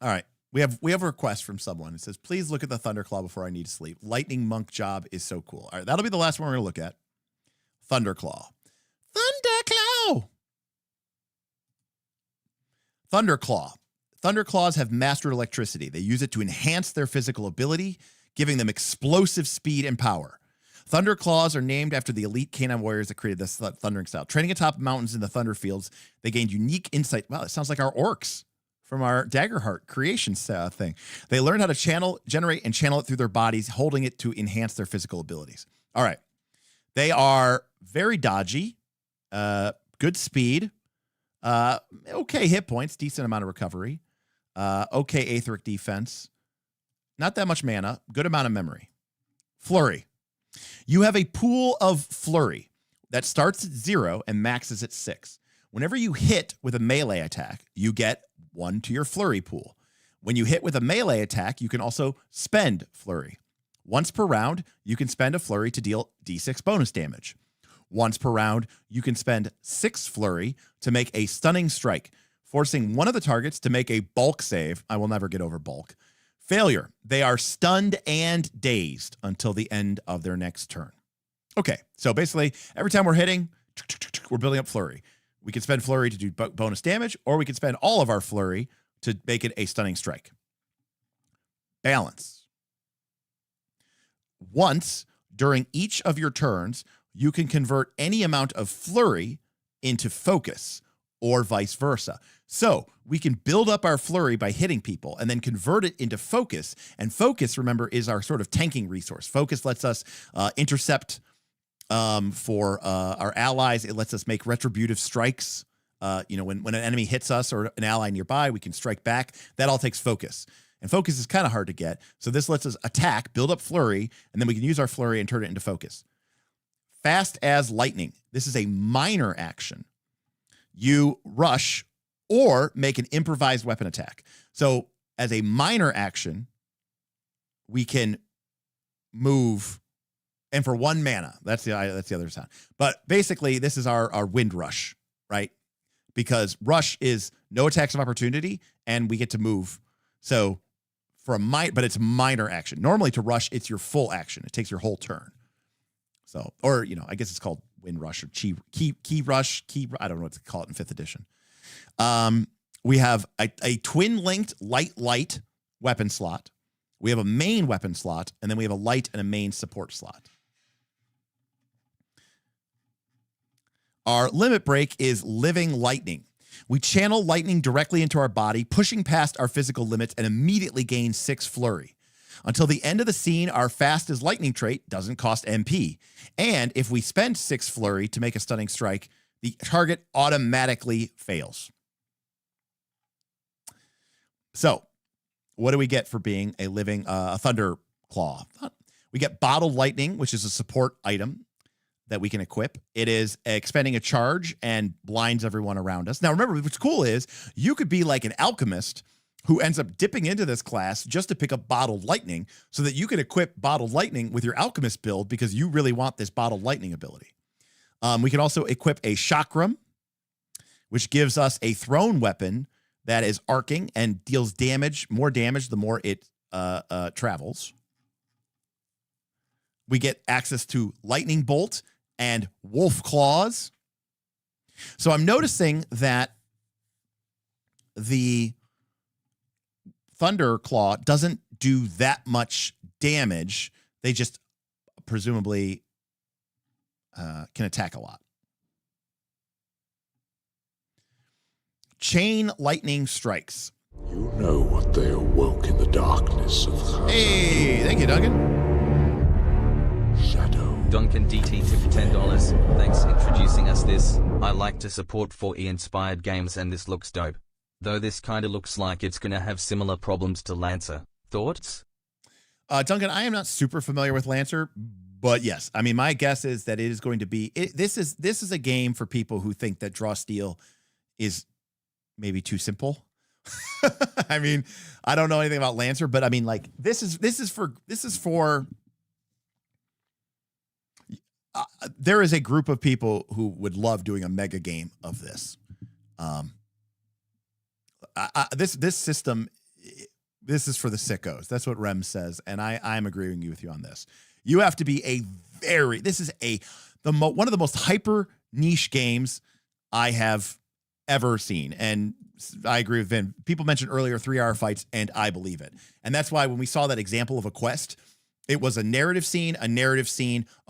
right. We have a request from someone. It says, "Please look at the Thunderclaw before I need to sleep. Lightning Monk job is so cool." All right, that'll be the last one we're gonna look at. Thunderclaw. Thunderclaw. Thunderclaw. Thunderclaws have mastered electricity. They use it to enhance their physical ability, giving them explosive speed and power. Thunderclaws are named after the elite canine warriors that created this thundering style. Training atop mountains in the thunder fields, they gained unique insight. Wow, it sounds like our orcs from our Daggerheart creation thing. They learned how to generate and channel it through their bodies, holding it to enhance their physical abilities. All right. They are very dodgy, good speed, okay hit points, decent amount of recovery, okay aetheric defense, not that much mana, good amount of memory. Flurry. You have a pool of flurry that starts at 0 and maxes at 6. Whenever you hit with a melee attack, you get 1 to your flurry pool. When you hit with a melee attack, you can also spend flurry. Once per round, you can spend a flurry to deal d6 bonus damage. Once per round, you can spend 6 flurry to make a stunning strike, forcing one of the targets to make a bulk save. I will never get over bulk. Failure. They are stunned and dazed until the end of their next turn. Okay, so basically, every time we're hitting, we're building up flurry. We can spend flurry to do bonus damage, or we can spend all of our flurry to make it a stunning strike. Balance. Once during each of your turns, you can convert any amount of flurry into focus, or vice versa. So we can build up our flurry by hitting people and then convert it into focus. And focus, remember, is our sort of tanking resource. Focus lets us intercept for our allies. It lets us make retributive strikes. When an enemy hits us or an ally nearby, we can strike back. That all takes focus. And focus is kind of hard to get. So this lets us attack, build up flurry, and then we can use our flurry and turn it into focus. Fast as lightning. This is a minor action. You rush or make an improvised weapon attack. So as a minor action, we can move, and for 1 mana, that's the other side. But basically, this is our wind rush, right? Because rush is no attacks of opportunity, and we get to move. So but it's a minor action. Normally to rush, it's your full action. It takes your whole turn. So, or I guess it's called wind rush or key rush. I don't know what to call it in 5th edition. We have a twin-linked light weapon slot. We have a main weapon slot, and then we have a light and a main support slot. Our limit break is living lightning. We channel lightning directly into our body, pushing past our physical limits, and immediately gain 6 flurry. Until the end of the scene, our fast as lightning trait doesn't cost MP. And if we spend 6 flurry to make a stunning strike, the target automatically fails. So, what do we get for being a living Thunder Claw? We get Bottled Lightning, which is a support item that we can equip. It is expending a charge and blinds everyone around us. Now, remember, what's cool is you could be like an alchemist who ends up dipping into this class just to pick up Bottled Lightning so that you can equip Bottled Lightning with your alchemist build because you really want this Bottled Lightning ability. We can also equip a Chakram, which gives us a thrown weapon that is arcing and deals more damage the more it travels. We get access to Lightning Bolt, and wolf claws. So I'm noticing that the Thunder Claw doesn't do that much damage. They just presumably can attack a lot. Chain lightning strikes. You know what they awoke in the darkness of Hey, thank you, Duncan. shadow. Duncan DT tipped $10. Thanks introducing us this. I like to support 4E inspired games and this looks dope. Though this kinda looks like it's gonna have similar problems to Lancer. Thoughts? Duncan, I am not super familiar with Lancer, but yes, I mean, my guess is that it is going to be, this is a game for people who think that draw steel is maybe too simple. I mean, I don't know anything about Lancer, but I mean, like, this is for there is a group of people who would love doing a mega game of this. This system, this is for the sickos. That's what Rem says, and I'm agreeing with you on this. You have to be this is one of the most hyper niche games I have ever seen, and I agree with Vin. People mentioned earlier 3-hour fights, and I believe it. And that's why when we saw that example of a quest, it was a narrative scene, a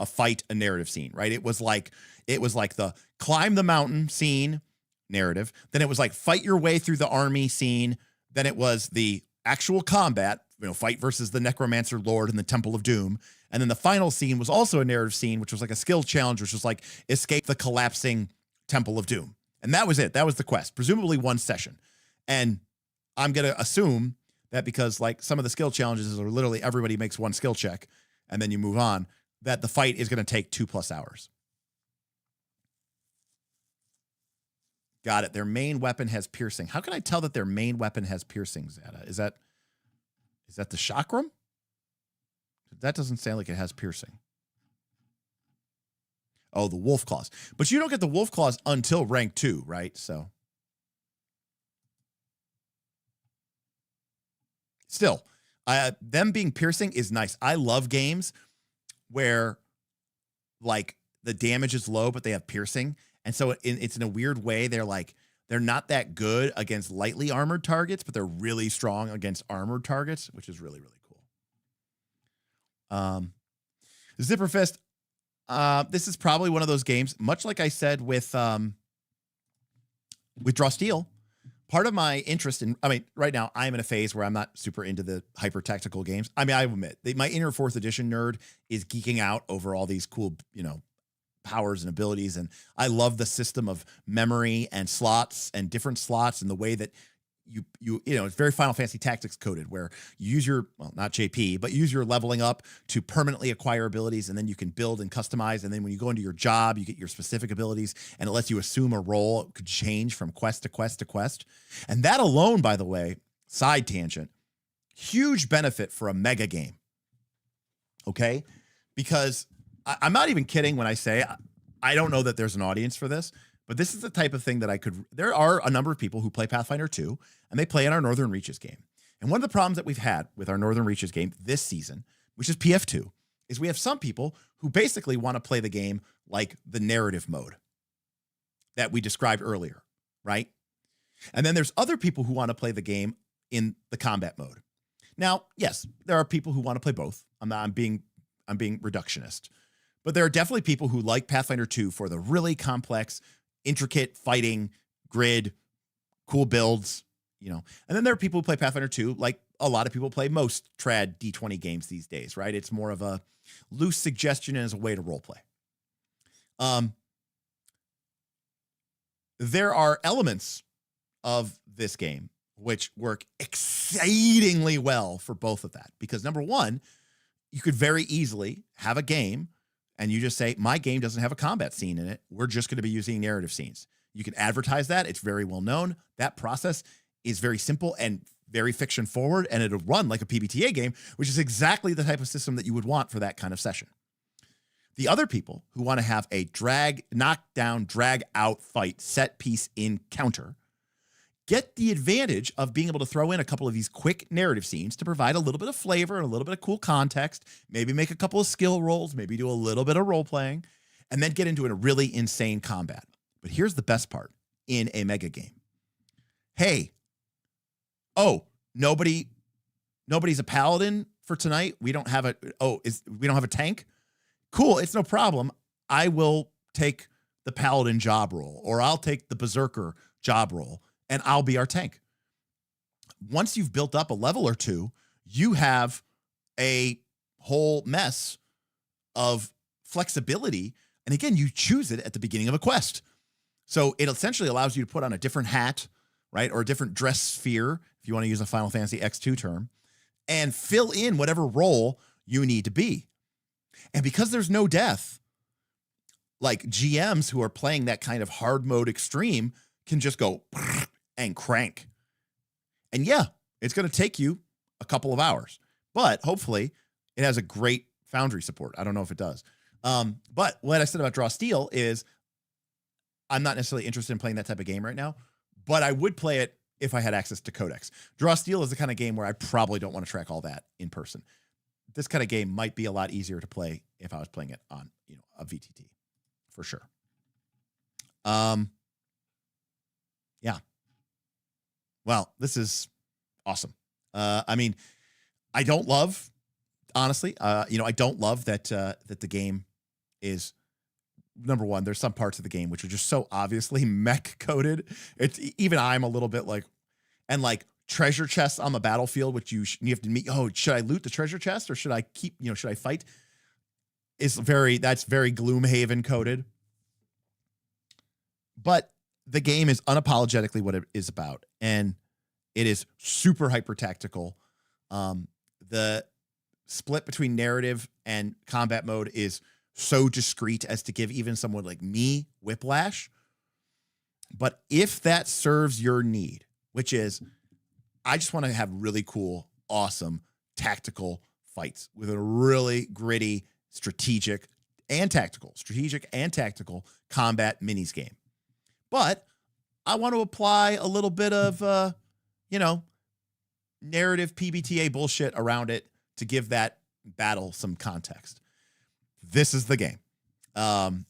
fight, a narrative scene, right? It was like the climb the mountain scene narrative. Then it was like fight your way through the army scene. Then it was the actual combat, fight versus the Necromancer Lord in the Temple of Doom. And then the final scene was also a narrative scene, which was like a skill challenge, which was like escape the collapsing Temple of Doom. And that was it. That was the quest, presumably one session. And I'm going to assume that because like some of the skill challenges are literally everybody makes one skill check and then you move on, that the fight is going to take 2+ hours. Got it. Their main weapon has piercing. How can I tell that their main weapon has piercing, Zeta? Is that the chakram? That doesn't sound like it has piercing. Oh, the wolf claws. But you don't get the wolf claws until rank 2, right? So still, them being piercing is nice. I love games where like the damage is low, but they have piercing. And so it's in a weird way. They're not that good against lightly armored targets, but they're really strong against armored targets, which is really, really cool. Zipper Fist. This is probably one of those games, much like I said with Draw Steel. Part of my interest right now I'm in a phase where I'm not super into the hyper tactical games. I mean, I admit my inner 4th edition nerd is geeking out over all these cool, powers and abilities. And I love the system of memory and slots and different slots and the way that it's very Final Fantasy Tactics coded, where you use not JP, but use your leveling up to permanently acquire abilities, and then you can build and customize. And then when you go into your job, you get your specific abilities, and it lets you assume a role. It could change from quest to quest to quest. And that alone, by the way, side tangent, huge benefit for a mega game. Okay? Because I'm not even kidding when I say I don't know that there's an audience for this. But this is the type of thing that there are a number of people who play Pathfinder 2, and they play in our Northern Reaches game. And one of the problems that we've had with our Northern Reaches game this season, which is PF2, is we have some people who basically want to play the game like the narrative mode that we described earlier, right? And then there's other people who want to play the game in the combat mode. Now, yes, there are people who want to play both. I'm being reductionist. But there are definitely people who like Pathfinder 2 for the really complex, intricate fighting, grid, cool builds, And then there are people who play Pathfinder 2, like a lot of people play most trad D20 games these days, right? It's more of a loose suggestion as a way to role play. There are elements of this game which work exceedingly well for both of that. Because number one, you could very easily have a game and you just say, my game doesn't have a combat scene in it. We're just going to be using narrative scenes. You can advertise that. It's very well known. That process is very simple and very fiction forward, and it'll run like a PBTA game, which is exactly the type of system that you would want for that kind of session. The other people who want to have a knockdown, drag out fight, set piece encounter get the advantage of being able to throw in a couple of these quick narrative scenes to provide a little bit of flavor and a little bit of cool context, maybe make a couple of skill rolls, maybe do a little bit of role playing. and then get into a really insane combat. But here's the best part in a mega game. Hey, nobody's a paladin for tonight. We don't have a tank. Cool, it's no problem. I will take the paladin job role, or I'll take the berserker job role, and I'll be our tank. Once you've built up a level or two, you have a whole mess of flexibility. And again, you choose it at the beginning of a quest. So it essentially allows you to put on a different hat, right? Or a different dress sphere, if you want to use a Final Fantasy X2 term, and fill in whatever role you need to be. And because there's no death, like GMs who are playing that kind of hard mode extreme can just go and crank. And yeah, it's going to take you a couple of hours, but hopefully it has a great Foundry support. I don't know if it does. But what I said about Draw Steel is I'm not necessarily interested in playing that type of game right now, but I would play it if I had access to Codex. Draw Steel is the kind of game where I probably don't want to track all that in person. This kind of game might be a lot easier to play if I was playing it on, a VTT for sure. Yeah. Well, this is awesome. I mean, I don't love, honestly, I don't love that the game is, number one, there's some parts of the game which are just so obviously mech coded. It's even I'm a little bit like, and like treasure chests on the battlefield, which you have to meet. Oh, should I loot the treasure chest or should I keep, should I fight? That's very Gloomhaven coded. But the game is unapologetically what it is about. And it is super hyper tactical. The split between narrative and combat mode is so discreet as to give even someone like me whiplash. But if that serves your need, which is, I just want to have really cool, awesome tactical fights with a really gritty, strategic and tactical combat minis game. But I want to apply a little bit of, narrative PBTA bullshit around it to give that battle some context. This is the game. Again,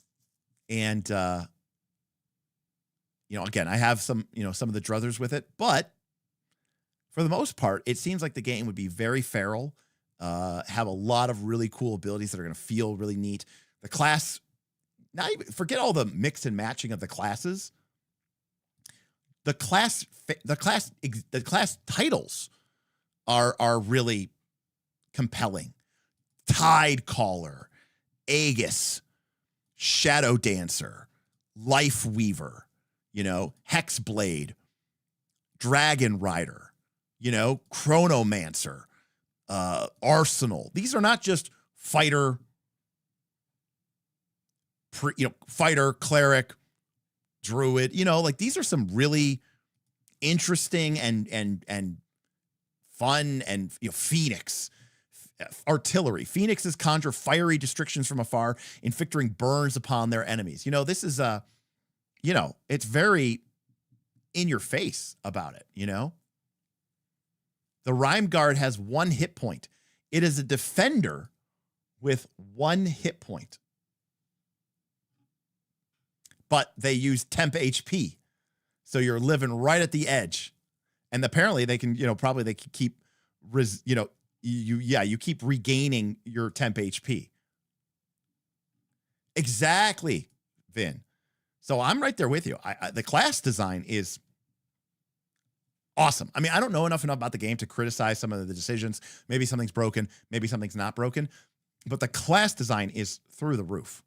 I have some of the druthers with it, but for the most part, it seems like the game would be very feral, have a lot of really cool abilities that are going to feel really neat. The class, forget all the mix and matching of the classes. The class titles are really compelling. Tidecaller, Aegis, Shadow Dancer, Life Weaver, Hexblade, Dragon Rider, Chronomancer, Arsenal. These are not just fighter, cleric, druid, these are some really interesting and fun and Phoenix. Artillery. Phoenixes conjure fiery destructions from afar, inflicting burns upon their enemies. This is it's very in your face about it, The Rhyme Guard has 1 hit point. It is a defender with 1 hit point. But they use temp HP. So you're living right at the edge. And apparently they can, probably they can keep, you keep regaining your temp HP. Exactly, Vin. So I'm right there with you. The class design is awesome. I mean, I don't know enough about the game to criticize some of the decisions. Maybe something's broken. Maybe something's not broken. But the class design is through the roof.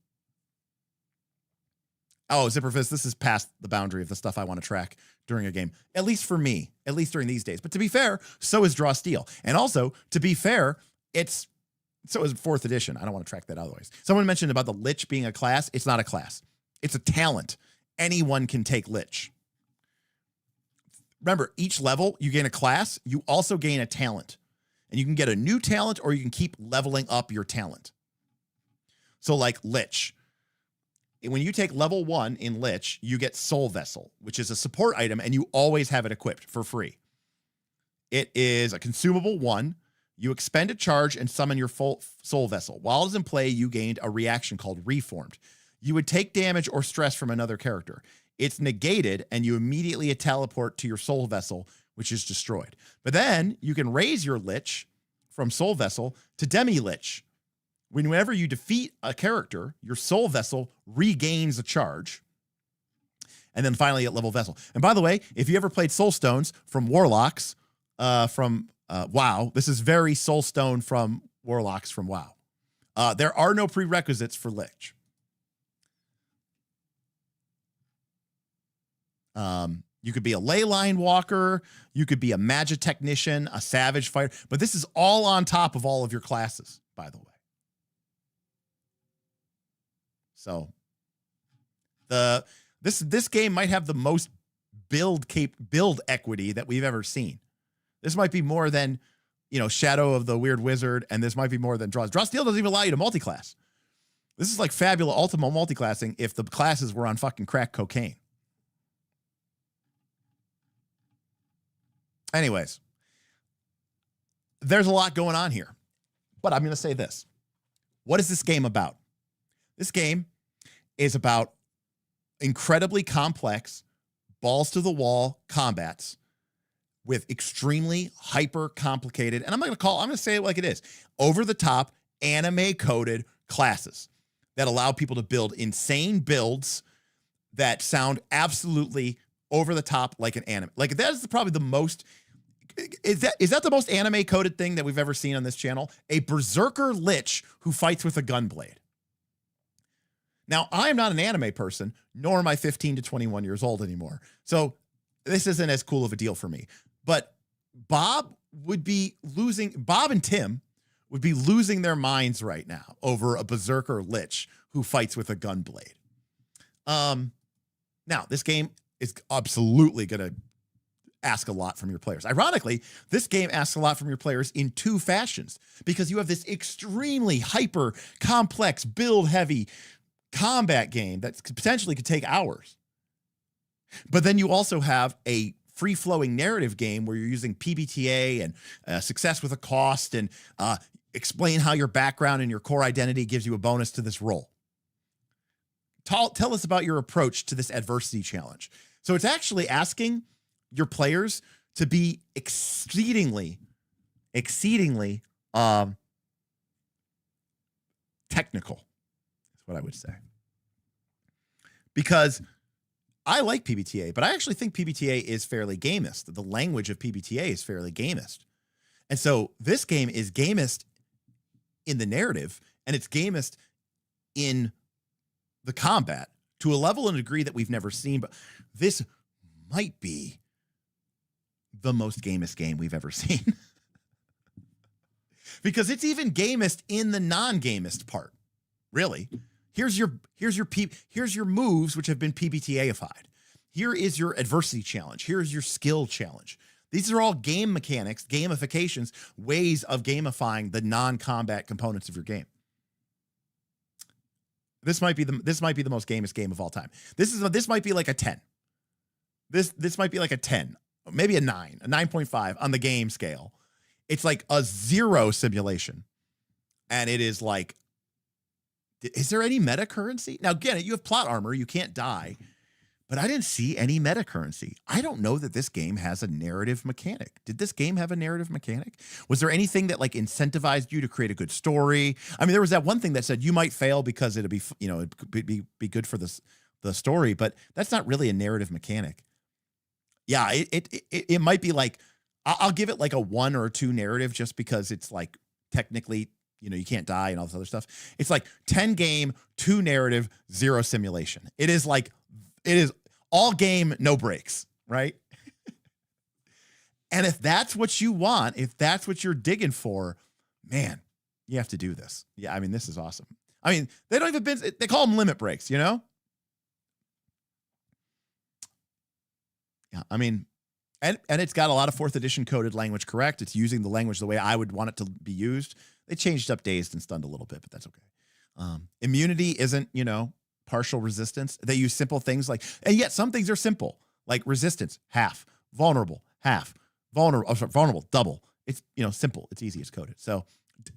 Oh, Zipperfist, this is past the boundary of the stuff I want to track during a game. At least for me. At least during these days. But to be fair, so is Draw Steel. And also, to be fair, so is 4th edition. I don't want to track that otherwise. Someone mentioned about the Lich being a class. It's not a class. It's a talent. Anyone can take Lich. Remember, each level, you gain a class. You also gain a talent. And you can get a new talent or you can keep leveling up your talent. So like Lich. When you take level 1 in Lich, you get Soul Vessel, which is a support item, and you always have it equipped for free. It is a consumable 1. You expend a charge and summon your full Soul Vessel. While it's in play, you gained a reaction called Reformed. you would take damage or stress from another character. It's negated, and you immediately teleport to your soul vessel, which is destroyed. But then you can raise your Lich from soul vessel to demi-Lich. Whenever you defeat a character, your soul vessel regains a charge. And then finally at level vessel. And by the way, if you ever played Soul Stones from Warlocks, from WoW, this is very Soul Stone from Warlocks from WoW. There are no prerequisites for Lich. You could be a ley line walker, you could be a magic technician, a savage fighter, but this is all on top of all of your classes, by the way. So this game might have the most build equity that we've ever seen. This might be more than, Shadow of the Weird Wizard, and this might be more than Draw. Draw Steel doesn't even allow you to multiclass. This is like Fabula Ultima multiclassing if the classes were on fucking crack cocaine. Anyways, there's a lot going on here, but I'm going to say this. What is this game about? This game is about incredibly complex, balls to the wall combats with extremely hyper complicated, and I'm going to say it like it is, over the top anime coded classes that allow people to build insane builds that sound absolutely over the top like an anime. Like that is probably the most, is that the most anime coded thing that we've ever seen on this channel? A Berserker Lich who fights with a gunblade. Now, I'm not an anime person, nor am I 15 to 21 years old anymore. So this isn't as cool of a deal for me. But Bob and Tim would be losing their minds right now over a Berserker Lich who fights with a gunblade. Now, this game is absolutely going to ask a lot from your players. Ironically, this game asks a lot from your players in two fashions, because you have this extremely hyper complex build heavy combat game that potentially could take hours. But then you also have a free-flowing narrative game where you're using PBTA and success with a cost and explain how your background and your core identity gives you a bonus to this role. Tell us about your approach to this adversity challenge. So it's actually asking your players to be exceedingly technical, is what I would say. Because I like PBTA, but I actually think PBTA is fairly gamist. The language of PBTA is fairly gamist. And so this game is gamist in the narrative, and it's gamist in the combat to a level and a degree that we've never seen. But this might be the most gamist game we've ever seen. Because it's even gamist in the non-gamist part. Really. Here's your moves, which have been PBTA-ified. Here is your adversity challenge. Here's your skill challenge. These are all game mechanics, gamifications, ways of gamifying the non-combat components of your game. This might be the most gamist game of all time. This might be like a 10. This might be like a 10, maybe a 9, a 9.5 on the game scale. It's like a 0 simulation. And it is like, is there any meta currency? Now, again, you have plot armor. You can't die. But I didn't see any meta currency. I don't know that this game has a narrative mechanic. Did this game have a narrative mechanic? Was there anything that like incentivized you to create a good story? I mean, there was that one thing that said you might fail because it'd be, it'd be good for the story, but that's not really a narrative mechanic. Yeah, it might be like, I'll give it like a 1 or a 2 narrative just because it's like technically, you can't die and all this other stuff. It's like 10 game, 2 narrative, 0 simulation. It is all game, no breaks, right? And if that's what you want, if that's what you're digging for, man, you have to do this. Yeah, I mean, this is awesome. I mean, they call them limit breaks, Yeah, I mean, and it's got a lot of 4th edition coded language correct. It's using the language the way I would want it to be used. They changed up dazed and stunned a little bit, but that's okay. Immunity isn't, partial resistance. They use simple things and yet some things are simple, like resistance, half, vulnerable, half, vulnerable, double. It's, simple. It's easy. It's coded. So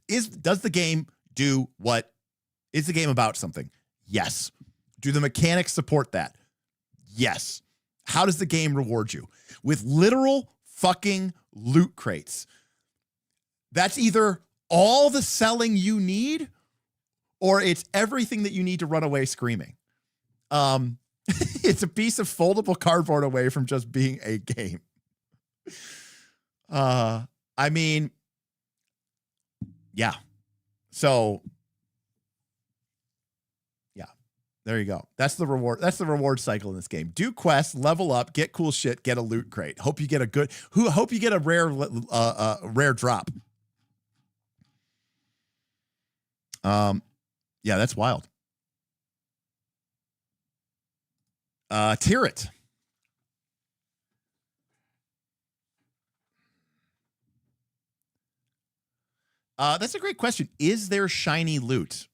does the game do what is the game about something? Yes. Do the mechanics support that? Yes. How does the game reward you? With literal fucking loot crates. That's either all the selling you need, or it's everything that you need to run away screaming. It's a piece of foldable cardboard away from just being a game. I mean, yeah. So, yeah, there you go. That's the reward. That's the reward cycle in this game. Do quests, level up, get cool shit, get a loot crate. Hope you get a good. Hope you get a rare drop. Yeah, that's wild. Tier it. That's a great question. Is there shiny loot?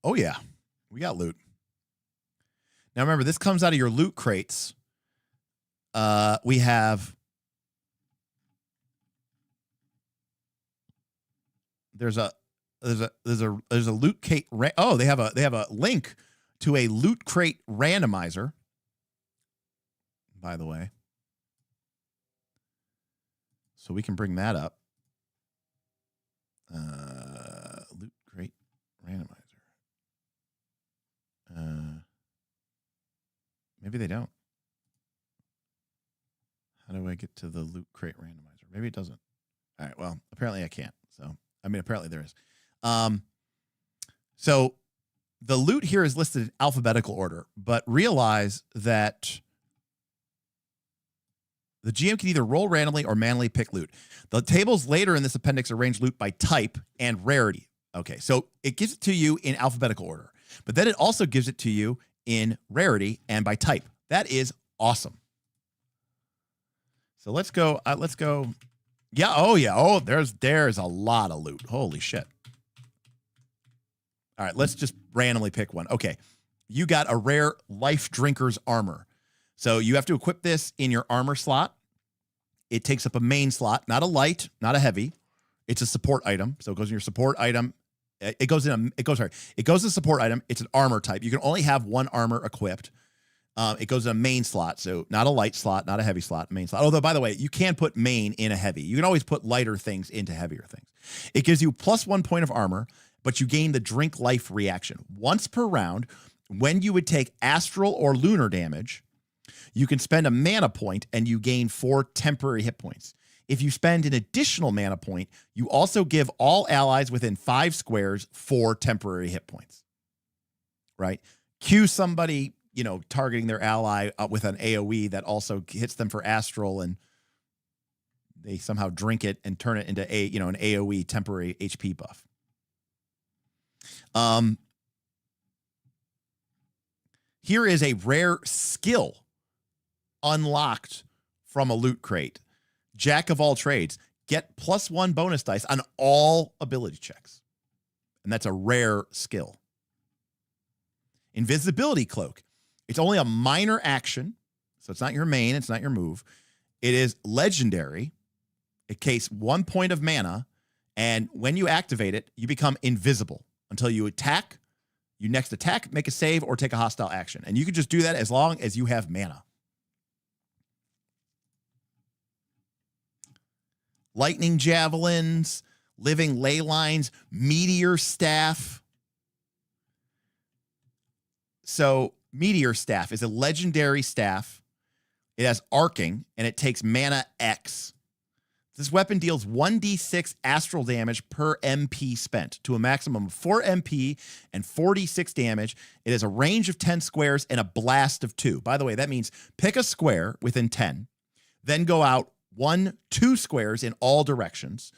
Oh yeah, we got loot. Now remember, this comes out of your loot crates. We have. There's a loot crate. Oh, they have a link to a loot crate randomizer. By the way, so we can bring that up. Loot crate randomizer. Maybe they don't. How do I get to the loot crate randomizer? Maybe it doesn't. All right. Well, apparently I can't. So, I mean, apparently there is. So the loot here is listed in alphabetical order, but realize that the GM can either roll randomly or manually pick loot. The tables later in this appendix arrange loot by type and rarity. Okay, so it gives it to you in alphabetical order, but then it also gives it to you in rarity and by type. That is awesome. So let's go. Yeah. Oh yeah. Oh, there's a lot of loot. Holy shit. All right, let's just randomly pick one. Okay, you got a rare Life Drinker's armor. So you have to equip this in your armor slot. It takes up a main slot, not a light, not a heavy. It's a support item. So it goes in your support item. It goes to support item. It's an armor type. You can only have one armor equipped. It goes in a main slot. So not a light slot, not a heavy slot, main slot. Although, by the way, you can put main in a heavy. You can always put lighter things into heavier things. It gives you +1 point of armor, but you gain the drink life reaction. Once per round, when you would take astral or lunar damage, you can spend a mana point and you gain 4 temporary hit points. If you spend an additional mana point, you also give all allies within 5 squares 4 temporary hit points. Right? Cue somebody, targeting their ally with an AoE that also hits them for astral, and they somehow drink it and turn it into an AoE temporary HP buff. Here is a rare skill unlocked from a loot crate. Jack of all trades. Get +1 bonus dice on all ability checks. And that's a rare skill. Invisibility cloak. It's only a minor action, so it's not your main, it's not your move. It is legendary. It takes 1 point of mana, and when you activate it, you become invisible until you attack. You next attack, make a save, or take a hostile action. And you can just do that as long as you have mana. Lightning javelins, living ley lines, meteor staff. So meteor staff is a legendary staff. It has arcing, and it takes mana X. This weapon deals 1d6 astral damage per MP spent to a maximum of 4 MP and 46 damage. It has a range of 10 squares and a blast of 2. By the way, that means pick a square within 10, then go out 1-2 squares in all directions,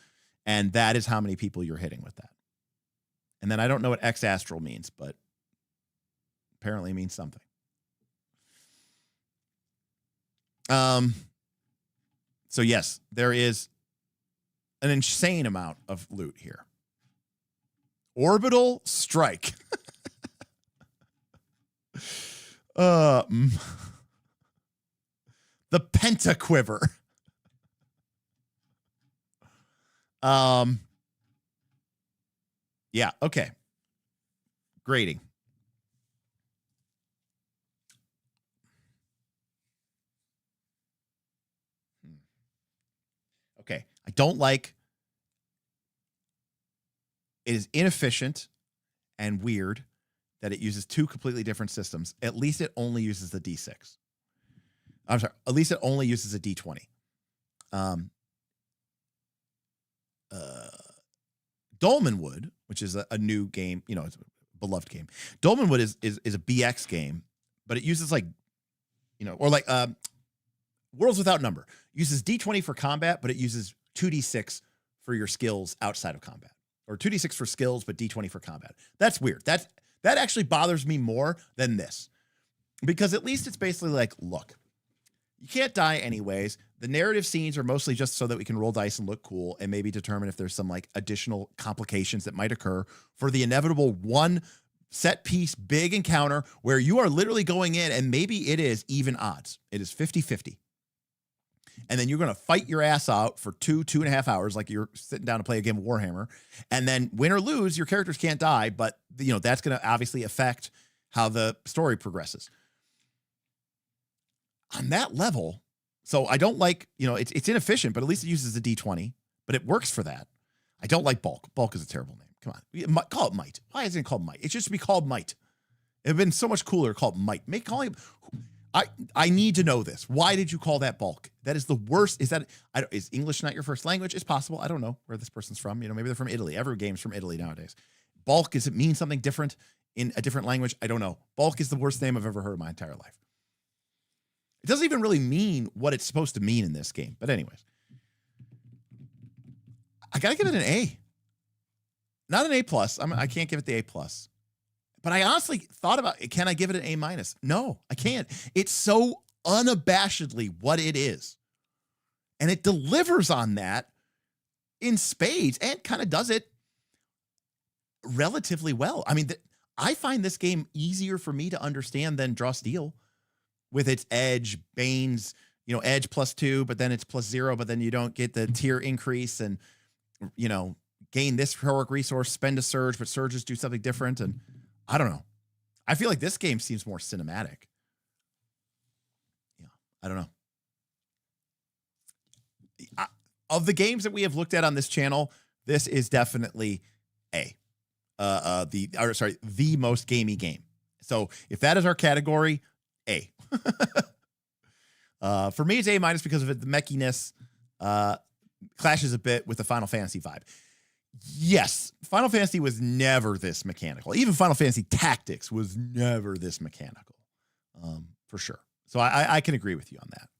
and that is how many people you're hitting with that. And then I don't know what X astral means, but apparently it means something. So yes, there is an insane amount of loot here. Orbital strike. The pentaquiver. Yeah, okay. Grading. Okay, I don't like. It is inefficient and weird that it uses two completely different systems. At least it only uses the D6. I'm sorry. At least it only uses a D20. Dolmenwood, which is a new game, you know, it's a beloved game. Dolmenwood is a BX game, but it uses like, you know, or like Worlds Without Number. It uses D20 for combat, but it uses 2D6 for your skills outside of combat. Or 2D6 for skills, but D20 for combat. That's weird. That actually bothers me more than this. Because at least it's basically like, look, you can't die anyways. The narrative scenes are mostly just so that we can roll dice and look cool and maybe determine if there's some like additional complications that might occur for the inevitable one set piece big encounter where you are literally going in and maybe it is even odds. It is 50-50. And then you're going to fight your ass out for 2.5 hours like you're sitting down to play a game of Warhammer. And then win or lose, your characters can't die, but you know that's going to obviously affect how the story progresses. On that level, so I don't like, you know, it's inefficient, but at least it uses the D20, but it works for that. I don't like Bulk. Bulk is a terrible name. Come on. Call it Might. Why isn't it called Might? It should be called Might. It would have been so much cooler called Might. Call him. I need to know this. Why did you call that Bulk? That is the worst. Is English not your first language? It's possible. I don't know where this person's from. You know, maybe they're from Italy. Every game's from Italy nowadays. Bulk, does it mean something different in a different language? I don't know. Bulk is the worst name I've ever heard in my entire life. It doesn't even really mean what it's supposed to mean in this game. But anyways, I got to give it an A. Not an A+. I can't give it the A+. But I honestly thought about, can I give it an A-? No, I can't. It's so unabashedly what it is. And it delivers on that in spades and kind of does it relatively well. I mean, I find this game easier for me to understand than Draw Steel with its edge, Bane's, you know, edge +2, but then it's +0, but then you don't get the tier increase and, you know, gain this heroic resource, spend a surge, but surges do something different. And I don't know. I feel like this game seems more cinematic. Yeah, I don't know. Of the games that we have looked at on this channel, this is definitely the most gamey game. So if that is our category, A. For me, it's A- because of the mechiness. Clashes a bit with the Final Fantasy vibe. Yes, Final Fantasy was never this mechanical. Even Final Fantasy Tactics was never this mechanical, for sure. So I can agree with you on that.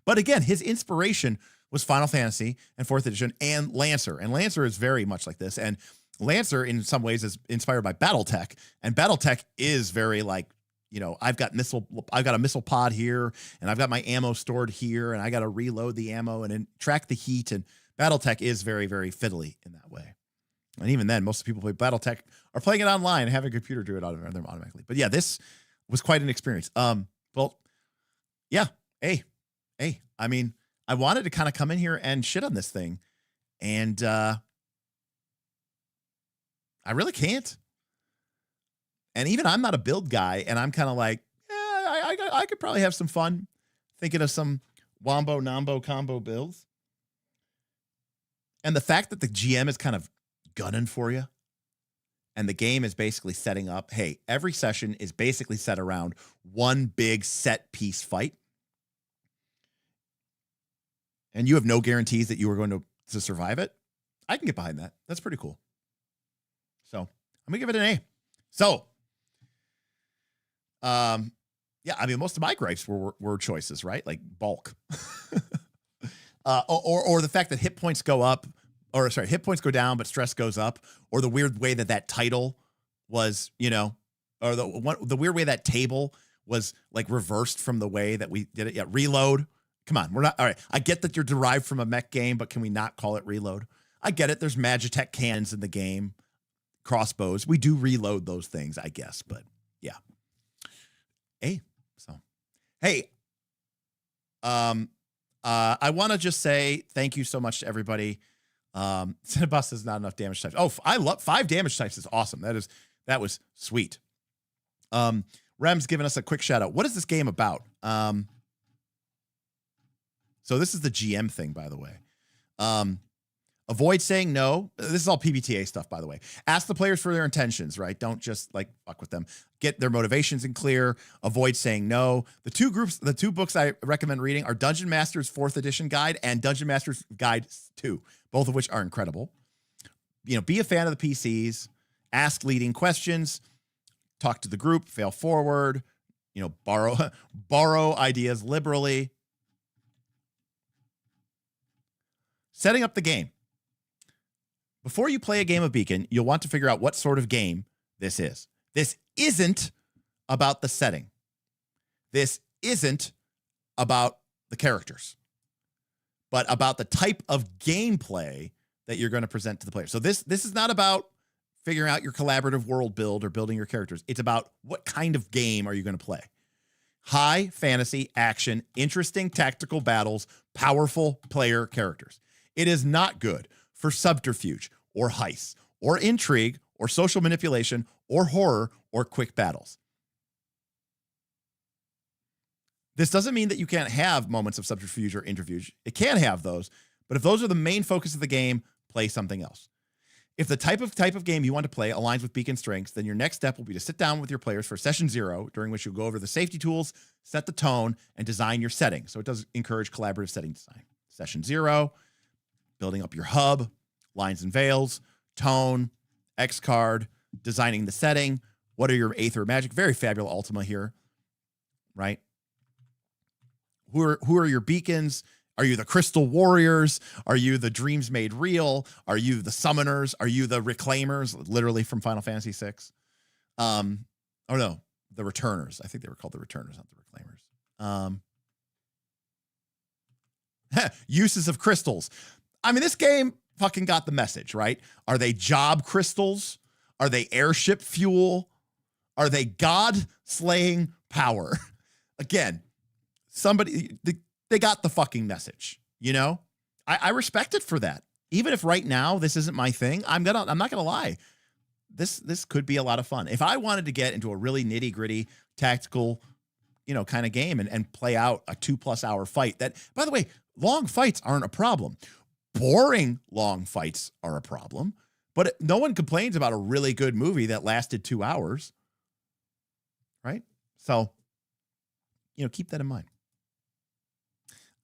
But again, his inspiration was Final Fantasy and 4th edition and Lancer. And Lancer is very much like this. And Lancer, in some ways, is inspired by BattleTech. And BattleTech is very like, you know, I've got a missile pod here, and I've got my ammo stored here, and I got to reload the ammo and then track the heat. And BattleTech is very, very fiddly in that way. And even then, most of the people who play BattleTech are playing it online and having a computer do it automatically. But yeah, this was quite an experience. Well, yeah, A. I mean, I wanted to kind of come in here and shit on this thing, and I really can't. And even I'm not a build guy, and I'm kind of like, yeah, I could probably have some fun thinking of some wombo nombo combo builds. And the fact that the GM is kind of gunning for you, and the game is basically setting up, hey, every session is basically set around one big set piece fight. And you have no guarantees that you are going to survive it. I can get behind that. That's pretty cool. So I'm gonna give it an A. So, yeah, I mean, most of my gripes were choices, right? Like Bulk, or the fact that hit points go up, or sorry, hit points go down, but stress goes up, or the weird way that title was, you know, or the weird way that table was like reversed from the way that we did it. Yeah, reload. Come on, we're not all right. I get that you're derived from a mech game, but can we not call it reload? I get it. There's Magitech cannons in the game, crossbows. We do reload those things, I guess, but yeah. So, hey, I want to just say thank you so much to everybody. Cinnabus is not enough damage types. Oh, I love 5 damage types is awesome. That was sweet. Rem's giving us a quick shout out. What is this game about? So this is the GM thing, by the way. Avoid saying no. This is all PBTA stuff, by the way. Ask the players for their intentions, right? Don't just like fuck with them. Get their motivations in clear. Avoid saying no. The two books I recommend reading are Dungeon Master's 4th edition guide and Dungeon Master's Guide 2, both of which are incredible. Be a fan of the PCs, ask leading questions, talk to the group, fail forward, borrow ideas liberally. Setting up the game. Before you play a game of Beacon, you'll want to figure out what sort of game this is. This isn't about the setting. This isn't about the characters, but about the type of gameplay that you're going to present to the player. So this is not about figuring out your collaborative world build or building your characters. It's about what kind of game are you going to play. High fantasy, action, interesting tactical battles, powerful player characters. It is not good for subterfuge or heist or intrigue or social manipulation or horror or quick battles. This doesn't mean that you can't have moments of subterfuge or interfuge. It can have those, but if those are the main focus of the game, play something else. If the type of game you want to play aligns with Beacon strengths, then your next step will be to sit down with your players for session 0, during which you'll go over the safety tools, set the tone, and design your setting. So it does encourage collaborative setting design. Session 0, building up your hub, lines and veils, tone, X card, designing the setting. What are your Aether Magic? Very fabulous Ultima here, right? Who are your beacons? Are you the Crystal Warriors? Are you the Dreams Made Real? Are you the Summoners? Are you the Reclaimers? Literally from Final Fantasy VI. Oh no, the Returners. I think they were called the Returners, not the Reclaimers. Uses of crystals. I mean, this game fucking got the message, right? Are they job crystals? Are they airship fuel? Are they god-slaying power? Again, they got the fucking message, I respect it for that. Even if right now this isn't my thing, I'm not gonna lie. This could be a lot of fun. If I wanted to get into a really nitty-gritty tactical, kind of game and play out a 2+ hour fight, that, by the way, long fights aren't a problem. Boring long fights are a problem, but no one complains about a really good movie that lasted 2 hours, right? So, keep that in mind.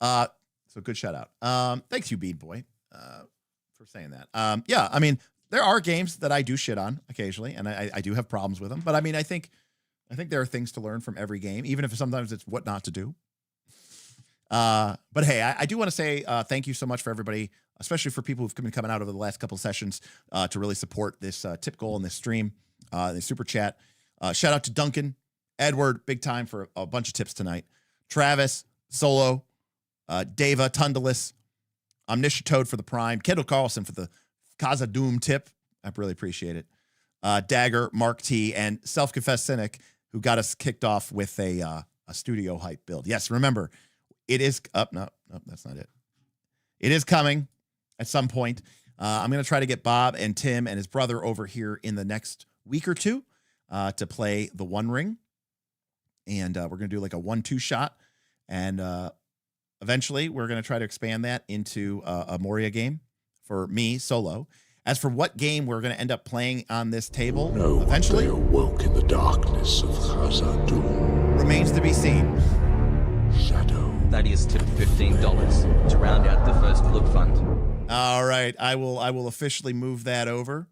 So good shout out. Thanks you, Bead Boy, for saying that. Yeah, I mean, there are games that I do shit on occasionally, and I do have problems with them. But I mean, I think there are things to learn from every game, even if sometimes it's what not to do. But hey, I do want to say thank you so much for everybody, especially for people who've been coming out over the last couple of sessions to really support this tip goal and this stream, the super chat. Shout out to Duncan, Edward, big time for a bunch of tips tonight. Travis, Solo, Deva, Tundalis, Omniscient Toad for the Prime, Kendall Carlson for the Kaza Doom tip. I really appreciate it. Dagger, Mark T, and Self-Confessed Cynic, who got us kicked off with a studio hype build. Yes, remember, it is up. No, that's not it. It is coming at some point. I'm going to try to get Bob and Tim and his brother over here in the next week or two to play the One Ring. And we're going to do like a 1-2 shot. And eventually we're going to try to expand that into a Moria game for me solo. As for what game we're going to end up playing on this table eventually, they awoke in the darkness of Khazad-dûm. Remains to be seen. Shadow. Thaddeus tipped $15 to round out the first look fund. All right, I will officially move that over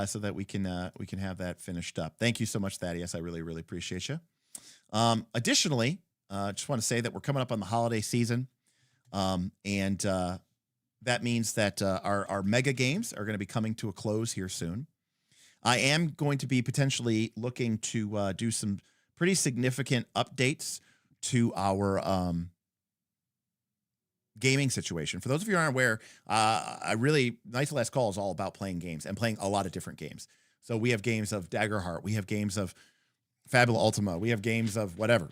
so that we can have that finished up. Thank you so much, Thaddeus. I really, really appreciate you. Additionally, just want to say that we're coming up on the holiday season, and that means that our mega games are going to be coming to a close here soon. I am going to be potentially looking to do some pretty significant updates to our gaming situation. For those of you who aren't aware, Night to Last Call is all about playing games and playing a lot of different games. So we have games of Daggerheart. We have games of Fabula Ultima. We have games of whatever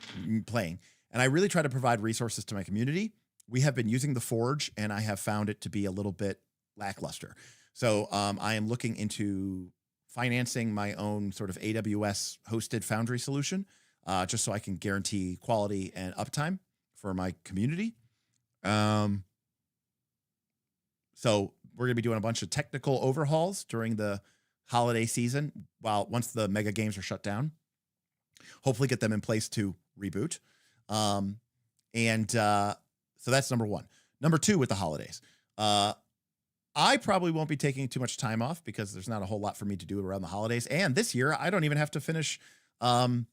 playing. And I really try to provide resources to my community. We have been using the Forge, and I have found it to be a little bit lackluster. So I am looking into financing my own sort of AWS hosted Foundry solution, just so I can guarantee quality and uptime for my community. So we're going to be doing a bunch of technical overhauls during the holiday season once the mega games are shut down. Hopefully get them in place to reboot. So that's number one. Number two, with the holidays, I probably won't be taking too much time off because there's not a whole lot for me to do around the holidays. And this year, I don't even have to finish. I don't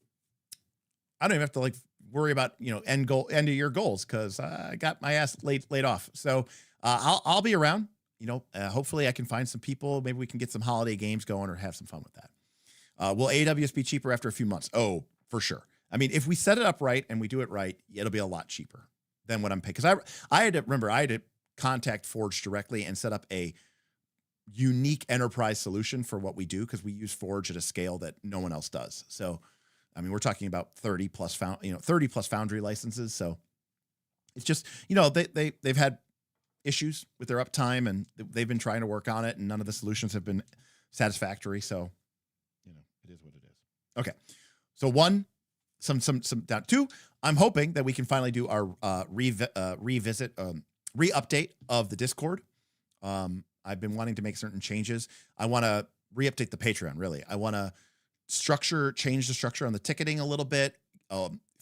even have to worry about, end of year goals because I got my ass laid off. So I'll be around. Hopefully I can find some people. Maybe we can get some holiday games going or have some fun with that. Will AWS be cheaper after a few months? Oh, for sure. I mean, if we set it up right and we do it right, it'll be a lot cheaper than what I'm paying. Because I had to contact Forge directly and set up a unique enterprise solution for what we do because we use Forge at a scale that no one else does. So, I mean, we're talking about 30 plus Foundry licenses. So it's just, they've had issues with their uptime and they've been trying to work on it and none of the solutions have been satisfactory. So, it is what it is. Okay. So down. Two, I'm hoping that we can finally do our re-update of the Discord. I've been wanting to make certain changes. I want to re-update the Patreon, really. I want to change the structure on the ticketing a little bit,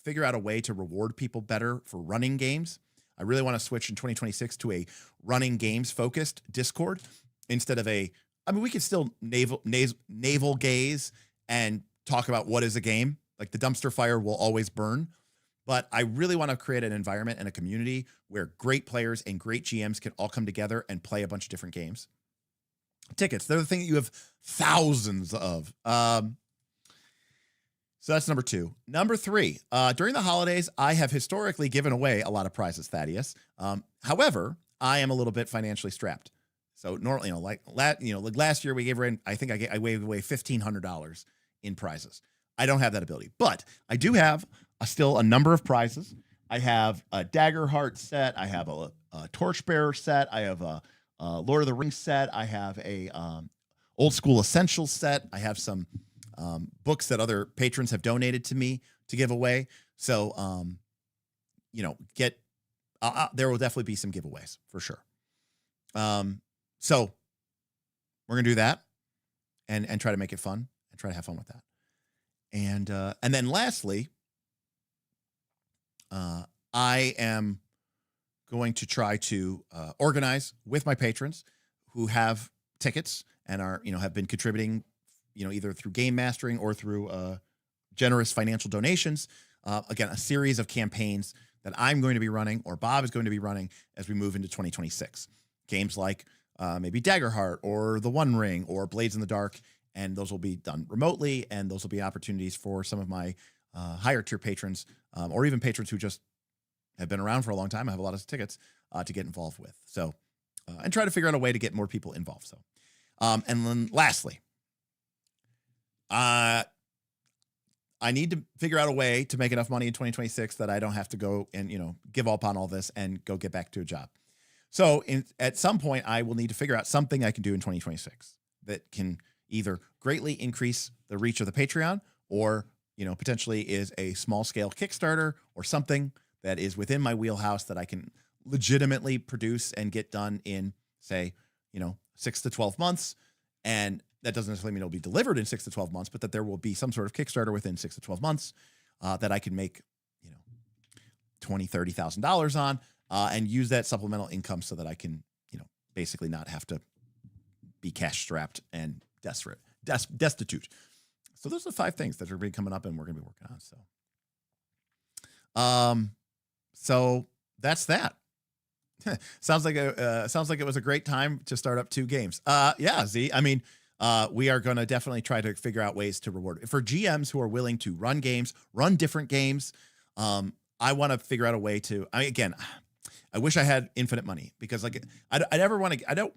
figure out a way to reward people better for running games. I really want to switch in 2026 to a running games focused Discord instead of we could still navel gaze and talk about what is a game. Like the dumpster fire will always burn. But I really want to create an environment and a community where great players and great GMs can all come together and play a bunch of different games. Tickets, they're the thing that you have thousands of. So that's number two. Number three, during the holidays, I have historically given away a lot of prizes, Thaddeus. However, I am a little bit financially strapped. So normally, like last year we gave away, I think I gave away $1,500 in prizes. I don't have that ability, but I do have still a number of prizes. I have a Daggerheart set. I have a Torchbearer set. I have a Lord of the Rings set. I have a Old School Essentials set. I have some books that other patrons have donated to me to give away. So, there will definitely be some giveaways for sure. So we're going to do that and try to make it fun and try to have fun with that. And then lastly, I am going to try to organize with my patrons who have tickets and are, have been contributing, either through game mastering or through generous financial donations. Again, a series of campaigns that I'm going to be running or Bob is going to be running as we move into 2026. Games like maybe Daggerheart or The One Ring or Blades in the Dark. And those will be done remotely, and those will be opportunities for some of my higher tier patrons or even patrons who just have been around for a long time. I have a lot of tickets to get involved with. So, and try to figure out a way to get more people involved. So, and then lastly, I need to figure out a way to make enough money in 2026 that I don't have to go and, give up on all this and go get back to a job. So at some point, I will need to figure out something I can do in 2026 that can either greatly increase the reach of the Patreon or, potentially is a small scale Kickstarter or something that is within my wheelhouse that I can legitimately produce and get done in, say, 6 to 12 months. And that doesn't necessarily mean it'll be delivered in 6 to 12 months, but that there will be some sort of Kickstarter within 6 to 12 months that I can make, $20,000, $30,000 on and use that supplemental income so that I can, basically not have to be cash strapped and destitute. So those are 5 things that are going to be coming up and we're going to be working on. So that's that. Sounds like it was a great time to start up 2 games. Yeah, Z. I mean, we are going to definitely try to figure out ways to reward it. For GMs who are willing to run games, run different games. I want to figure out a way to. I wish I had infinite money because I never want to.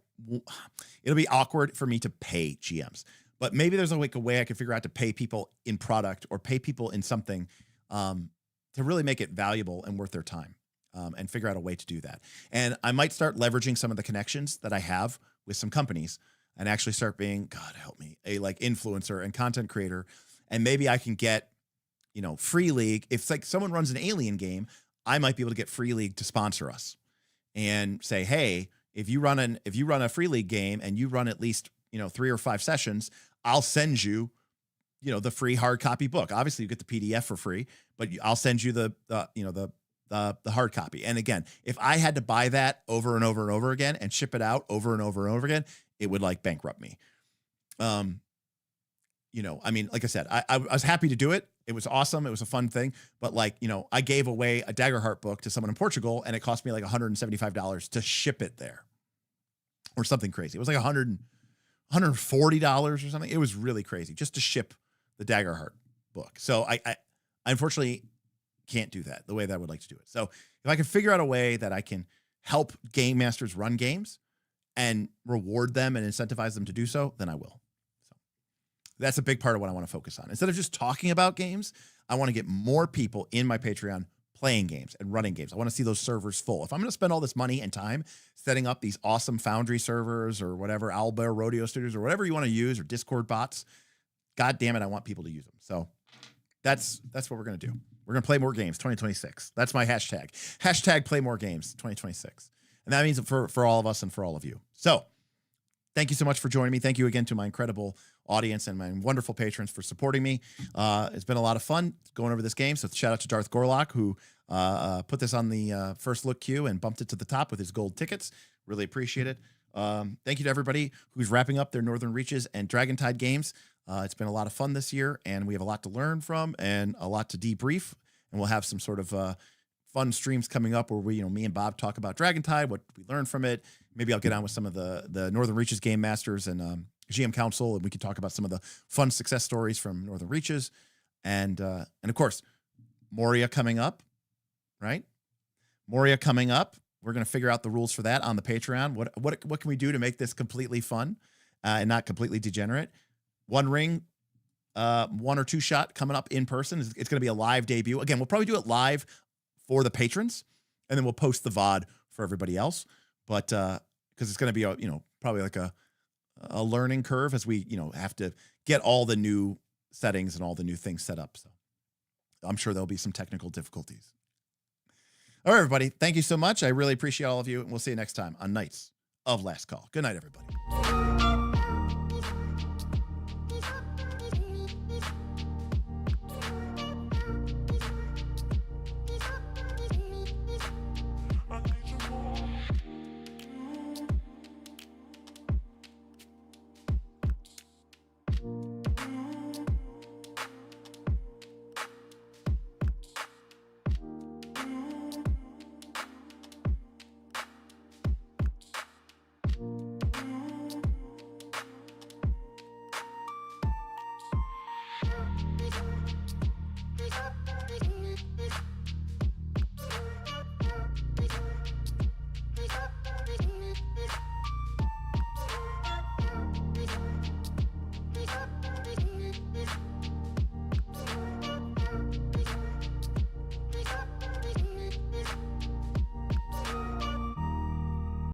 It'll be awkward for me to pay GMs. but maybe there's like a way I could figure out to pay people in product or pay people in something to really make it valuable and worth their time, and figure out a way to do that. And I might start leveraging some of the connections that I have with some companies and actually start being, God help me, a like influencer and content creator. And maybe I can get, you know, Free League. If like someone runs an Alien game, I might be able to get Free League to sponsor us and say, hey, if you run a Free League game and you run at least, you know, 3 or 5 sessions, I'll send you, you know, the free hard copy book. Obviously you get the PDF for free, but I'll send you the hard copy. And again, if I had to buy that over and over and over again and ship it out over and over and over again, it would like bankrupt me. You know, I mean, like I said, I was happy to do it. It was awesome. It was a fun thing. But like, you know, I gave away a Daggerheart book to someone in Portugal and it cost me like $175 to ship it there or something crazy. It was like $140 or something. It was really crazy just to ship the Daggerheart book. So I unfortunately can't do that the way that I would like to do it. So if I can figure out a way that I can help game masters run games and reward them and incentivize them to do so, then I will. So that's a big part of what I want to focus on. Instead of just talking about games, I want to get more people in my Patreon playing games and running games. I want to see those servers full. If I'm going to spend all this money and time setting up these awesome Foundry servers or whatever, Owlbear Rodeo Studios or whatever you want to use, or Discord bots, God damn it, I want people to use them. So that's what we're going to do. We're going to play more games 2026. That's my hashtag. Hashtag play more games 2026. And that means for all of us and for all of you. So thank you so much for joining me. Thank you again to my incredible audience and my wonderful patrons for supporting me. It's been a lot of fun going over this game. So shout out to Darth Gorlock, who put this on the first look queue and bumped it to the top with his gold tickets. Really appreciate it. Thank you to everybody who's wrapping up their Northern Reaches and Dragontide games. It's been a lot of fun this year, and we have a lot to learn from and a lot to debrief. And we'll have some sort of fun streams coming up where me and Bob talk about Dragontide, what we learned from it. Maybe I'll get on with some of the Northern Reaches game masters and GM Council, and we can talk about some of the fun success stories from Northern Reaches, and of course, Moria coming up, right? Moria coming up. We're gonna figure out the rules for that on the Patreon. What can we do to make this completely fun and not completely degenerate? One Ring, 1 or 2 shot coming up in person. It's going to be a live debut. Again, we'll probably do it live for the patrons, and then we'll post the VOD for everybody else. But because it's going to be probably like a learning curve as we have to get all the new settings and all the new things set up. So I'm sure there'll be some technical difficulties. All right, everybody. Thank you so much. I really appreciate all of you, and we'll see you next time on Knights of Last Call. Good night, everybody.